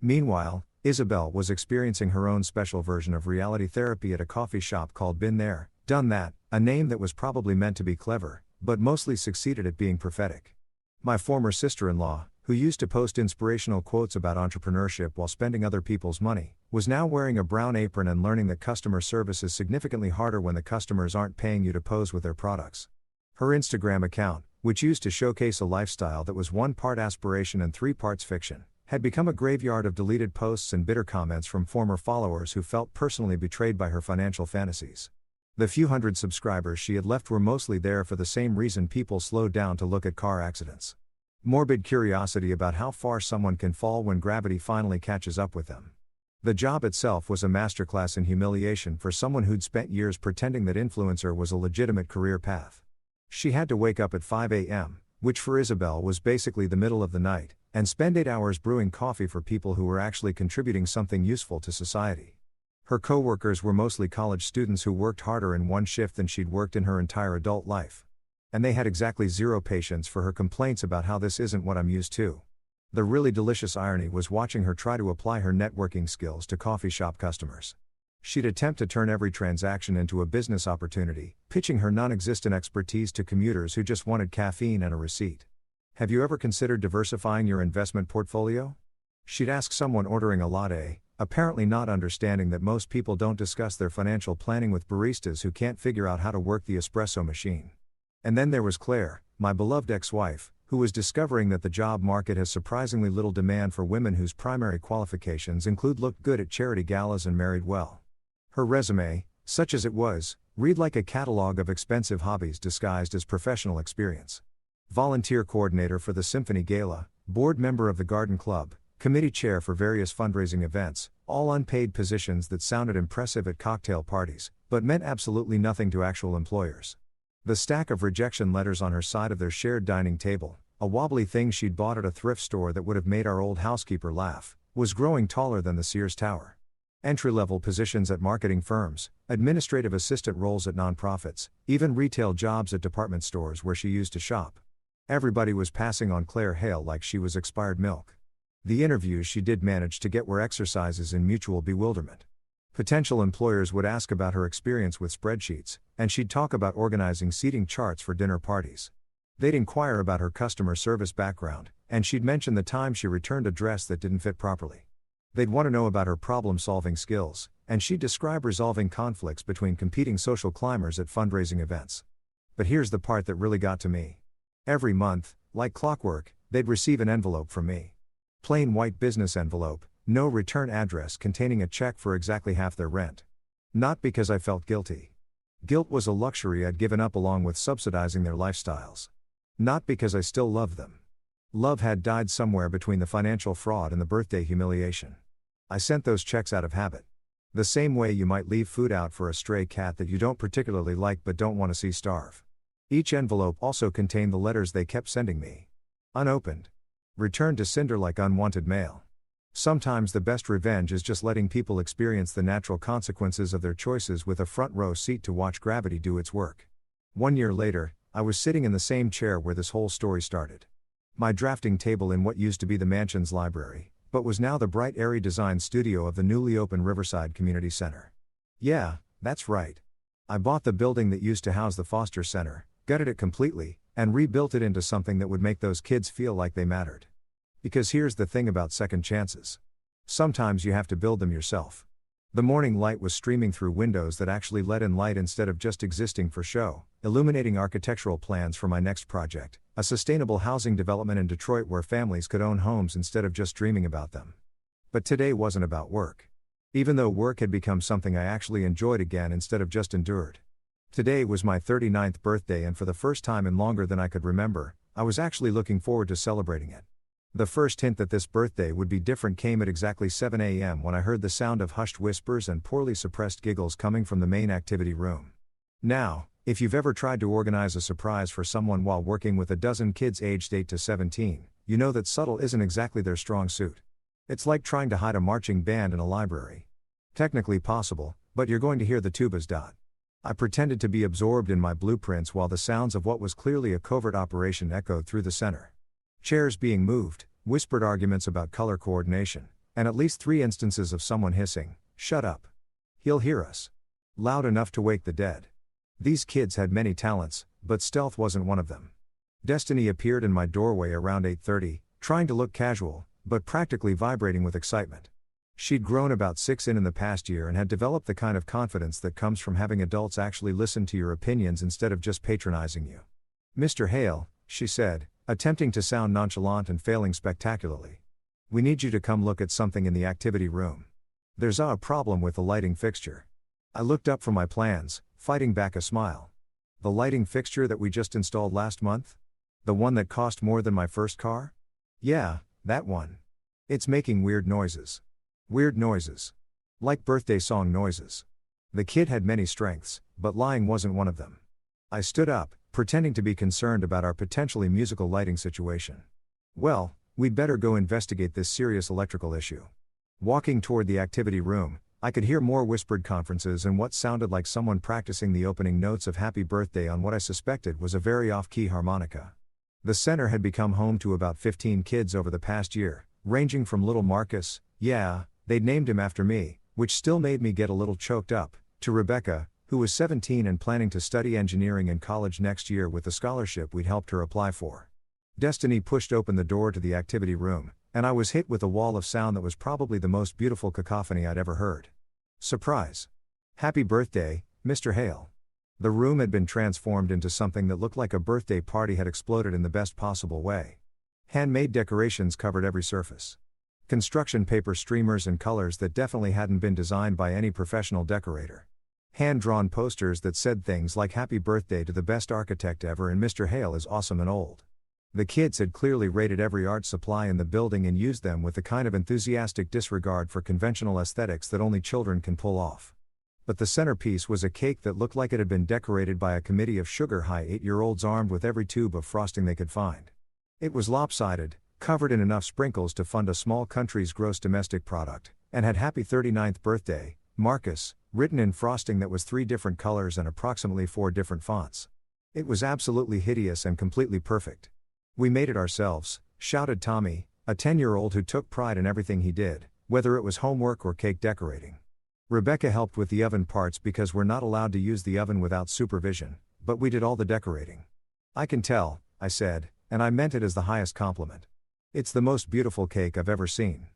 Meanwhile, Isabel was experiencing her own special version of reality therapy at a coffee shop called Been There, Done That, a name that was probably meant to be clever, but mostly succeeded at being prophetic. My former sister-in-law, who used to post inspirational quotes about entrepreneurship while spending other people's money, was now wearing a brown apron and learning that customer service is significantly harder when the customers aren't paying you to pose with their products. Her Instagram account, which used to showcase a lifestyle that was 1 part aspiration and 3 parts fiction, had become a graveyard of deleted posts and bitter comments from former followers who felt personally betrayed by her financial fantasies. The few hundred subscribers she had left were mostly there for the same reason people slowed down to look at car accidents. Morbid curiosity about how far someone can fall when gravity finally catches up with them. The job itself was a masterclass in humiliation for someone who'd spent years pretending that influencer was a legitimate career path. She had to wake up at 5 a.m., which for Isabel was basically the middle of the night, and spend 8 hours brewing coffee for people who were actually contributing something useful to society. Her co-workers were mostly college students who worked harder in one shift than she'd worked in her entire adult life. And they had exactly zero patience for her complaints about how this isn't what I'm used to. The really delicious irony was watching her try to apply her networking skills to coffee shop customers. She'd attempt to turn every transaction into a business opportunity, pitching her non-existent expertise to commuters who just wanted caffeine and a receipt. Have you ever considered diversifying your investment portfolio? She'd ask someone ordering a latte, apparently not understanding that most people don't discuss their financial planning with baristas who can't figure out how to work the espresso machine. And then there was Claire, my beloved ex-wife, who was discovering that the job market has surprisingly little demand for women whose primary qualifications include looked good at charity galas and married well. Her resume, such as it was, read like a catalog of expensive hobbies disguised as professional experience. volunteer coordinator for the Symphony Gala, board member of the Garden Club, committee chair for various fundraising events, all unpaid positions that sounded impressive at cocktail parties, but meant absolutely nothing to actual employers. The stack of rejection letters on her side of their shared dining table, a wobbly thing she'd bought at a thrift store that would have made our old housekeeper laugh, was growing taller than the Sears Tower. Entry-level positions at marketing firms, administrative assistant roles at nonprofits, even retail jobs at department stores where she used to shop. Everybody was passing on Claire Hale like she was expired milk. The interviews she did manage to get were exercises in mutual bewilderment. Potential employers would ask about her experience with spreadsheets, and she'd talk about organizing seating charts for dinner parties. They'd inquire about her customer service background, and she'd mention the time she returned a dress that didn't fit properly. They'd want to know about her problem-solving skills, and she'd describe resolving conflicts between competing social climbers at fundraising events. But here's the part that really got to me. Every month, like clockwork, they'd receive an envelope from me. Plain white business envelope, no return address, containing a check for exactly half their rent. Not because I felt guilty. Guilt was a luxury I'd given up along with subsidizing their lifestyles. Not because I still loved them. Love had died somewhere between the financial fraud and the birthday humiliation. I sent those checks out of habit. The same way you might leave food out for a stray cat that you don't particularly like but don't want to see starve. Each envelope also contained the letters they kept sending me. Unopened. Returned to cinder like unwanted mail. Sometimes the best revenge is just letting people experience the natural consequences of their choices with a front row seat to watch gravity do its work. 1 year later, I was sitting in the same chair where this whole story started. My drafting table in what used to be the mansion's library, but was now the bright airy design studio of the newly opened Riverside Community Center. Yeah, that's right. I bought the building that used to house the Foster Center, gutted it completely, and rebuilt it into something that would make those kids feel like they mattered. Because here's the thing about second chances. Sometimes you have to build them yourself. The morning light was streaming through windows that actually let in light instead of just existing for show, illuminating architectural plans for my next project, a sustainable housing development in Detroit where families could own homes instead of just dreaming about them. But today wasn't about work. Even though work had become something I actually enjoyed again instead of just endured. Today was my 39th birthday, and for the first time in longer than I could remember, I was actually looking forward to celebrating it. The first hint that this birthday would be different came at exactly 7 a.m. when I heard the sound of hushed whispers and poorly suppressed giggles coming from the main activity room. Now, if you've ever tried to organize a surprise for someone while working with a dozen kids aged 8 to 17, you know that subtle isn't exactly their strong suit. It's like trying to hide a marching band in a library. Technically possible, but you're going to hear the tubas. I pretended to be absorbed in my blueprints while the sounds of what was clearly a covert operation echoed through the center. Chairs being moved, whispered arguments about color coordination, and at least 3 instances of someone hissing, "Shut up. He'll hear us." Loud enough to wake the dead. These kids had many talents, but stealth wasn't one of them. Destiny appeared in my doorway around 8:30, trying to look casual, but practically vibrating with excitement. She'd grown about 6 in the past year and had developed the kind of confidence that comes from having adults actually listen to your opinions instead of just patronizing you. "Mr. Hale," she said, attempting to sound nonchalant and failing spectacularly. "We need you to come look at something in the activity room. There's a problem with the lighting fixture." I looked up from my plans, fighting back a smile. "The lighting fixture that we just installed last month? The one that cost more than my first car?" "Yeah, that one. It's making weird noises." "Weird noises. Like birthday song noises." The kid had many strengths, but lying wasn't one of them. I stood up, pretending to be concerned about our potentially musical lighting situation. "Well, we'd better go investigate this serious electrical issue." Walking toward the activity room, I could hear more whispered conferences and what sounded like someone practicing the opening notes of Happy Birthday on what I suspected was a very off-key harmonica. The center had become home to about 15 kids over the past year, ranging from little Marcus, yeah, they'd named him after me, which still made me get a little choked up, to Rebecca, who was 17 and planning to study engineering in college next year with the scholarship we'd helped her apply for. Destiny pushed open the door to the activity room, and I was hit with a wall of sound that was probably the most beautiful cacophony I'd ever heard. Surprise! "Happy birthday, Mr. Hale." The room had been transformed into something that looked like a birthday party had exploded in the best possible way. Handmade decorations covered every surface. Construction paper streamers and colors that definitely hadn't been designed by any professional decorator. Hand-drawn posters that said things like "Happy Birthday to the best architect ever" and "Mr. Hale is awesome and old." The kids had clearly rated every art supply in the building and used them with the kind of enthusiastic disregard for conventional aesthetics that only children can pull off. But the centerpiece was a cake that looked like it had been decorated by a committee of sugar-high 8-year-olds armed with every tube of frosting they could find. It was lopsided, covered in enough sprinkles to fund a small country's gross domestic product, and had "Happy 39th Birthday, Marcus," written in frosting that was 3 different colors and approximately 4 different fonts. It was absolutely hideous and completely perfect. "We made it ourselves," shouted Tommy, a 10-year-old who took pride in everything he did, whether it was homework or cake decorating. Rebecca helped with the oven parts because we're not allowed to use the oven without supervision, but we did all the decorating. "I can tell," I said, and I meant it as the highest compliment. "It's the most beautiful cake I've ever seen."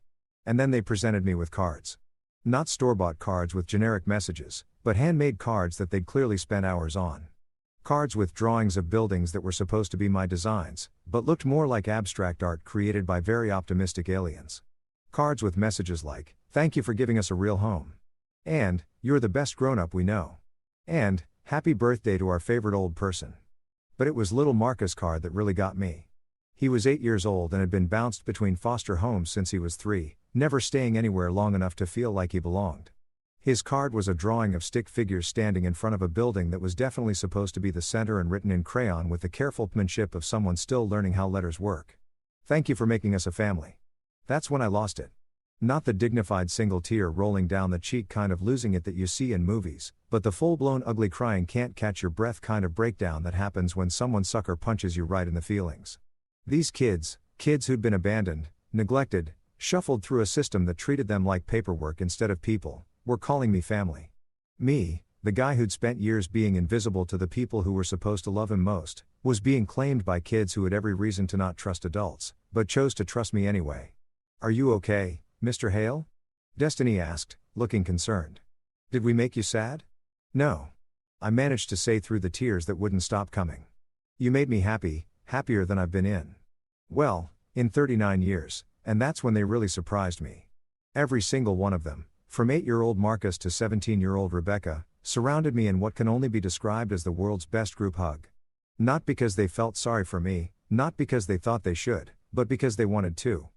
And then they presented me with cards. Not store-bought cards with generic messages, but handmade cards that they'd clearly spent hours on. Cards with drawings of buildings that were supposed to be my designs, but looked more like abstract art created by very optimistic aliens. Cards with messages like, "Thank you for giving us a real home," and "You're the best grown-up we know," and "Happy birthday to our favorite old person." But it was little Marcus' card that really got me. He was 8 years old and had been bounced between foster homes since he was 3, never staying anywhere long enough to feel like he belonged. His card was a drawing of stick figures standing in front of a building that was definitely supposed to be the center and written in crayon with the careful penmanship of someone still learning how letters work. "Thank you for making us a family." That's when I lost it. Not the dignified single tear rolling down the cheek kind of losing it that you see in movies, but the full-blown ugly crying can't catch your breath kind of breakdown that happens when someone sucker punches you right in the feelings. These kids who'd been abandoned, neglected, shuffled through a system that treated them like paperwork instead of people, were calling me family. Me, the guy who'd spent years being invisible to the people who were supposed to love him most, was being claimed by kids who had every reason to not trust adults, but chose to trust me anyway. "Are you okay, Mr. Hale?" Destiny asked, looking concerned. "Did we make you sad?" "No," I managed to say through the tears that wouldn't stop coming. "You made me happy, happier than I've been in 39 years, and that's when they really surprised me. Every single one of them, from 8-year-old Marcus to 17-year-old Rebecca, surrounded me in what can only be described as the world's best group hug. Not because they felt sorry for me, not because they thought they should, but because they wanted to.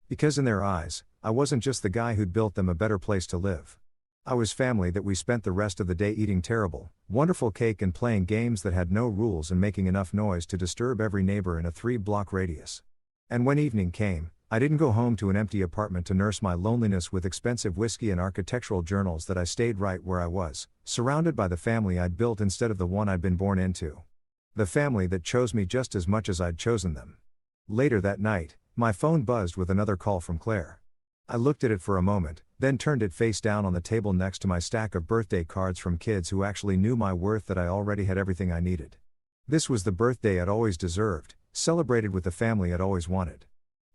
Because in their eyes, I wasn't just the guy who'd built them a better place to live. I was family that we spent the rest of the day eating terrible, wonderful cake and playing games that had no rules and making enough noise to disturb every neighbor in a 3-block radius. And when evening came, I didn't go home to an empty apartment to nurse my loneliness with expensive whiskey and architectural journals. That I stayed right where I was, surrounded by the family I'd built instead of the one I'd been born into. The family that chose me just as much as I'd chosen them. Later that night, my phone buzzed with another call from Claire. I looked at it for a moment, then turned it face down on the table next to my stack of birthday cards from kids who actually knew my worth, that I already had everything I needed. This was the birthday I'd always deserved, celebrated with the family I'd always wanted.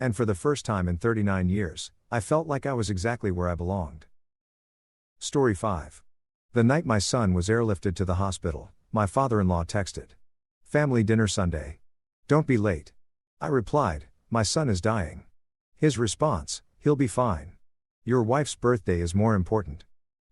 And for the first time in 39 years, I felt like I was exactly where I belonged. Story 5. The night my son was airlifted to the hospital, my father-in-law texted, "Family dinner Sunday. Don't be late." I replied, "My son is dying." His response, "He'll be fine. Your wife's birthday is more important."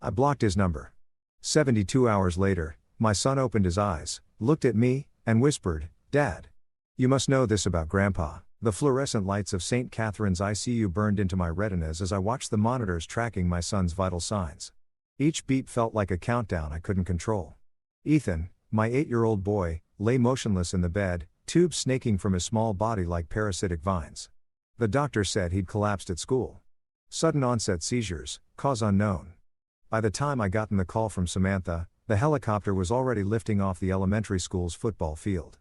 I blocked his number. 72 hours later, my son opened his eyes, looked at me, and whispered, "Dad. You must know this about Grandpa." The fluorescent lights of St. Catherine's ICU burned into my retinas as I watched the monitors tracking my son's vital signs. Each beat felt like a countdown I couldn't control. Ethan, my 8-year-old boy, lay motionless in the bed, tubes snaking from his small body like parasitic vines. The doctor said he'd collapsed at school. Sudden onset seizures, cause unknown. By the time I gotten the call from Samantha, the helicopter was already lifting off the elementary school's football field.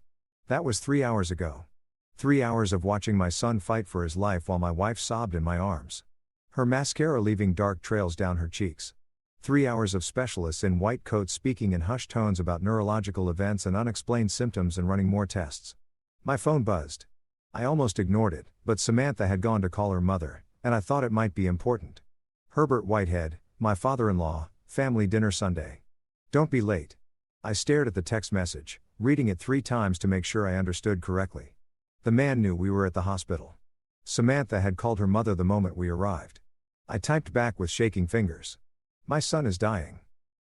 That was 3 hours ago. 3 hours of watching my son fight for his life while my wife sobbed in my arms. Her mascara leaving dark trails down her cheeks. 3 hours of specialists in white coats speaking in hushed tones about neurological events and unexplained symptoms and running more tests. My phone buzzed. I almost ignored it, but Samantha had gone to call her mother, and I thought it might be important. Herbert Whitehead, my father-in-law, family dinner Sunday. Don't be late. I stared at the text message, reading it 3 times to make sure I understood correctly. The man knew we were at the hospital. Samantha had called her mother the moment we arrived. I typed back with shaking fingers. "My son is dying."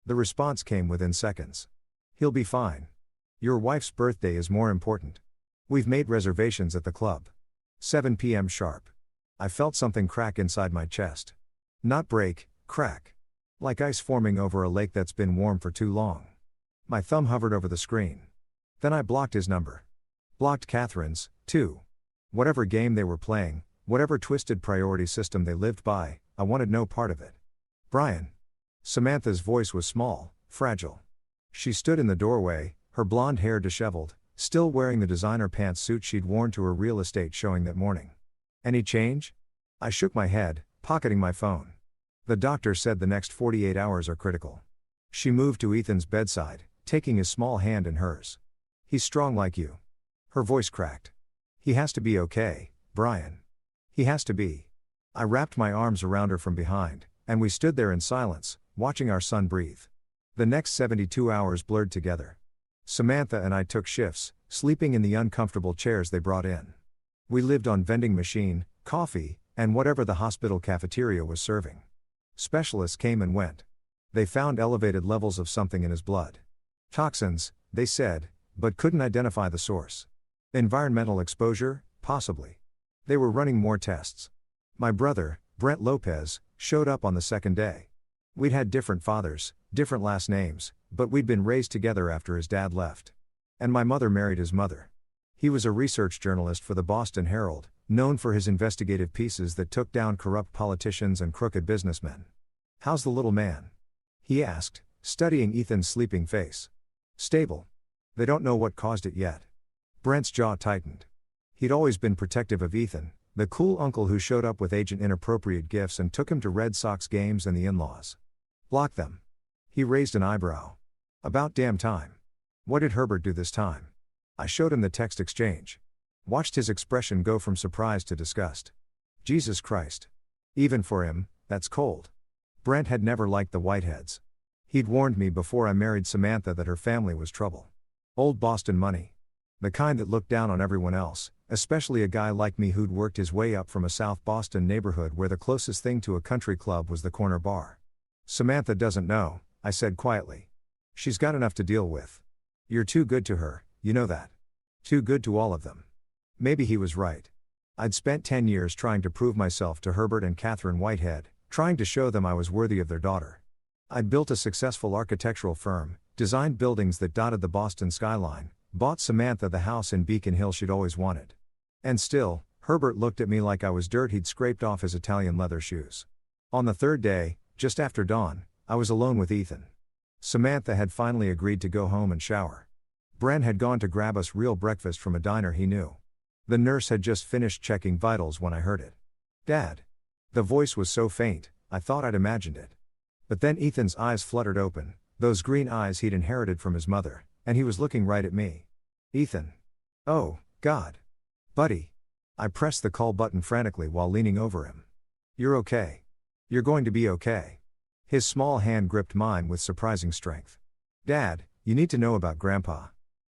The response came within seconds. "He'll be fine. Your wife's birthday is more important." We've made reservations at the club. 7 p.m. sharp. I felt something crack inside my chest. Not break, crack. Like ice forming over a lake that's been warm for too long. My thumb hovered over the screen. Then I blocked his number. Blocked Catherine's, too. Whatever game they were playing, whatever twisted priority system they lived by, I wanted no part of it. Brian. Samantha's voice was small, fragile. She stood in the doorway, her blonde hair disheveled, still wearing the designer pantsuit she'd worn to her real estate showing that morning. Any change? I shook my head, pocketing my phone. The doctor said the next 48 hours are critical. She moved to Ethan's bedside, taking his small hand in hers. He's strong like you. Her voice cracked. He has to be okay, Brian. He has to be. I wrapped my arms around her from behind, and we stood there in silence, watching our son breathe. The next 72 hours blurred together. Samantha and I took shifts, sleeping in the uncomfortable chairs they brought in. We lived on vending machine, coffee, and whatever the hospital cafeteria was serving. Specialists came and went. They found elevated levels of something in his blood. Toxins, they said, but couldn't identify the source. Environmental exposure, possibly. They were running more tests. My brother, Brent Lopez, showed up on the second day. We'd had different fathers, different last names, but we'd been raised together after his dad left. And my mother married his mother. He was a research journalist for the Boston Herald, known for his investigative pieces that took down corrupt politicians and crooked businessmen. How's the little man? He asked, studying Ethan's sleeping face. Stable. They don't know what caused it yet. Brent's jaw tightened. He'd always been protective of Ethan, the cool uncle who showed up with agent inappropriate gifts and took him to Red Sox games and the in-laws. Block them. He raised an eyebrow. About damn time. What did Herbert do this time? I showed him the text exchange. Watched his expression go from surprise to disgust. Jesus Christ. Even for him, that's cold. Brent had never liked the Whiteheads. He'd warned me before I married Samantha that her family was trouble. Old Boston money. The kind that looked down on everyone else, especially a guy like me who'd worked his way up from a South Boston neighborhood where the closest thing to a country club was the corner bar. Samantha doesn't know, I said quietly. She's got enough to deal with. You're too good to her, you know that. Too good to all of them. Maybe he was right. I'd spent 10 years trying to prove myself to Herbert and Catherine Whitehead, trying to show them I was worthy of their daughter. I'd built a successful architectural firm, designed buildings that dotted the Boston skyline, bought Samantha the house in Beacon Hill she'd always wanted. And still, Herbert looked at me like I was dirt he'd scraped off his Italian leather shoes. On the third day, just after dawn, I was alone with Ethan. Samantha had finally agreed to go home and shower. Brent had gone to grab us real breakfast from a diner he knew. The nurse had just finished checking vitals when I heard it. Dad. The voice was so faint, I thought I'd imagined it. But then Ethan's eyes fluttered open, those green eyes he'd inherited from his mother, and he was looking right at me. Ethan. Oh, God. Buddy. I pressed the call button frantically while leaning over him. You're okay. You're going to be okay. His small hand gripped mine with surprising strength. Dad, you need to know about Grandpa.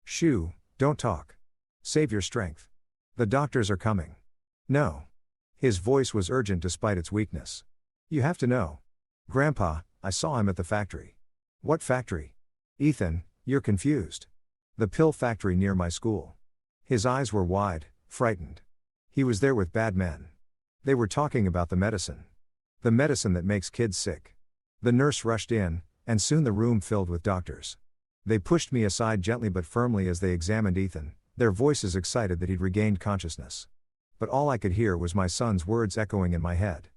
Shoo, don't talk. Save your strength. The doctors are coming. No. His voice was urgent despite its weakness. You have to know. Grandpa, I saw him at the factory. What factory? Ethan, you're confused. The pill factory near my school. His eyes were wide, frightened. He was there with bad men. They were talking about the medicine. The medicine that makes kids sick. The nurse rushed in, and soon the room filled with doctors. They pushed me aside gently but firmly as they examined Ethan, their voices excited that he'd regained consciousness. But all I could hear was my son's words echoing in my head.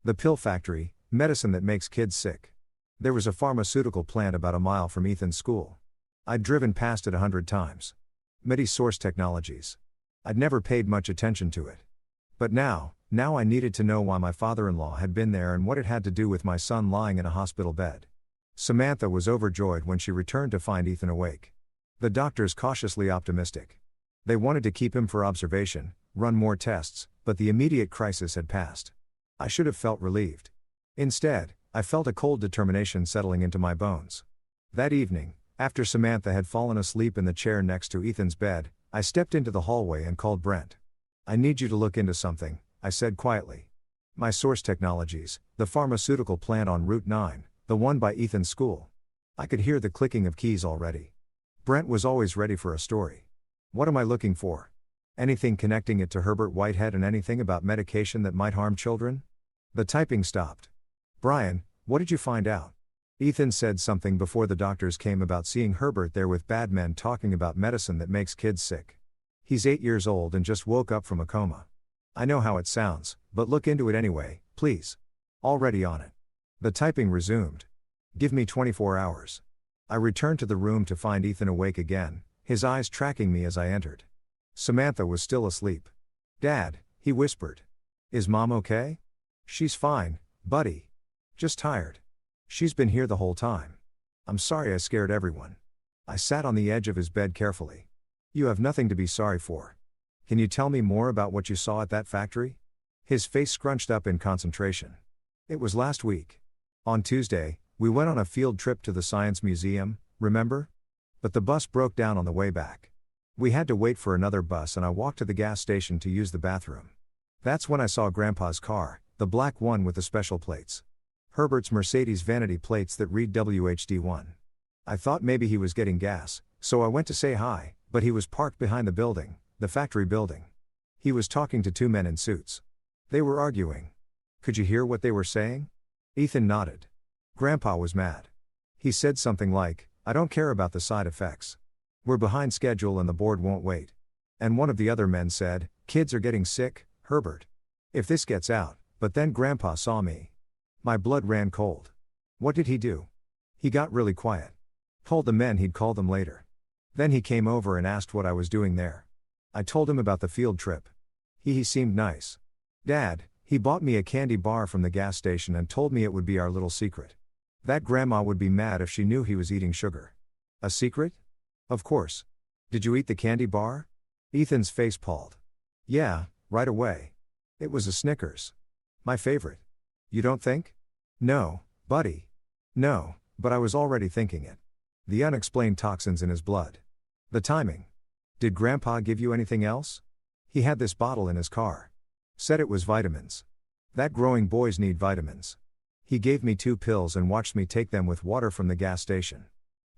The pill factory, medicine that makes kids sick. There was a pharmaceutical plant about a mile from Ethan's school. I'd driven past it 100 times. Medi-Source Technologies. I'd never paid much attention to it. But now I needed to know why my father-in-law had been there and what it had to do with my son lying in a hospital bed. Samantha was overjoyed when she returned to find Ethan awake. The doctors cautiously optimistic. They wanted to keep him for observation, run more tests, but the immediate crisis had passed. I should have felt relieved. Instead, I felt a cold determination settling into my bones. That evening, after Samantha had fallen asleep in the chair next to Ethan's bed, I stepped into the hallway and called Brent. I need you to look into something, I said quietly. My Source Technologies, the pharmaceutical plant on Route 9, the one by Ethan's school. I could hear the clicking of keys already. Brent was always ready for a story. What am I looking for? Anything connecting it to Herbert Whitehead and anything about medication that might harm children? The typing stopped. Brian, what did you find out? Ethan said something before the doctors came about seeing Herbert there with bad men talking about medicine that makes kids sick. He's 8 years old and just woke up from a coma. I know how it sounds, but look into it anyway, please. Already on it. The typing resumed. Give me 24 hours. I returned to the room to find Ethan awake again, his eyes tracking me as I entered. Samantha was still asleep. Dad, he whispered. Is Mom okay? She's fine, buddy. Just tired. She's been here the whole time. I'm sorry I scared everyone. I sat on the edge of his bed carefully. You have nothing to be sorry for. Can you tell me more about what you saw at that factory? His face scrunched up in concentration. It was last week. On Tuesday, we went on a field trip to the Science Museum, remember? But the bus broke down on the way back. We had to wait for another bus and I walked to the gas station to use the bathroom. That's when I saw Grandpa's car, the black one with the special plates. Herbert's Mercedes vanity plates that read WHD1. I thought maybe he was getting gas, so I went to say hi, but he was parked behind the building, the factory building. He was talking to two men in suits. They were arguing. Could you hear what they were saying? Ethan nodded. Grandpa was mad. He said something like, I don't care about the side effects. We're behind schedule and the board won't wait. And one of the other men said, kids are getting sick, Herbert. If this gets out, but then Grandpa saw me. My blood ran cold. What did he do? He got really quiet. Told the men he'd call them later. Then he came over and asked what I was doing there. I told him about the field trip. He seemed nice. Dad, he bought me a candy bar from the gas station and told me it would be our little secret. That Grandma would be mad if she knew he was eating sugar. A secret? Of course. Did you eat the candy bar? Ethan's face palled. Yeah, right away. It was a Snickers. My favorite. You don't think? No, buddy. No, but I was already thinking it. The unexplained toxins in his blood. The timing. Did Grandpa give you anything else? He had this bottle in his car. Said it was vitamins. That growing boys need vitamins. He gave me 2 pills and watched me take them with water from the gas station.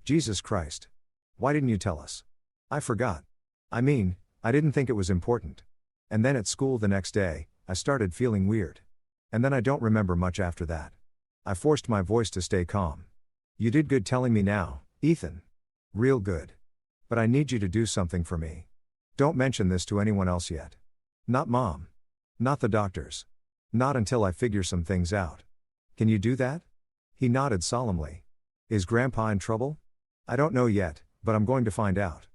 Jesus Christ. Why didn't you tell us? I forgot. I mean, I didn't think it was important. And then at school the next day, I started feeling weird. And then I don't remember much after that. I forced my voice to stay calm. You did good telling me now, Ethan. Real good. But I need you to do something for me. Don't mention this to anyone else yet. Not Mom. Not the doctors. Not until I figure some things out. Can you do that? He nodded solemnly. Is Grandpa in trouble? I don't know yet, but I'm going to find out.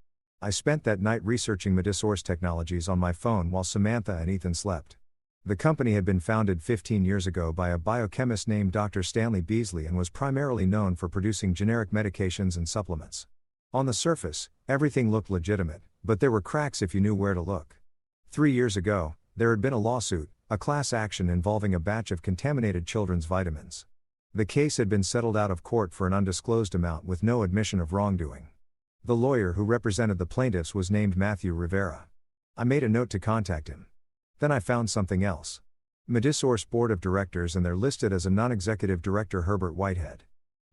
I spent that night researching Medisource technologies on my phone while Samantha and Ethan slept. The company had been founded 15 years ago by a biochemist named Dr. Stanley Beasley and was primarily known for producing generic medications and supplements. On the surface, everything looked legitimate, but there were cracks if you knew where to look. 3 years ago, there had been a lawsuit, a class action involving a batch of contaminated children's vitamins. The case had been settled out of court for an undisclosed amount with no admission of wrongdoing. The lawyer who represented the plaintiffs was named Matthew Rivera. I made a note to contact him. Then I found something else. Medisource Board of Directors, and they're listed as a non-executive director Herbert Whitehead.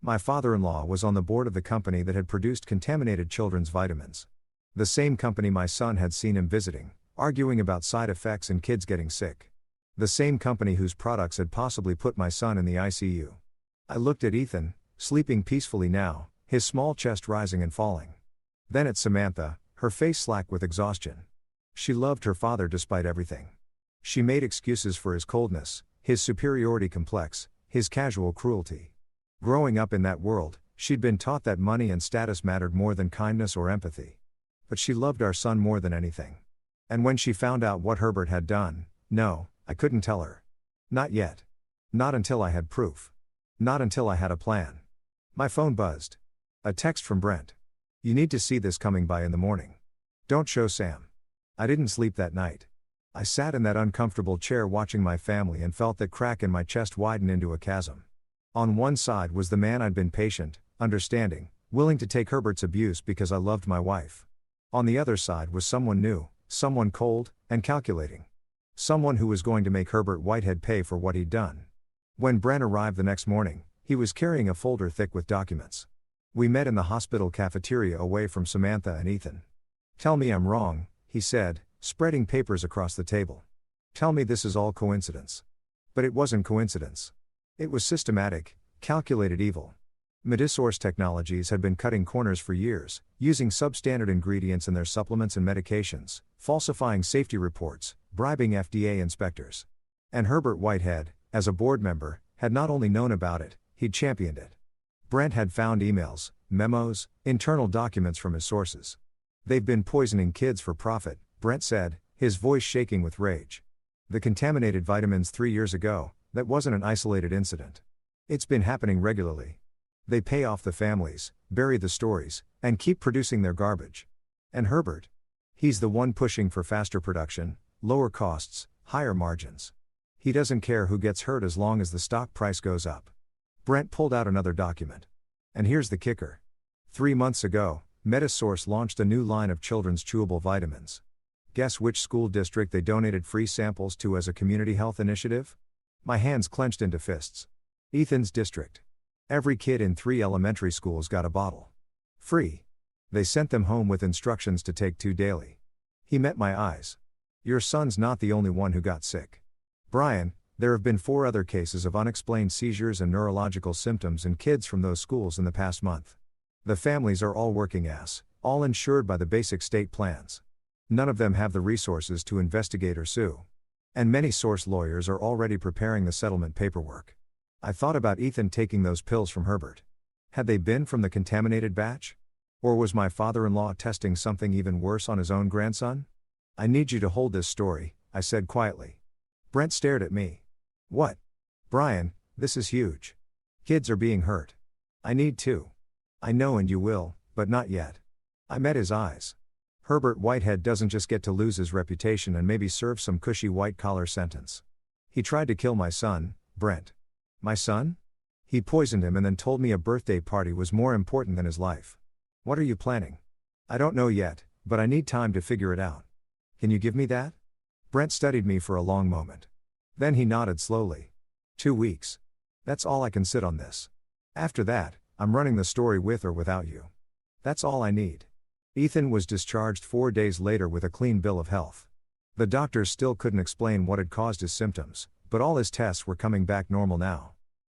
My father-in-law was on the board of the company that had produced contaminated children's vitamins. The same company my son had seen him visiting, arguing about side effects and kids getting sick. The same company whose products had possibly put my son in the ICU. I looked at Ethan, sleeping peacefully now, his small chest rising and falling. Then at Samantha, her face slack with exhaustion. She loved her father despite everything. She made excuses for his coldness, his superiority complex, his casual cruelty. Growing up in that world, she'd been taught that money and status mattered more than kindness or empathy. But she loved our son more than anything. And when she found out what Herbert had done, no, I couldn't tell her. Not yet. Not until I had proof. Not until I had a plan. My phone buzzed. A text from Brent. You need to see this coming by in the morning. Don't show Sam. I didn't sleep that night. I sat in that uncomfortable chair watching my family and felt that crack in my chest widen into a chasm. On one side was the man I'd been patient, understanding, willing to take Herbert's abuse because I loved my wife. On the other side was someone new, someone cold, and calculating. Someone who was going to make Herbert Whitehead pay for what he'd done. When Brent arrived the next morning, he was carrying a folder thick with documents. We met in the hospital cafeteria away from Samantha and Ethan. Tell me I'm wrong, he said, spreading papers across the table. Tell me this is all coincidence. But it wasn't coincidence. It was systematic, calculated evil. Medisource Technologies had been cutting corners for years, using substandard ingredients in their supplements and medications, falsifying safety reports, bribing FDA inspectors. And Herbert Whitehead, as a board member, had not only known about it, he'd championed it. Brent had found emails, memos, internal documents from his sources. They've been poisoning kids for profit, Brent said, his voice shaking with rage. The contaminated vitamins 3 years ago, that wasn't an isolated incident. It's been happening regularly. They pay off the families, bury the stories, and keep producing their garbage. And Herbert? He's the one pushing for faster production, lower costs, higher margins. He doesn't care who gets hurt as long as the stock price goes up. Brent pulled out another document. And here's the kicker. 3 months ago, Medisource launched a new line of children's chewable vitamins. Guess which school district they donated free samples to as a community health initiative? My hands clenched into fists. Ethan's district. Every kid in 3 elementary schools got a bottle. Free. They sent them home with instructions to take 2 daily. He met my eyes. Your son's not the only one who got sick. Brian, there have been 4 other cases of unexplained seizures and neurological symptoms in kids from those schools in the past month. The families are all working ass, all insured by the basic state plans. None of them have the resources to investigate or sue. And many source lawyers are already preparing the settlement paperwork. I thought about Ethan taking those pills from Herbert. Had they been from the contaminated batch? Or was my father-in-law testing something even worse on his own grandson? I need you to hold this story, I said quietly. Brent stared at me. What? Brian, this is huge. Kids are being hurt. I need to. I know and you will, but not yet. I met his eyes. Herbert Whitehead doesn't just get to lose his reputation and maybe serve some cushy white-collar sentence. He tried to kill my son, Brent. My son? He poisoned him and then told me a birthday party was more important than his life. What are you planning? I don't know yet, but I need time to figure it out. Can you give me that? Brent studied me for a long moment. Then he nodded slowly. 2 weeks. That's all I can sit on this. After that, I'm running the story with or without you. That's all I need. Ethan was discharged 4 days later with a clean bill of health. The doctors still couldn't explain what had caused his symptoms, but all his tests were coming back normal now.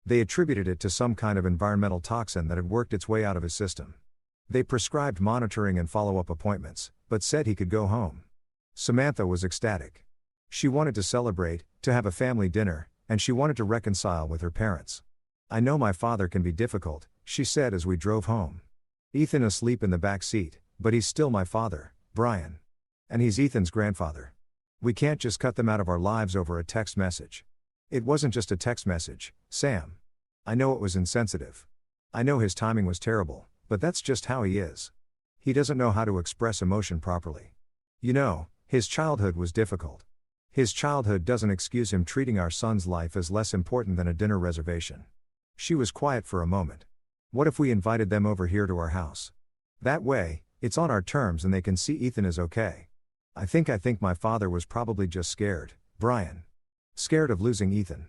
They attributed it to some kind of environmental toxin that had worked its way out of his system. They prescribed monitoring and follow-up appointments, but said he could go home. Samantha was ecstatic. She wanted to celebrate, to have a family dinner, and she wanted to reconcile with her parents. I know my father can be difficult, she said as we drove home. Ethan asleep in the back seat, but he's still my father, Brian. And he's Ethan's grandfather. We can't just cut them out of our lives over a text message. It wasn't just a text message, Sam. I know it was insensitive. I know his timing was terrible, but that's just how he is. He doesn't know how to express emotion properly. You know, his childhood was difficult. His childhood doesn't excuse him treating our son's life as less important than a dinner reservation. She was quiet for a moment. What if we invited them over here to our house? That way, it's on our terms and they can see Ethan is okay. I think my father was probably just scared, Brian. Scared of losing Ethan.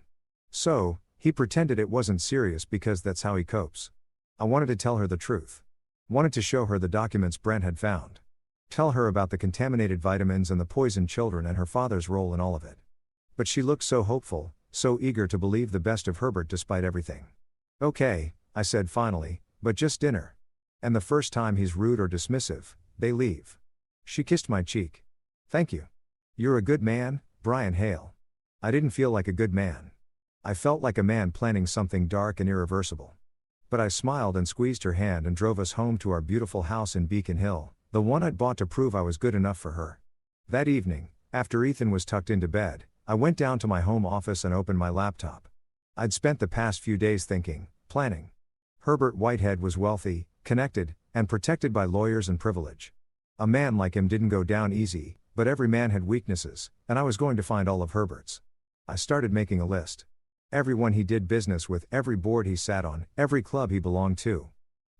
So, he pretended it wasn't serious because that's how he copes. I wanted to tell her the truth. Wanted to show her the documents Brent had found. Tell her about the contaminated vitamins and the poisoned children and her father's role in all of it. But she looked so hopeful, so eager to believe the best of Herbert despite everything. Okay, I said finally, but just dinner. And the first time he's rude or dismissive, they leave. She kissed my cheek. Thank you. You're a good man, Brian Hale. I didn't feel like a good man. I felt like a man planning something dark and irreversible. But I smiled and squeezed her hand and drove us home to our beautiful house in Beacon Hill, the one I'd bought to prove I was good enough for her. That evening, after Ethan was tucked into bed, I went down to my home office and opened my laptop. I'd spent the past few days thinking, planning. Herbert Whitehead was wealthy, connected, and protected by lawyers and privilege. A man like him didn't go down easy, but every man had weaknesses, and I was going to find all of Herbert's. I started making a list. Everyone he did business with, every board he sat on, every club he belonged to.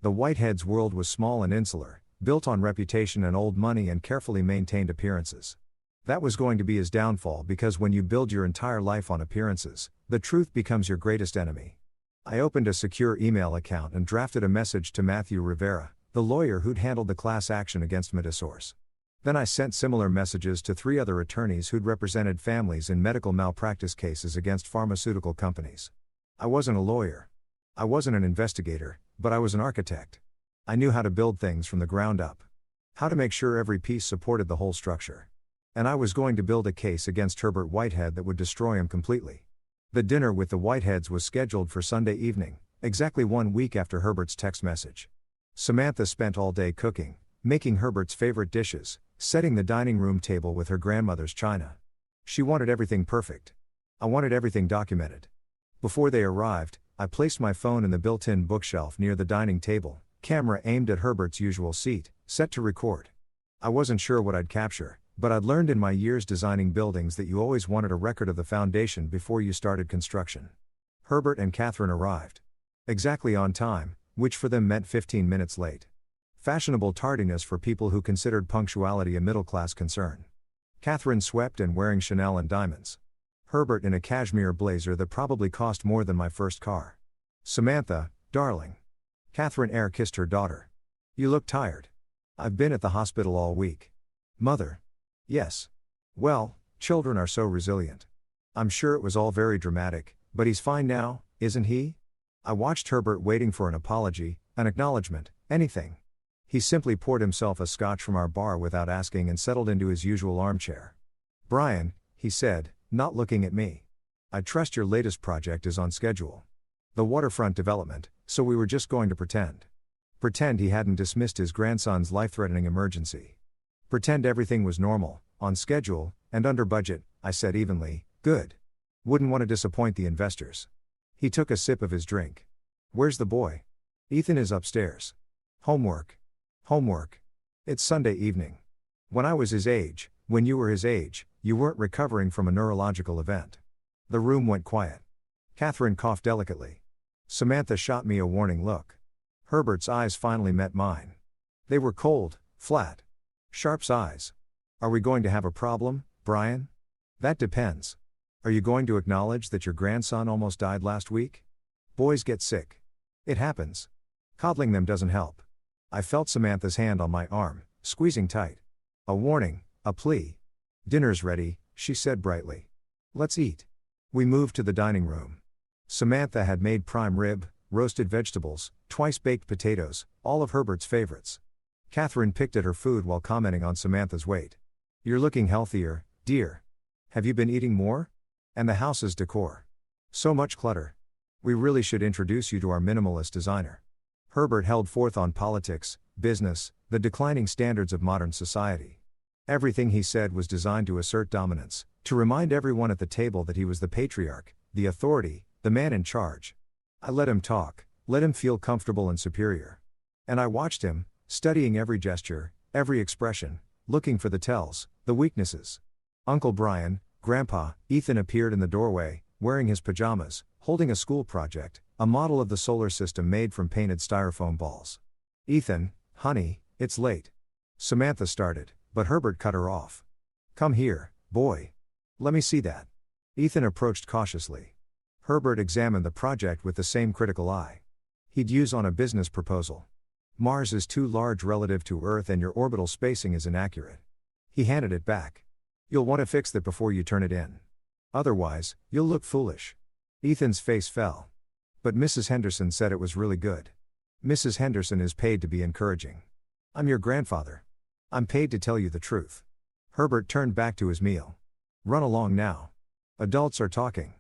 The Whitehead's world was small and insular, built on reputation and old money and carefully maintained appearances. That was going to be his downfall because when you build your entire life on appearances, the truth becomes your greatest enemy. I opened a secure email account and drafted a message to Matthew Rivera, the lawyer who'd handled the class action against Medisource. Then I sent similar messages to 3 other attorneys who'd represented families in medical malpractice cases against pharmaceutical companies. I wasn't a lawyer. I wasn't an investigator, but I was an architect. I knew how to build things from the ground up. How to make sure every piece supported the whole structure. And I was going to build a case against Herbert Whitehead that would destroy him completely. The dinner with the Whiteheads was scheduled for Sunday evening, exactly 1 week after Herbert's text message. Samantha spent all day cooking, making Herbert's favorite dishes, setting the dining room table with her grandmother's china. She wanted everything perfect. I wanted everything documented. Before they arrived, I placed my phone in the built-in bookshelf near the dining table, camera aimed at Herbert's usual seat, set to record. I wasn't sure what I'd capture, but I'd learned in my years designing buildings that you always wanted a record of the foundation before you started construction. Herbert and Catherine arrived. Exactly on time, which for them meant 15 minutes late. Fashionable tardiness for people who considered punctuality a middle-class concern. Catherine swept and wearing Chanel and diamonds. Herbert in a cashmere blazer that probably cost more than my first car. Samantha, darling. Catherine air-kissed her daughter. You look tired. I've been at the hospital all week. Mother. Yes. Well, children are so resilient. I'm sure it was all very dramatic, but he's fine now, isn't he? I watched Herbert waiting for an apology, an acknowledgement, anything. He simply poured himself a scotch from our bar without asking and settled into his usual armchair. Brian, he said, not looking at me. I trust your latest project is on schedule. The waterfront development, so we were just going to pretend. Pretend he hadn't dismissed his grandson's life-threatening emergency. Pretend everything was normal, on schedule, and under budget, I said evenly, good. Wouldn't want to disappoint the investors. He took a sip of his drink. Where's the boy? Ethan is upstairs. Homework. Homework. It's Sunday evening. When I was his age, when you were his age, you weren't recovering from a neurological event. The room went quiet. Catherine coughed delicately. Samantha shot me a warning look. Herbert's eyes finally met mine. They were cold, flat. Sharp's eyes. Are we going to have a problem, Brian? That depends. Are you going to acknowledge that your grandson almost died last week? Boys get sick. It happens. Coddling them doesn't help. I felt Samantha's hand on my arm, squeezing tight. A warning, a plea. Dinner's ready, she said brightly. Let's eat. We moved to the dining room. Samantha had made prime rib, roasted vegetables, twice-baked potatoes, all of Herbert's favorites. Catherine picked at her food while commenting on Samantha's weight. You're looking healthier, dear. Have you been eating more? And the house's decor. So much clutter. We really should introduce you to our minimalist designer. Herbert held forth on politics, business, the declining standards of modern society. Everything he said was designed to assert dominance, to remind everyone at the table that he was the patriarch, the authority, the man in charge. I let him talk, let him feel comfortable and superior. And I watched him, studying every gesture, every expression, looking for the tells, the weaknesses. Uncle Brian, Grandpa, Ethan appeared in the doorway, wearing his pajamas, holding a school project, a model of the solar system made from painted styrofoam balls. Ethan, honey, it's late. Samantha started, but Herbert cut her off. Come here, boy. Let me see that. Ethan approached cautiously. Herbert examined the project with the same critical eye. He'd use on a business proposal. Mars is too large relative to Earth and your orbital spacing is inaccurate. He handed it back. You'll want to fix that before you turn it in. Otherwise, you'll look foolish. Ethan's face fell. But Mrs. Henderson said it was really good. Mrs. Henderson is paid to be encouraging. I'm your grandfather. I'm paid to tell you the truth. Herbert turned back to his meal. Run along now. Adults are talking.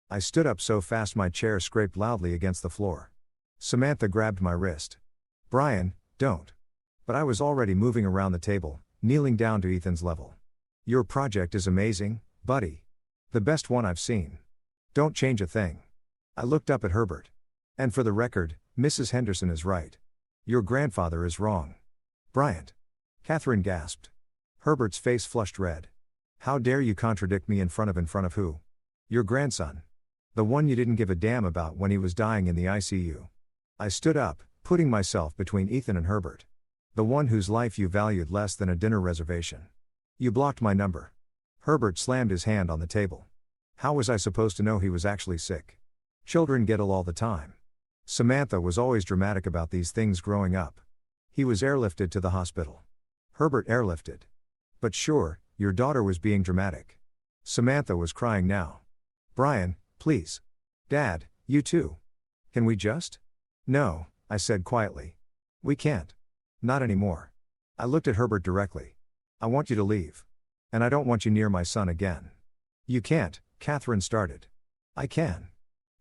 I stood up so fast my chair scraped loudly against the floor. Samantha grabbed my wrist. Brian, don't. But I was already moving around the table, kneeling down to Ethan's level. Your project is amazing, buddy. The best one I've seen. Don't change a thing. I looked up at Herbert. And for the record, Mrs. Henderson is right. Your grandfather is wrong. Bryant. Catherine gasped. Herbert's face flushed red. How dare you contradict me in front of who? Your grandson. The one you didn't give a damn about when he was dying in the ICU. I stood up, putting myself between Ethan and Herbert. The one whose life you valued less than a dinner reservation. You blocked my number. Herbert slammed his hand on the table. How was I supposed to know he was actually sick? Children get ill all the time. Samantha was always dramatic about these things growing up. He was airlifted to the hospital. Herbert airlifted. But sure, your daughter was being dramatic. Samantha was crying now. Brian, please. Dad, you too. Can we just? No, I said quietly. We can't. Not anymore. I looked at Herbert directly. I want you to leave. And I don't want you near my son again. You can't, Catherine started. I can.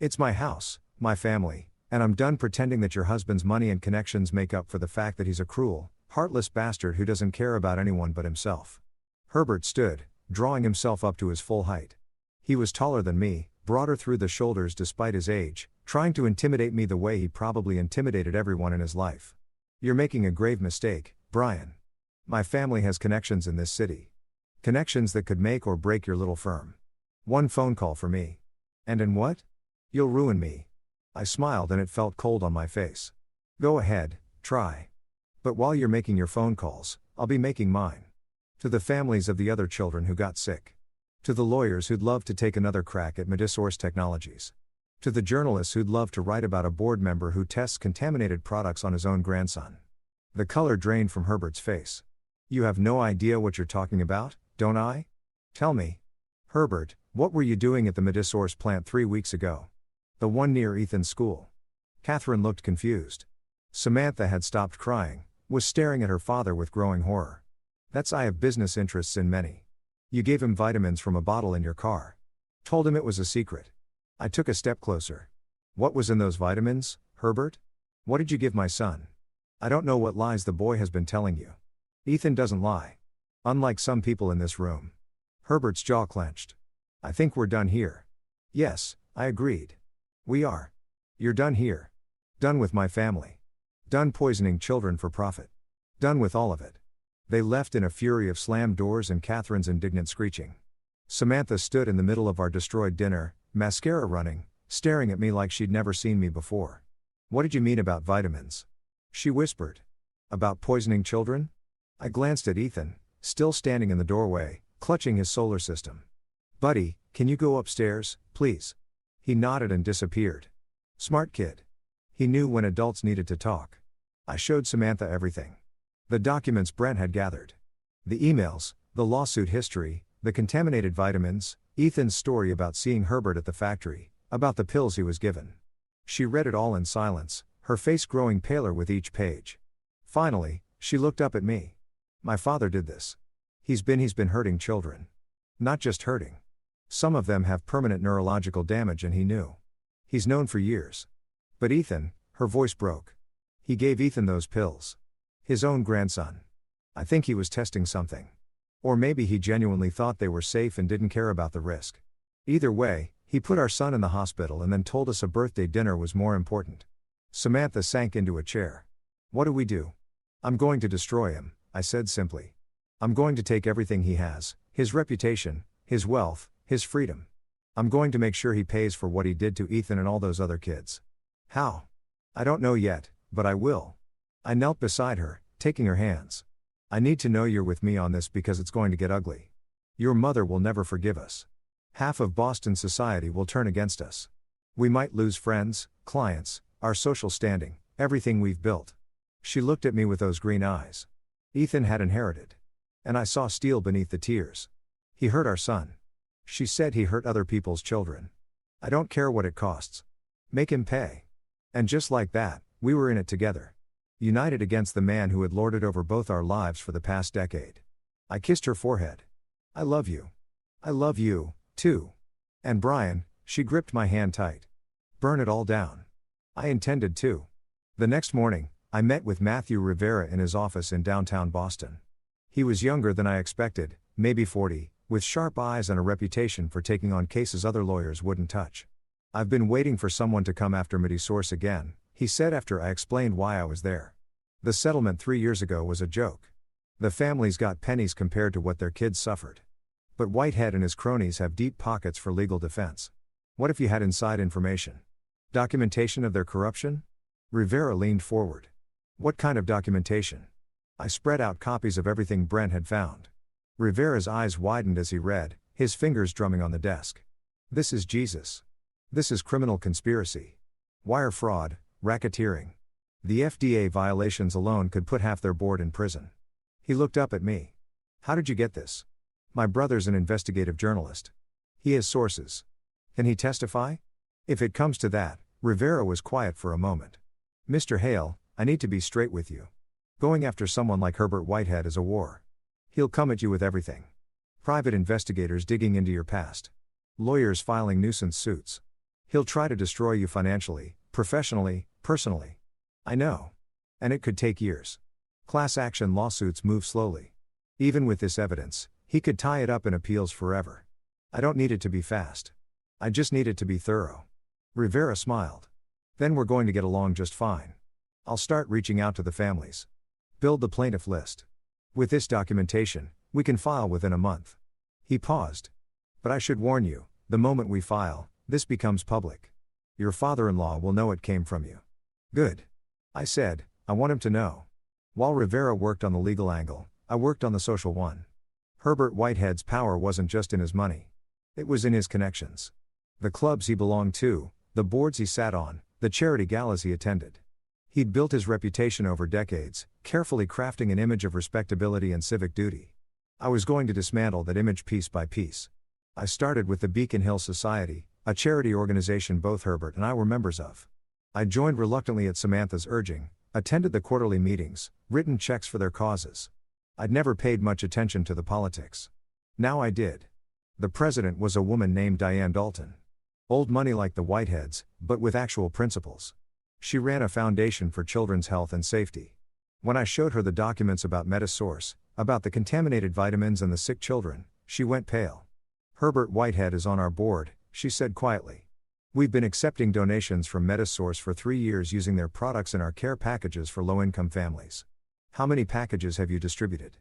It's my house, my family, and I'm done pretending that your husband's money and connections make up for the fact that he's a cruel, heartless bastard who doesn't care about anyone but himself. Herbert stood, drawing himself up to his full height. He was taller than me, broader through the shoulders despite his age, trying to intimidate me the way he probably intimidated everyone in his life. You're making a grave mistake, Brian. My family has connections in this city. Connections that could make or break your little firm. One phone call for me. And in what? You'll ruin me. I smiled and it felt cold on my face. Go ahead, try. But while you're making your phone calls, I'll be making mine. To the families of the other children who got sick. To the lawyers who'd love to take another crack at Medisource Technologies. To the journalists who'd love to write about a board member who tests contaminated products on his own grandson. The color drained from Herbert's face. You have no idea what you're talking about, don't I? Tell me. Herbert, what were you doing at the Medisource plant 3 weeks ago? The one near Ethan's school. Catherine looked confused. Samantha had stopped crying, was staring at her father with growing horror. I have business interests in many. You gave him vitamins from a bottle in your car. Told him it was a secret. I took a step closer. What was in those vitamins, Herbert? What did you give my son? I don't know what lies the boy has been telling you. Ethan doesn't lie. Unlike some people in this room. Herbert's jaw clenched. I think we're done here. Yes, I agreed. We are. You're done here. Done with my family. Done poisoning children for profit. Done with all of it. They left in a fury of slammed doors and Catherine's indignant screeching. Samantha stood in the middle of our destroyed dinner, mascara running, staring at me like she'd never seen me before. What did you mean about vitamins? She whispered. About poisoning children? I glanced at Ethan, still standing in the doorway, clutching his solar system. Buddy, can you go upstairs, please? He nodded and disappeared. Smart kid. He knew when adults needed to talk. I showed Samantha everything. The documents Brent had gathered. The emails, the lawsuit history, the contaminated vitamins, Ethan's story about seeing Herbert at the factory, about the pills he was given. She read it all in silence, her face growing paler with each page. Finally, she looked up at me. My father did this. He's been hurting children. Not just hurting. Some of them have permanent neurological damage and he knew. He's known for years. But Ethan, her voice broke. He gave Ethan those pills. His own grandson. I think he was testing something. Or maybe he genuinely thought they were safe and didn't care about the risk. Either way, he put our son in the hospital and then told us a birthday dinner was more important. Samantha sank into a chair. What do we do? I'm going to destroy him, I said simply. I'm going to take everything he has, his reputation, his wealth, his freedom. I'm going to make sure he pays for what he did to Ethan and all those other kids. How? I don't know yet, but I will. I knelt beside her, taking her hands. I need to know you're with me on this because it's going to get ugly. Your mother will never forgive us. Half of Boston society will turn against us. We might lose friends, clients, our social standing, everything we've built. She looked at me with those green eyes. Ethan had inherited. And I saw steel beneath the tears. He hurt our son. She said he hurt other people's children. I don't care what it costs. Make him pay. And just like that, we were in it together. United against the man who had lorded over both our lives for the past decade. I kissed her forehead. I love you. I love you, too. And Brian, she gripped my hand tight. Burn it all down. I intended to. The next morning, I met with Matthew Rivera in his office in downtown Boston. He was younger than I expected, maybe 40, with sharp eyes and a reputation for taking on cases other lawyers wouldn't touch. I've been waiting for someone to come after Medisource again, he said after I explained why I was there. The settlement 3 years ago was a joke. The families got pennies compared to what their kids suffered. But Whitehead and his cronies have deep pockets for legal defense. What if you had inside information? Documentation of their corruption? Rivera leaned forward. What kind of documentation? I spread out copies of everything Brent had found. Rivera's eyes widened as he read, his fingers drumming on the desk. This is Jesus. This is criminal conspiracy. Wire fraud, racketeering. The FDA violations alone could put half their board in prison. He looked up at me. How did you get this? My brother's an investigative journalist. He has sources. Can he testify? If it comes to that, Rivera was quiet for a moment. Mr. Hale, I need to be straight with you. Going after someone like Herbert Whitehead is a war. He'll come at you with everything. Private investigators digging into your past. Lawyers filing nuisance suits. He'll try to destroy you financially, professionally, personally. I know. And it could take years. Class action lawsuits move slowly. Even with this evidence, he could tie it up in appeals forever. I don't need it to be fast. I just need it to be thorough. Rivera smiled. Then we're going to get along just fine. I'll start reaching out to the families. Build the plaintiff list. With this documentation, we can file within a month. He paused. But I should warn you, the moment we file, this becomes public. Your father-in-law will know it came from you. Good. I said, I want him to know. While Rivera worked on the legal angle, I worked on the social one. Herbert Whitehead's power wasn't just in his money. It was in his connections. The clubs he belonged to, the boards he sat on, the charity galas he attended. He'd built his reputation over decades, carefully crafting an image of respectability and civic duty. I was going to dismantle that image piece by piece. I started with the Beacon Hill Society, a charity organization both Herbert and I were members of. I joined reluctantly at Samantha's urging, attended the quarterly meetings, written checks for their causes. I'd never paid much attention to the politics. Now I did. The president was a woman named Diane Dalton. Old money like the Whiteheads, but with actual principles. She ran a foundation for children's health and safety. When I showed her the documents about Metasource, about the contaminated vitamins and the sick children, she went pale. Herbert Whitehead is on our board, she said quietly. We've been accepting donations from Metasource for 3 years using their products in our care packages for low-income families. How many packages have you distributed?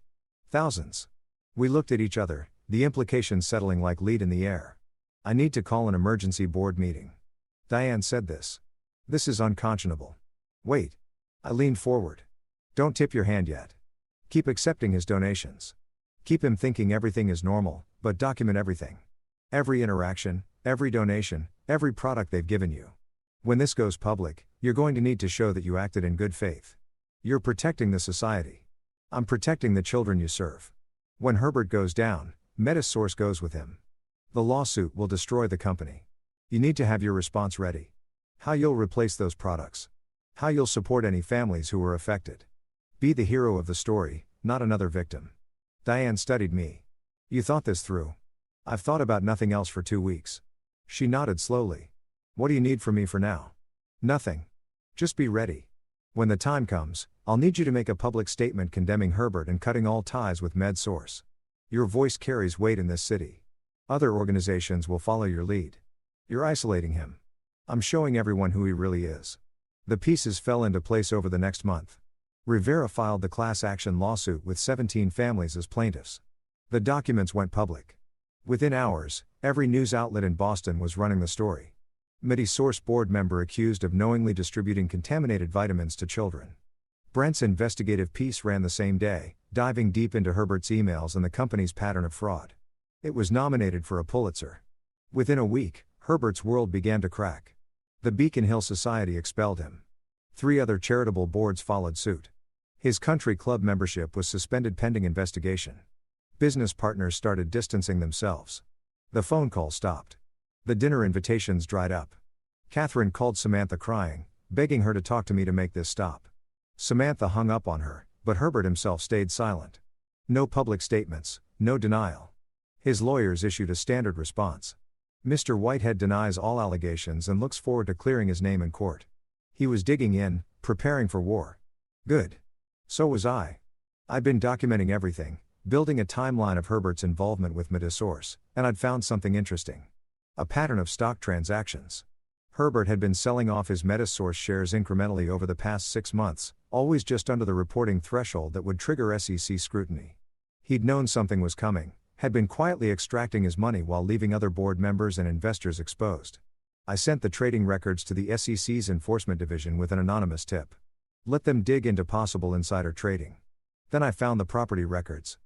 Thousands. We looked at each other, the implications settling like lead in the air. I need to call an emergency board meeting. Diane said this. This is unconscionable. Wait. I leaned forward. Don't tip your hand yet. Keep accepting his donations. Keep him thinking everything is normal, but document everything. Every interaction, every donation, every product they've given you. When this goes public, you're going to need to show that you acted in good faith. You're protecting the society. I'm protecting the children you serve. When Herbert goes down, Metasource goes with him. The lawsuit will destroy the company. You need to have your response ready. How you'll replace those products. How you'll support any families who were affected. Be the hero of the story, not another victim. Diane studied me. You thought this through. I've thought about nothing else for 2 weeks. She nodded slowly. What do you need from me for now? Nothing. Just be ready. When the time comes, I'll need you to make a public statement condemning Herbert and cutting all ties with MedSource. Your voice carries weight in this city. Other organizations will follow your lead. You're isolating him. I'm showing everyone who he really is. The pieces fell into place over the next month. Rivera filed the class action lawsuit with 17 families as plaintiffs. The documents went public. Within hours, every news outlet in Boston was running the story. MediSource board member accused of knowingly distributing contaminated vitamins to children. Brent's investigative piece ran the same day, diving deep into Herbert's emails and the company's pattern of fraud. It was nominated for a Pulitzer. Within a week, Herbert's world began to crack. The Beacon Hill Society expelled him. 3 other charitable boards followed suit. His country club membership was suspended pending investigation. Business partners started distancing themselves. The phone call stopped. The dinner invitations dried up. Catherine called Samantha crying, begging her to talk to me to make this stop. Samantha hung up on her, but Herbert himself stayed silent. No public statements, no denial. His lawyers issued a standard response. Mr. Whitehead denies all allegations and looks forward to clearing his name in court. He was digging in, preparing for war. Good. So was I. I'd been documenting everything, building a timeline of Herbert's involvement with MediSource, and I'd found something interesting. A pattern of stock transactions. Herbert had been selling off his MediSource shares incrementally over the past 6 months, always just under the reporting threshold that would trigger SEC scrutiny. He'd known something was coming, had been quietly extracting his money while leaving other board members and investors exposed. I sent the trading records to the SEC's enforcement division with an anonymous tip. Let them dig into possible insider trading. Then I found the property records.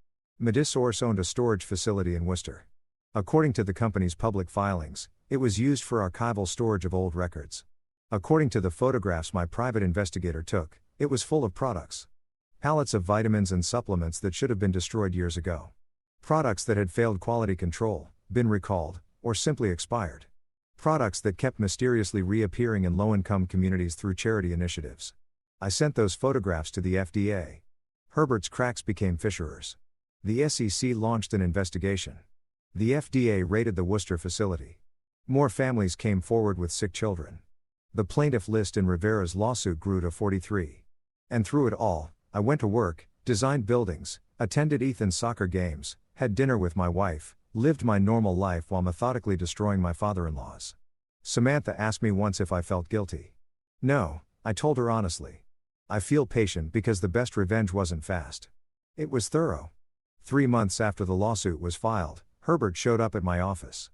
MediSource owned a storage facility in Worcester. According to the company's public filings, it was used for archival storage of old records. According to the photographs my private investigator took, it was full of products. Pallets of vitamins and supplements that should have been destroyed years ago. Products that had failed quality control, been recalled, or simply expired. Products that kept mysteriously reappearing in low-income communities through charity initiatives. I sent those photographs to the FDA. Herbert's cracks became fissurers. The SEC launched an investigation. The FDA raided the Worcester facility. More families came forward with sick children. The plaintiff list in Rivera's lawsuit grew to 43. And through it all, I went to work, designed buildings, attended Ethan's soccer games, had dinner with my wife, lived my normal life while methodically destroying my father-in-laws. Samantha asked me once if I felt guilty. No, I told her honestly. I feel patient because the best revenge wasn't fast. It was thorough. 3 months after the lawsuit was filed, Herbert showed up at my office.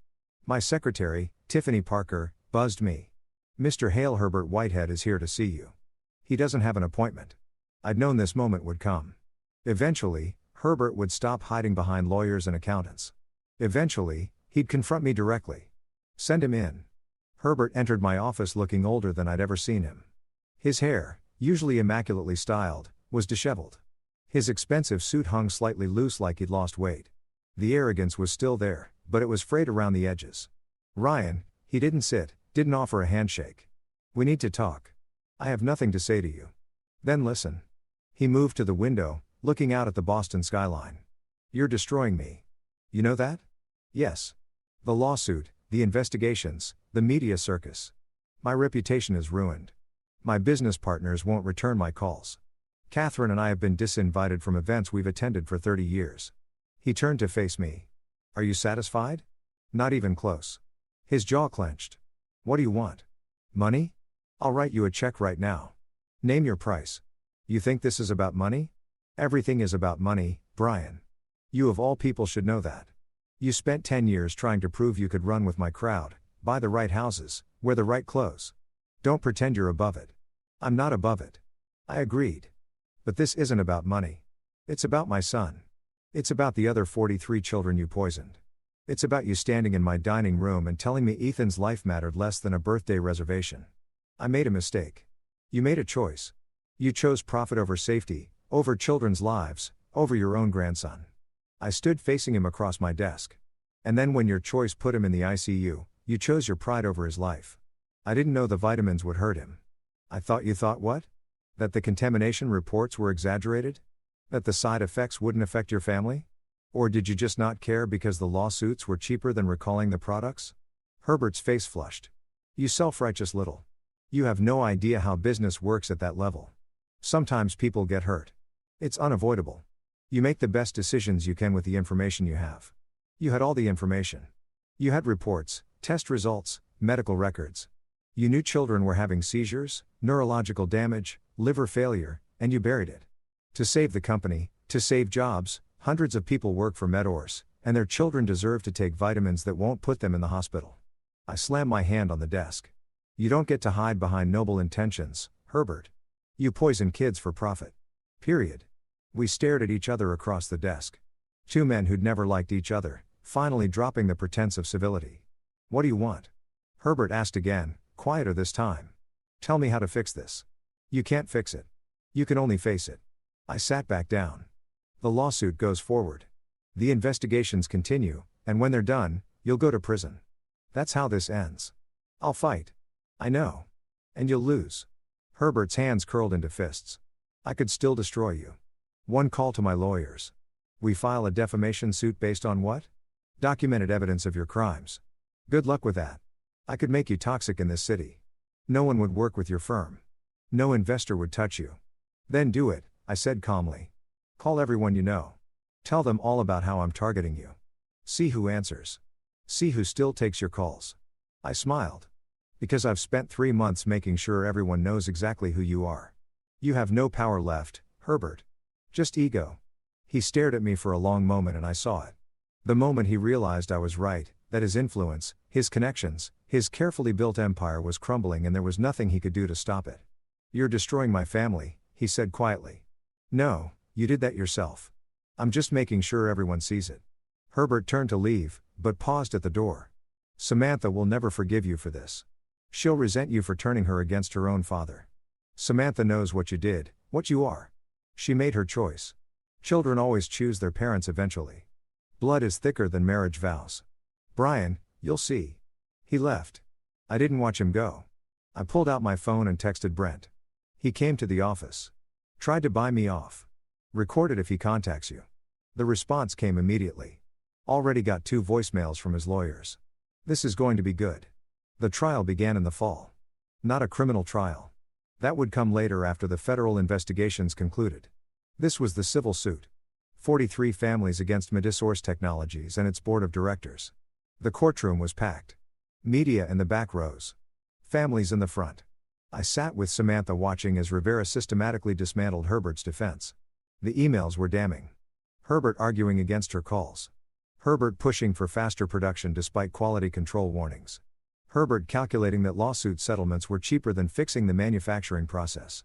My secretary, Tiffany Parker, buzzed me. "Mr. Hale, Herbert Whitehead is here to see you. He doesn't have an appointment." I'd known this moment would come. Eventually, Herbert would stop hiding behind lawyers and accountants. Eventually, he'd confront me directly. "Send him in." Herbert entered my office looking older than I'd ever seen him. His hair, usually immaculately styled, was disheveled. His expensive suit hung slightly loose like he'd lost weight. The arrogance was still there, but it was frayed around the edges. "Ryan," he didn't didn't offer a handshake. "We need to talk. I have nothing to say to you." "Then listen." He moved to the window, looking out at the Boston skyline. "You're destroying me. You know that?" "Yes. The lawsuit, the investigations, the media circus. My reputation is ruined. My business partners won't return my calls. Catherine and I have been disinvited from events we've attended for 30 years. He turned to face me. "Are you satisfied?" "Not even close." His jaw clenched. "What do you want? Money? I'll write you a check right now. Name your price." "You think this is about money?" "Everything is about money, Brian. You of all people should know that. You spent 10 years trying to prove you could run with my crowd, buy the right houses, wear the right clothes. Don't pretend you're above it." "I'm not above it." I agreed. "But this isn't about money. It's about my son. It's about the other 43 children you poisoned. It's about you standing in my dining room and telling me Ethan's life mattered less than a birthday reservation. I made a mistake. You made a choice. You chose profit over safety, over children's lives, over your own grandson." I stood facing him across my desk. "And then when your choice put him in the ICU, you chose your pride over his life. I didn't know the vitamins would hurt him. I thought you thought what? That the contamination reports were exaggerated? That the side effects wouldn't affect your family? Or did you just not care because the lawsuits were cheaper than recalling the products?" Herbert's face flushed. "You self-righteous little. You have no idea how business works at that level. Sometimes people get hurt. It's unavoidable. You make the best decisions you can with the information you have. You had all the information. You had reports, test results, medical records. You knew children were having seizures, neurological damage, liver failure, and you buried it. To save the company, to save jobs, hundreds of people work for Medors, and their children deserve to take vitamins that won't put them in the hospital." I slammed my hand on the desk. "You don't get to hide behind noble intentions, Herbert. You poison kids for profit. Period." We stared at each other across the desk. Two men who'd never liked each other, finally dropping the pretense of civility. "What do you want?" Herbert asked again, quieter this time. "Tell me how to fix this." "You can't fix it. You can only face it." I sat back down. "The lawsuit goes forward. The investigations continue, and when they're done, you'll go to prison. That's how this ends. I'll fight. I know. And you'll lose." Herbert's hands curled into fists. "I could still destroy you. One call to my lawyers. We file a defamation suit based on what? Documented evidence of your crimes. Good luck with that. I could make you toxic in this city. No one would work with your firm. No investor would touch you. Then do it," I said calmly. "Call everyone you know. Tell them all about how I'm targeting you. See who answers. See who still takes your calls." I smiled. "Because I've spent 3 months making sure everyone knows exactly who you are. You have no power left, Herbert. Just ego." He stared at me for a long moment and I saw it. The moment he realized I was right, that his influence, his connections, his carefully built empire was crumbling and there was nothing he could do to stop it. "You're destroying my family," he said quietly. "No, you did that yourself. I'm just making sure everyone sees it." Herbert turned to leave, but paused at the door. "Samantha will never forgive you for this. She'll resent you for turning her against her own father. Samantha knows what you did, what you are. She made her choice. Children always choose their parents eventually. Blood is thicker than marriage vows. Brian, you'll see. He left. I didn't watch him go. I pulled out my phone and texted Brent. He came to the office. Tried to buy me off. Record it if he contacts you. The response came immediately. Already got 2 voicemails from his lawyers. This is going to be good. The trial began in the fall. Not a criminal trial. That would come later after the federal investigations concluded. This was the civil suit. 43 families against Medisource Technologies and its board of directors. The courtroom was packed. Media in the back rows. Families in the front. I sat with Samantha watching as Rivera systematically dismantled Herbert's defense. The emails were damning. Herbert arguing against her calls. Herbert pushing for faster production despite quality control warnings. Herbert calculating that lawsuit settlements were cheaper than fixing the manufacturing process.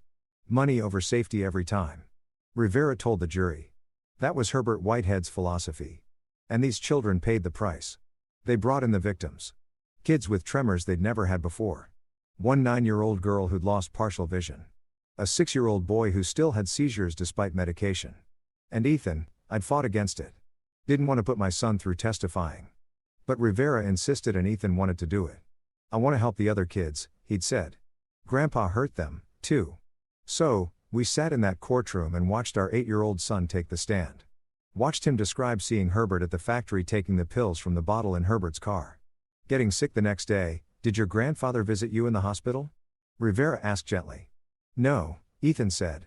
Money over safety every time. Rivera told the jury. That was Herbert Whitehead's philosophy. And these children paid the price. They brought in the victims. Kids with tremors they'd never had before. One 9-year-old girl who'd lost partial vision. A 6-year-old boy who still had seizures despite medication. And Ethan, I'd fought against it. Didn't want to put my son through testifying. But Rivera insisted and Ethan wanted to do it. I want to help the other kids, he'd said. Grandpa hurt them, too. So, we sat in that courtroom and watched our 8-year-old son take the stand. Watched him describe seeing Herbert at the factory taking the pills from the bottle in Herbert's car. Getting sick the next day. Did your grandfather visit you in the hospital? Rivera asked gently. No, Ethan said.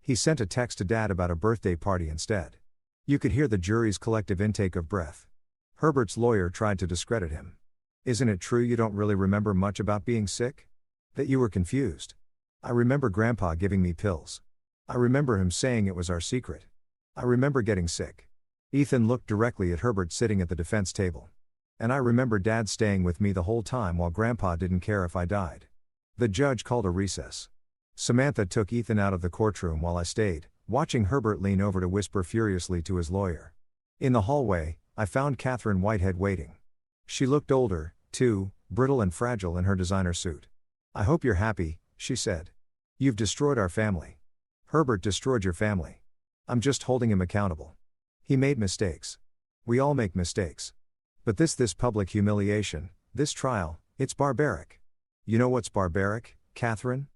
He sent a text to Dad about a birthday party instead. You could hear the jury's collective intake of breath. Herbert's lawyer tried to discredit him. Isn't it true you don't really remember much about being sick? That you were confused? I remember Grandpa giving me pills. I remember him saying it was our secret. I remember getting sick. Ethan looked directly at Herbert sitting at the defense table. And I remember Dad staying with me the whole time while Grandpa didn't care if I died. The judge called a recess. Samantha took Ethan out of the courtroom while I stayed, watching Herbert lean over to whisper furiously to his lawyer. In the hallway, I found Catherine Whitehead waiting. She looked older, too, brittle and fragile in her designer suit. I hope you're happy, she said. You've destroyed our family. Herbert destroyed your family. I'm just holding him accountable. He made mistakes. We all make mistakes. But this public humiliation, this trial, it's barbaric. You know what's barbaric, Catherine?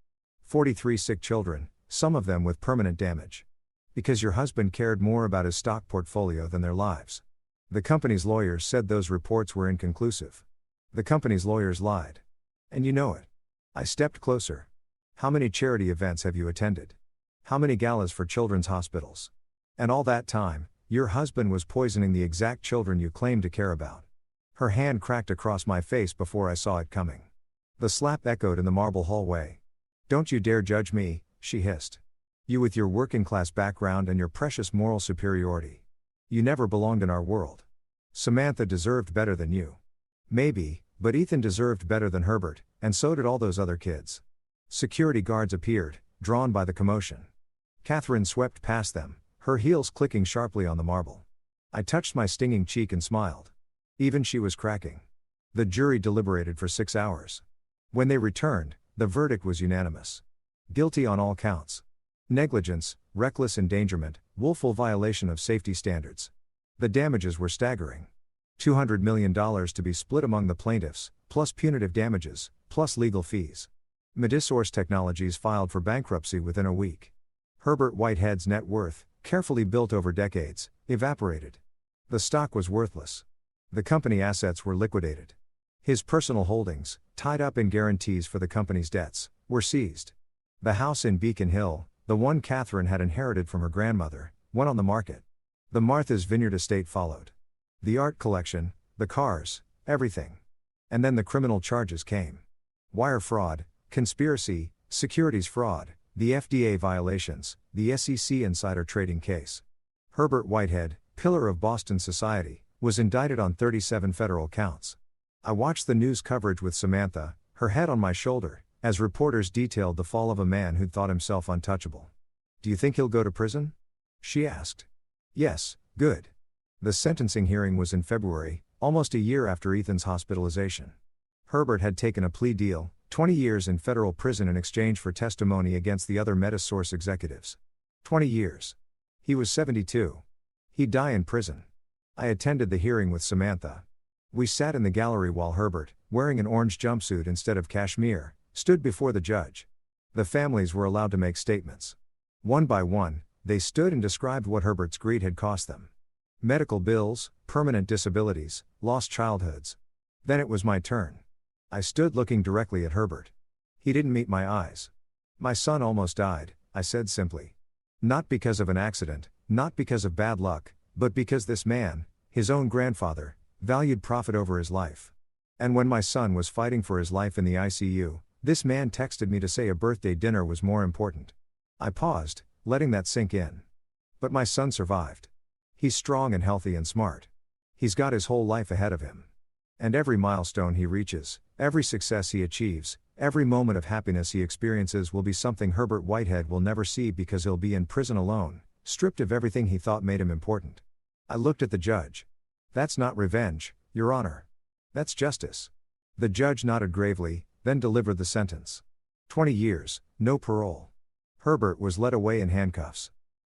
43 sick children, some of them with permanent damage. Because your husband cared more about his stock portfolio than their lives. The company's lawyers said those reports were inconclusive. The company's lawyers lied. And you know it. I stepped closer. How many charity events have you attended? How many galas for children's hospitals? And all that time, your husband was poisoning the exact children you claimed to care about. Her hand cracked across my face before I saw it coming. The slap echoed in the marble hallway. Don't you dare judge me, she hissed. You with your working class background and your precious moral superiority. You never belonged in our world. Samantha deserved better than you. Maybe, but Ethan deserved better than Herbert, and so did all those other kids. Security guards appeared, drawn by the commotion. Catherine swept past them, her heels clicking sharply on the marble. I touched my stinging cheek and smiled. Even she was cracking. The jury deliberated for 6 hours. When they returned, the verdict was unanimous. Guilty on all counts. Negligence, reckless endangerment, willful violation of safety standards. The damages were staggering. $200 million to be split among the plaintiffs, plus punitive damages, plus legal fees. Medisource Technologies filed for bankruptcy within a week. Herbert Whitehead's net worth, carefully built over decades, evaporated. The stock was worthless. The company assets were liquidated. His personal holdings, tied up in guarantees for the company's debts, were seized. The house in Beacon Hill, the one Catherine had inherited from her grandmother, went on the market. The Martha's Vineyard estate followed. The art collection, the cars, everything. And then the criminal charges came. Wire fraud, conspiracy, securities fraud, the FDA violations, the SEC insider trading case. Herbert Whitehead, pillar of Boston society, was indicted on 37 federal counts. I watched the news coverage with Samantha, her head on my shoulder, as reporters detailed the fall of a man who'd thought himself untouchable. Do you think he'll go to prison? She asked. Yes, good. The sentencing hearing was in February, almost a year after Ethan's hospitalization. Herbert had taken a plea deal, 20 years in federal prison in exchange for testimony against the other Medisource executives. 20 years. He was 72. He'd die in prison. I attended the hearing with Samantha. We sat in the gallery while Herbert, wearing an orange jumpsuit instead of cashmere, stood before the judge. The families were allowed to make statements. One by one, they stood and described what Herbert's greed had cost them. Medical bills, permanent disabilities, lost childhoods. Then it was my turn. I stood looking directly at Herbert. He didn't meet my eyes. "My son almost died," I said simply. "Not because of an accident, not because of bad luck, but because this man, his own grandfather, valued profit over his life. And when my son was fighting for his life in the ICU, this man texted me to say a birthday dinner was more important." I paused, letting that sink in. But my son survived. He's strong and healthy and smart. He's got his whole life ahead of him. And every milestone he reaches, every success he achieves, every moment of happiness he experiences will be something Herbert Whitehead will never see because he'll be in prison alone, stripped of everything he thought made him important. I looked at the judge. "That's not revenge, Your Honor. That's justice." The judge nodded gravely, then delivered the sentence. 20 years, no parole. Herbert was led away in handcuffs.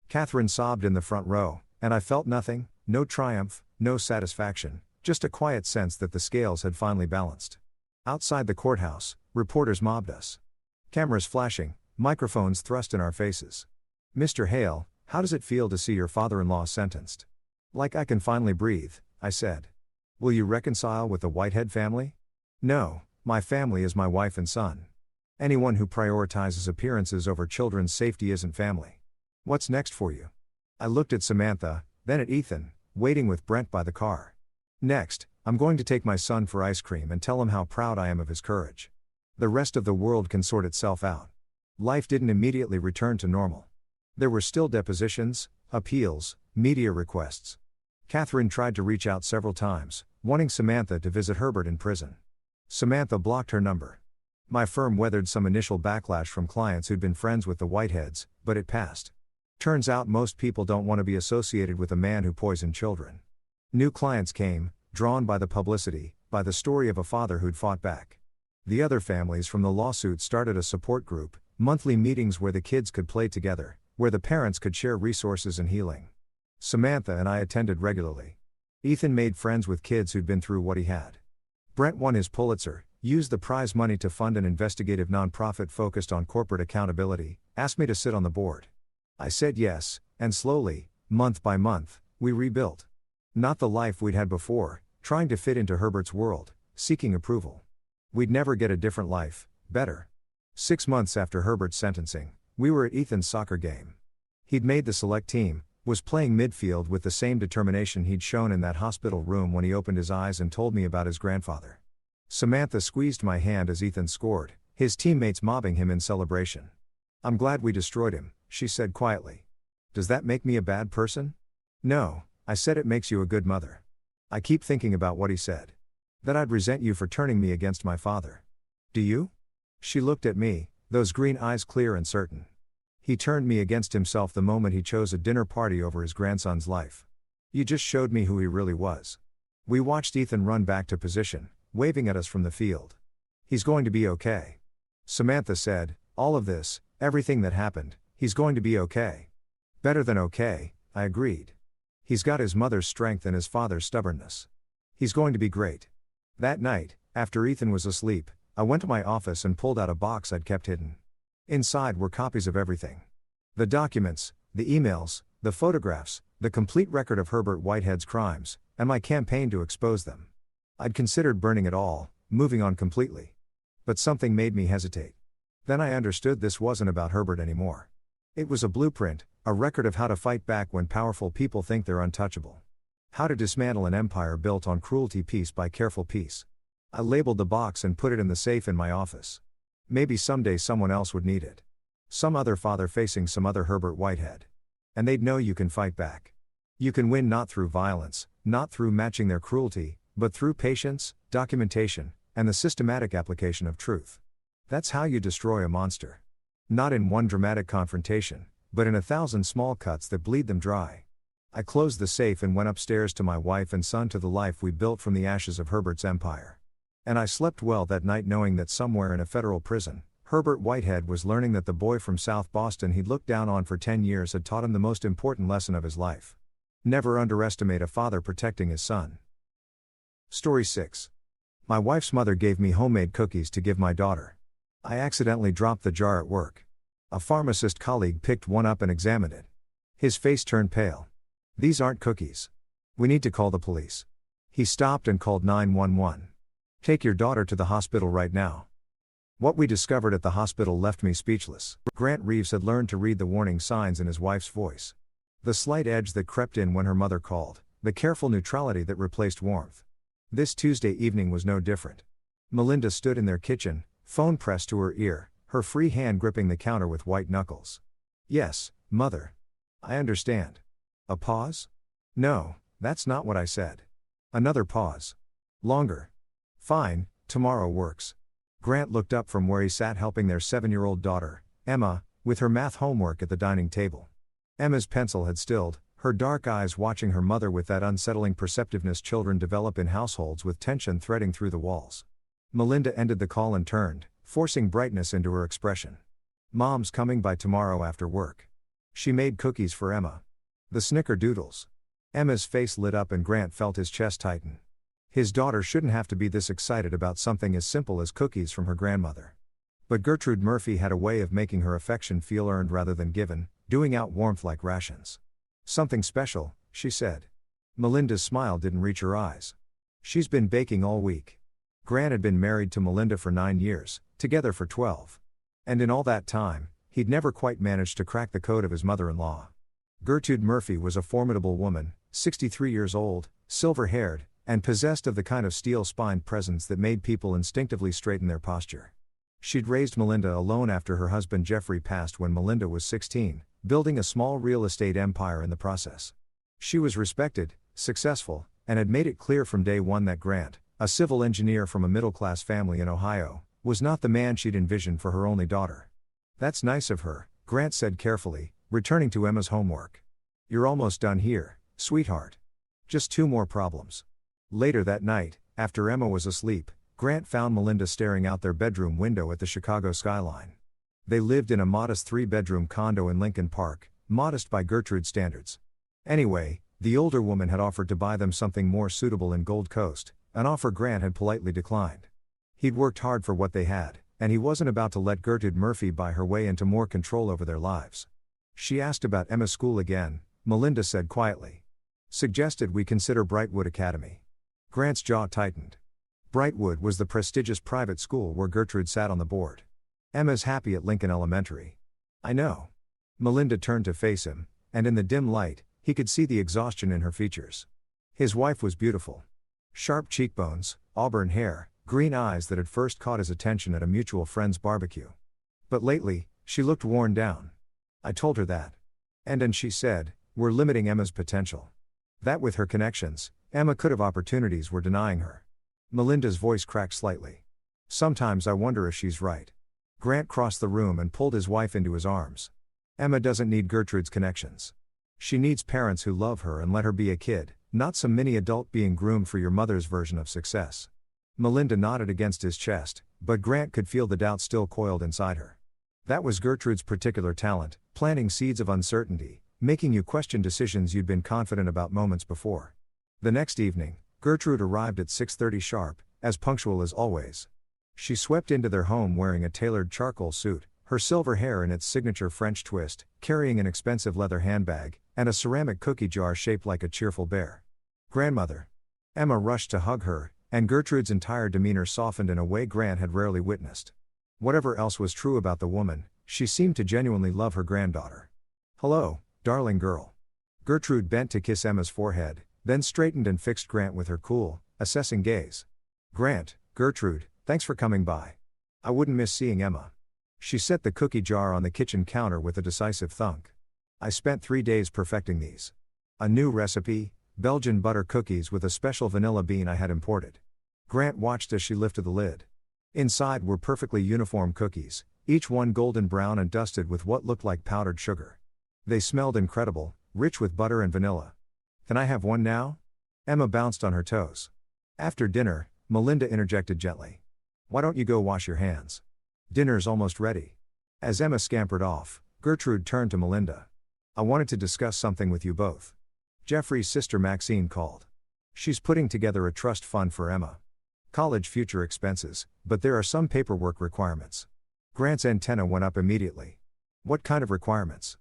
Catherine sobbed in the front row, and I felt nothing, no triumph, no satisfaction, just a quiet sense that the scales had finally balanced. Outside the courthouse, reporters mobbed us. Cameras flashing, microphones thrust in our faces. "Mr. Hale, how does it feel to see your father-in-law sentenced?" "Like I can finally breathe," I said. "Will you reconcile with the Whitehead family?" "No, my family is my wife and son. Anyone who prioritizes appearances over children's safety isn't family. What's next for you?" I looked at Samantha, then at Ethan, waiting with Brent by the car. "Next, I'm going to take my son for ice cream and tell him how proud I am of his courage. The rest of the world can sort itself out." Life didn't immediately return to normal. There were still depositions, appeals, media requests. Catherine tried to reach out several times, wanting Samantha to visit Herbert in prison. Samantha blocked her number. My firm weathered some initial backlash from clients who'd been friends with the Whiteheads, but it passed. Turns out most people don't want to be associated with a man who poisoned children. New clients came, drawn by the publicity, by the story of a father who'd fought back. The other families from the lawsuit started a support group, monthly meetings where the kids could play together, where the parents could share resources and healing. Samantha and I attended regularly. Ethan made friends with kids who'd been through what he had. Brent won his Pulitzer, used the prize money to fund an investigative nonprofit focused on corporate accountability, asked me to sit on the board. I said yes, and slowly, month by month, we rebuilt. Not the life we'd had before, trying to fit into Herbert's world, seeking approval. We'd never get a different life, better. 6 months after Herbert's sentencing, we were at Ethan's soccer game. He'd made the select team, was playing midfield with the same determination he'd shown in that hospital room when he opened his eyes and told me about his grandfather. Samantha squeezed my hand as Ethan scored, his teammates mobbing him in celebration. "I'm glad we destroyed him," she said quietly. "Does that make me a bad person?" "No," I said, "it makes you a good mother." I keep thinking about what he said. That I'd resent you for turning me against my father. "Do you?" She looked at me, those green eyes clear and certain. "He turned me against himself the moment he chose a dinner party over his grandson's life. You just showed me who he really was." We watched Ethan run back to position, waving at us from the field. "He's going to be okay." Samantha said, "All of this, everything that happened, he's going to be okay." "Better than okay," I agreed. "He's got his mother's strength and his father's stubbornness. He's going to be great." That night, after Ethan was asleep, I went to my office and pulled out a box I'd kept hidden. Inside were copies of everything. The documents, the emails, the photographs, the complete record of Herbert Whitehead's crimes, and my campaign to expose them. I'd considered burning it all, moving on completely. But something made me hesitate. Then I understood this wasn't about Herbert anymore. It was a blueprint, a record of how to fight back when powerful people think they're untouchable. How to dismantle an empire built on cruelty piece by careful piece. I labeled the box and put it in the safe in my office. Maybe someday someone else would need it. Some other father facing some other Herbert Whitehead. And they'd know you can fight back. You can win not through violence, not through matching their cruelty, but through patience, documentation, and the systematic application of truth. That's how you destroy a monster. Not in one dramatic confrontation, but in 1,000 small cuts that bleed them dry. I closed the safe and went upstairs to my wife and son, to the life we built from the ashes of Herbert's empire. And I slept well that night knowing that somewhere in a federal prison, Herbert Whitehead was learning that the boy from South Boston he'd looked down on for 10 years had taught him the most important lesson of his life. Never underestimate a father protecting his son. Story 6. My wife's mother gave me homemade cookies to give my daughter. I accidentally dropped the jar at work. A pharmacist colleague picked one up and examined it. His face turned pale. These aren't cookies. We need to call the police. He stopped and called 911. Take your daughter to the hospital right now. What we discovered at the hospital left me speechless. Grant Reeves had learned to read the warning signs in his wife's voice. The slight edge that crept in when her mother called, the careful neutrality that replaced warmth. This Tuesday evening was no different. Melinda stood in their kitchen, phone pressed to her ear, her free hand gripping the counter with white knuckles. Yes, Mother. I understand. A pause? No, that's not what I said. Another pause. Longer. Fine, tomorrow works. Grant looked up from where he sat helping their 7-year-old daughter, Emma, with her math homework at the dining table. Emma's pencil had stilled, her dark eyes watching her mother with that unsettling perceptiveness children develop in households with tension threading through the walls. Melinda ended the call and turned, forcing brightness into her expression. Mom's coming by tomorrow after work. She made cookies for Emma. The snickerdoodles. Emma's face lit up and Grant felt his chest tighten. His daughter shouldn't have to be this excited about something as simple as cookies from her grandmother. But Gertrude Murphy had a way of making her affection feel earned rather than given, doing out warmth like rations. Something special, she said. Melinda's smile didn't reach her eyes. She's been baking all week. Grant had been married to Melinda for 9 years, together for 12. And in all that time, he'd never quite managed to crack the code of his mother-in-law. Gertrude Murphy was a formidable woman, 63 years old, silver-haired, and possessed of the kind of steel-spined presence that made people instinctively straighten their posture. She'd raised Melinda alone after her husband Jeffrey passed when Melinda was 16, building a small real estate empire in the process. She was respected, successful, and had made it clear from day one that Grant, a civil engineer from a middle-class family in Ohio, was not the man she'd envisioned for her only daughter. That's nice of her, Grant said carefully, returning to Emma's homework. You're almost done here, sweetheart. Just 2 more problems. Later that night, after Emma was asleep, Grant found Melinda staring out their bedroom window at the Chicago skyline. They lived in a modest 3-bedroom condo in Lincoln Park, modest by Gertrude's standards. Anyway, the older woman had offered to buy them something more suitable in Gold Coast, an offer Grant had politely declined. He'd worked hard for what they had, and he wasn't about to let Gertrude Murphy buy her way into more control over their lives. She asked about Emma's school again, Melinda said quietly. Suggested we consider Brightwood Academy. Grant's jaw tightened. Brightwood was the prestigious private school where Gertrude sat on the board. Emma's happy at Lincoln Elementary. I know. Melinda turned to face him, and in the dim light, he could see the exhaustion in her features. His wife was beautiful. Sharp cheekbones, auburn hair, green eyes that had first caught his attention at a mutual friend's barbecue. But lately, she looked worn down. I told her that. And she said, we're limiting Emma's potential. That with her connections, Emma could have opportunities we're denying her. Melinda's voice cracked slightly. Sometimes I wonder if she's right. Grant crossed the room and pulled his wife into his arms. Emma doesn't need Gertrude's connections. She needs parents who love her and let her be a kid, not some mini-adult being groomed for your mother's version of success. Melinda nodded against his chest, but Grant could feel the doubt still coiled inside her. That was Gertrude's particular talent, planting seeds of uncertainty, making you question decisions you'd been confident about moments before. The next evening, Gertrude arrived at 6:30 sharp, as punctual as always. She swept into their home wearing a tailored charcoal suit, her silver hair in its signature French twist, carrying an expensive leather handbag, and a ceramic cookie jar shaped like a cheerful bear. Grandmother. Emma rushed to hug her, and Gertrude's entire demeanor softened in a way Grant had rarely witnessed. Whatever else was true about the woman, she seemed to genuinely love her granddaughter. Hello, darling girl. Gertrude bent to kiss Emma's forehead, then straightened and fixed Grant with her cool, assessing gaze. Grant, Gertrude, thanks for coming by. I wouldn't miss seeing Emma. She set the cookie jar on the kitchen counter with a decisive thunk. I spent 3 days perfecting these. A new recipe, Belgian butter cookies with a special vanilla bean I had imported. Grant watched as she lifted the lid. Inside were perfectly uniform cookies, each one golden brown and dusted with what looked like powdered sugar. They smelled incredible, rich with butter and vanilla. Can I have one now? Emma bounced on her toes. After dinner, Melinda interjected gently. Why don't you go wash your hands? Dinner's almost ready. As Emma scampered off, Gertrude turned to Melinda. I wanted to discuss something with you both. Jeffrey's sister Maxine called. She's putting together a trust fund for Emma. College future expenses, but there are some paperwork requirements. Grant's antenna went up immediately. What kind of requirements?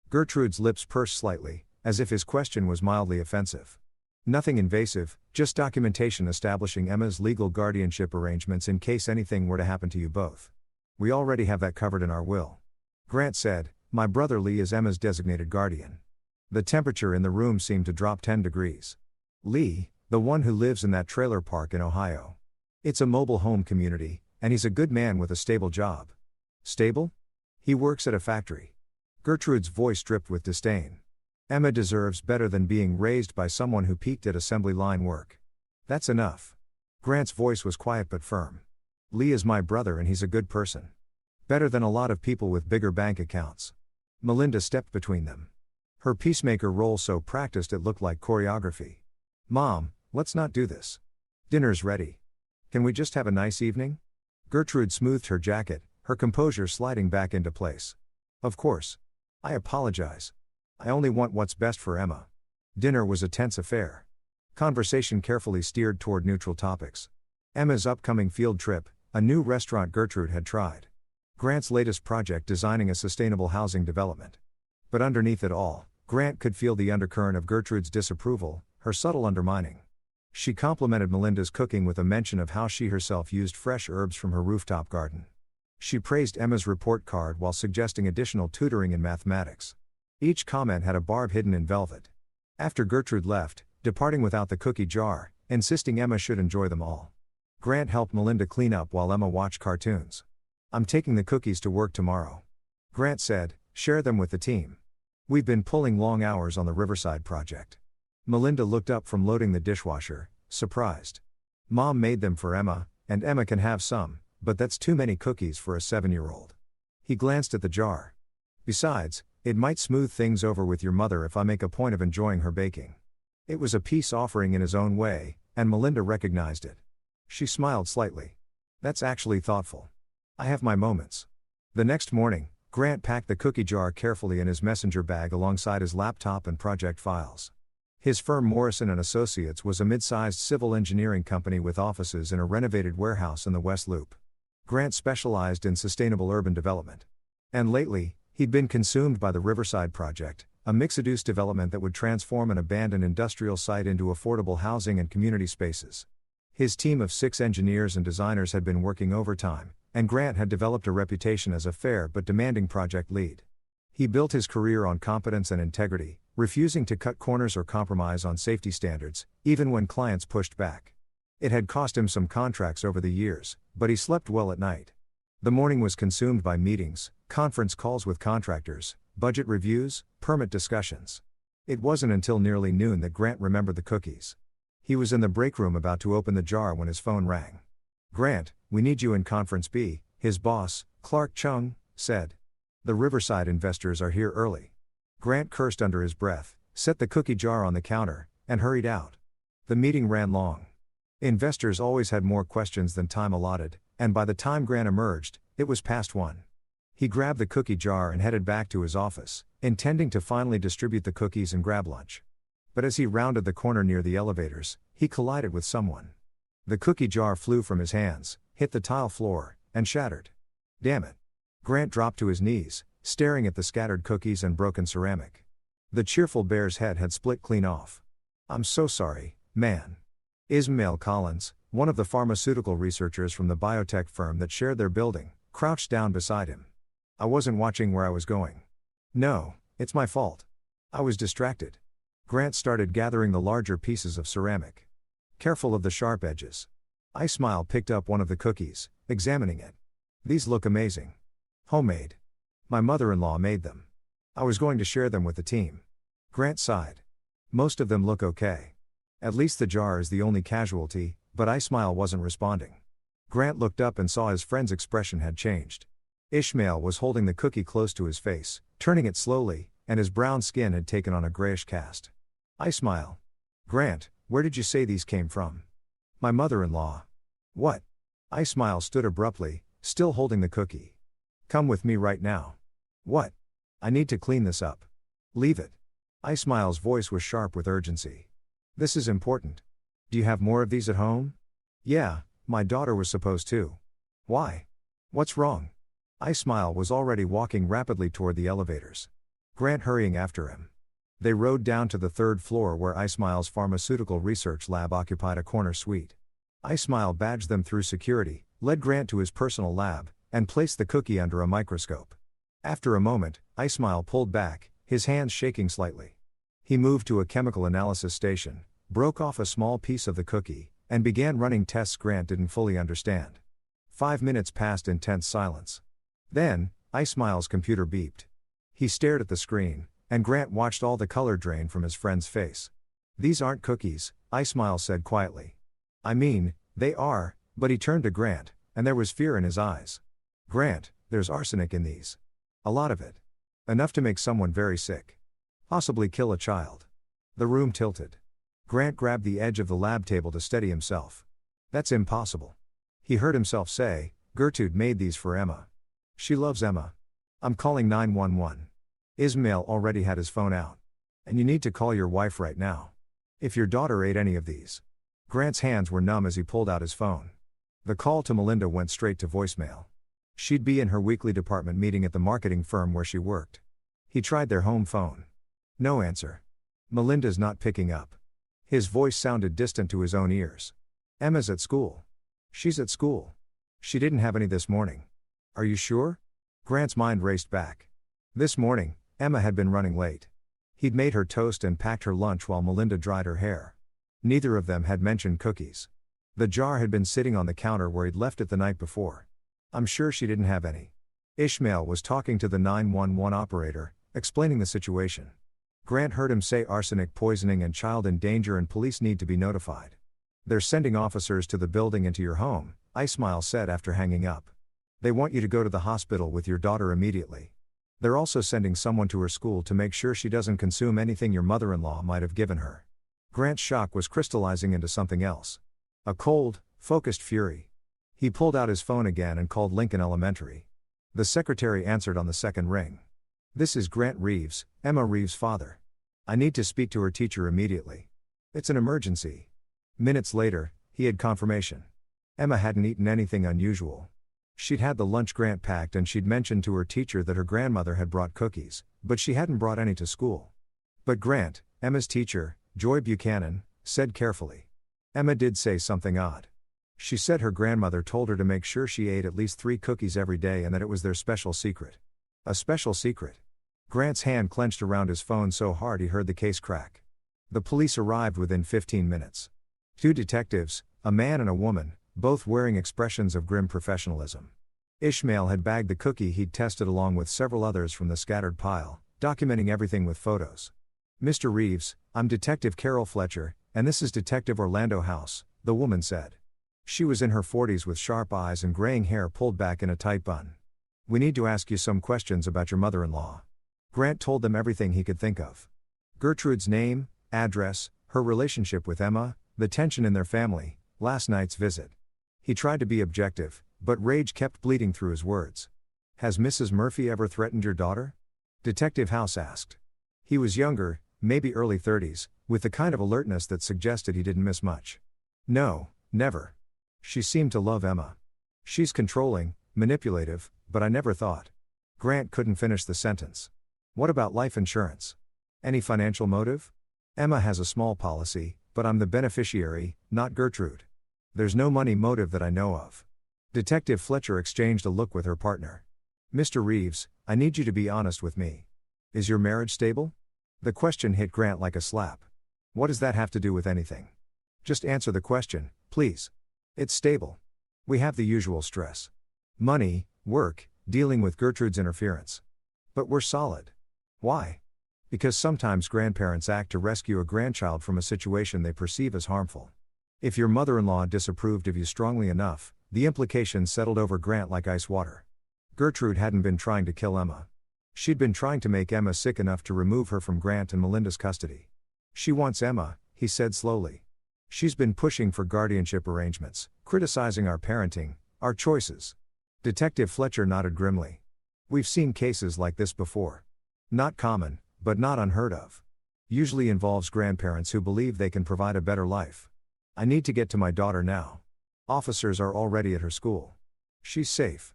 Gertrude's lips pursed slightly, as if his question was mildly offensive. Nothing invasive, just documentation establishing Emma's legal guardianship arrangements in case anything were to happen to you both. We already have that covered in our will. Grant said, my brother Lee is Emma's designated guardian. The temperature in the room seemed to drop 10 degrees. Lee, the one who lives in that trailer park in Ohio. It's a mobile home community, and he's a good man with a stable job. Stable? He works at a factory. Gertrude's voice dripped with disdain. Emma deserves better than being raised by someone who peaked at assembly line work. That's enough. Grant's voice was quiet but firm. Lee is my brother and he's a good person. Better than a lot of people with bigger bank accounts. Melinda stepped between them. Her peacemaker role so practiced it looked like choreography. Mom, let's not do this. Dinner's ready. Can we just have a nice evening? Gertrude smoothed her jacket, her composure sliding back into place. Of course. I apologize. I only want what's best for Emma. Dinner was a tense affair. Conversation carefully steered toward neutral topics. Emma's upcoming field trip, a new restaurant Gertrude had tried. Grant's latest project designing a sustainable housing development. But underneath it all, Grant could feel the undercurrent of Gertrude's disapproval, her subtle undermining. She complimented Melinda's cooking with a mention of how she herself used fresh herbs from her rooftop garden. She praised Emma's report card while suggesting additional tutoring in mathematics. Each comment had a barb hidden in velvet. After Gertrude left, departing without the cookie jar, insisting Emma should enjoy them all. Grant helped Melinda clean up while Emma watched cartoons. I'm taking the cookies to work tomorrow. Grant said, share them with the team. We've been pulling long hours on the Riverside project. Melinda looked up from loading the dishwasher, surprised. Mom made them for Emma, and Emma can have some, but that's too many cookies for a 7-year-old. He glanced at the jar. Besides, it might smooth things over with your mother if I make a point of enjoying her baking. It was a peace offering in his own way, and Melinda recognized it. She smiled slightly. That's actually thoughtful. I have my moments. The next morning, Grant packed the cookie jar carefully in his messenger bag alongside his laptop and project files. His firm Morrison & Associates was a mid-sized civil engineering company with offices in a renovated warehouse in the West Loop. Grant specialized in sustainable urban development. And lately, he'd been consumed by the Riverside project, a mixed-use development that would transform an abandoned industrial site into affordable housing and community spaces. His team of 6 engineers and designers had been working overtime, and Grant had developed a reputation as a fair but demanding project lead. He built his career on competence and integrity, refusing to cut corners or compromise on safety standards, even when clients pushed back. It had cost him some contracts over the years, but he slept well at night. The morning was consumed by meetings, conference calls with contractors, budget reviews, permit discussions. It wasn't until nearly noon that Grant remembered the cookies. He was in the break room about to open the jar when his phone rang. Grant, we need you in Conference B, his boss, Clark Chung, said. The Riverside investors are here early. Grant cursed under his breath, set the cookie jar on the counter, and hurried out. The meeting ran long. Investors always had more questions than time allotted, and by the time Grant emerged, it was past 1. He grabbed the cookie jar and headed back to his office, intending to finally distribute the cookies and grab lunch. But as he rounded the corner near the elevators, he collided with someone. The cookie jar flew from his hands, hit the tile floor, and shattered. Damn it. Grant dropped to his knees, staring at the scattered cookies and broken ceramic. The cheerful bear's head had split clean off. I'm so sorry, man. Ismail Collins, one of the pharmaceutical researchers from the biotech firm that shared their building, crouched down beside him. I wasn't watching where I was going. No, it's my fault. I was distracted. Grant started gathering the larger pieces of ceramic. Careful of the sharp edges. Ismail picked up one of the cookies, examining it. These look amazing. Homemade. My mother-in-law made them. I was going to share them with the team. Grant sighed. Most of them look okay. At least the jar is the only casualty, but Ismail wasn't responding. Grant looked up and saw his friend's expression had changed. Ishmael was holding the cookie close to his face, turning it slowly, and his brown skin had taken on a grayish cast. Ismail. Grant, where did you say these came from? My mother-in-law. What? Ismail stood abruptly, still holding the cookie. Come with me right now. What? I need to clean this up. Leave it. Ismail's voice was sharp with urgency. This is important. Do you have more of these at home? Yeah, my daughter was supposed to. Why? What's wrong? Ismail was already walking rapidly toward the elevators. Grant hurrying after him. They rode down to the third floor where Ismail's pharmaceutical research lab occupied a corner suite. Ismail badged them through security, led Grant to his personal lab, and placed the cookie under a microscope. After a moment, Ismail pulled back, his hands shaking slightly. He moved to a chemical analysis station, broke off a small piece of the cookie, and began running tests Grant didn't fully understand. 5 minutes passed in tense silence. Then, Ismail's computer beeped. He stared at the screen, and Grant watched all the color drain from his friend's face. These aren't cookies, Ismail said quietly. I mean, they are, but he turned to Grant, and there was fear in his eyes. Grant, there's arsenic in these. A lot of it. Enough to make someone very sick. Possibly kill a child. The room tilted. Grant grabbed the edge of the lab table to steady himself. That's impossible. He heard himself say, Gertrude made these for Emma. She loves Emma. I'm calling 911. Ismail already had his phone out. And you need to call your wife right now. If your daughter ate any of these. Grant's hands were numb as he pulled out his phone. The call to Melinda went straight to voicemail. She'd be in her weekly department meeting at the marketing firm where she worked. He tried their home phone. No answer. Melinda's not picking up. His voice sounded distant to his own ears. Emma's at school. She's at school. She didn't have any this morning. Are you sure? Grant's mind raced back. This morning, Emma had been running late. He'd made her toast and packed her lunch while Melinda dried her hair. Neither of them had mentioned cookies. The jar had been sitting on the counter where he'd left it the night before. I'm sure she didn't have any. Ismail was talking to the 911 operator, explaining the situation. Grant heard him say arsenic poisoning and child in danger and police need to be notified. They're sending officers to the building and to your home, Ismail said after hanging up. They want you to go to the hospital with your daughter immediately. They're also sending someone to her school to make sure she doesn't consume anything your mother-in-law might have given her. Grant's shock was crystallizing into something else. A cold, focused fury. He pulled out his phone again and called Lincoln Elementary. The secretary answered on the second ring. This is Grant Reeves, Emma Reeves' father. I need to speak to her teacher immediately. It's an emergency. Minutes later, he had confirmation. Emma hadn't eaten anything unusual. She'd had the lunch Grant packed and she'd mentioned to her teacher that her grandmother had brought cookies, but she hadn't brought any to school. But Grant, Emma's teacher, Joy Buchanan, said carefully. Emma did say something odd. She said her grandmother told her to make sure she ate at least 3 cookies every day and that it was their special secret. A special secret. Grant's hand clenched around his phone so hard he heard the case crack. The police arrived within 15 minutes. 2 detectives, a man and a woman, both wearing expressions of grim professionalism. Ismail had bagged the cookie he'd tested along with several others from the scattered pile, documenting everything with photos. Mr. Reeves, I'm Detective Carol Fletcher, and this is Detective Orlando House, the woman said. She was in her 40s with sharp eyes and graying hair pulled back in a tight bun. We need to ask you some questions about your mother-in-law. Grant told them everything he could think of. Gertrude's name, address, her relationship with Emma, the tension in their family, last night's visit. He tried to be objective, but rage kept bleeding through his words. Has Mrs. Murphy ever threatened your daughter? Detective House asked. He was younger, maybe early 30s, with the kind of alertness that suggested he didn't miss much. No, never. She seemed to love Emma. She's controlling, manipulative, but I never thought. Grant couldn't finish the sentence. What about life insurance? Any financial motive? Emma has a small policy, but I'm the beneficiary, not Gertrude. There's no money motive that I know of. Detective Fletcher exchanged a look with her partner. Mr. Reeves, I need you to be honest with me. Is your marriage stable? The question hit Grant like a slap. What does that have to do with anything? Just answer the question, please. It's stable. We have the usual stress. Money, work, dealing with Gertrude's interference. But we're solid. Why? Because sometimes grandparents act to rescue a grandchild from a situation they perceive as harmful. If your mother-in-law disapproved of you strongly enough, the implications settled over Grant like ice water. Gertrude hadn't been trying to kill Emma. She'd been trying to make Emma sick enough to remove her from Grant and Melinda's custody. She wants Emma, he said slowly. She's been pushing for guardianship arrangements, criticizing our parenting, our choices. Detective Fletcher nodded grimly. We've seen cases like this before. Not common, but not unheard of. Usually involves grandparents who believe they can provide a better life. I need to get to my daughter now. Officers are already at her school. She's safe.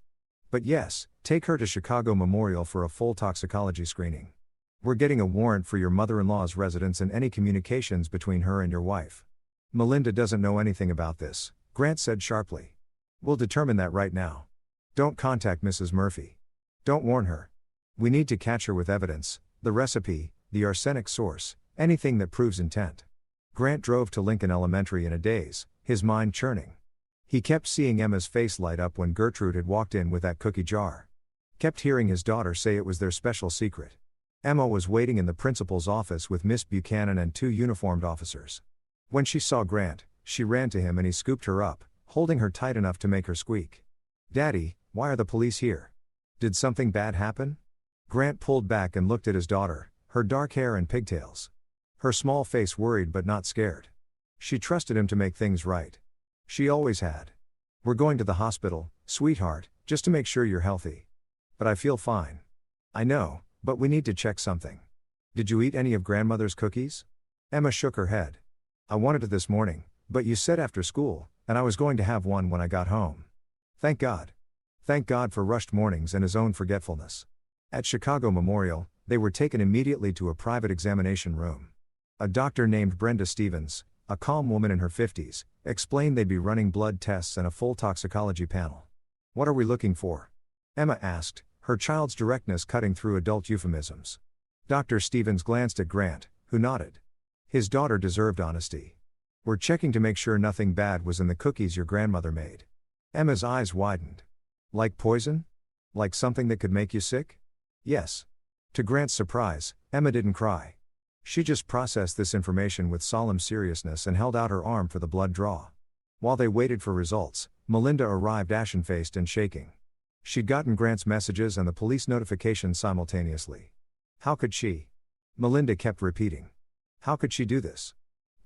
But yes, take her to Chicago Memorial for a full toxicology screening. We're getting a warrant for your mother-in-law's residence and any communications between her and your wife. Melinda doesn't know anything about this, Grant said sharply. We'll determine that right now. Don't contact Mrs. Murphy. Don't warn her. We need to catch her with evidence, the recipe, the arsenic source, anything that proves intent. Grant drove to Lincoln Elementary in a daze, his mind churning. He kept seeing Emma's face light up when Gertrude had walked in with that cookie jar. Kept hearing his daughter say it was their special secret. Emma was waiting in the principal's office with Miss Buchanan and 2 uniformed officers. When she saw Grant, she ran to him and he scooped her up, holding her tight enough to make her squeak. Daddy, why are the police here? Did something bad happen? Grant pulled back and looked at his daughter, her dark hair and pigtails. Her small face worried but not scared. She trusted him to make things right. She always had. We're going to the hospital, sweetheart, just to make sure you're healthy. But I feel fine. I know, but we need to check something. Did you eat any of grandmother's cookies? Emma shook her head. I wanted to this morning, but you said after school, and I was going to have one when I got home. Thank God. Thank God for rushed mornings and his own forgetfulness. At Chicago Memorial, they were taken immediately to a private examination room. A doctor named Brenda Stevens, a calm woman in her 50s, explained they'd be running blood tests and a full toxicology panel. What are we looking for? Emma asked, her child's directness cutting through adult euphemisms. Dr. Stevens glanced at Grant, who nodded. His daughter deserved honesty. We're checking to make sure nothing bad was in the cookies your grandmother made. Emma's eyes widened. Like poison? Like something that could make you sick? Yes. To Grant's surprise, Emma didn't cry. She just processed this information with solemn seriousness and held out her arm for the blood draw. While they waited for results, Melinda arrived ashen-faced and shaking. She'd gotten Grant's messages and the police notifications simultaneously. How could she? Melinda kept repeating. How could she do this?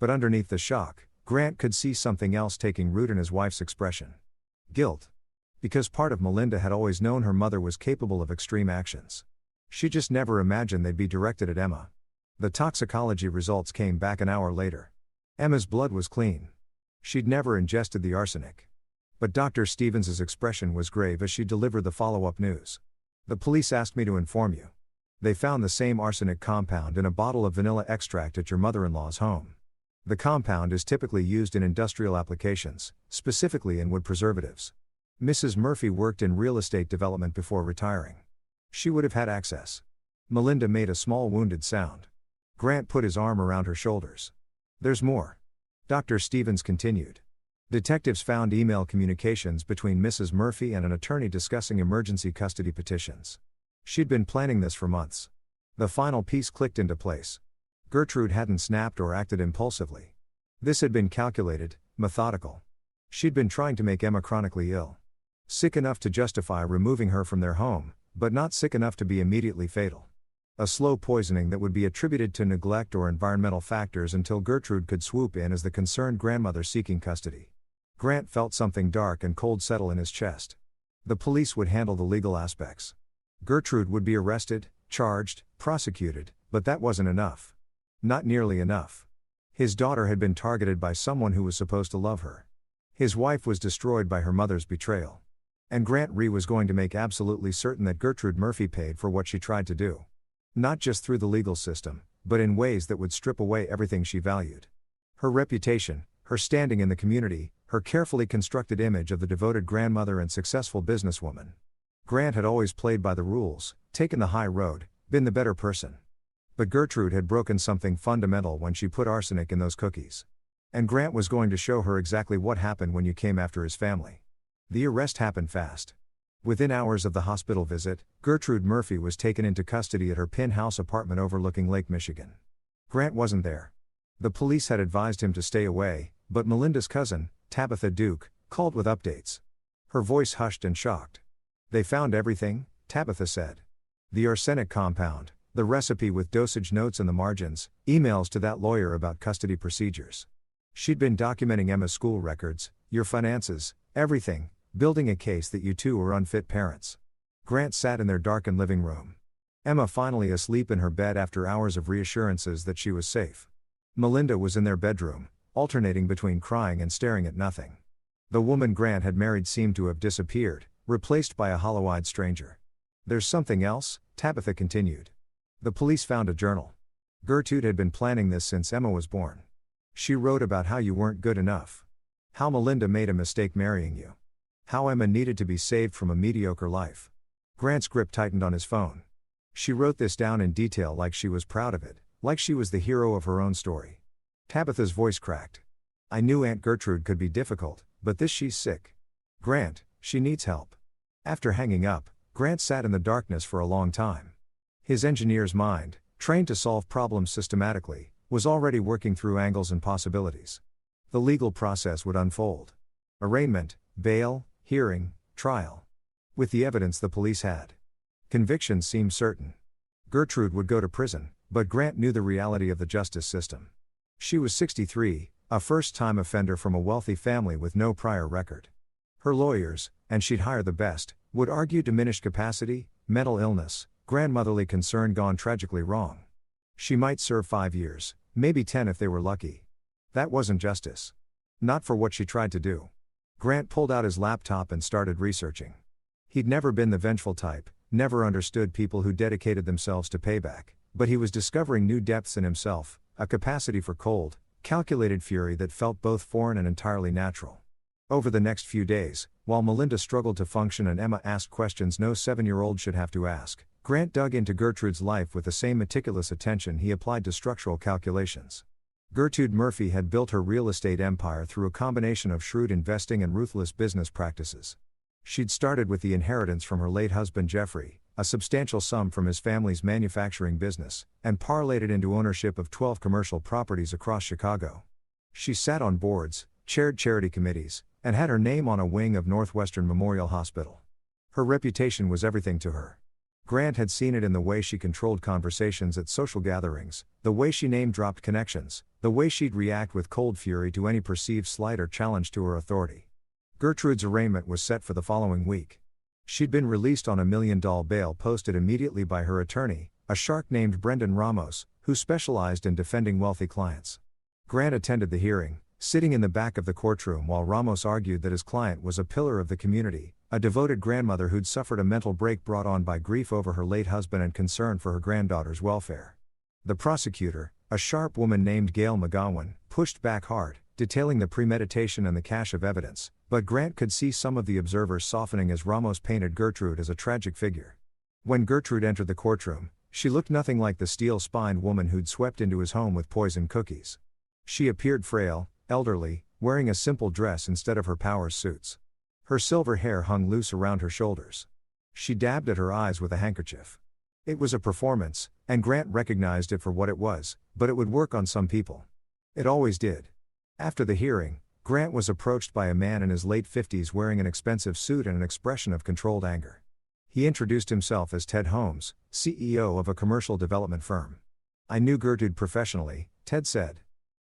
But underneath the shock, Grant could see something else taking root in his wife's expression. Guilt. Because part of Melinda had always known her mother was capable of extreme actions. She just never imagined they'd be directed at Emma. The toxicology results came back an hour later. Emma's blood was clean. She'd never ingested the arsenic. But Dr. Stevens's expression was grave as she delivered the follow-up news. The police asked me to inform you. They found the same arsenic compound in a bottle of vanilla extract at your mother-in-law's home. The compound is typically used in industrial applications, specifically in wood preservatives. Mrs. Murphy worked in real estate development before retiring. She would have had access. Melinda made a small wounded sound. Grant put his arm around her shoulders. There's more. Dr. Stevens continued. Detectives found email communications between Mrs. Murphy and an attorney discussing emergency custody petitions. She'd been planning this for months. The final piece clicked into place. Gertrude hadn't snapped or acted impulsively. This had been calculated, methodical. She'd been trying to make Emma chronically ill. Sick enough to justify removing her from their home, but not sick enough to be immediately fatal. A slow poisoning that would be attributed to neglect or environmental factors until Gertrude could swoop in as the concerned grandmother seeking custody. Grant felt something dark and cold settle in his chest. The police would handle the legal aspects. Gertrude would be arrested, charged, prosecuted, but that wasn't enough. Not nearly enough. His daughter had been targeted by someone who was supposed to love her. His wife was destroyed by her mother's betrayal. And Grant was going to make absolutely certain that Gertrude Murphy paid for what she tried to do. Not just through the legal system, but in ways that would strip away everything she valued. Her reputation, her standing in the community, her carefully constructed image of the devoted grandmother and successful businesswoman. Grant had always played by the rules, taken the high road, been the better person. But Gertrude had broken something fundamental when she put arsenic in those cookies. And Grant was going to show her exactly what happened when you came after his family. The arrest happened fast. Within hours of the hospital visit, Gertrude Murphy was taken into custody at her penthouse apartment overlooking Lake Michigan. Grant wasn't there. The police had advised him to stay away, but Melinda's cousin, Tabitha Duke, called with updates. Her voice hushed and shocked. They found everything, Tabitha said. The arsenic compound, the recipe with dosage notes in the margins, emails to that lawyer about custody procedures. She'd been documenting Emma's school records, your finances, everything, building a case that you two were unfit parents. Grant sat in their darkened living room. Emma finally asleep in her bed after hours of reassurances that she was safe. Melinda was in their bedroom, alternating between crying and staring at nothing. The woman Grant had married seemed to have disappeared, replaced by a hollow-eyed stranger. There's something else, Tabitha continued. The police found a journal. Gertrude had been planning this since Emma was born. She wrote about how you weren't good enough. How Melinda made a mistake marrying you. How Emma needed to be saved from a mediocre life. Grant's grip tightened on his phone. She wrote this down in detail like she was proud of it, like she was the hero of her own story. Tabitha's voice cracked. I knew Aunt Gertrude could be difficult, but she's sick. Grant, she needs help. After hanging up, Grant sat in the darkness for a long time. His engineer's mind, trained to solve problems systematically, was already working through angles and possibilities. The legal process would unfold. Arraignment, bail, hearing, trial. With the evidence the police had, conviction seemed certain. Gertrude would go to prison, but Grant knew the reality of the justice system. She was 63, a first-time offender from a wealthy family with no prior record. Her lawyers, and she'd hire the best, would argue diminished capacity, mental illness, grandmotherly concern gone tragically wrong. She might serve 5 years, maybe 10 if they were lucky. That wasn't justice. Not for what she tried to do. Grant pulled out his laptop and started researching. He'd never been the vengeful type, never understood people who dedicated themselves to payback, but he was discovering new depths in himself, a capacity for cold, calculated fury that felt both foreign and entirely natural. Over the next few days, while Melinda struggled to function and Emma asked questions no 7-year-old should have to ask, Grant dug into Gertrude's life with the same meticulous attention he applied to structural calculations. Gertrude Murphy had built her real estate empire through a combination of shrewd investing and ruthless business practices. She'd started with the inheritance from her late husband Jeffrey, a substantial sum from his family's manufacturing business, and parlayed it into ownership of 12 commercial properties across Chicago. She sat on boards, chaired charity committees, and had her name on a wing of Northwestern Memorial Hospital. Her reputation was everything to her. Grant had seen it in the way she controlled conversations at social gatherings, the way she name-dropped connections, the way she'd react with cold fury to any perceived slight or challenge to her authority. Gertrude's arraignment was set for the following week. She'd been released on $1 million bail posted immediately by her attorney, a shark named Brendan Ramos, who specialized in defending wealthy clients. Grant attended the hearing, sitting in the back of the courtroom while Ramos argued that his client was a pillar of the community, a devoted grandmother who'd suffered a mental break brought on by grief over her late husband and concern for her granddaughter's welfare. The prosecutor, a sharp woman named Gail McGowan, pushed back hard, detailing the premeditation and the cache of evidence, but Grant could see some of the observers softening as Ramos painted Gertrude as a tragic figure. When Gertrude entered the courtroom, she looked nothing like the steel-spined woman who'd swept into his home with poisoned cookies. She appeared frail, elderly, wearing a simple dress instead of her power suits. Her silver hair hung loose around her shoulders. She dabbed at her eyes with a handkerchief. It was a performance, and Grant recognized it for what it was, but it would work on some people. It always did. After the hearing, Grant was approached by a man in his late 50s wearing an expensive suit and an expression of controlled anger. He introduced himself as Ted Holmes, CEO of a commercial development firm. I knew Gertrude professionally, Ted said.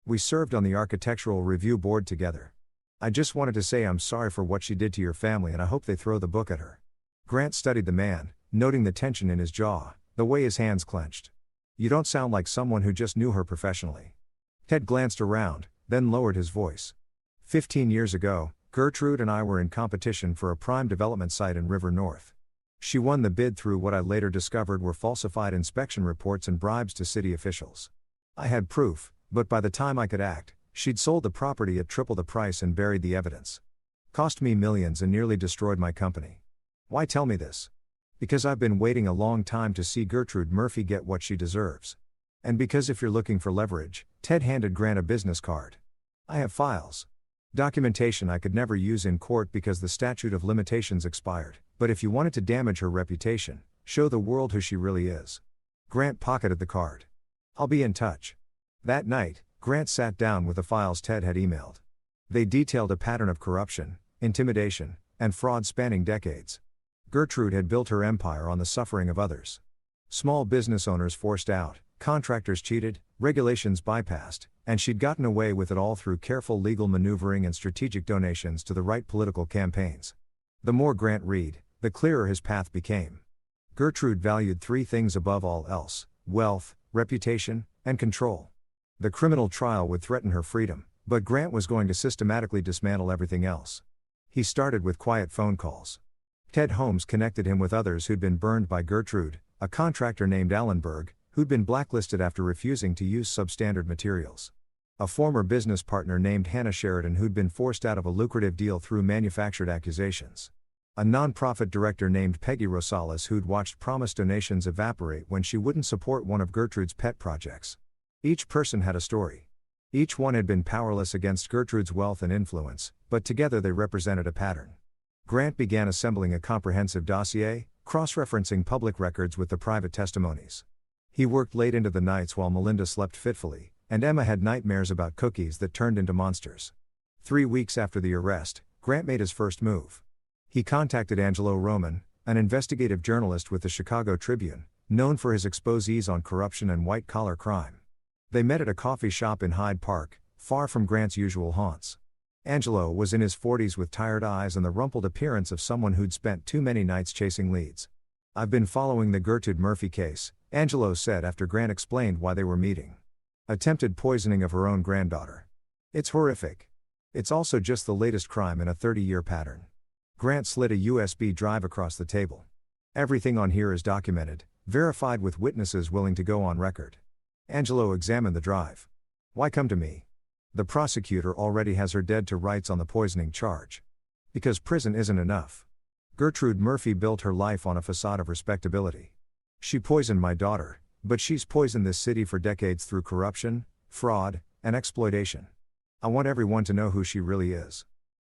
We served on the architectural review board together. I just wanted to say I'm sorry for what she did to your family and I hope they throw the book at her. Grant studied the man, noting the tension in his jaw, the way his hands clenched. You don't sound like someone who just knew her professionally. Ted glanced around, then lowered his voice. 15 years ago, Gertrude and I were in competition for a prime development site in River North. She won the bid through what I later discovered were falsified inspection reports and bribes to city officials. I had proof, but by the time I could act, she'd sold the property at triple the price and buried the evidence. Cost me millions and nearly destroyed my company. Why tell me this? Because I've been waiting a long time to see Gertrude Murphy get what she deserves. And because if you're looking for leverage, Ted handed Grant a business card. I have files. Documentation I could never use in court because the statute of limitations expired, but if you wanted to damage her reputation, show the world who she really is. Grant pocketed the card. I'll be in touch. That night, Grant sat down with the files Ted had emailed. They detailed a pattern of corruption, intimidation, and fraud spanning decades. Gertrude had built her empire on the suffering of others. Small business owners forced out, contractors cheated, regulations bypassed, and she'd gotten away with it all through careful legal maneuvering and strategic donations to the right political campaigns. The more Grant read, the clearer his path became. Gertrude valued three things above all else: wealth, reputation, and control. The criminal trial would threaten her freedom, but Grant was going to systematically dismantle everything else. He started with quiet phone calls. Ted Holmes connected him with others who'd been burned by Gertrude, a contractor named Allenberg, who'd been blacklisted after refusing to use substandard materials. A former business partner named Hannah Sheridan who'd been forced out of a lucrative deal through manufactured accusations. A nonprofit director named Peggy Rosales who'd watched promised donations evaporate when she wouldn't support one of Gertrude's pet projects. Each person had a story. Each one had been powerless against Gertrude's wealth and influence, but together they represented a pattern. Grant began assembling a comprehensive dossier, cross-referencing public records with the private testimonies. He worked late into the nights while Melinda slept fitfully, and Emma had nightmares about cookies that turned into monsters. 3 weeks after the arrest, Grant made his first move. He contacted Angelo Roman, an investigative journalist with the Chicago Tribune, known for his exposés on corruption and white-collar crime. They met at a coffee shop in Hyde Park, far from Grant's usual haunts. Angelo was in his 40s with tired eyes and the rumpled appearance of someone who'd spent too many nights chasing leads. "I've been following the Gertrude Murphy case," Angelo said after Grant explained why they were meeting. "Attempted poisoning of her own granddaughter. It's horrific. It's also just the latest crime in a 30-year pattern." Grant slid a USB drive across the table. "Everything on here is documented, verified with witnesses willing to go on record." Angelo examined the drive. "Why come to me? The prosecutor already has her dead to rights on the poisoning charge. Because prison isn't enough. Gertrude Murphy built her life on a facade of respectability. She poisoned my daughter, but she's poisoned this city for decades through corruption, fraud, and exploitation. I want everyone to know who she really is."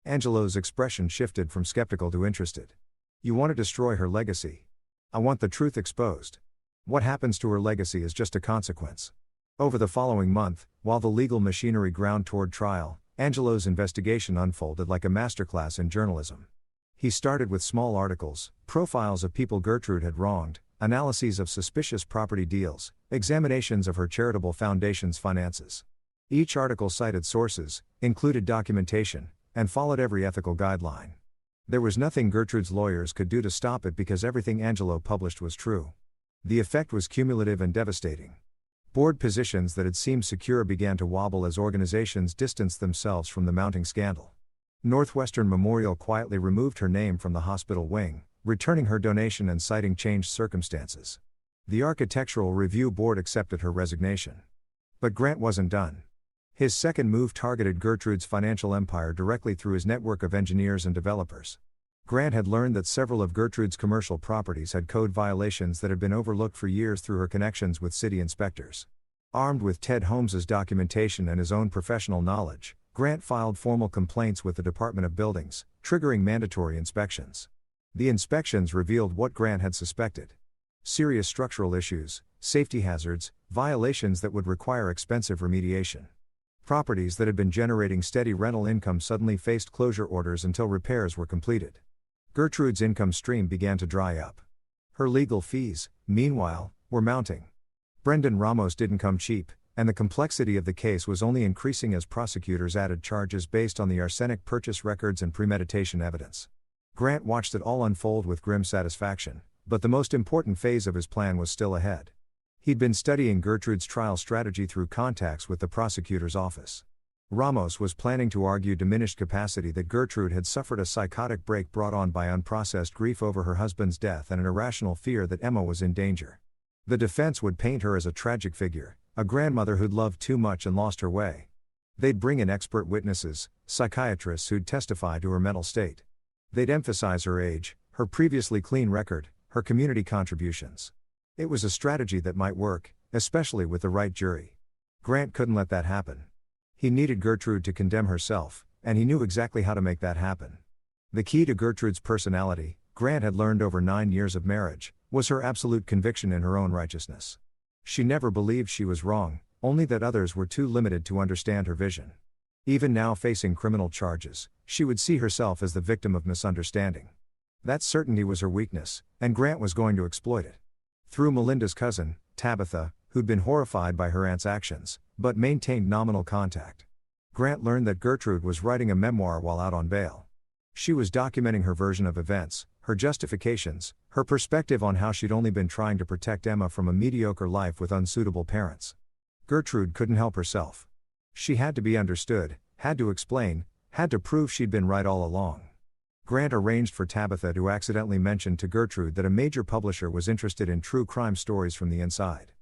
Angelo's expression shifted from skeptical to interested. "You want to destroy her legacy? I want the truth exposed. What happens to her legacy is just a consequence." Over the following month, while the legal machinery ground toward trial, Angelo's investigation unfolded like a masterclass in journalism. He started with small articles, profiles of people Gertrude had wronged, analyses of suspicious property deals, examinations of her charitable foundation's finances. Each article cited sources, included documentation, and followed every ethical guideline. There was nothing Gertrude's lawyers could do to stop it because everything Angelo published was true. The effect was cumulative and devastating. Board positions that had seemed secure began to wobble as organizations distanced themselves from the mounting scandal. Northwestern Memorial quietly removed her name from the hospital wing, returning her donation and citing changed circumstances. The Architectural Review Board accepted her resignation. But Grant wasn't done. His second move targeted Gertrude's financial empire directly through his network of engineers and developers. Grant had learned that several of Gertrude's commercial properties had code violations that had been overlooked for years through her connections with city inspectors. Armed with Ted Holmes's documentation and his own professional knowledge, Grant filed formal complaints with the Department of Buildings, triggering mandatory inspections. The inspections revealed what Grant had suspected: serious structural issues, safety hazards, violations that would require expensive remediation. Properties that had been generating steady rental income suddenly faced closure orders until repairs were completed. Gertrude's income stream began to dry up. Her legal fees, meanwhile, were mounting. Brendan Ramos didn't come cheap, and the complexity of the case was only increasing as prosecutors added charges based on the arsenic purchase records and premeditation evidence. Grant watched it all unfold with grim satisfaction, but the most important phase of his plan was still ahead. He'd been studying Gertrude's trial strategy through contacts with the prosecutor's office. Ramos was planning to argue diminished capacity that Gertrude had suffered a psychotic break brought on by unprocessed grief over her husband's death and an irrational fear that Emma was in danger. The defense would paint her as a tragic figure, a grandmother who'd loved too much and lost her way. They'd bring in expert witnesses, psychiatrists who'd testify to her mental state. They'd emphasize her age, her previously clean record, her community contributions. It was a strategy that might work, especially with the right jury. Grant couldn't let that happen. He needed Gertrude to condemn herself, and he knew exactly how to make that happen. The key to Gertrude's personality, Grant had learned over 9 years of marriage, was her absolute conviction in her own righteousness. She never believed she was wrong, only that others were too limited to understand her vision. Even now facing criminal charges, she would see herself as the victim of misunderstanding. That certainty was her weakness, and Grant was going to exploit it. Through Melinda's cousin, Tabitha, who'd been horrified by her aunt's actions, but maintained nominal contact. Grant learned that Gertrude was writing a memoir while out on bail. She was documenting her version of events, her justifications, her perspective on how she'd only been trying to protect Emma from a mediocre life with unsuitable parents. Gertrude couldn't help herself. She had to be understood, had to explain, had to prove she'd been right all along. Grant arranged for Tabitha to accidentally mention to Gertrude that a major publisher was interested in true crime stories from the inside.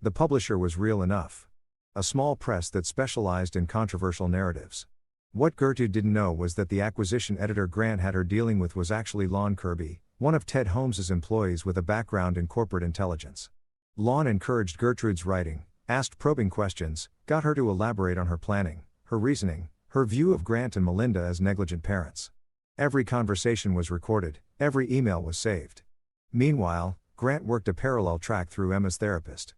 The publisher was real enough. A small press that specialized in controversial narratives. What Gertrude didn't know was that the acquisition editor Grant had her dealing with was actually Lon Kirby, one of Ted Holmes's employees with a background in corporate intelligence. Lon encouraged Gertrude's writing, asked probing questions, got her to elaborate on her planning, her reasoning, her view of Grant and Melinda as negligent parents. Every conversation was recorded, every email was saved. Meanwhile, Grant worked a parallel track through Emma's therapist.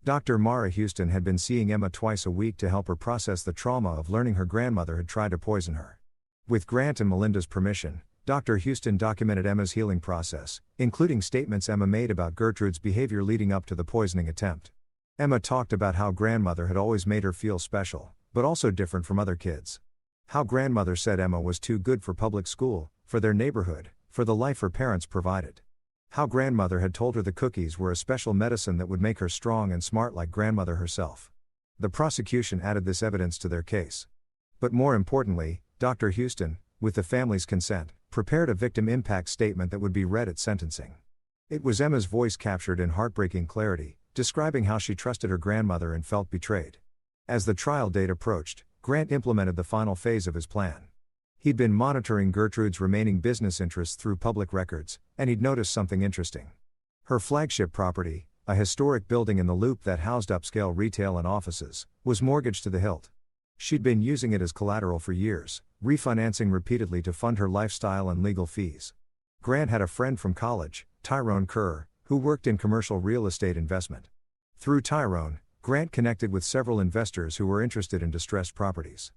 Dr. Mara Houston had been seeing Emma twice a week to help her process the trauma of learning her grandmother had tried to poison her. With Grant and Melinda's permission, Dr. Houston documented Emma's healing process, including statements Emma made about Gertrude's behavior leading up to the poisoning attempt. Emma talked about how grandmother had always made her feel special, but also different from other kids. How grandmother said Emma was too good for public school, for their neighborhood, for the life her parents provided. How grandmother had told her the cookies were a special medicine that would make her strong and smart like grandmother herself. The prosecution added this evidence to their case. But more importantly, Dr. Houston, with the family's consent, prepared a victim impact statement that would be read at sentencing. It was Emma's voice captured in heartbreaking clarity, describing how she trusted her grandmother and felt betrayed. As the trial date approached, Grant implemented the final phase of his plan. He'd been monitoring Gertrude's remaining business interests through public records, and he'd noticed something interesting. Her flagship property, a historic building in the Loop that housed upscale retail and offices, was mortgaged to the hilt. She'd been using it as collateral for years, refinancing repeatedly to fund her lifestyle and legal fees. Grant had a friend from college, Tyrone Kerr, who worked in commercial real estate investment. Through Tyrone, Grant connected with several investors who were interested in distressed properties.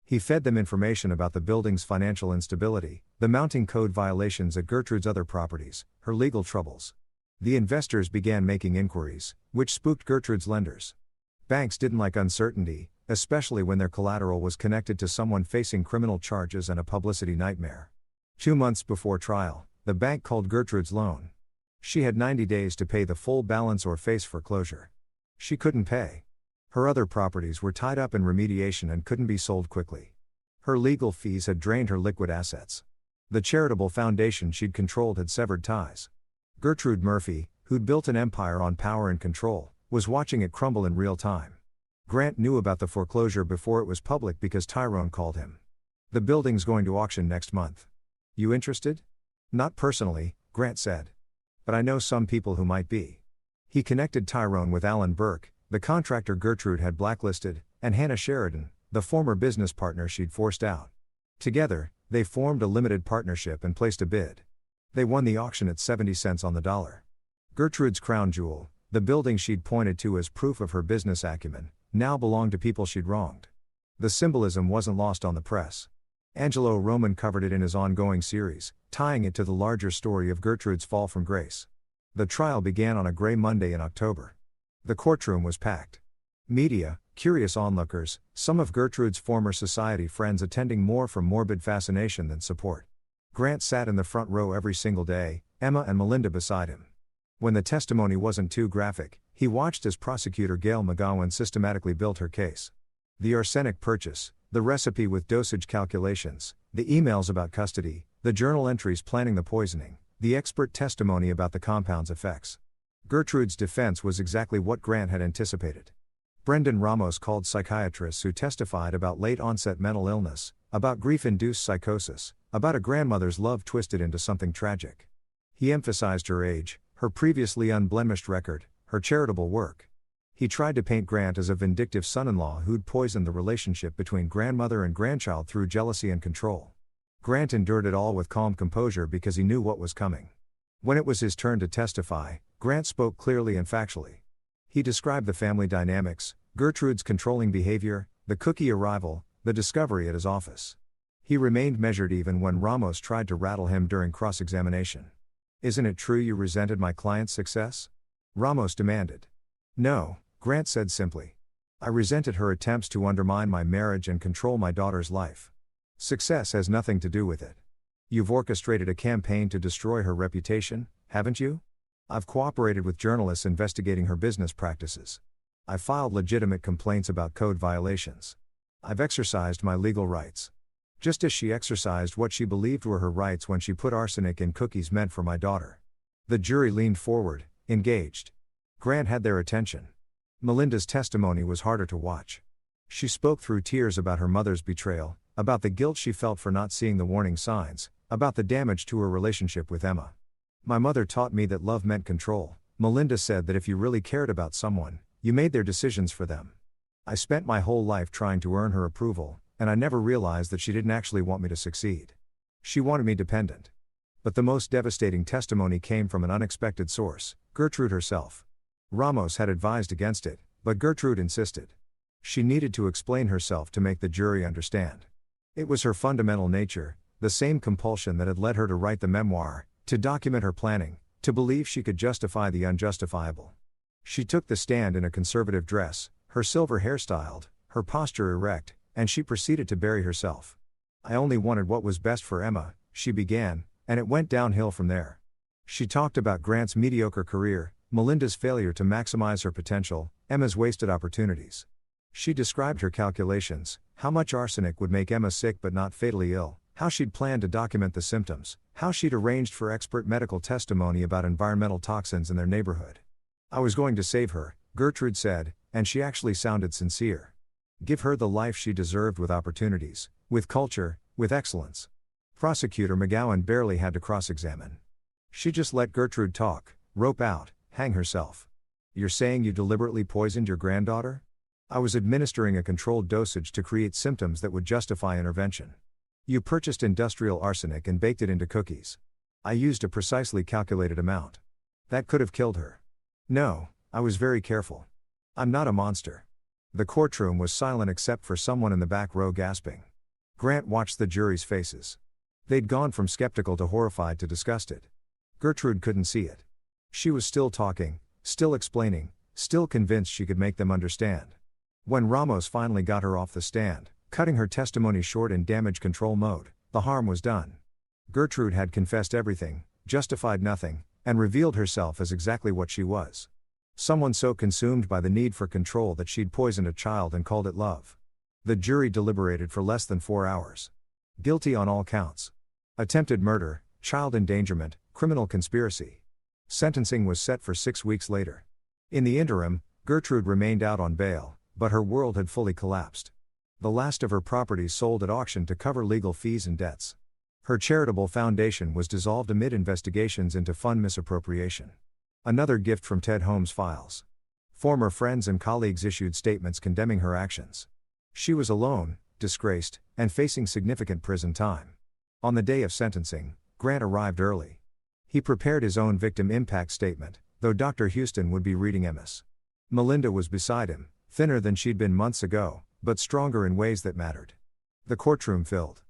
He fed them information about the building's financial instability, the mounting code violations at Gertrude's other properties, her legal troubles. The investors began making inquiries, which spooked Gertrude's lenders. Banks didn't like uncertainty, especially when their collateral was connected to someone facing criminal charges and a publicity nightmare. 2 months before trial, the bank called Gertrude's loan. She had 90 days to pay the full balance or face foreclosure. She couldn't pay. Her other properties were tied up in remediation and couldn't be sold quickly. Her legal fees had drained her liquid assets. The charitable foundation she'd controlled had severed ties. Gertrude Murphy, who'd built an empire on power and control, was watching it crumble in real time. Grant knew about the foreclosure before it was public because Tyrone called him. "The building's going to auction next month. You interested?" "Not personally," Grant said. "But I know some people who might be." He connected Tyrone with Alan Burke, the contractor Gertrude had blacklisted, and Hannah Sheridan, the former business partner she'd forced out. Together, they formed a limited partnership and placed a bid. They won the auction at 70 cents on the dollar. Gertrude's crown jewel, the building she'd pointed to as proof of her business acumen, now belonged to people she'd wronged. The symbolism wasn't lost on the press. Angelo Roman covered it in his ongoing series, tying it to the larger story of Gertrude's fall from grace. The trial began on a gray Monday in October. The courtroom was packed. Media, curious onlookers, some of Gertrude's former society friends attending more from morbid fascination than support. Grant sat in the front row every single day, Emma and Melinda beside him. When the testimony wasn't too graphic, he watched as prosecutor Gail McGowan systematically built her case. The arsenic purchase, the recipe with dosage calculations, the emails about custody, the journal entries planning the poisoning, the expert testimony about the compound's effects. Gertrude's defense was exactly what Grant had anticipated. Brendan Ramos called psychiatrists who testified about late-onset mental illness, about grief-induced psychosis, about a grandmother's love twisted into something tragic. He emphasized her age, her previously unblemished record, her charitable work. He tried to paint Grant as a vindictive son-in-law who'd poisoned the relationship between grandmother and grandchild through jealousy and control. Grant endured it all with calm composure because he knew what was coming. When it was his turn to testify, Grant spoke clearly and factually. He described the family dynamics, Gertrude's controlling behavior, the cookie arrival, the discovery at his office. He remained measured even when Ramos tried to rattle him during cross-examination. "Isn't it true you resented my client's success?" Ramos demanded. "No," Grant said simply. "I resented her attempts to undermine my marriage and control my daughter's life. Success has nothing to do with it." You've orchestrated a campaign to destroy her reputation, haven't you? I've cooperated with journalists investigating her business practices. I filed legitimate complaints about code violations. I've exercised my legal rights. Just as she exercised what she believed were her rights when she put arsenic in cookies meant for my daughter. The jury leaned forward, engaged. Grant had their attention. Melinda's testimony was harder to watch. She spoke through tears about her mother's betrayal, about the guilt she felt for not seeing the warning signs, about the damage to her relationship with Emma. My mother taught me that love meant control. Melinda said that if you really cared about someone, you made their decisions for them. I spent my whole life trying to earn her approval, and I never realized that she didn't actually want me to succeed. She wanted me dependent. But the most devastating testimony came from an unexpected source, Gertrude herself. Ramos had advised against it, but Gertrude insisted. She needed to explain herself to make the jury understand. It was her fundamental nature, the same compulsion that had led her to write the memoir, to document her planning, to believe she could justify the unjustifiable. She took the stand in a conservative dress, her silver hair styled, her posture erect, and she proceeded to bury herself. I only wanted what was best for Emma, she began, and it went downhill from there. She talked about Grant's mediocre career, Melinda's failure to maximize her potential, Emma's wasted opportunities. She described her calculations, how much arsenic would make Emma sick but not fatally ill, how she'd planned to document the symptoms, how she'd arranged for expert medical testimony about environmental toxins in their neighborhood. I was going to save her, Gertrude said, and she actually sounded sincere. Give her the life she deserved with opportunities, with culture, with excellence. Prosecutor McGowan barely had to cross-examine. She just let Gertrude talk, rope out, hang herself. You're saying you deliberately poisoned your granddaughter? I was administering a controlled dosage to create symptoms that would justify intervention. You purchased industrial arsenic and baked it into cookies. I used a precisely calculated amount. That could have killed her. No, I was very careful. I'm not a monster. The courtroom was silent except for someone in the back row gasping. Grant watched the jury's faces. They'd gone from skeptical to horrified to disgusted. Gertrude couldn't see it. She was still talking, still explaining, still convinced she could make them understand. When Ramos finally got her off the stand, cutting her testimony short in damage control mode, the harm was done. Gertrude had confessed everything, justified nothing, and revealed herself as exactly what she was. Someone so consumed by the need for control that she'd poisoned a child and called it love. The jury deliberated for less than 4 hours. Guilty on all counts. Attempted murder, child endangerment, criminal conspiracy. Sentencing was set for 6 weeks later. In the interim, Gertrude remained out on bail, but her world had fully collapsed. The last of her properties sold at auction to cover legal fees and debts. Her charitable foundation was dissolved amid investigations into fund misappropriation. Another gift from Ted Holmes' files. Former friends and colleagues issued statements condemning her actions. She was alone, disgraced, and facing significant prison time. On the day of sentencing, Grant arrived early. He prepared his own victim impact statement, though Dr. Houston would be reading Emma's. Melinda was beside him, thinner than she'd been months ago, but stronger in ways that mattered. The courtroom filled.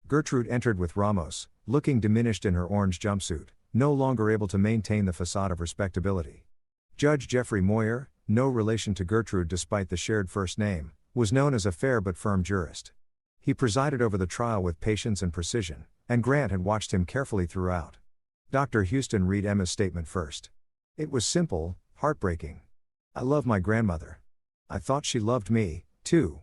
Gertrude entered with Ramos, looking diminished in her orange jumpsuit, no longer able to maintain the facade of respectability. Judge Jeffrey Moyer, no relation to Gertrude despite the shared first name, was known as a fair but firm jurist. He presided over the trial with patience and precision, and Grant had watched him carefully throughout. Dr. Houston read Emma's statement first. It was simple, heartbreaking. I love my grandmother. I thought she loved me, too.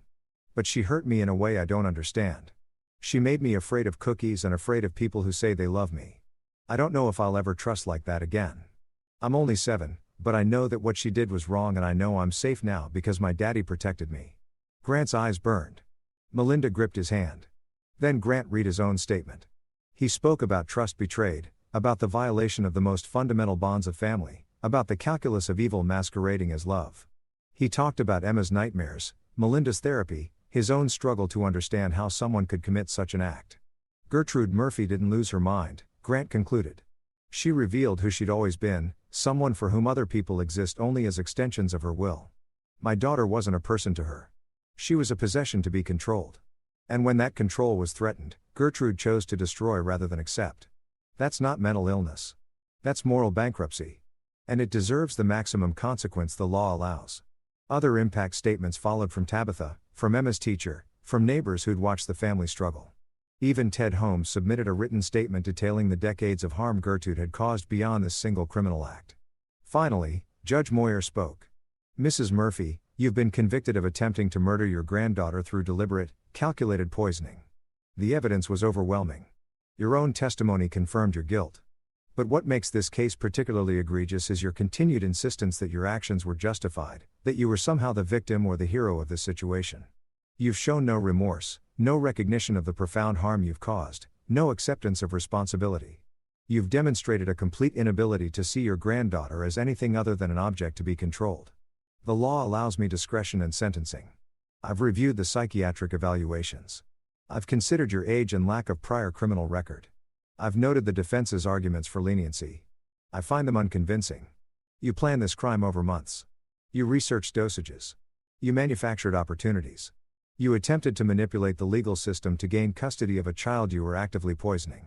But she hurt me in a way I don't understand. She made me afraid of cookies and afraid of people who say they love me. I don't know if I'll ever trust like that again. I'm only 7, but I know that what she did was wrong and I know I'm safe now because my daddy protected me. Grant's eyes burned. Melinda gripped his hand. Then Grant read his own statement. He spoke about trust betrayed, about the violation of the most fundamental bonds of family, about the calculus of evil masquerading as love. He talked about Emma's nightmares, Melinda's therapy, his own struggle to understand how someone could commit such an act. Gertrude Murphy didn't lose her mind, Grant concluded. She revealed who she'd always been, someone for whom other people exist only as extensions of her will. My daughter wasn't a person to her. She was a possession to be controlled. And when that control was threatened, Gertrude chose to destroy rather than accept. That's not mental illness. That's moral bankruptcy. And it deserves the maximum consequence the law allows. Other impact statements followed from Tabitha, from Emma's teacher, from neighbors who'd watched the family struggle. Even Ted Holmes submitted a written statement detailing the decades of harm Gertrude had caused beyond this single criminal act. Finally, Judge Moyer spoke. "Mrs. Murphy, you've been convicted of attempting to murder your granddaughter through deliberate, calculated poisoning. The evidence was overwhelming. Your own testimony confirmed your guilt. But what makes this case particularly egregious is your continued insistence that your actions were justified, that you were somehow the victim or the hero of this situation. You've shown no remorse, no recognition of the profound harm you've caused, no acceptance of responsibility. You've demonstrated a complete inability to see your granddaughter as anything other than an object to be controlled. The law allows me discretion in sentencing. I've reviewed the psychiatric evaluations. I've considered your age and lack of prior criminal record. I've noted the defense's arguments for leniency. I find them unconvincing. You planned this crime over months. You researched dosages. You manufactured opportunities. You attempted to manipulate the legal system to gain custody of a child you were actively poisoning.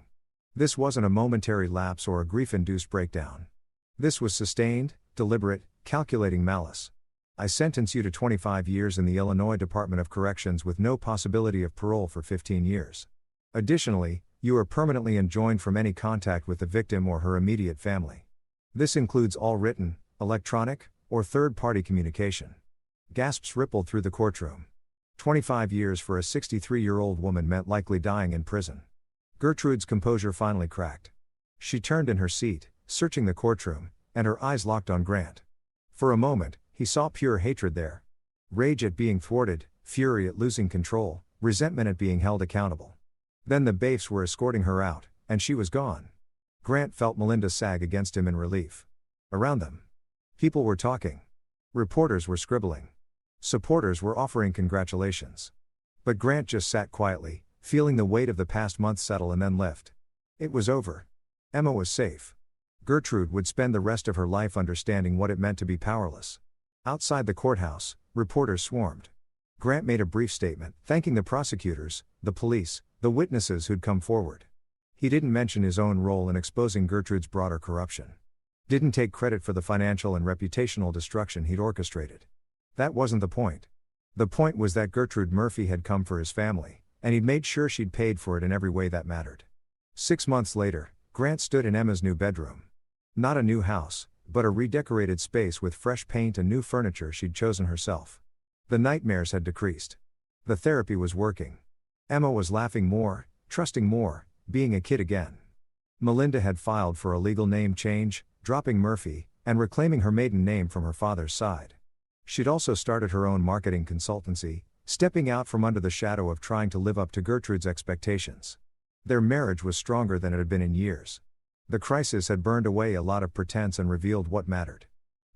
This wasn't a momentary lapse or a grief-induced breakdown. This was sustained, deliberate, calculating malice. I sentence you to 25 years in the Illinois Department of Corrections with no possibility of parole for 15 years. Additionally, you are permanently enjoined from any contact with the victim or her immediate family. This includes all written, electronic, or third-party communication." Gasps rippled through the courtroom. 25 years for a 63-year-old woman meant likely dying in prison. Gertrude's composure finally cracked. She turned in her seat, searching the courtroom, and her eyes locked on Grant. For a moment, he saw pure hatred there. Rage at being thwarted, fury at losing control, resentment at being held accountable. Then the baifs were escorting her out, and she was gone. Grant felt Melinda sag against him in relief. Around them, people were talking. Reporters were scribbling. Supporters were offering congratulations. But Grant just sat quietly, feeling the weight of the past month settle and then lift. It was over. Emma was safe. Gertrude would spend the rest of her life understanding what it meant to be powerless. Outside the courthouse, reporters swarmed. Grant made a brief statement, thanking the prosecutors, the police, the witnesses who'd come forward. He didn't mention his own role in exposing Gertrude's broader corruption. Didn't take credit for the financial and reputational destruction he'd orchestrated. That wasn't the point. The point was that Gertrude Murphy had come for his family, and he'd made sure she'd paid for it in every way that mattered. 6 months later, Grant stood in Emma's new bedroom. Not a new house, but a redecorated space with fresh paint and new furniture she'd chosen herself. The nightmares had decreased. The therapy was working. Emma was laughing more, trusting more, being a kid again. Melinda had filed for a legal name change, dropping Murphy, and reclaiming her maiden name from her father's side. She'd also started her own marketing consultancy, stepping out from under the shadow of trying to live up to Gertrude's expectations. Their marriage was stronger than it had been in years. The crisis had burned away a lot of pretense and revealed what mattered.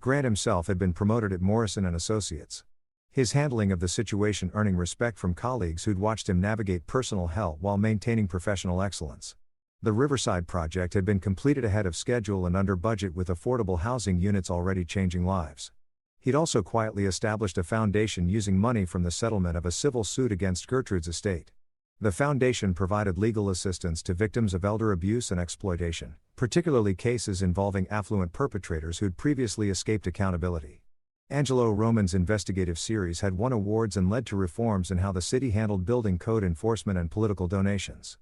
Grant himself had been promoted at Morrison & Associates. His handling of the situation earning respect from colleagues who'd watched him navigate personal hell while maintaining professional excellence. The Riverside project had been completed ahead of schedule and under budget, with affordable housing units already changing lives. He'd also quietly established a foundation using money from the settlement of a civil suit against Gertrude's estate. The foundation provided legal assistance to victims of elder abuse and exploitation, particularly cases involving affluent perpetrators who'd previously escaped accountability. Angelo Roman's investigative series had won awards and led to reforms in how the city handled building code enforcement and political donations.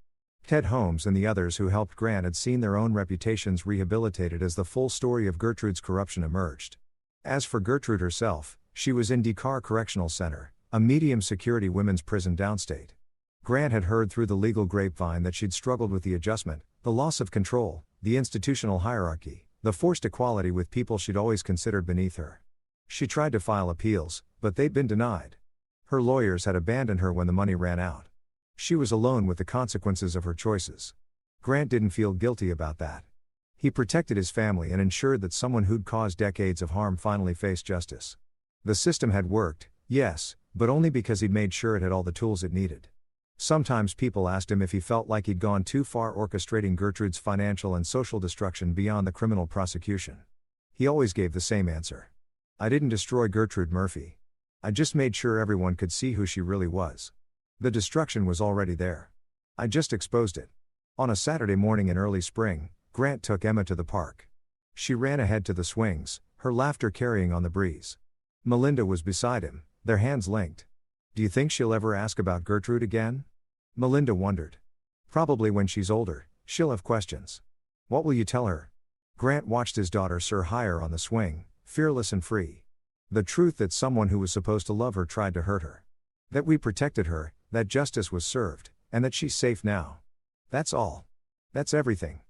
Ted Holmes and the others who helped Grant had seen their own reputations rehabilitated as the full story of Gertrude's corruption emerged. As for Gertrude herself, she was in Dakar Correctional Center, a medium-security women's prison downstate. Grant had heard through the legal grapevine that she'd struggled with the adjustment, the loss of control, the institutional hierarchy, the forced equality with people she'd always considered beneath her. She tried to file appeals, but they'd been denied. Her lawyers had abandoned her when the money ran out. She was alone with the consequences of her choices. Grant didn't feel guilty about that. He protected his family and ensured that someone who'd caused decades of harm finally faced justice. The system had worked, yes, but only because he'd made sure it had all the tools it needed. Sometimes people asked him if he felt like he'd gone too far orchestrating Gertrude's financial and social destruction beyond the criminal prosecution. He always gave the same answer. I didn't destroy Gertrude Murphy. I just made sure everyone could see who she really was. The destruction was already there. I just exposed it. On a Saturday morning in early spring, Grant took Emma to the park. She ran ahead to the swings, her laughter carrying on the breeze. Melinda was beside him, their hands linked. "Do you think she'll ever ask about Gertrude again?" Melinda wondered. Probably when she's older, she'll have questions. What will you tell her? Grant watched his daughter soar higher on the swing, fearless and free. The truth that someone who was supposed to love her tried to hurt her. That we protected her, that justice was served, and that she's safe now. That's all. That's everything.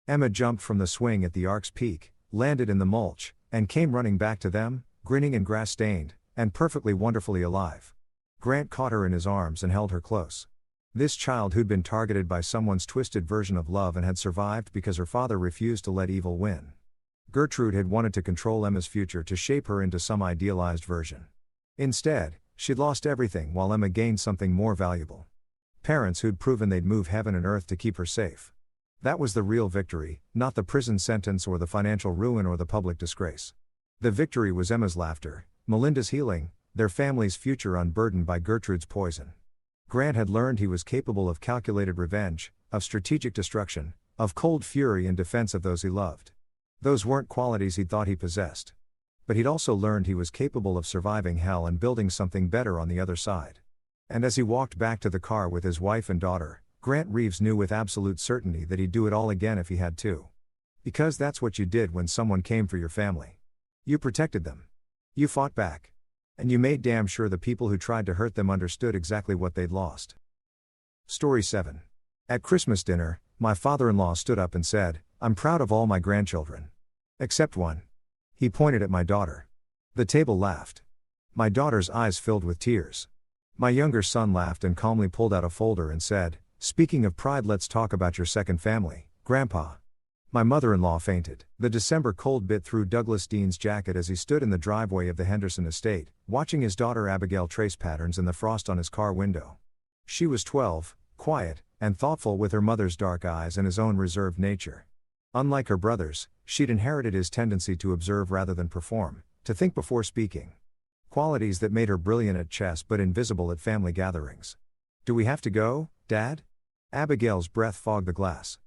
Emma jumped from the swing at the ark's peak, landed in the mulch, and came running back to them, grinning and grass-stained, and perfectly wonderfully alive. Grant caught her in his arms and held her close. This child who'd been targeted by someone's twisted version of love and had survived because her father refused to let evil win. Gertrude had wanted to control Emma's future, to shape her into some idealized version. Instead, she'd lost everything while Emma gained something more valuable. Parents who'd proven they'd move heaven and earth to keep her safe. That was the real victory, not the prison sentence or the financial ruin or the public disgrace. The victory was Emma's laughter, Melinda's healing, their family's future unburdened by Gertrude's poison. Grant had learned he was capable of calculated revenge, of strategic destruction, of cold fury in defense of those he loved. Those weren't qualities he'd thought he possessed. But he'd also learned he was capable of surviving hell and building something better on the other side. And as he walked back to the car with his wife and daughter, Grant Reeves knew with absolute certainty that he'd do it all again if he had to. Because that's what you did when someone came for your family. You protected them. You fought back. And you made damn sure the people who tried to hurt them understood exactly what they'd lost. Story 7. At Christmas dinner, my father-in-law stood up and said, "I'm proud of all my grandchildren. Except one." He pointed at my daughter. The table laughed. My daughter's eyes filled with tears. My younger son laughed and calmly pulled out a folder and said, "Speaking of pride, let's talk about your second family, Grandpa." My mother-in-law fainted. The December cold bit through Douglas Dean's jacket as he stood in the driveway of the Henderson estate, watching his daughter Abigail trace patterns in the frost on his car window. She was 12, quiet, and thoughtful with her mother's dark eyes and his own reserved nature. Unlike her brothers, she'd inherited his tendency to observe rather than perform, to think before speaking. Qualities that made her brilliant at chess but invisible at family gatherings. "Do we have to go, Dad?" Abigail's breath fogged the glass.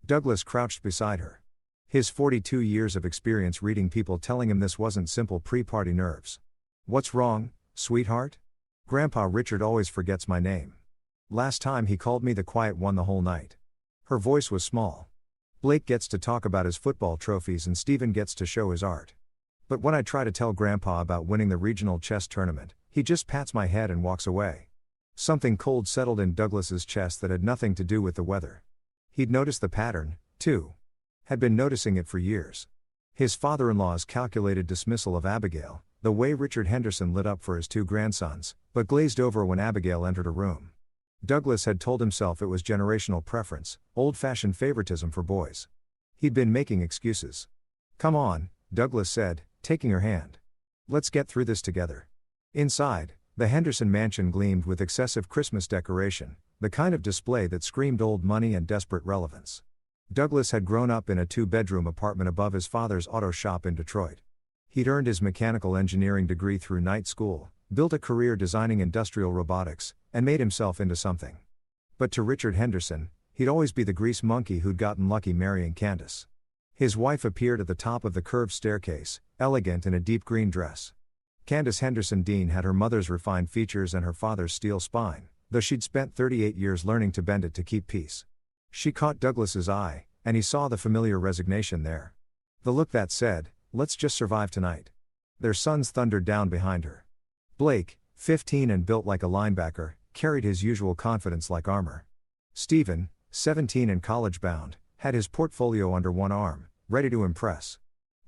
Douglas crouched beside her. His 42 years of experience reading people telling him this wasn't simple pre-party nerves. "What's wrong, sweetheart?" "Grandpa Richard always forgets my name. Last time he called me the quiet one the whole night." Her voice was small. "Blake gets to talk about his football trophies and Stephen gets to show his art. But when I try to tell Grandpa about winning the regional chess tournament, he just pats my head and walks away." Something cold settled in Douglas's chest that had nothing to do with the weather. He'd noticed the pattern, too. Had been noticing it for years. His father-in-law's calculated dismissal of Abigail, the way Richard Henderson lit up for his two grandsons, but glazed over when Abigail entered a room. Douglas had told himself it was generational preference, old-fashioned favoritism for boys. He'd been making excuses. "Come on," Douglas said, taking her hand. "Let's get through this together." Inside, the Henderson mansion gleamed with excessive Christmas decoration, the kind of display that screamed old money and desperate relevance. Douglas had grown up in a two-bedroom apartment above his father's auto shop in Detroit. He'd earned his mechanical engineering degree through night school, built a career designing industrial robotics, and made himself into something. But to Richard Henderson, he'd always be the grease monkey who'd gotten lucky marrying Candace. His wife appeared at the top of the curved staircase, elegant in a deep green dress. Candace Henderson Dean had her mother's refined features and her father's steel spine, though she'd spent 38 years learning to bend it to keep peace. She caught Douglas's eye, and he saw the familiar resignation there. The look that said, "Let's just survive tonight." Their sons thundered down behind her. Blake, 15 and built like a linebacker, carried his usual confidence like armor. Stephen, 17 and college-bound, had his portfolio under one arm, ready to impress.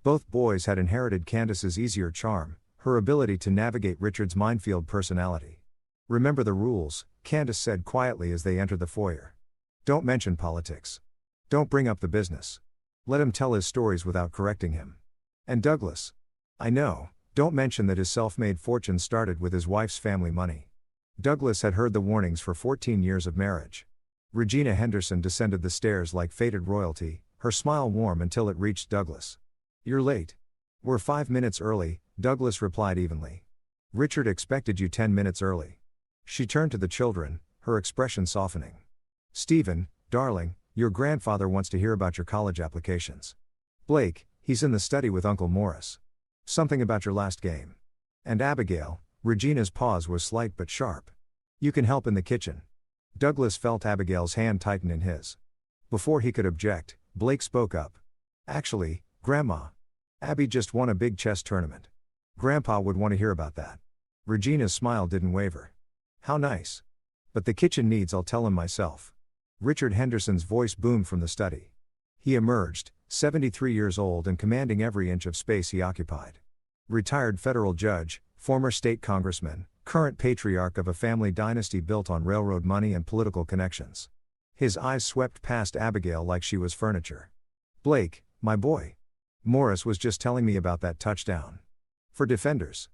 Both boys had inherited Candace's easier charm, her ability to navigate Richard's minefield personality. "Remember the rules," Candace said quietly as they entered the foyer. "Don't mention politics. Don't bring up the business. Let him tell his stories without correcting him. And Douglas. I know, don't mention that his self-made fortune started with his wife's family money." Douglas had heard the warnings for 14 years of marriage. Regina Henderson descended the stairs like fated royalty, her smile warm until it reached Douglas. "You're late." "We're 5 minutes early," Douglas replied evenly. "Richard expected you 10 minutes early." She turned to the children, her expression softening. "Stephen, darling, your grandfather wants to hear about your college applications. Blake, he's in the study with Uncle Morris. Something about your last game. And Abigail," Regina's pause was slight but sharp. "You can help in the kitchen." Douglas felt Abigail's hand tighten in his. Before he could object, Blake spoke up. Actually, Grandma. Abby just won a big chess tournament. Grandpa would want to hear about that. Regina's smile didn't waver. How nice. But the kitchen needs, I'll tell him myself. Richard Henderson's voice boomed from the study. He emerged, 73 years old and commanding every inch of space he occupied. Retired federal judge, former state congressman, current patriarch of a family dynasty built on railroad money and political connections. His eyes swept past Abigail like she was furniture. Blake, my boy. Morris was just telling me about that touchdown. For Defenders.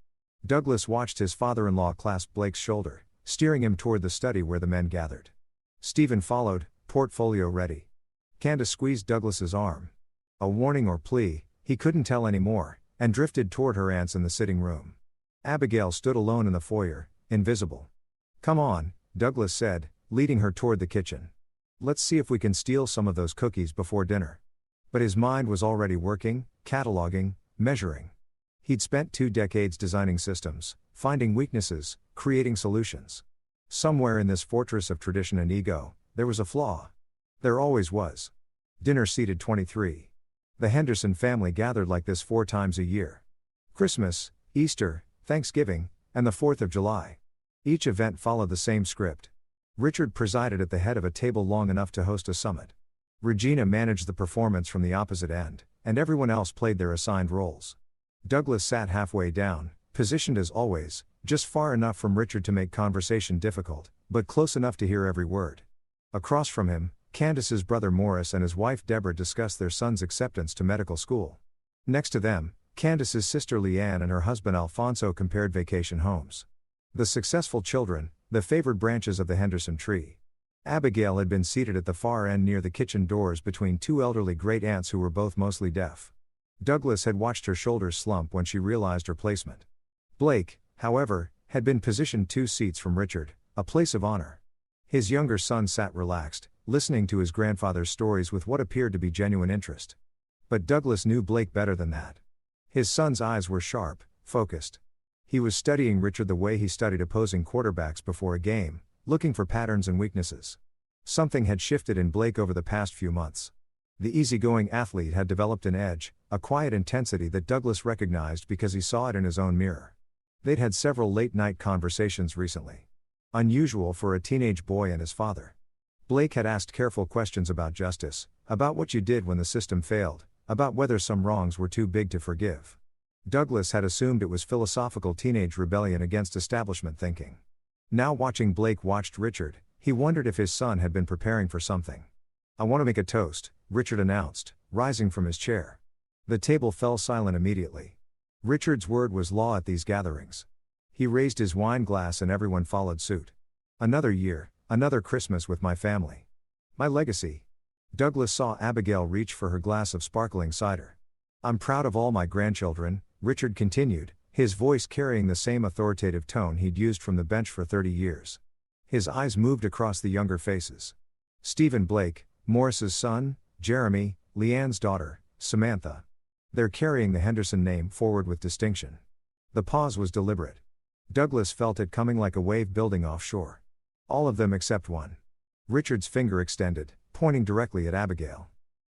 Douglas watched his father-in-law clasp Blake's shoulder, steering him toward the study where the men gathered. Stephen followed, portfolio ready. Candace squeezed Douglas's arm. A warning or plea, he couldn't tell anymore, and drifted toward her aunts in the sitting room. Abigail stood alone in the foyer, invisible. Come on, Douglas said, leading her toward the kitchen. Let's see if we can steal some of those cookies before dinner. But his mind was already working, cataloging, measuring. He'd spent 2 decades designing systems, finding weaknesses, creating solutions. Somewhere in this fortress of tradition and ego, there was a flaw. There always was. Dinner seated 23. The Henderson family gathered like this 4 times a year. Christmas, Easter, Thanksgiving, and the 4th of July. Each event followed the same script. Richard presided at the head of a table long enough to host a summit. Regina managed the performance from the opposite end, and everyone else played their assigned roles. Douglas sat halfway down, positioned as always, just far enough from Richard to make conversation difficult, but close enough to hear every word. Across from him, Candace's brother Morris and his wife Deborah discussed their son's acceptance to medical school. Next to them, Candace's sister Leanne and her husband Alfonso compared vacation homes. The successful children, the favored branches of the Henderson tree. Abigail had been seated at the far end near the kitchen doors between 2 elderly great-aunts who were both mostly deaf. Douglas had watched her shoulders slump when she realized her placement. Blake, however, had been positioned 2 seats from Richard, a place of honor. His younger son sat relaxed, listening to his grandfather's stories with what appeared to be genuine interest. But Douglas knew Blake better than that. His son's eyes were sharp, focused. He was studying Richard the way he studied opposing quarterbacks before a game, looking for patterns and weaknesses. Something had shifted in Blake over the past few months. The easygoing athlete had developed an edge, a quiet intensity that Douglas recognized because he saw it in his own mirror. They'd had several late-night conversations recently. Unusual for a teenage boy and his father. Blake had asked careful questions about justice, about what you did when the system failed, about whether some wrongs were too big to forgive. Douglas had assumed it was philosophical teenage rebellion against establishment thinking. Now watching Blake watched Richard, he wondered if his son had been preparing for something. I want to make a toast, Richard announced, rising from his chair. The table fell silent immediately. Richard's word was law at these gatherings. He raised his wine glass and everyone followed suit. Another year, another Christmas with my family. My legacy. Douglas saw Abigail reach for her glass of sparkling cider. I'm proud of all my grandchildren, Richard continued, his voice carrying the same authoritative tone he'd used from the bench for 30 years. His eyes moved across the younger faces. Stephen Blake, Morris's son, Jeremy, Leanne's daughter, Samantha. They're carrying the Henderson name forward with distinction. The pause was deliberate. Douglas felt it coming like a wave building offshore. All of them except one. Richard's finger extended, pointing directly at Abigail.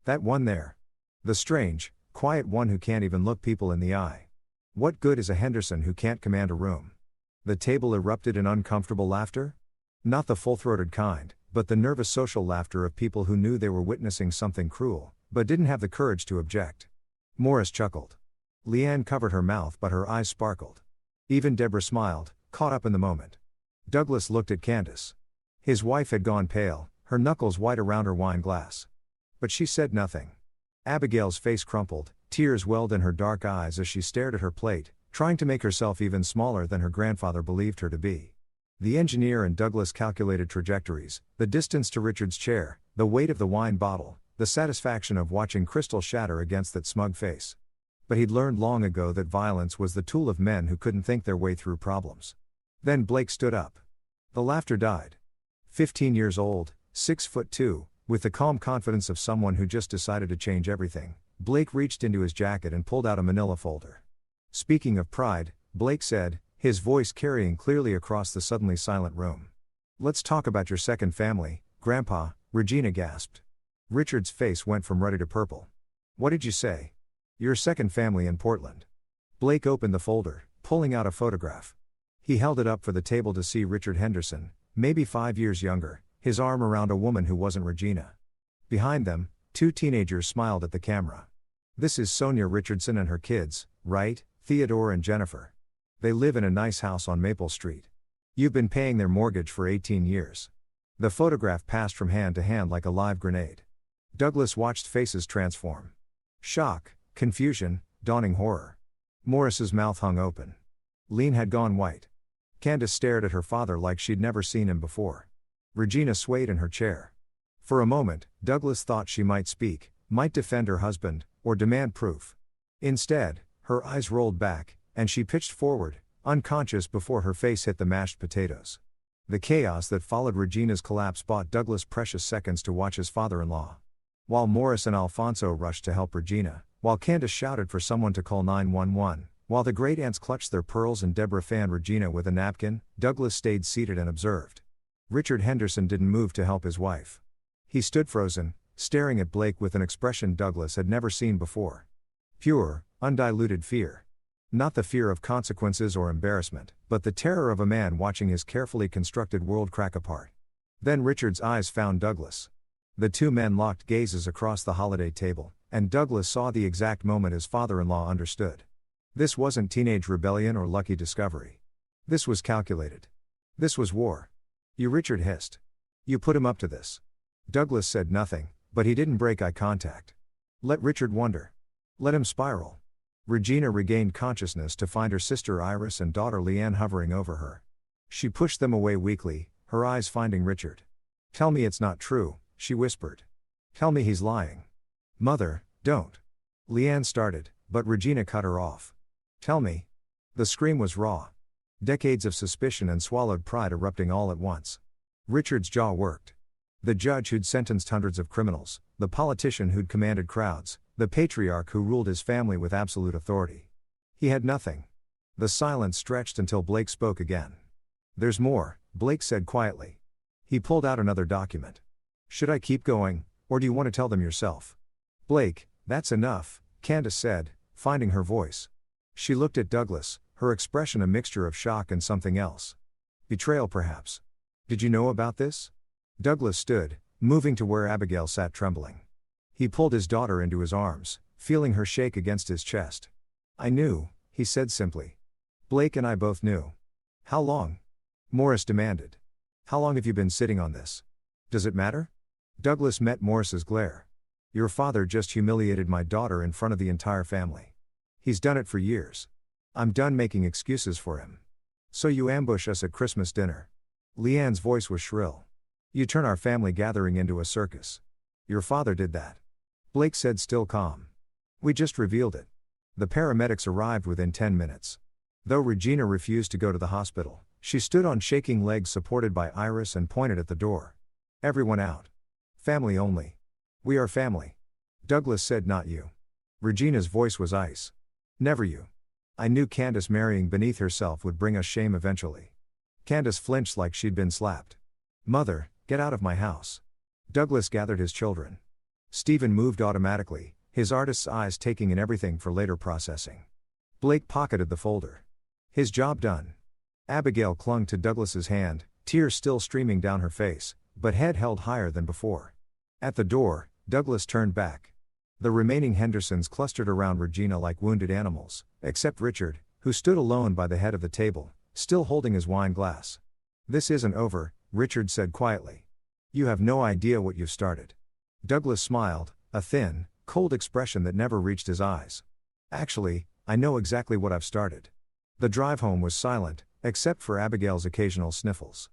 That one there. The strange, quiet one who can't even look people in the eye. What good is a Henderson who can't command a room? The table erupted in uncomfortable laughter? Not the full-throated kind, but the nervous social laughter of people who knew they were witnessing something cruel, but didn't have the courage to object. Morris chuckled. Leanne covered her mouth but her eyes sparkled. Even Deborah smiled, caught up in the moment. Douglas looked at Candace. His wife had gone pale, her knuckles white around her wine glass. But she said nothing. Abigail's face crumpled, tears welled in her dark eyes as she stared at her plate, trying to make herself even smaller than her grandfather believed her to be. The engineer and Douglas calculated trajectories, the distance to Richard's chair, the weight of the wine bottle, the satisfaction of watching crystal shatter against that smug face. But he'd learned long ago that violence was the tool of men who couldn't think their way through problems. Then Blake stood up. The laughter died. 15 years old, 6'2", with the calm confidence of someone who just decided to change everything, Blake reached into his jacket and pulled out a manila folder. Speaking of pride, Blake said, his voice carrying clearly across the suddenly silent room. Let's talk about your second family, Grandpa, Regina gasped. Richard's face went from ruddy to purple. What did you say? Your second family in Portland. Blake opened the folder, pulling out a photograph. He held it up for the table to see Richard Henderson, maybe 5 years younger, his arm around a woman who wasn't Regina. Behind them, 2 teenagers smiled at the camera. This is Sonia Richardson and her kids, right, Theodore and Jennifer. They live in a nice house on Maple Street. You've been paying their mortgage for 18 years. The photograph passed from hand to hand like a live grenade. Douglas watched faces transform. Shock, confusion, dawning horror. Morris's mouth hung open. Lean had gone white. Candace stared at her father like she'd never seen him before. Regina swayed in her chair. For a moment, Douglas thought she might speak, might defend her husband, or demand proof. Instead, her eyes rolled back, and she pitched forward, unconscious before her face hit the mashed potatoes. The chaos that followed Regina's collapse bought Douglas precious seconds to watch his father-in-law. While Morris and Alfonso rushed to help Regina, while Candace shouted for someone to call 911, while the great aunts clutched their pearls and Deborah fanned Regina with a napkin, Douglas stayed seated and observed. Richard Henderson didn't move to help his wife. He stood frozen, staring at Blake with an expression Douglas had never seen before. Pure, undiluted fear. Not the fear of consequences or embarrassment, but the terror of a man watching his carefully constructed world crack apart. Then Richard's eyes found Douglas. The 2 men locked gazes across the holiday table, and Douglas saw the exact moment his father-in-law understood. This wasn't teenage rebellion or lucky discovery. This was calculated. This was war. You, Richard hissed. You put him up to this. Douglas said nothing, but he didn't break eye contact. Let Richard wonder. Let him spiral. Regina regained consciousness to find her sister Iris and daughter Leanne hovering over her. She pushed them away weakly, her eyes finding Richard. Tell me it's not true, she whispered. Tell me he's lying. Mother, don't. Leanne started, but Regina cut her off. Tell me. The scream was raw. Decades of suspicion and swallowed pride erupting all at once. Richard's jaw worked. The judge who'd sentenced hundreds of criminals, the politician who'd commanded crowds, the patriarch who ruled his family with absolute authority. He had nothing. The silence stretched until Blake spoke again. There's more, Blake said quietly. He pulled out another document. Should I keep going, or do you want to tell them yourself? Blake, that's enough, Candace said, finding her voice. She looked at Douglas, her expression a mixture of shock and something else. Betrayal perhaps. Did you know about this? Douglas stood, moving to where Abigail sat trembling. He pulled his daughter into his arms, feeling her shake against his chest. I knew, he said simply. Blake and I both knew. How long? Morris demanded. How long have you been sitting on this? Does it matter? Douglas met Morris's glare. Your father just humiliated my daughter in front of the entire family. He's done it for years. I'm done making excuses for him. So you ambush us at Christmas dinner. Leanne's voice was shrill. You turn our family gathering into a circus. Your father did that. Blake said, still calm. We just revealed it. The paramedics arrived within 10 minutes. Though Regina refused to go to the hospital, she stood on shaking legs supported by Iris and pointed at the door. Everyone out. Family only. We are family. Douglas said, not you. Regina's voice was ice. Never you. I knew Candace marrying beneath herself would bring us shame eventually. Candace flinched like she'd been slapped. Mother, get out of my house. Douglas gathered his children. Stephen moved automatically, his artist's eyes taking in everything for later processing. Blake pocketed the folder. His job done. Abigail clung to Douglas's hand, tears still streaming down her face, but head held higher than before. At the door, Douglas turned back. The remaining Hendersons clustered around Regina like wounded animals, except Richard, who stood alone by the head of the table, still holding his wine glass. This isn't over, Richard said quietly. You have no idea what you've started. Douglas smiled, a thin, cold expression that never reached his eyes. Actually, I know exactly what I've started. The drive home was silent, except for Abigail's occasional sniffles.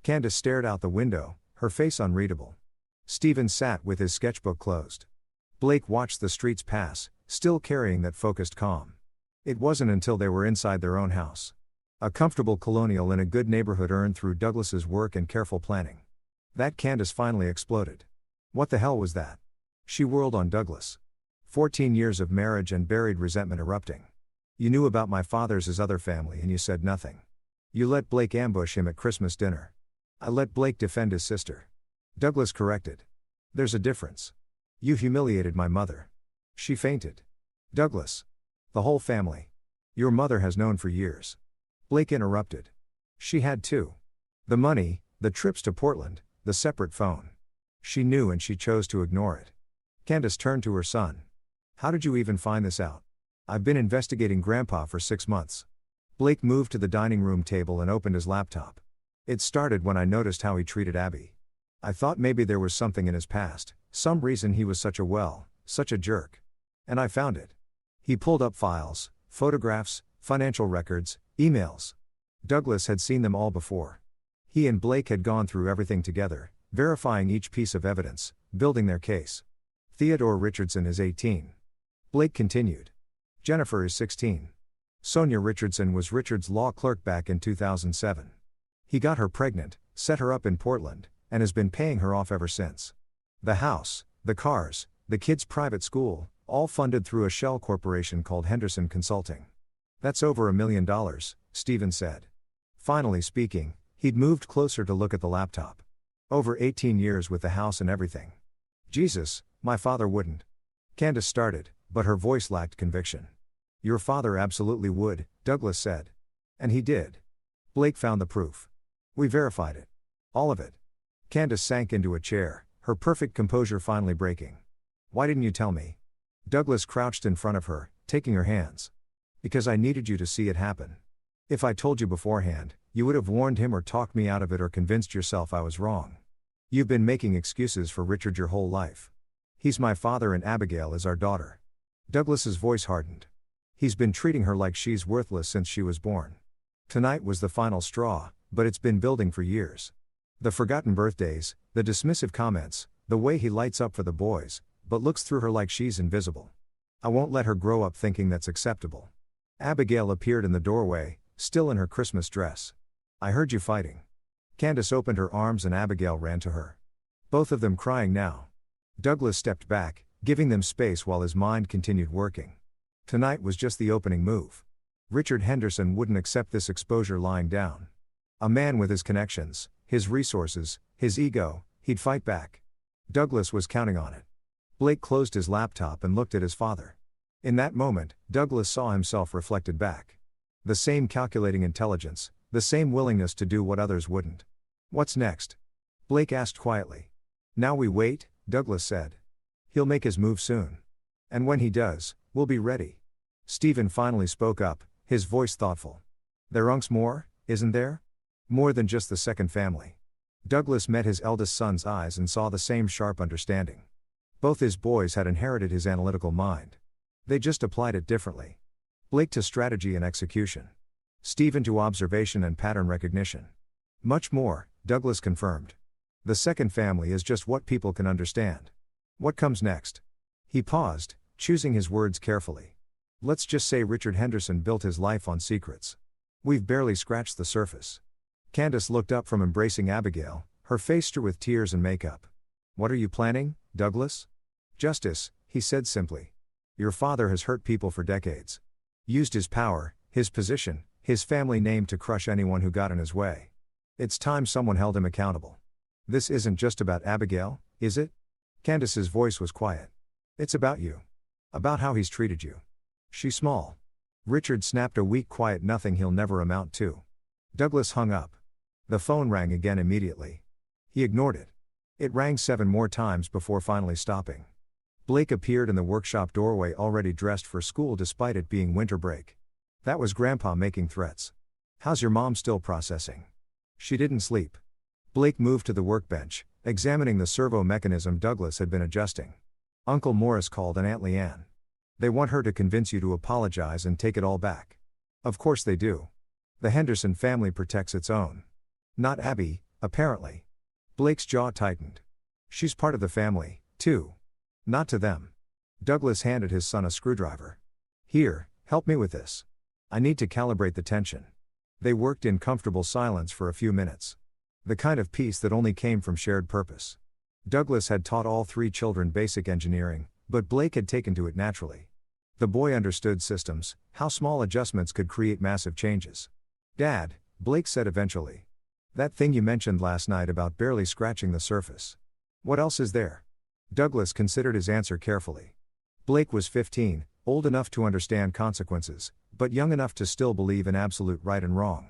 Candace stared out the window, her face unreadable. Stephen sat with his sketchbook closed. Blake watched the streets pass, still carrying that focused calm. It wasn't until they were inside their own house. A comfortable colonial in a good neighborhood earned through Douglas's work and careful planning. That Candace finally exploded. What the hell was that? She whirled on Douglas. 14 years of marriage and buried resentment erupting. You knew about my father's other family and you said nothing. You let Blake ambush him at Christmas dinner. I let Blake defend his sister. Douglas corrected. There's a difference. You humiliated my mother. She fainted. Douglas. The whole family. Your mother has known for years. Blake interrupted. She had too. The money, the trips to Portland, the separate phone. She knew and she chose to ignore it. Candace turned to her son. How did you even find this out? I've been investigating Grandpa for 6 months. Blake moved to the dining room table and opened his laptop. It started when I noticed how he treated Abby. I thought maybe there was something in his past, some reason he was such a jerk. And I found it. He pulled up files, photographs, financial records, emails. Douglas had seen them all before. He and Blake had gone through everything together, verifying each piece of evidence, building their case. Theodore Richardson is 18. Blake continued. Jennifer is 16. Sonia Richardson was Richard's law clerk back in 2007. He got her pregnant, set her up in Portland, and has been paying her off ever since. The house, the cars, the kids' private school, all funded through a shell corporation called Henderson Consulting. That's over $1 million, Stephen said. Finally speaking, he'd moved closer to look at the laptop. Over 18 years with the house and everything. Jesus, my father wouldn't. Candace started, but her voice lacked conviction. Your father absolutely would, Douglas said. And he did. Blake found the proof. We verified it. All of it. Candace sank into a chair, her perfect composure finally breaking. Why didn't you tell me? Douglas crouched in front of her, taking her hands. Because I needed you to see it happen. If I told you beforehand, you would have warned him or talked me out of it or convinced yourself I was wrong. You've been making excuses for Richard your whole life. He's my father and Abigail is our daughter. Douglas's voice hardened. He's been treating her like she's worthless since she was born. Tonight was the final straw, but it's been building for years. The forgotten birthdays, the dismissive comments, the way he lights up for the boys, but looks through her like she's invisible. I won't let her grow up thinking that's acceptable. Abigail appeared in the doorway, still in her Christmas dress. I heard you fighting. Candace opened her arms and Abigail ran to her. Both of them crying now. Douglas stepped back, giving them space while his mind continued working. Tonight was just the opening move. Richard Henderson wouldn't accept this exposure lying down. A man with his connections, his resources, his ego, he'd fight back. Douglas was counting on it. Blake closed his laptop and looked at his father. In that moment, Douglas saw himself reflected back. The same calculating intelligence, the same willingness to do what others wouldn't. What's next? Blake asked quietly. Now we wait, Douglas said. He'll make his move soon. And when he does, we'll be ready. Stephen finally spoke up, his voice thoughtful. There unks more, isn't there? More than just the second family. Douglas met his eldest son's eyes and saw the same sharp understanding. Both his boys had inherited his analytical mind. They just applied it differently. Blake to strategy and execution. Stephen to observation and pattern recognition. Much more, Douglas confirmed. The second family is just what people can understand. What comes next? He paused, choosing his words carefully. Let's just say Richard Henderson built his life on secrets. We've barely scratched the surface. Candace looked up from embracing Abigail, her face strewn with tears and makeup. What are you planning, Douglas? Justice, he said simply. Your father has hurt people for decades. Used his power, his position, his family name to crush anyone who got in his way. It's time someone held him accountable. This isn't just about Abigail, is it? Candace's voice was quiet. It's about you. About how he's treated you. She's small. Richard snapped a weak quiet nothing he'll never amount to. Douglas hung up. The phone rang again immediately. He ignored it. It rang 7 more times before finally stopping. Blake appeared in the workshop doorway already dressed for school despite it being winter break. That was Grandpa making threats. How's your mom still processing? She didn't sleep. Blake moved to the workbench, examining the servo mechanism Douglas had been adjusting. Uncle Morris called and Aunt Leanne. They want her to convince you to apologize and take it all back. Of course they do. The Henderson family protects its own. Not Abby, apparently. Blake's jaw tightened. She's part of the family, too. Not to them. Douglas handed his son a screwdriver. Here, help me with this. I need to calibrate the tension. They worked in comfortable silence for a few minutes. The kind of peace that only came from shared purpose. Douglas had taught all 3 children basic engineering, but Blake had taken to it naturally. The boy understood systems, how small adjustments could create massive changes. Dad, Blake said eventually. That thing you mentioned last night about barely scratching the surface. What else is there? Douglas considered his answer carefully. Blake was 15, old enough to understand consequences, but young enough to still believe in absolute right and wrong.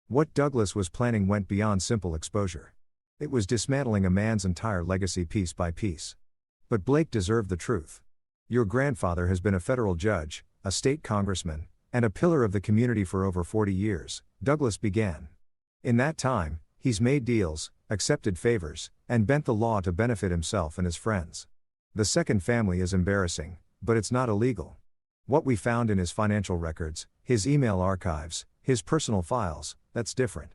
What Douglas was planning went beyond simple exposure. It was dismantling a man's entire legacy piece by piece. But Blake deserved the truth. Your grandfather has been a federal judge, a state congressman, and a pillar of the community for over 40 years, Douglas began. In that time, he's made deals, accepted favors, and bent the law to benefit himself and his friends. The second family is embarrassing, but it's not illegal. What we found in his financial records, his email archives, his personal files, that's different.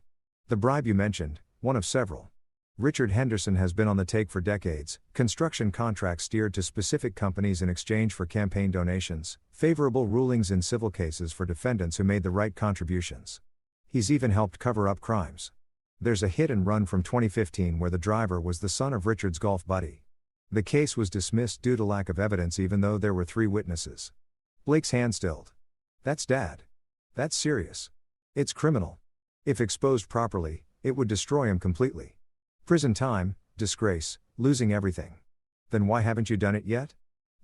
The bribe you mentioned, one of several. Richard Henderson has been on the take for decades, construction contracts steered to specific companies in exchange for campaign donations, favorable rulings in civil cases for defendants who made the right contributions. He's even helped cover up crimes. There's a hit and run from 2015 where the driver was the son of Richard's golf buddy. The case was dismissed due to lack of evidence even though there were 3 witnesses. Blake's hand stilled. That's Dad. That's serious. It's criminal. If exposed properly, it would destroy him completely. Prison time, disgrace, losing everything. Then why haven't you done it yet?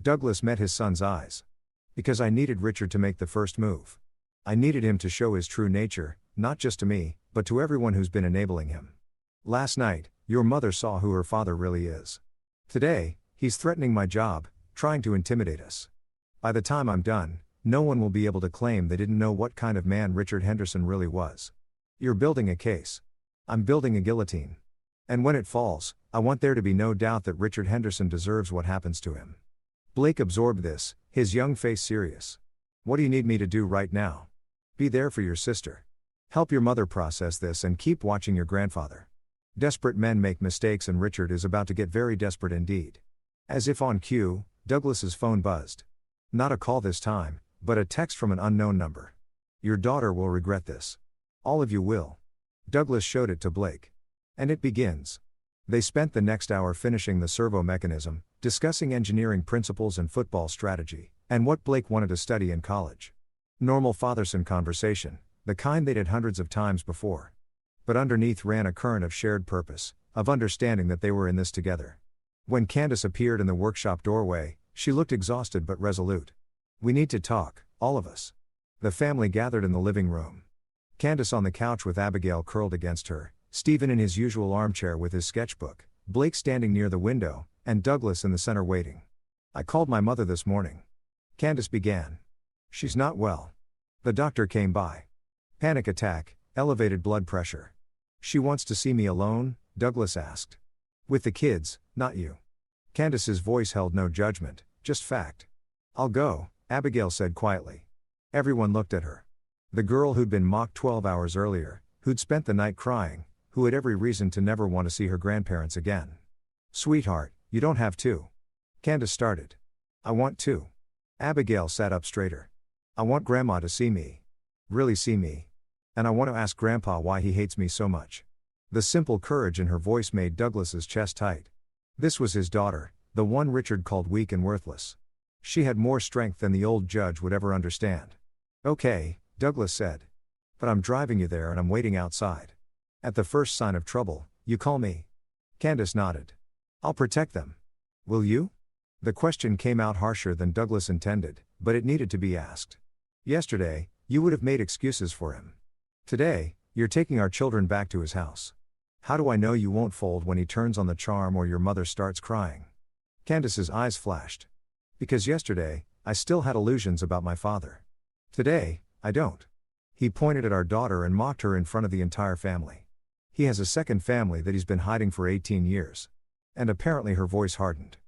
Douglas met his son's eyes. Because I needed Richard to make the first move. I needed him to show his true nature, not just to me, but to everyone who's been enabling him. Last night, your mother saw who her father really is. Today, he's threatening my job, trying to intimidate us. By the time I'm done, no one will be able to claim they didn't know what kind of man Richard Henderson really was. You're building a case. I'm building a guillotine. And when it falls, I want there to be no doubt that Richard Henderson deserves what happens to him. Blake absorbed this, his young face serious. What do you need me to do right now? Be there for your sister. Help your mother process this and keep watching your grandfather. Desperate men make mistakes and Richard is about to get very desperate indeed. As if on cue, Douglas's phone buzzed. Not a call this time, but a text from an unknown number. Your daughter will regret this. All of you will. Douglas showed it to Blake. And it begins. They spent the next hour finishing the servo mechanism, discussing engineering principles and football strategy, and what Blake wanted to study in college. Normal father-son conversation, the kind they'd had hundreds of times before. But underneath ran a current of shared purpose, of understanding that they were in this together. When Candace appeared in the workshop doorway, she looked exhausted but resolute. We need to talk, all of us. The family gathered in the living room. Candace on the couch with Abigail curled against her, Stephen in his usual armchair with his sketchbook, Blake standing near the window, and Douglas in the center waiting. I called my mother this morning. Candace began. She's not well. The doctor came by. Panic attack, elevated blood pressure. She wants to see me alone, Douglas asked. With the kids, not you. Candace's voice held no judgment, just fact. I'll go, Abigail said quietly. Everyone looked at her. The girl who'd been mocked 12 hours earlier, who'd spent the night crying, who had every reason to never want to see her grandparents again. Sweetheart, you don't have to. Candace started. I want to. Abigail sat up straighter. I want Grandma to see me. Really see me. And I want to ask Grandpa why he hates me so much. The simple courage in her voice made Douglas's chest tight. This was his daughter, the one Richard called weak and worthless. She had more strength than the old judge would ever understand. Okay, Douglas said. But I'm driving you there and I'm waiting outside. At the first sign of trouble, you call me. Candace nodded. I'll protect them. Will you? The question came out harsher than Douglas intended, but it needed to be asked. Yesterday, you would have made excuses for him. Today, you're taking our children back to his house. How do I know you won't fold when he turns on the charm or your mother starts crying? Candace's eyes flashed. Because yesterday, I still had illusions about my father. Today, I don't. He pointed at our daughter and mocked her in front of the entire family. He has a second family that he's been hiding for 18 years. And apparently her voice hardened.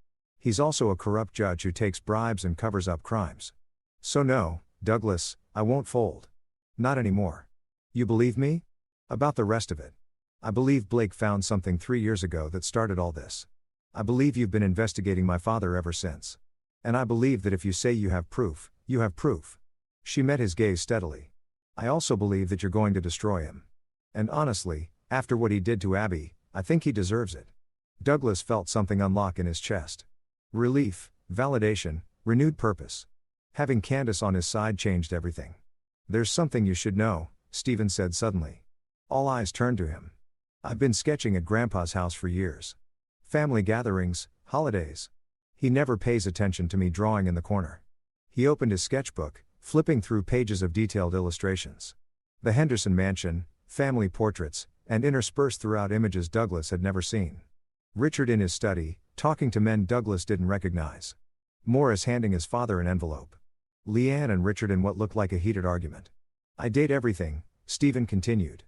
He's also a corrupt judge who takes bribes and covers up crimes. So no, Douglas, I won't fold. Not anymore. You believe me? About the rest of it. I believe Blake found something 3 years ago that started all this. I believe you've been investigating my father ever since. And I believe that if you say you have proof, you have proof. She met his gaze steadily. I also believe that you're going to destroy him. And honestly, after what he did to Abby, I think he deserves it. Douglas felt something unlock in his chest. Relief, validation, renewed purpose. Having Candace on his side changed everything. There's something you should know, Stephen said suddenly. All eyes turned to him. I've been sketching at Grandpa's house for years. Family gatherings, holidays. He never pays attention to me drawing in the corner. He opened his sketchbook, flipping through pages of detailed illustrations. The Henderson mansion, family portraits, and interspersed throughout images Douglas had never seen. Richard in his study, talking to men Douglas didn't recognize. Morris handing his father an envelope. Leanne and Richard in what looked like a heated argument. I date everything, Stephen continued.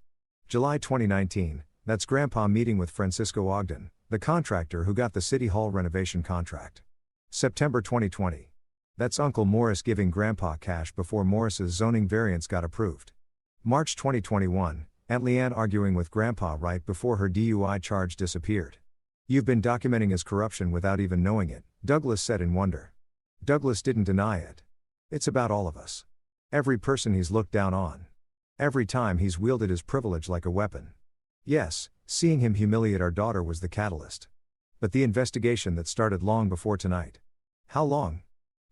July 2019, that's Grandpa meeting with Francisco Ogden, the contractor who got the City Hall renovation contract. September 2020. That's Uncle Morris giving Grandpa cash before Morris's zoning variance got approved. March 2021, Aunt Leanne arguing with Grandpa right before her DUI charge disappeared. You've been documenting his corruption without even knowing it, Douglas said in wonder. Douglas didn't deny it. It's about all of us. Every person he's looked down on. Every time he's wielded his privilege like a weapon. Yes, seeing him humiliate our daughter was the catalyst. But the investigation that started long before tonight. How long?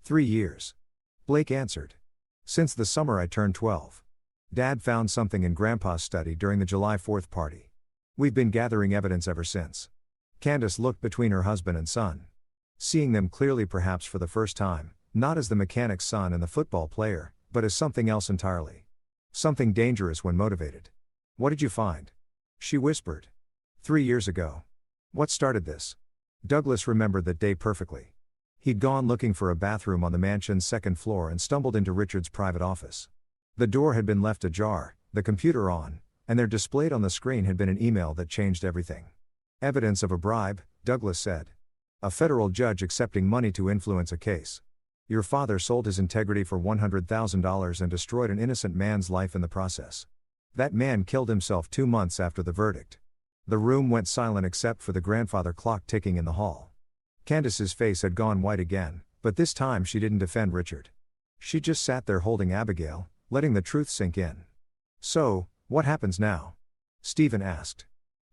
3 years. Blake answered. Since the summer I turned 12. Dad found something in Grandpa's study during the July 4th party. We've been gathering evidence ever since. Candace looked between her husband and son. Seeing them clearly perhaps for the first time, not as the mechanic's son and the football player, but as something else entirely. Something dangerous when motivated. What did you find? She whispered. 3 years ago. What started this? Douglas remembered that day perfectly. He'd gone looking for a bathroom on the mansion's second floor and stumbled into Richard's private office. The door had been left ajar, the computer on, and there displayed on the screen had been an email that changed everything. Evidence of a bribe, Douglas said. A federal judge accepting money to influence a case. Your father sold his integrity for $100,000 and destroyed an innocent man's life in the process. That man killed himself 2 months after the verdict. The room went silent except for the grandfather clock ticking in the hall. Candace's face had gone white again, but this time she didn't defend Richard. She just sat there holding Abigail, letting the truth sink in. So, what happens now? Stephen asked.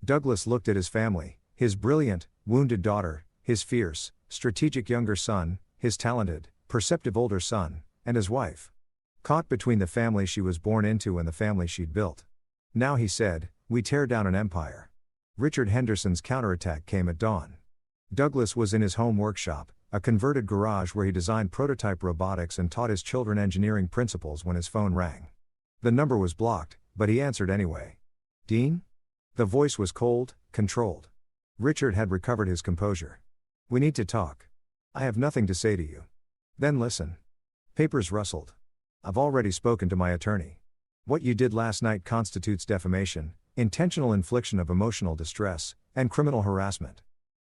Douglas looked at his family, his brilliant, wounded daughter, his fierce, strategic younger son, his talented, perceptive older son, and his wife. Caught between the family she was born into and the family she'd built. Now he said, we tear down an empire. Richard Henderson's counterattack came at dawn. Douglas was in his home workshop, a converted garage where he designed prototype robotics and taught his children engineering principles when his phone rang. The number was blocked, but he answered anyway. Dean? The voice was cold, controlled. Richard had recovered his composure. We need to talk. I have nothing to say to you. Then listen. Papers rustled. I've already spoken to my attorney. What you did last night constitutes defamation, intentional infliction of emotional distress, and criminal harassment.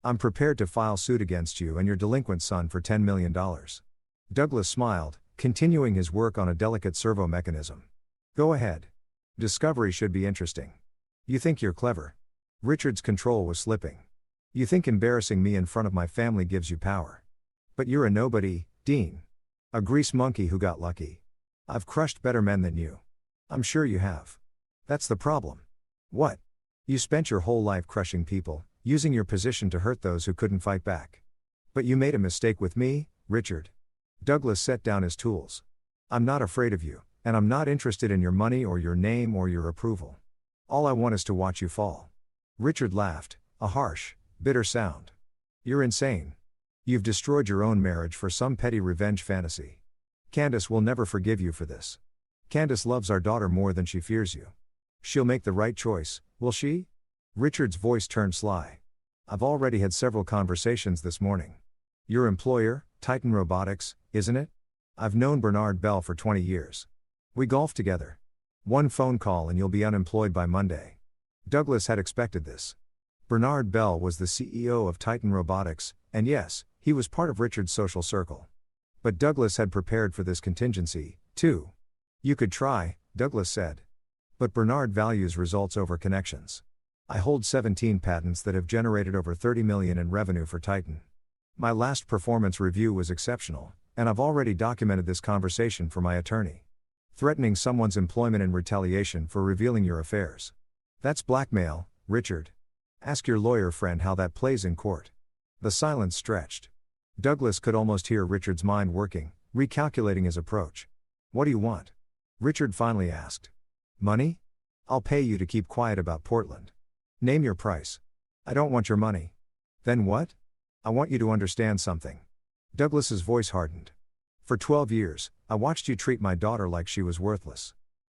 I'm prepared to file suit against you and your delinquent son for $10 million. Douglas smiled, continuing his work on a delicate servo mechanism. Go ahead. Discovery should be interesting. You think you're clever. Richard's control was slipping. You think embarrassing me in front of my family gives you power. But you're a nobody, Dean. A grease monkey who got lucky. I've crushed better men than you. I'm sure you have. That's the problem. What? You spent your whole life crushing people, using your position to hurt those who couldn't fight back. But you made a mistake with me, Richard. Douglas set down his tools. I'm not afraid of you, and I'm not interested in your money or your name or your approval. All I want is to watch you fall. Richard laughed, a harsh, bitter sound. You're insane. You've destroyed your own marriage for some petty revenge fantasy. Candace will never forgive you for this. Candace loves our daughter more than she fears you. She'll make the right choice, will she? Richard's voice turned sly. I've already had several conversations this morning. Your employer, Titan Robotics, isn't it? I've known Bernard Bell for 20 years. We golf together. One phone call and you'll be unemployed by Monday. Douglas had expected this. Bernard Bell was the CEO of Titan Robotics, and yes, he was part of Richard's social circle. But Douglas had prepared for this contingency, too. You could try, Douglas said. But Bernard values results over connections. I hold 17 patents that have generated over $30 million in revenue for Titan. My last performance review was exceptional, and I've already documented this conversation for my attorney. Threatening someone's employment in retaliation for revealing your affairs. That's blackmail, Richard. Ask your lawyer friend how that plays in court. The silence stretched. Douglas could almost hear Richard's mind working, recalculating his approach. What do you want? Richard finally asked. Money? I'll pay you to keep quiet about Portland. Name your price. I don't want your money. Then what? I want you to understand something. Douglas's voice hardened. For 12 years, I watched you treat my daughter like she was worthless.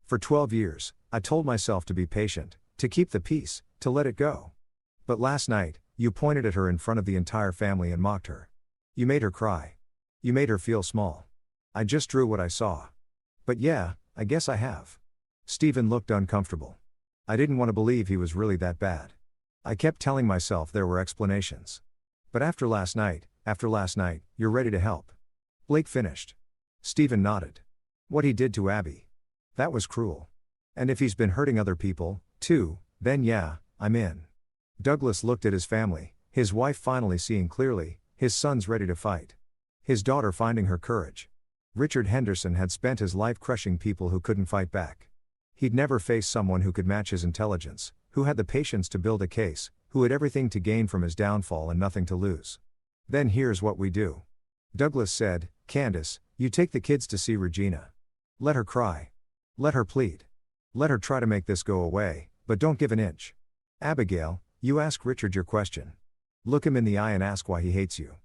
For 12 years, I told myself to be patient, to keep the peace, to let it go. But last night, you pointed at her in front of the entire family and mocked her. You made her cry. You made her feel small. I just drew what I saw. But yeah, I guess I have. Stephen looked uncomfortable. I didn't want to believe he was really that bad. I kept telling myself there were explanations. But after last night, you're ready to help. Blake finished. Stephen nodded. What he did to Abby. That was cruel. And if he's been hurting other people, too, then yeah, I'm in. Douglas looked at his family, his wife finally seeing clearly, his sons ready to fight. His daughter finding her courage. Richard Henderson had spent his life crushing people who couldn't fight back. He'd never faced someone who could match his intelligence, who had the patience to build a case, who had everything to gain from his downfall and nothing to lose. Then here's what we do. Douglas said, Candace, you take the kids to see Regina. Let her cry. Let her plead. Let her try to make this go away, but don't give an inch. Abigail, you ask Richard your question. Look him in the eye and ask why he hates you.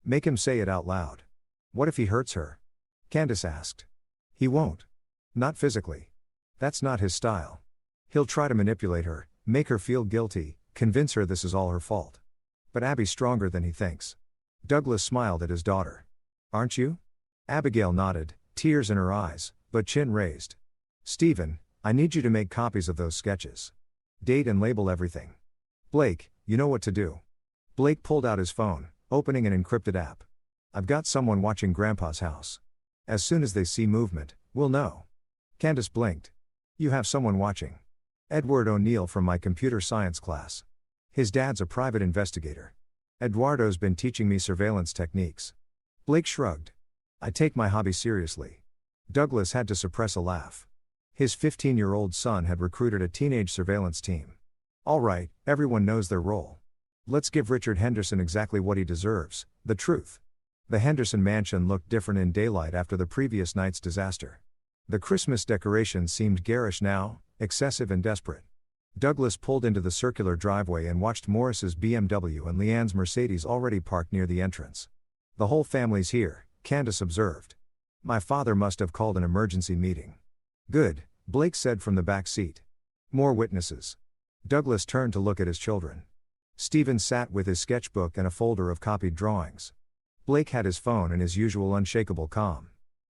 Make him say it out loud. What if he hurts her? Candace asked. He won't. Not physically. That's not his style. He'll try to manipulate her, make her feel guilty, convince her this is all her fault. But Abby's stronger than he thinks. Douglas smiled at his daughter. Aren't you? Abigail nodded, tears in her eyes, but chin raised. Stephen, I need you to make copies of those sketches. Date and label everything. Blake, you know what to do. Blake pulled out his phone, opening an encrypted app. I've got someone watching Grandpa's house. As soon as they see movement, we'll know. Candace blinked. You have someone watching. Edward O'Neill from my computer science class. His dad's a private investigator. Eduardo's been teaching me surveillance techniques. Blake shrugged. I take my hobby seriously. Douglas had to suppress a laugh. His 15-year-old son had recruited a teenage surveillance team. All right, everyone knows their role. Let's give Richard Henderson exactly what he deserves, the truth. The Henderson mansion looked different in daylight after the previous night's disaster. The Christmas decorations seemed garish now, excessive and desperate. Douglas pulled into the circular driveway and watched Morris's BMW and Leanne's Mercedes already parked near the entrance. The whole family's here, Candace observed. My father must have called an emergency meeting. Good, Blake said from the back seat. More witnesses. Douglas turned to look at his children. Stephen sat with his sketchbook and a folder of copied drawings. Blake had his phone and his usual unshakable calm.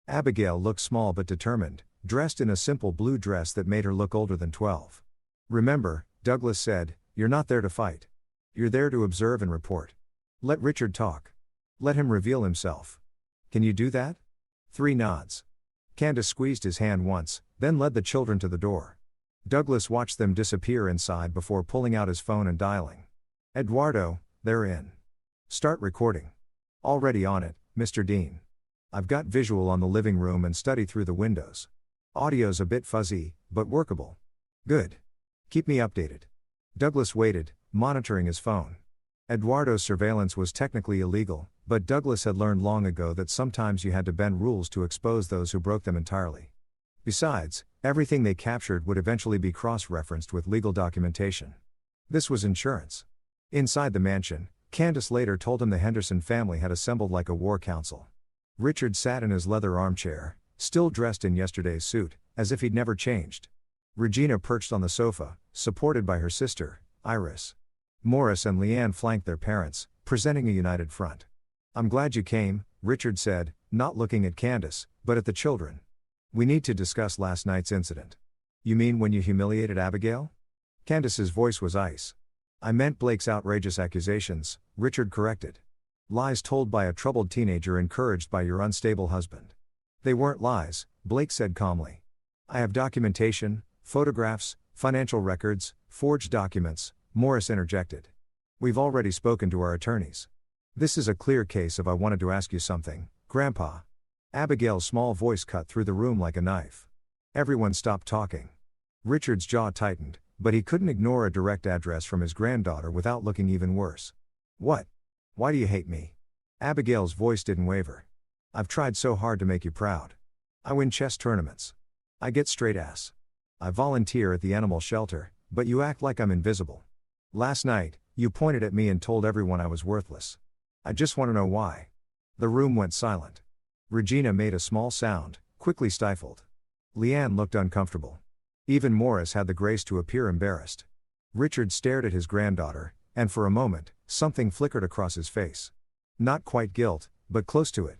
Abigail looked small but determined, dressed in a simple blue dress that made her look older than 12. Remember, Douglas said, you're not there to fight. You're there to observe and report. Let Richard talk. Let him reveal himself. Can you do that? 3 nods. Candace squeezed his hand once, then led the children to the door. Douglas watched them disappear inside before pulling out his phone and dialing. Eduardo, they're in. Start recording. Already on it, Mr. Dean. I've got visual on the living room and study through the windows. Audio's a bit fuzzy, but workable. Good. Keep me updated. Douglas waited, monitoring his phone. Eduardo's surveillance was technically illegal, but Douglas had learned long ago that sometimes you had to bend rules to expose those who broke them entirely. Besides, everything they captured would eventually be cross-referenced with legal documentation. This was insurance. Inside the mansion, Candace later told him the Henderson family had assembled like a war council. Richard sat in his leather armchair, still dressed in yesterday's suit, as if he'd never changed. Regina perched on the sofa, supported by her sister, Iris. Morris and Leanne flanked their parents, presenting a united front. I'm glad you came, Richard said, not looking at Candace, but at the children. We need to discuss last night's incident. You mean when you humiliated Abigail? Candace's voice was ice. I meant Blake's outrageous accusations, Richard corrected. Lies told by a troubled teenager encouraged by your unstable husband. They weren't lies, Blake said calmly. I have documentation, photographs, financial records, forged documents, Morris interjected. We've already spoken to our attorneys. This is a clear case of I wanted to ask you something, Grandpa. Abigail's small voice cut through the room like a knife. Everyone stopped talking. Richard's jaw tightened, but he couldn't ignore a direct address from his granddaughter without looking even worse. What? Why do you hate me? Abigail's voice didn't waver. I've tried so hard to make you proud. I win chess tournaments. I get straight A's. I volunteer at the animal shelter, but you act like I'm invisible. Last night, you pointed at me and told everyone I was worthless. I just want to know why. The room went silent. Regina made a small sound, quickly stifled. Leanne looked uncomfortable. Even Morris had the grace to appear embarrassed. Richard stared at his granddaughter, and for a moment, something flickered across his face. Not quite guilt, but close to it.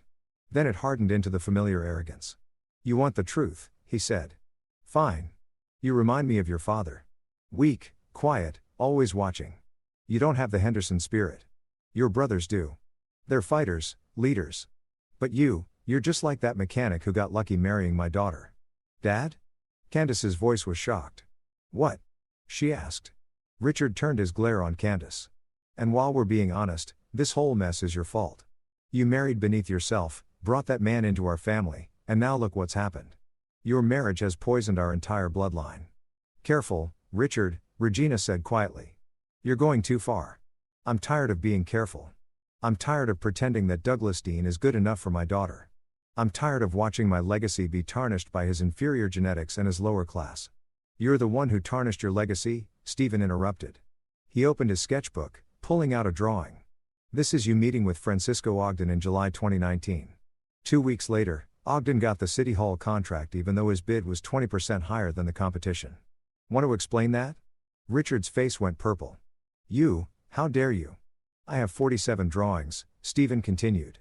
Then it hardened into the familiar arrogance. You want the truth, he said. Fine. You remind me of your father. Weak, quiet, always watching. You don't have the Henderson spirit. Your brothers do. They're fighters, leaders. But you're just like that mechanic who got lucky marrying my daughter. Dad? Candace's voice was shocked. What? She asked. Richard turned his glare on Candace. And while we're being honest, this whole mess is your fault. You married beneath yourself, brought that man into our family, and now look what's happened. Your marriage has poisoned our entire bloodline. Careful, Richard, Regina said quietly. You're going too far. I'm tired of being careful. I'm tired of pretending that Douglas Dean is good enough for my daughter. I'm tired of watching my legacy be tarnished by his inferior genetics and his lower class. You're the one who tarnished your legacy, Stephen interrupted. He opened his sketchbook, pulling out a drawing. This is you meeting with Francisco Ogden in July 2019. 2 weeks later, Ogden got the City Hall contract even though his bid was 20% higher than the competition. Want to explain that? Richard's face went purple. How dare you? I have 47 drawings, Stephen continued.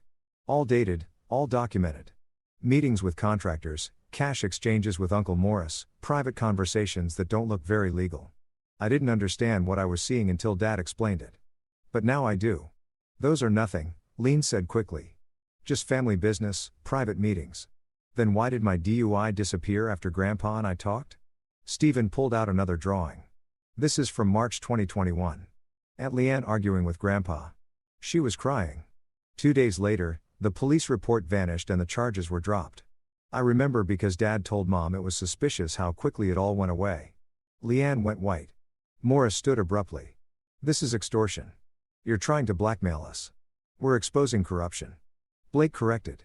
All dated, all documented. Meetings with contractors, cash exchanges with Uncle Morris, private conversations that don't look very legal. I didn't understand what I was seeing until Dad explained it. But now I do. Those are nothing, Lean said quickly. Just family business, private meetings. Then why did my DUI disappear after Grandpa and I talked? Stephen pulled out another drawing. This is from March 2021. Aunt Leanne arguing with Grandpa. She was crying. 2 days later, the police report vanished and the charges were dropped. I remember because Dad told Mom it was suspicious how quickly it all went away. Leanne went white. Morris stood abruptly. This is extortion. You're trying to blackmail us. We're exposing corruption. Blake corrected.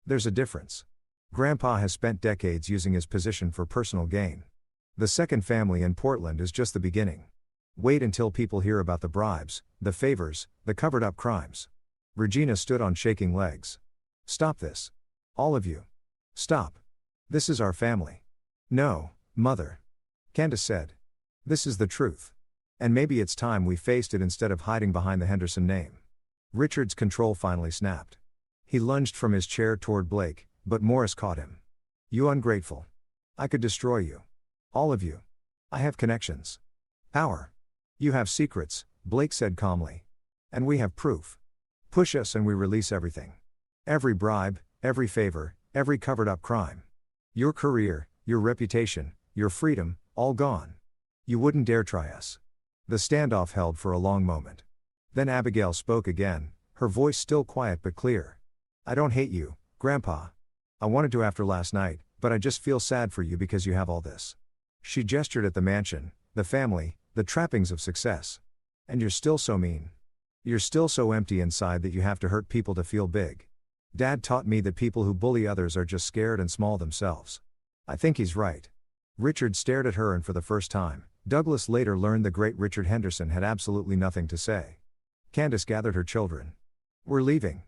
There's a difference. Grandpa has spent decades using his position for personal gain. The second family in Portland is just the beginning. Wait until people hear about the bribes, the favors, the covered-up crimes. Regina stood on shaking legs. Stop this. All of you. Stop. This is our family. No, Mother. Candace said. This is the truth. And maybe it's time we faced it instead of hiding behind the Henderson name. Richard's control finally snapped. He lunged from his chair toward Blake, but Morris caught him. You ungrateful. I could destroy you. All of you. I have connections. Power. You have secrets, Blake said calmly. And we have proof. Push us and we release everything. Every bribe, every favor, every covered-up crime. Your career, your reputation, your freedom, all gone. You wouldn't dare try us. The standoff held for a long moment. Then Abigail spoke again, her voice still quiet but clear. I don't hate you, Grandpa. I wanted to after last night, but I just feel sad for you because you have all this. She gestured at the mansion, the family, the trappings of success. And you're still so mean. You're still so empty inside that you have to hurt people to feel big. Dad taught me that people who bully others are just scared and small themselves. I think he's right. Richard stared at her, and for the first time, Douglas later learned the great Richard Henderson had absolutely nothing to say. Candace gathered her children. We're leaving.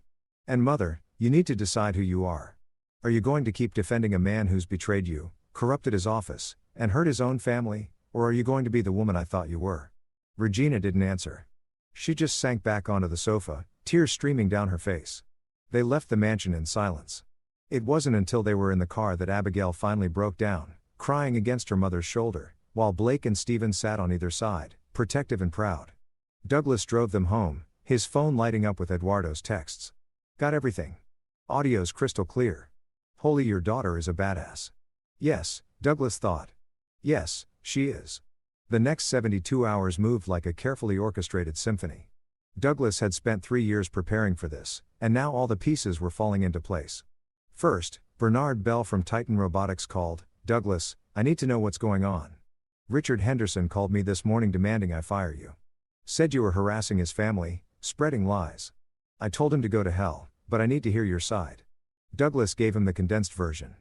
And Mother, you need to decide who you are. Are you going to keep defending a man who's betrayed you, corrupted his office, and hurt his own family, or are you going to be the woman I thought you were? Regina didn't answer. She just sank back onto the sofa, tears streaming down her face. They left the mansion in silence. It wasn't until they were in the car that Abigail finally broke down, crying against her mother's shoulder, while Blake and Stephen sat on either side, protective and proud. Douglas drove them home, his phone lighting up with Eduardo's texts. Got everything. Audio's crystal clear. Holy, your daughter is a badass. Yes, Douglas thought. Yes, she is. The next 72 hours moved like a carefully orchestrated symphony. Douglas had spent 3 years preparing for this, and now all the pieces were falling into place. First, Bernard Bell from Titan Robotics called. Douglas, I need to know what's going on. Richard Henderson called me this morning demanding I fire you. Said you were harassing his family, spreading lies. I told him to go to hell, but I need to hear your side. Douglas gave him the condensed version.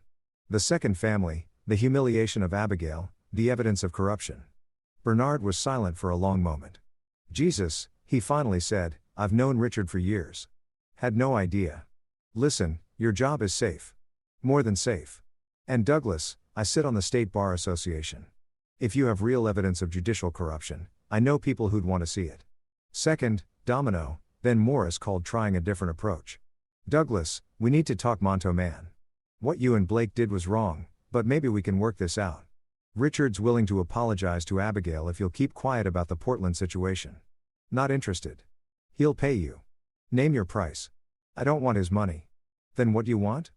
The second family, the humiliation of Abigail, the evidence of corruption. Bernard was silent for a long moment. Jesus, he finally said, I've known Richard for years. Had no idea. Listen, your job is safe. More than safe. And Douglas, I sit on the State Bar Association. If you have real evidence of judicial corruption, I know people who'd want to see it. Second, Domino, then Morris called trying a different approach. Douglas, we need to talk Monto man. What you and Blake did was wrong, but maybe we can work this out. Richard's willing to apologize to Abigail if you'll keep quiet about the Portland situation. Not interested. He'll pay you. Name your price. I don't want his money. Then what do you want?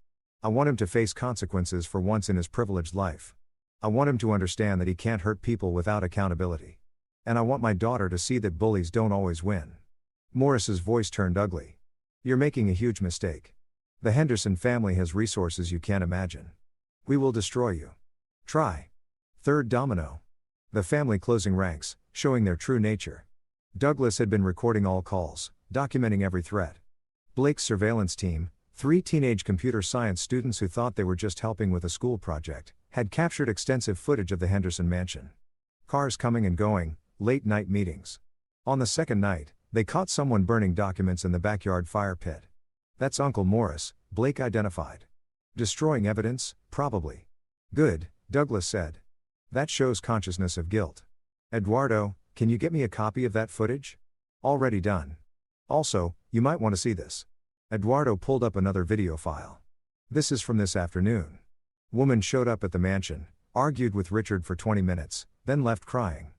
I want him to face consequences for once in his privileged life. I want him to understand that he can't hurt people without accountability. And I want my daughter to see that bullies don't always win. Morris's voice turned ugly. You're making a huge mistake. The Henderson family has resources you can't imagine. We will destroy you. Try. Third domino. The family closing ranks, showing their true nature. Douglas had been recording all calls, documenting every threat. Blake's surveillance team, 3 teenage computer science students who thought they were just helping with a school project, had captured extensive footage of the Henderson mansion. Cars coming and going, late-night meetings. On the second night, they caught someone burning documents in the backyard fire pit. That's Uncle Morris, Blake identified. Destroying evidence, probably. Good, Douglas said. That shows consciousness of guilt. Eduardo, can you get me a copy of that footage? Already done. Also, you might want to see this. Eduardo pulled up another video file. This is from this afternoon. Woman showed up at the mansion, argued with Richard for 20 minutes, then left crying.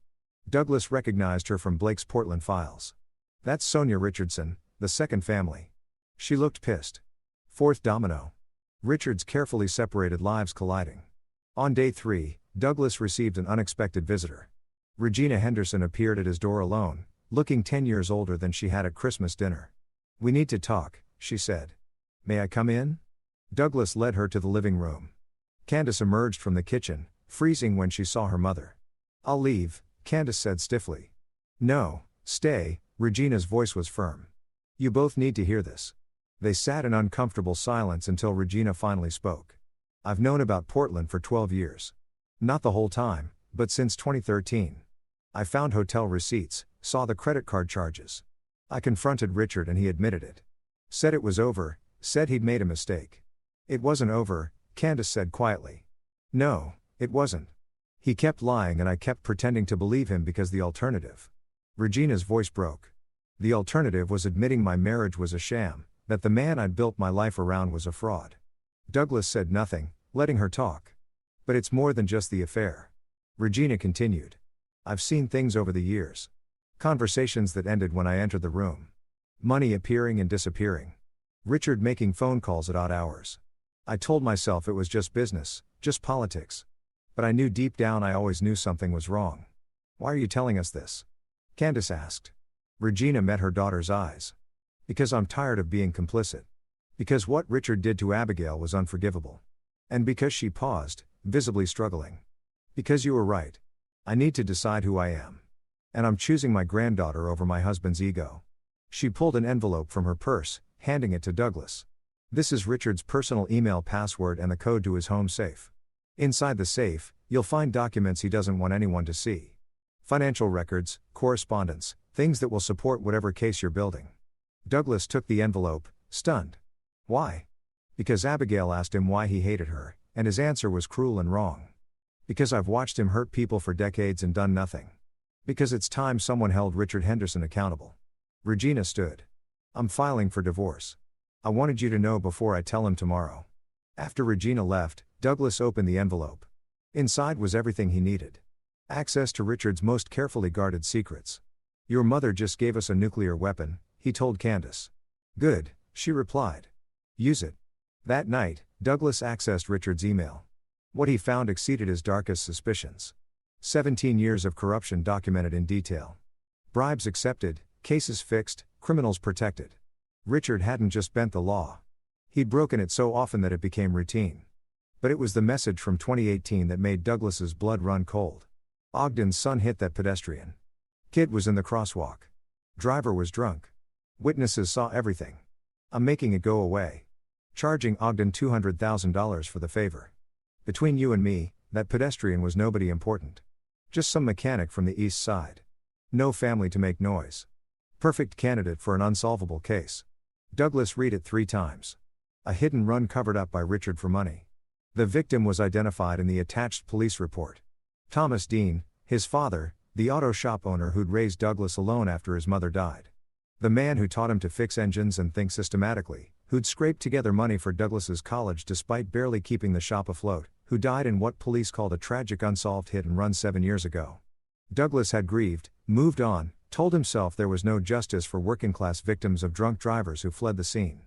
Douglas recognized her from Blake's Portland files. That's Sonia Richardson, the second family. She looked pissed. Fourth domino. Richard's carefully separated lives colliding. On day 3, Douglas received an unexpected visitor. Regina Henderson appeared at his door alone, looking 10 years older than she had at Christmas dinner. We need to talk, she said. May I come in? Douglas led her to the living room. Candace emerged from the kitchen, freezing when she saw her mother. I'll leave, Candace said stiffly. No, stay, Regina's voice was firm. You both need to hear this. They sat in uncomfortable silence until Regina finally spoke. I've known about Portland for 12 years. Not the whole time, but since 2013. I found hotel receipts, saw the credit card charges. I confronted Richard and he admitted it. Said it was over, said he'd made a mistake. It wasn't over, Candace said quietly. No, it wasn't. He kept lying and I kept pretending to believe him because the alternative. Regina's voice broke. The alternative was admitting my marriage was a sham, that the man I'd built my life around was a fraud. Douglas said nothing, letting her talk. But it's more than just the affair. Regina continued. I've seen things over the years. Conversations that ended when I entered the room. Money appearing and disappearing. Richard making phone calls at odd hours. I told myself it was just business, just politics. But I knew deep down I always knew something was wrong. Why are you telling us this? Candace asked. Regina met her daughter's eyes. Because I'm tired of being complicit. Because what Richard did to Abigail was unforgivable. And because she paused, visibly struggling. Because you were right. I need to decide who I am. And I'm choosing my granddaughter over my husband's ego. She pulled an envelope from her purse, handing it to Douglas. This is Richard's personal email password and the code to his home safe. Inside the safe, you'll find documents he doesn't want anyone to see. Financial records, correspondence, things that will support whatever case you're building. Douglas took the envelope, stunned. Why? Because Abigail asked him why he hated her, and his answer was cruel and wrong. Because I've watched him hurt people for decades and done nothing. Because it's time someone held Richard Henderson accountable. Regina stood. I'm filing for divorce. I wanted you to know before I tell him tomorrow. After Regina left, Douglas opened the envelope. Inside was everything he needed. Access to Richard's most carefully guarded secrets. Your mother just gave us a nuclear weapon, he told Candace. Good, she replied. Use it. That night, Douglas accessed Richard's email. What he found exceeded his darkest suspicions. 17 years of corruption documented in detail. Bribes accepted, cases fixed, criminals protected. Richard hadn't just bent the law. He'd broken it so often that it became routine. But it was the message from 2018 that made Douglas's blood run cold. Ogden's son hit that pedestrian. Kid was in the crosswalk. Driver was drunk. Witnesses saw everything. I'm making it go away. Charging Ogden $200,000 for the favor. Between you and me, that pedestrian was nobody important. Just some mechanic from the east side. No family to make noise. Perfect candidate for an unsolvable case. Douglas read it 3 times. A hit and run covered up by Richard for money. The victim was identified in the attached police report. Thomas Dean, his father, the auto shop owner who'd raised Douglas alone after his mother died. The man who taught him to fix engines and think systematically, who'd scraped together money for Douglas's college despite barely keeping the shop afloat, who died in what police called a tragic unsolved hit and run 7 years ago. Douglas had grieved, moved on, told himself there was no justice for working-class victims of drunk drivers who fled the scene.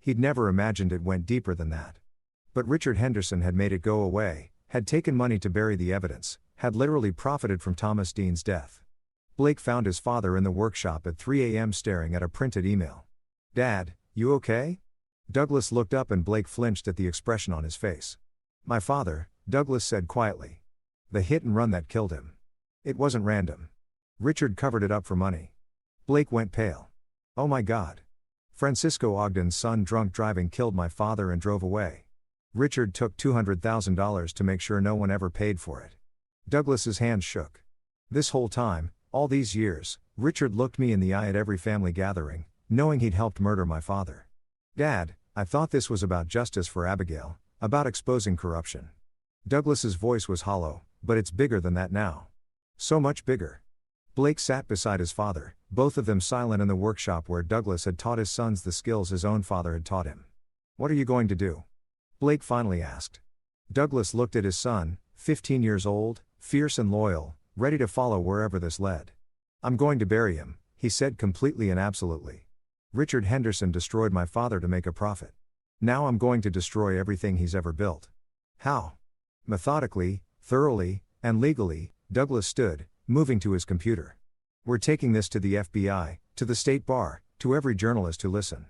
He'd never imagined it went deeper than that. But Richard Henderson had made it go away, had taken money to bury the evidence, had literally profited from Thomas Dean's death. Blake found his father in the workshop at 3 a.m. staring at a printed email. "Dad, you okay?" Douglas looked up and Blake flinched at the expression on his face. "My father," Douglas said quietly. "The hit and run that killed him. It wasn't random. Richard covered it up for money." Blake went pale. "Oh my God. Francisco Ogden's son drunk driving killed my father and drove away. Richard took $200,000 to make sure no one ever paid for it." Douglas's hands shook. This whole time, all these years, Richard looked me in the eye at every family gathering, knowing he'd helped murder my father. "Dad, I thought this was about justice for Abigail, about exposing corruption." Douglas's voice was hollow, "But it's bigger than that now. So much bigger." Blake sat beside his father, both of them silent in the workshop where Douglas had taught his sons the skills his own father had taught him. "What are you going to do?" Blake finally asked. Douglas looked at his son, 15 years old, fierce and loyal, ready to follow wherever this led. "I'm going to bury him," he said completely and absolutely. "Richard Henderson destroyed my father to make a profit. Now I'm going to destroy everything he's ever built." "How?" Methodically, thoroughly, and legally, Douglas stood, moving to his computer. "We're taking this to the FBI, to the state bar, to every journalist who listen.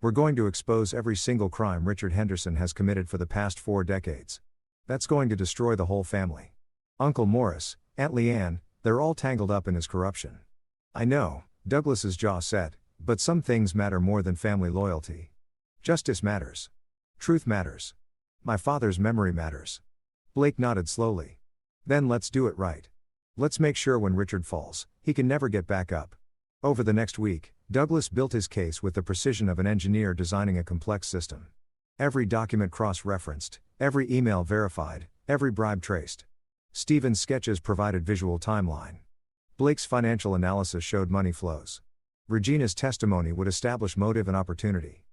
We're going to expose every single crime Richard Henderson has committed for the past 4 decades. That's going to destroy the whole family. Uncle Morris, Aunt Leanne, they're all tangled up in his corruption." "I know," Douglas's jaw set, "but some things matter more than family loyalty. Justice matters. Truth matters. My father's memory matters." Blake nodded slowly. "Then let's do it right. Let's make sure when Richard falls, he can never get back up." Over the next week, Douglas built his case with the precision of an engineer designing a complex system. Every document cross-referenced, every email verified, every bribe traced. Stephen's sketches provided visual timeline. Blake's financial analysis showed money flows. Regina's testimony would establish motive and opportunity.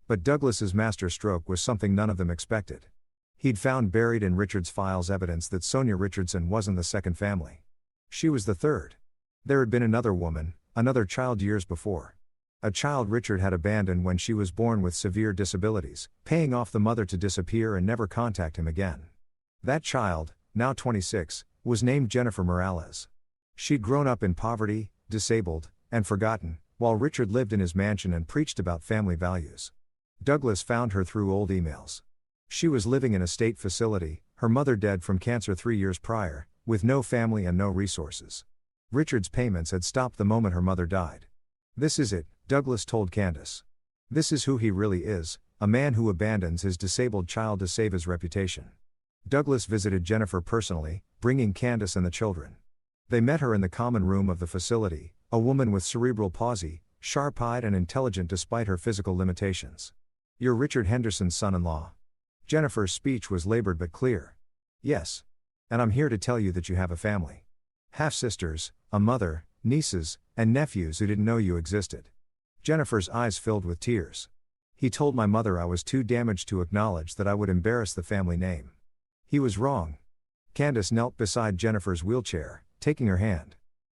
But Douglas's masterstroke was something none of them expected. He'd found buried in Richard's files evidence that Sonia Richardson wasn't the second family. She was the third. There had been another woman, another child years before. A child Richard had abandoned when she was born with severe disabilities, paying off the mother to disappear and never contact him again. That child, now 26, was named Jennifer Morales. She'd grown up in poverty, disabled, and forgotten, while Richard lived in his mansion and preached about family values. Douglas found her through old emails. She was living in a state facility, her mother dead from cancer 3 years prior, with no family and no resources. Richard's payments had stopped the moment her mother died. "This is it," Douglas told Candace. "This is who he really is, a man who abandons his disabled child to save his reputation." Douglas visited Jennifer personally, bringing Candace and the children. They met her in the common room of the facility, a woman with cerebral palsy, sharp-eyed and intelligent despite her physical limitations. "You're Richard Henderson's son-in-law." Jennifer's speech was labored but clear. "Yes. And I'm here to tell you that you have a family. Half-sisters, a mother, nieces, and nephews who didn't know you existed." Jennifer's eyes filled with tears. "He told my mother I was too damaged to acknowledge that I would embarrass the family name. He was wrong." Candace knelt beside Jennifer's wheelchair, taking her hand.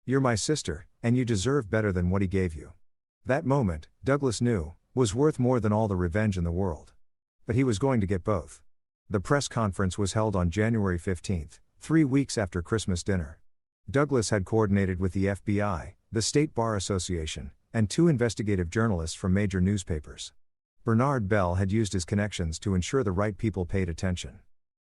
"You're my sister, and you deserve better than what he gave you." That moment, Douglas knew, was worth more than all the revenge in the world. But he was going to get both. The press conference was held on January 15, 3 weeks after Christmas dinner. Douglas had coordinated with the FBI, the State Bar Association, and 2 investigative journalists from major newspapers. Bernard Bell had used his connections to ensure the right people paid attention.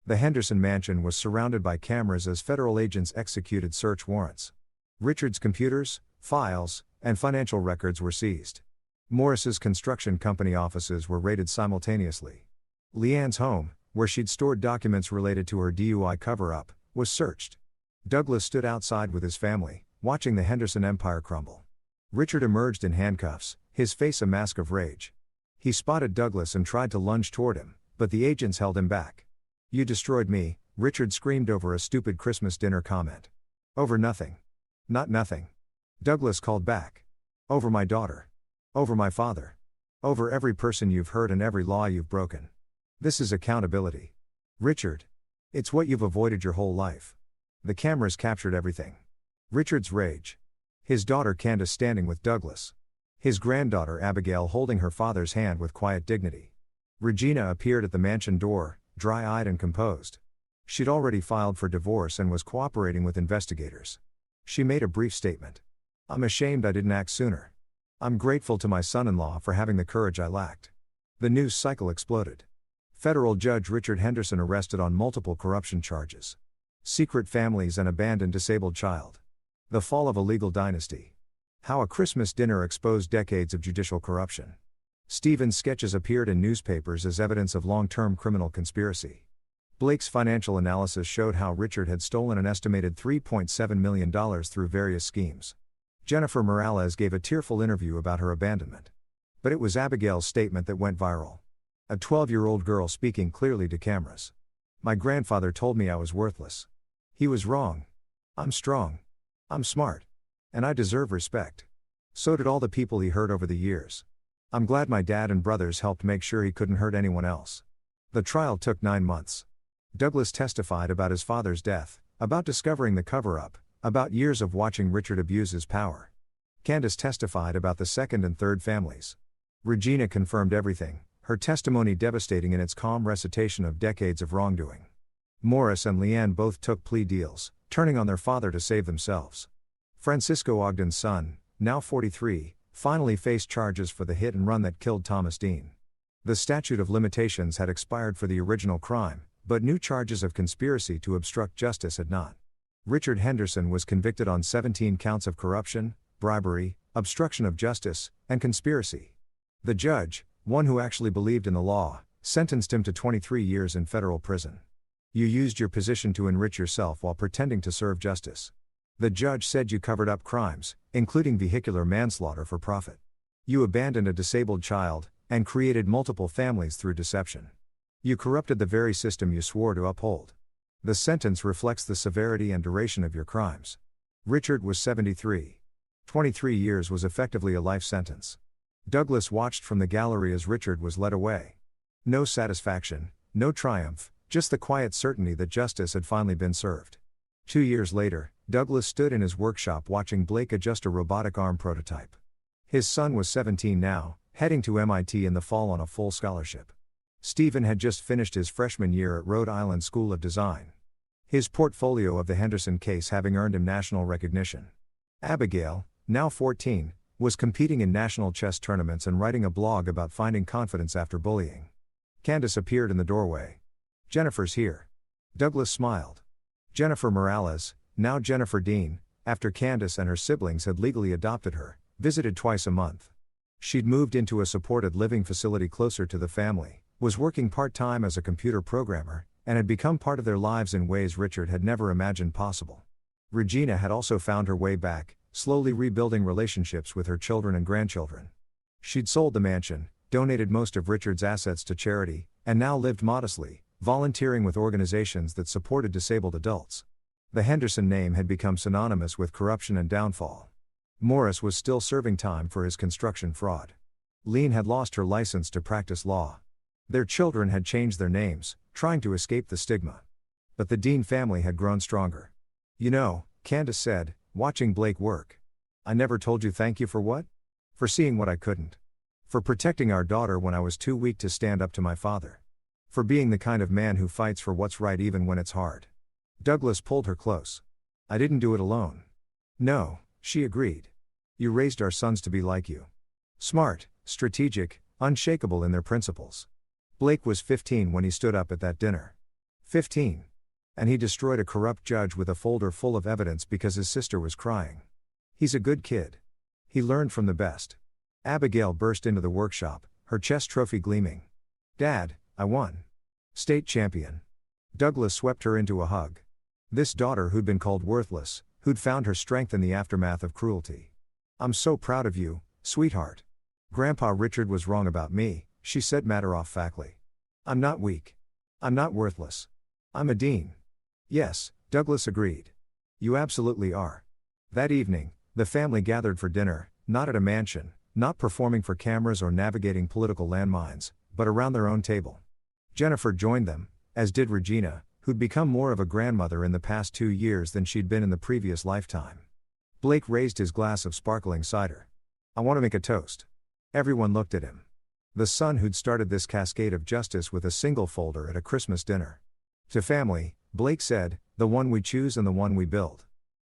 The Henderson mansion was surrounded by cameras as federal agents executed search warrants. Richard's computers, files, and financial records were seized. Morris's construction company offices were raided simultaneously. Leanne's home, where she'd stored documents related to her DUI cover-up, was searched. Douglas stood outside with his family, watching the Henderson empire crumble. Richard emerged in handcuffs, his face a mask of rage. He spotted Douglas and tried to lunge toward him, but the agents held him back. "You destroyed me," Richard screamed over a stupid Christmas dinner comment. "Over nothing." "Not nothing." Douglas called back. "Over my daughter. Over my father. Over every person you've hurt and every law you've broken. This is accountability. Richard. It's what you've avoided your whole life." The cameras captured everything. Richard's rage. His daughter Candace standing with Douglas. His granddaughter Abigail holding her father's hand with quiet dignity. Regina appeared at the mansion door, dry-eyed and composed. She'd already filed for divorce and was cooperating with investigators. She made a brief statement. "I'm ashamed I didn't act sooner. I'm grateful to my son-in-law for having the courage I lacked." The news cycle exploded. Federal Judge Richard Henderson arrested on multiple corruption charges. Secret families and abandoned disabled child. The fall of a legal dynasty. How a Christmas dinner exposed decades of judicial corruption. Stephen's sketches appeared in newspapers as evidence of long-term criminal conspiracy. Blake's financial analysis showed how Richard had stolen an estimated $3.7 million through various schemes. Jennifer Morales gave a tearful interview about her abandonment. But it was Abigail's statement that went viral. A 12-year-old girl speaking clearly to cameras. "My grandfather told me I was worthless. He was wrong. I'm strong. I'm smart. And I deserve respect. So did all the people he hurt over the years. I'm glad my dad and brothers helped make sure he couldn't hurt anyone else." The trial took 9 months. Douglas testified about his father's death, about discovering the cover-up, about years of watching Richard abuse his power. Candace testified about the second and third families. Regina confirmed everything, her testimony devastating in its calm recitation of decades of wrongdoing. Morris and Leanne both took plea deals, turning on their father to save themselves. Francisco Ogden's son, now 43, finally faced charges for the hit and run that killed Thomas Dean. The statute of limitations had expired for the original crime, but new charges of conspiracy to obstruct justice had not. Richard Henderson was convicted on 17 counts of corruption, bribery, obstruction of justice, and conspiracy. The judge, one who actually believed in the law, sentenced him to 23 years in federal prison. "You used your position to enrich yourself while pretending to serve justice. The judge said you covered up crimes, including vehicular manslaughter for profit. You abandoned a disabled child, and created multiple families through deception. You corrupted the very system you swore to uphold. The sentence reflects the severity and duration of your crimes." Richard was 73. 23 years was effectively a life sentence. Douglas watched from the gallery as Richard was led away. No satisfaction, no triumph, just the quiet certainty that justice had finally been served. 2 years later, Douglas stood in his workshop watching Blake adjust a robotic arm prototype. His son was 17 now, heading to MIT in the fall on a full scholarship. Stephen had just finished his freshman year at Rhode Island School of Design. His portfolio of the Henderson case having earned him national recognition. Abigail, now 14, was competing in national chess tournaments and writing a blog about finding confidence after bullying. Candace appeared in the doorway. "Jennifer's here." Douglas smiled. Jennifer Morales, now Jennifer Dean, after Candace and her siblings had legally adopted her, visited twice a month. She'd moved into a supported living facility closer to the family, was working part-time as a computer programmer, and had become part of their lives in ways Richard had never imagined possible. Regina had also found her way back, slowly rebuilding relationships with her children and grandchildren. She'd sold the mansion, donated most of Richard's assets to charity, and now lived modestly, volunteering with organizations that supported disabled adults. The Henderson name had become synonymous with corruption and downfall. Morris was still serving time for his construction fraud. Lean had lost her license to practice law. Their children had changed their names, trying to escape the stigma. But the Dean family had grown stronger. "You know," Candace said, watching Blake work. "I never told you thank you for what? For seeing what I couldn't. For protecting our daughter when I was too weak to stand up to my father. For being the kind of man who fights for what's right even when it's hard." Douglas pulled her close. "I didn't do it alone." "No," she agreed. "You raised our sons to be like you. Smart, strategic, unshakable in their principles." Blake was 15 when he stood up at that dinner. 15. And he destroyed a corrupt judge with a folder full of evidence because his sister was crying. He's a good kid. He learned from the best. Abigail burst into the workshop, her chess trophy gleaming. "Dad, I won. State champion." Douglas swept her into a hug. This daughter who'd been called worthless, who'd found her strength in the aftermath of cruelty. "I'm so proud of you, sweetheart." "Grandpa Richard was wrong about me," she said matter-of-factly. "I'm not weak. I'm not worthless. I'm a dean." "Yes," Douglas agreed. "You absolutely are." That evening, the family gathered for dinner, not at a mansion, not performing for cameras or navigating political landmines, but around their own table. Jennifer joined them, as did Regina, who'd become more of a grandmother in the past 2 years than she'd been in the previous lifetime. Blake raised his glass of sparkling cider. "I want to make a toast." Everyone looked at him. The son who'd started this cascade of justice with a single folder at a Christmas dinner. "To family," Blake said, "the one we choose and the one we build.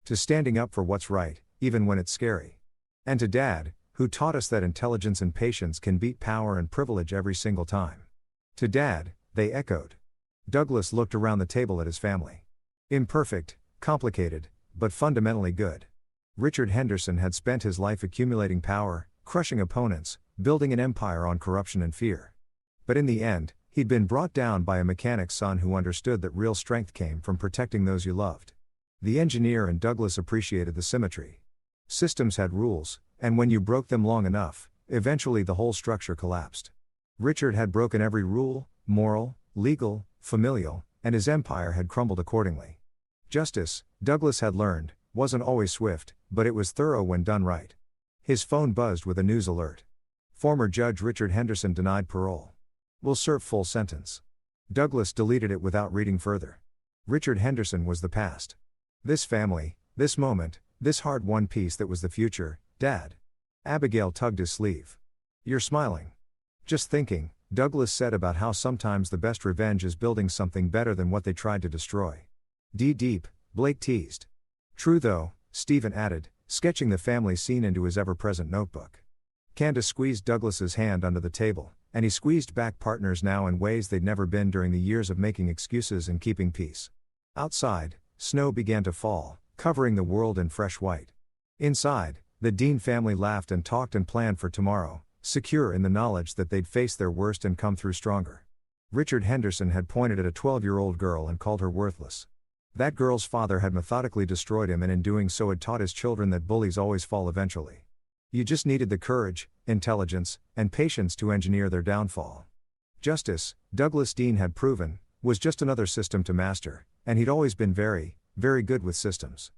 To standing up for what's right, even when it's scary. And to Dad, who taught us that intelligence and patience can beat power and privilege every single time." "To Dad," they echoed. Douglas looked around the table at his family. Imperfect, complicated, but fundamentally good. Richard Henderson had spent his life accumulating power, crushing opponents, building an empire on corruption and fear. But in the end, he'd been brought down by a mechanic's son who understood that real strength came from protecting those you loved. The engineer and Douglas appreciated the symmetry. Systems had rules, and when you broke them long enough, eventually the whole structure collapsed. Richard had broken every rule, moral, legal, familial, and his empire had crumbled accordingly. Justice, Douglas had learned, wasn't always swift, but it was thorough when done right. His phone buzzed with a news alert. Former Judge Richard Henderson denied parole. "Will serve full sentence." Douglas deleted it without reading further. Richard Henderson was the past. This family, this moment, this hard-won peace that was the future, Dad. Abigail tugged his sleeve. "You're smiling." "Just thinking," Douglas said, "about how sometimes the best revenge is building something better than what they tried to destroy." Deep, Blake teased. "True though," Stephen added, sketching the family scene into his ever-present notebook. Candace squeezed Douglas's hand under the table, and he squeezed back partners now in ways they'd never been during the years of making excuses and keeping peace. Outside, snow began to fall, covering the world in fresh white. Inside, the Dean family laughed and talked and planned for tomorrow, secure in the knowledge that they'd face their worst and come through stronger. Richard Henderson had pointed at a 12-year-old girl and called her worthless. That girl's father had methodically destroyed him, and in doing so had taught his children that bullies always fall eventually. You just needed the courage, intelligence, and patience to engineer their downfall. Justice, Douglas Dean had proven, was just another system to master, and he'd always been very, very good with systems.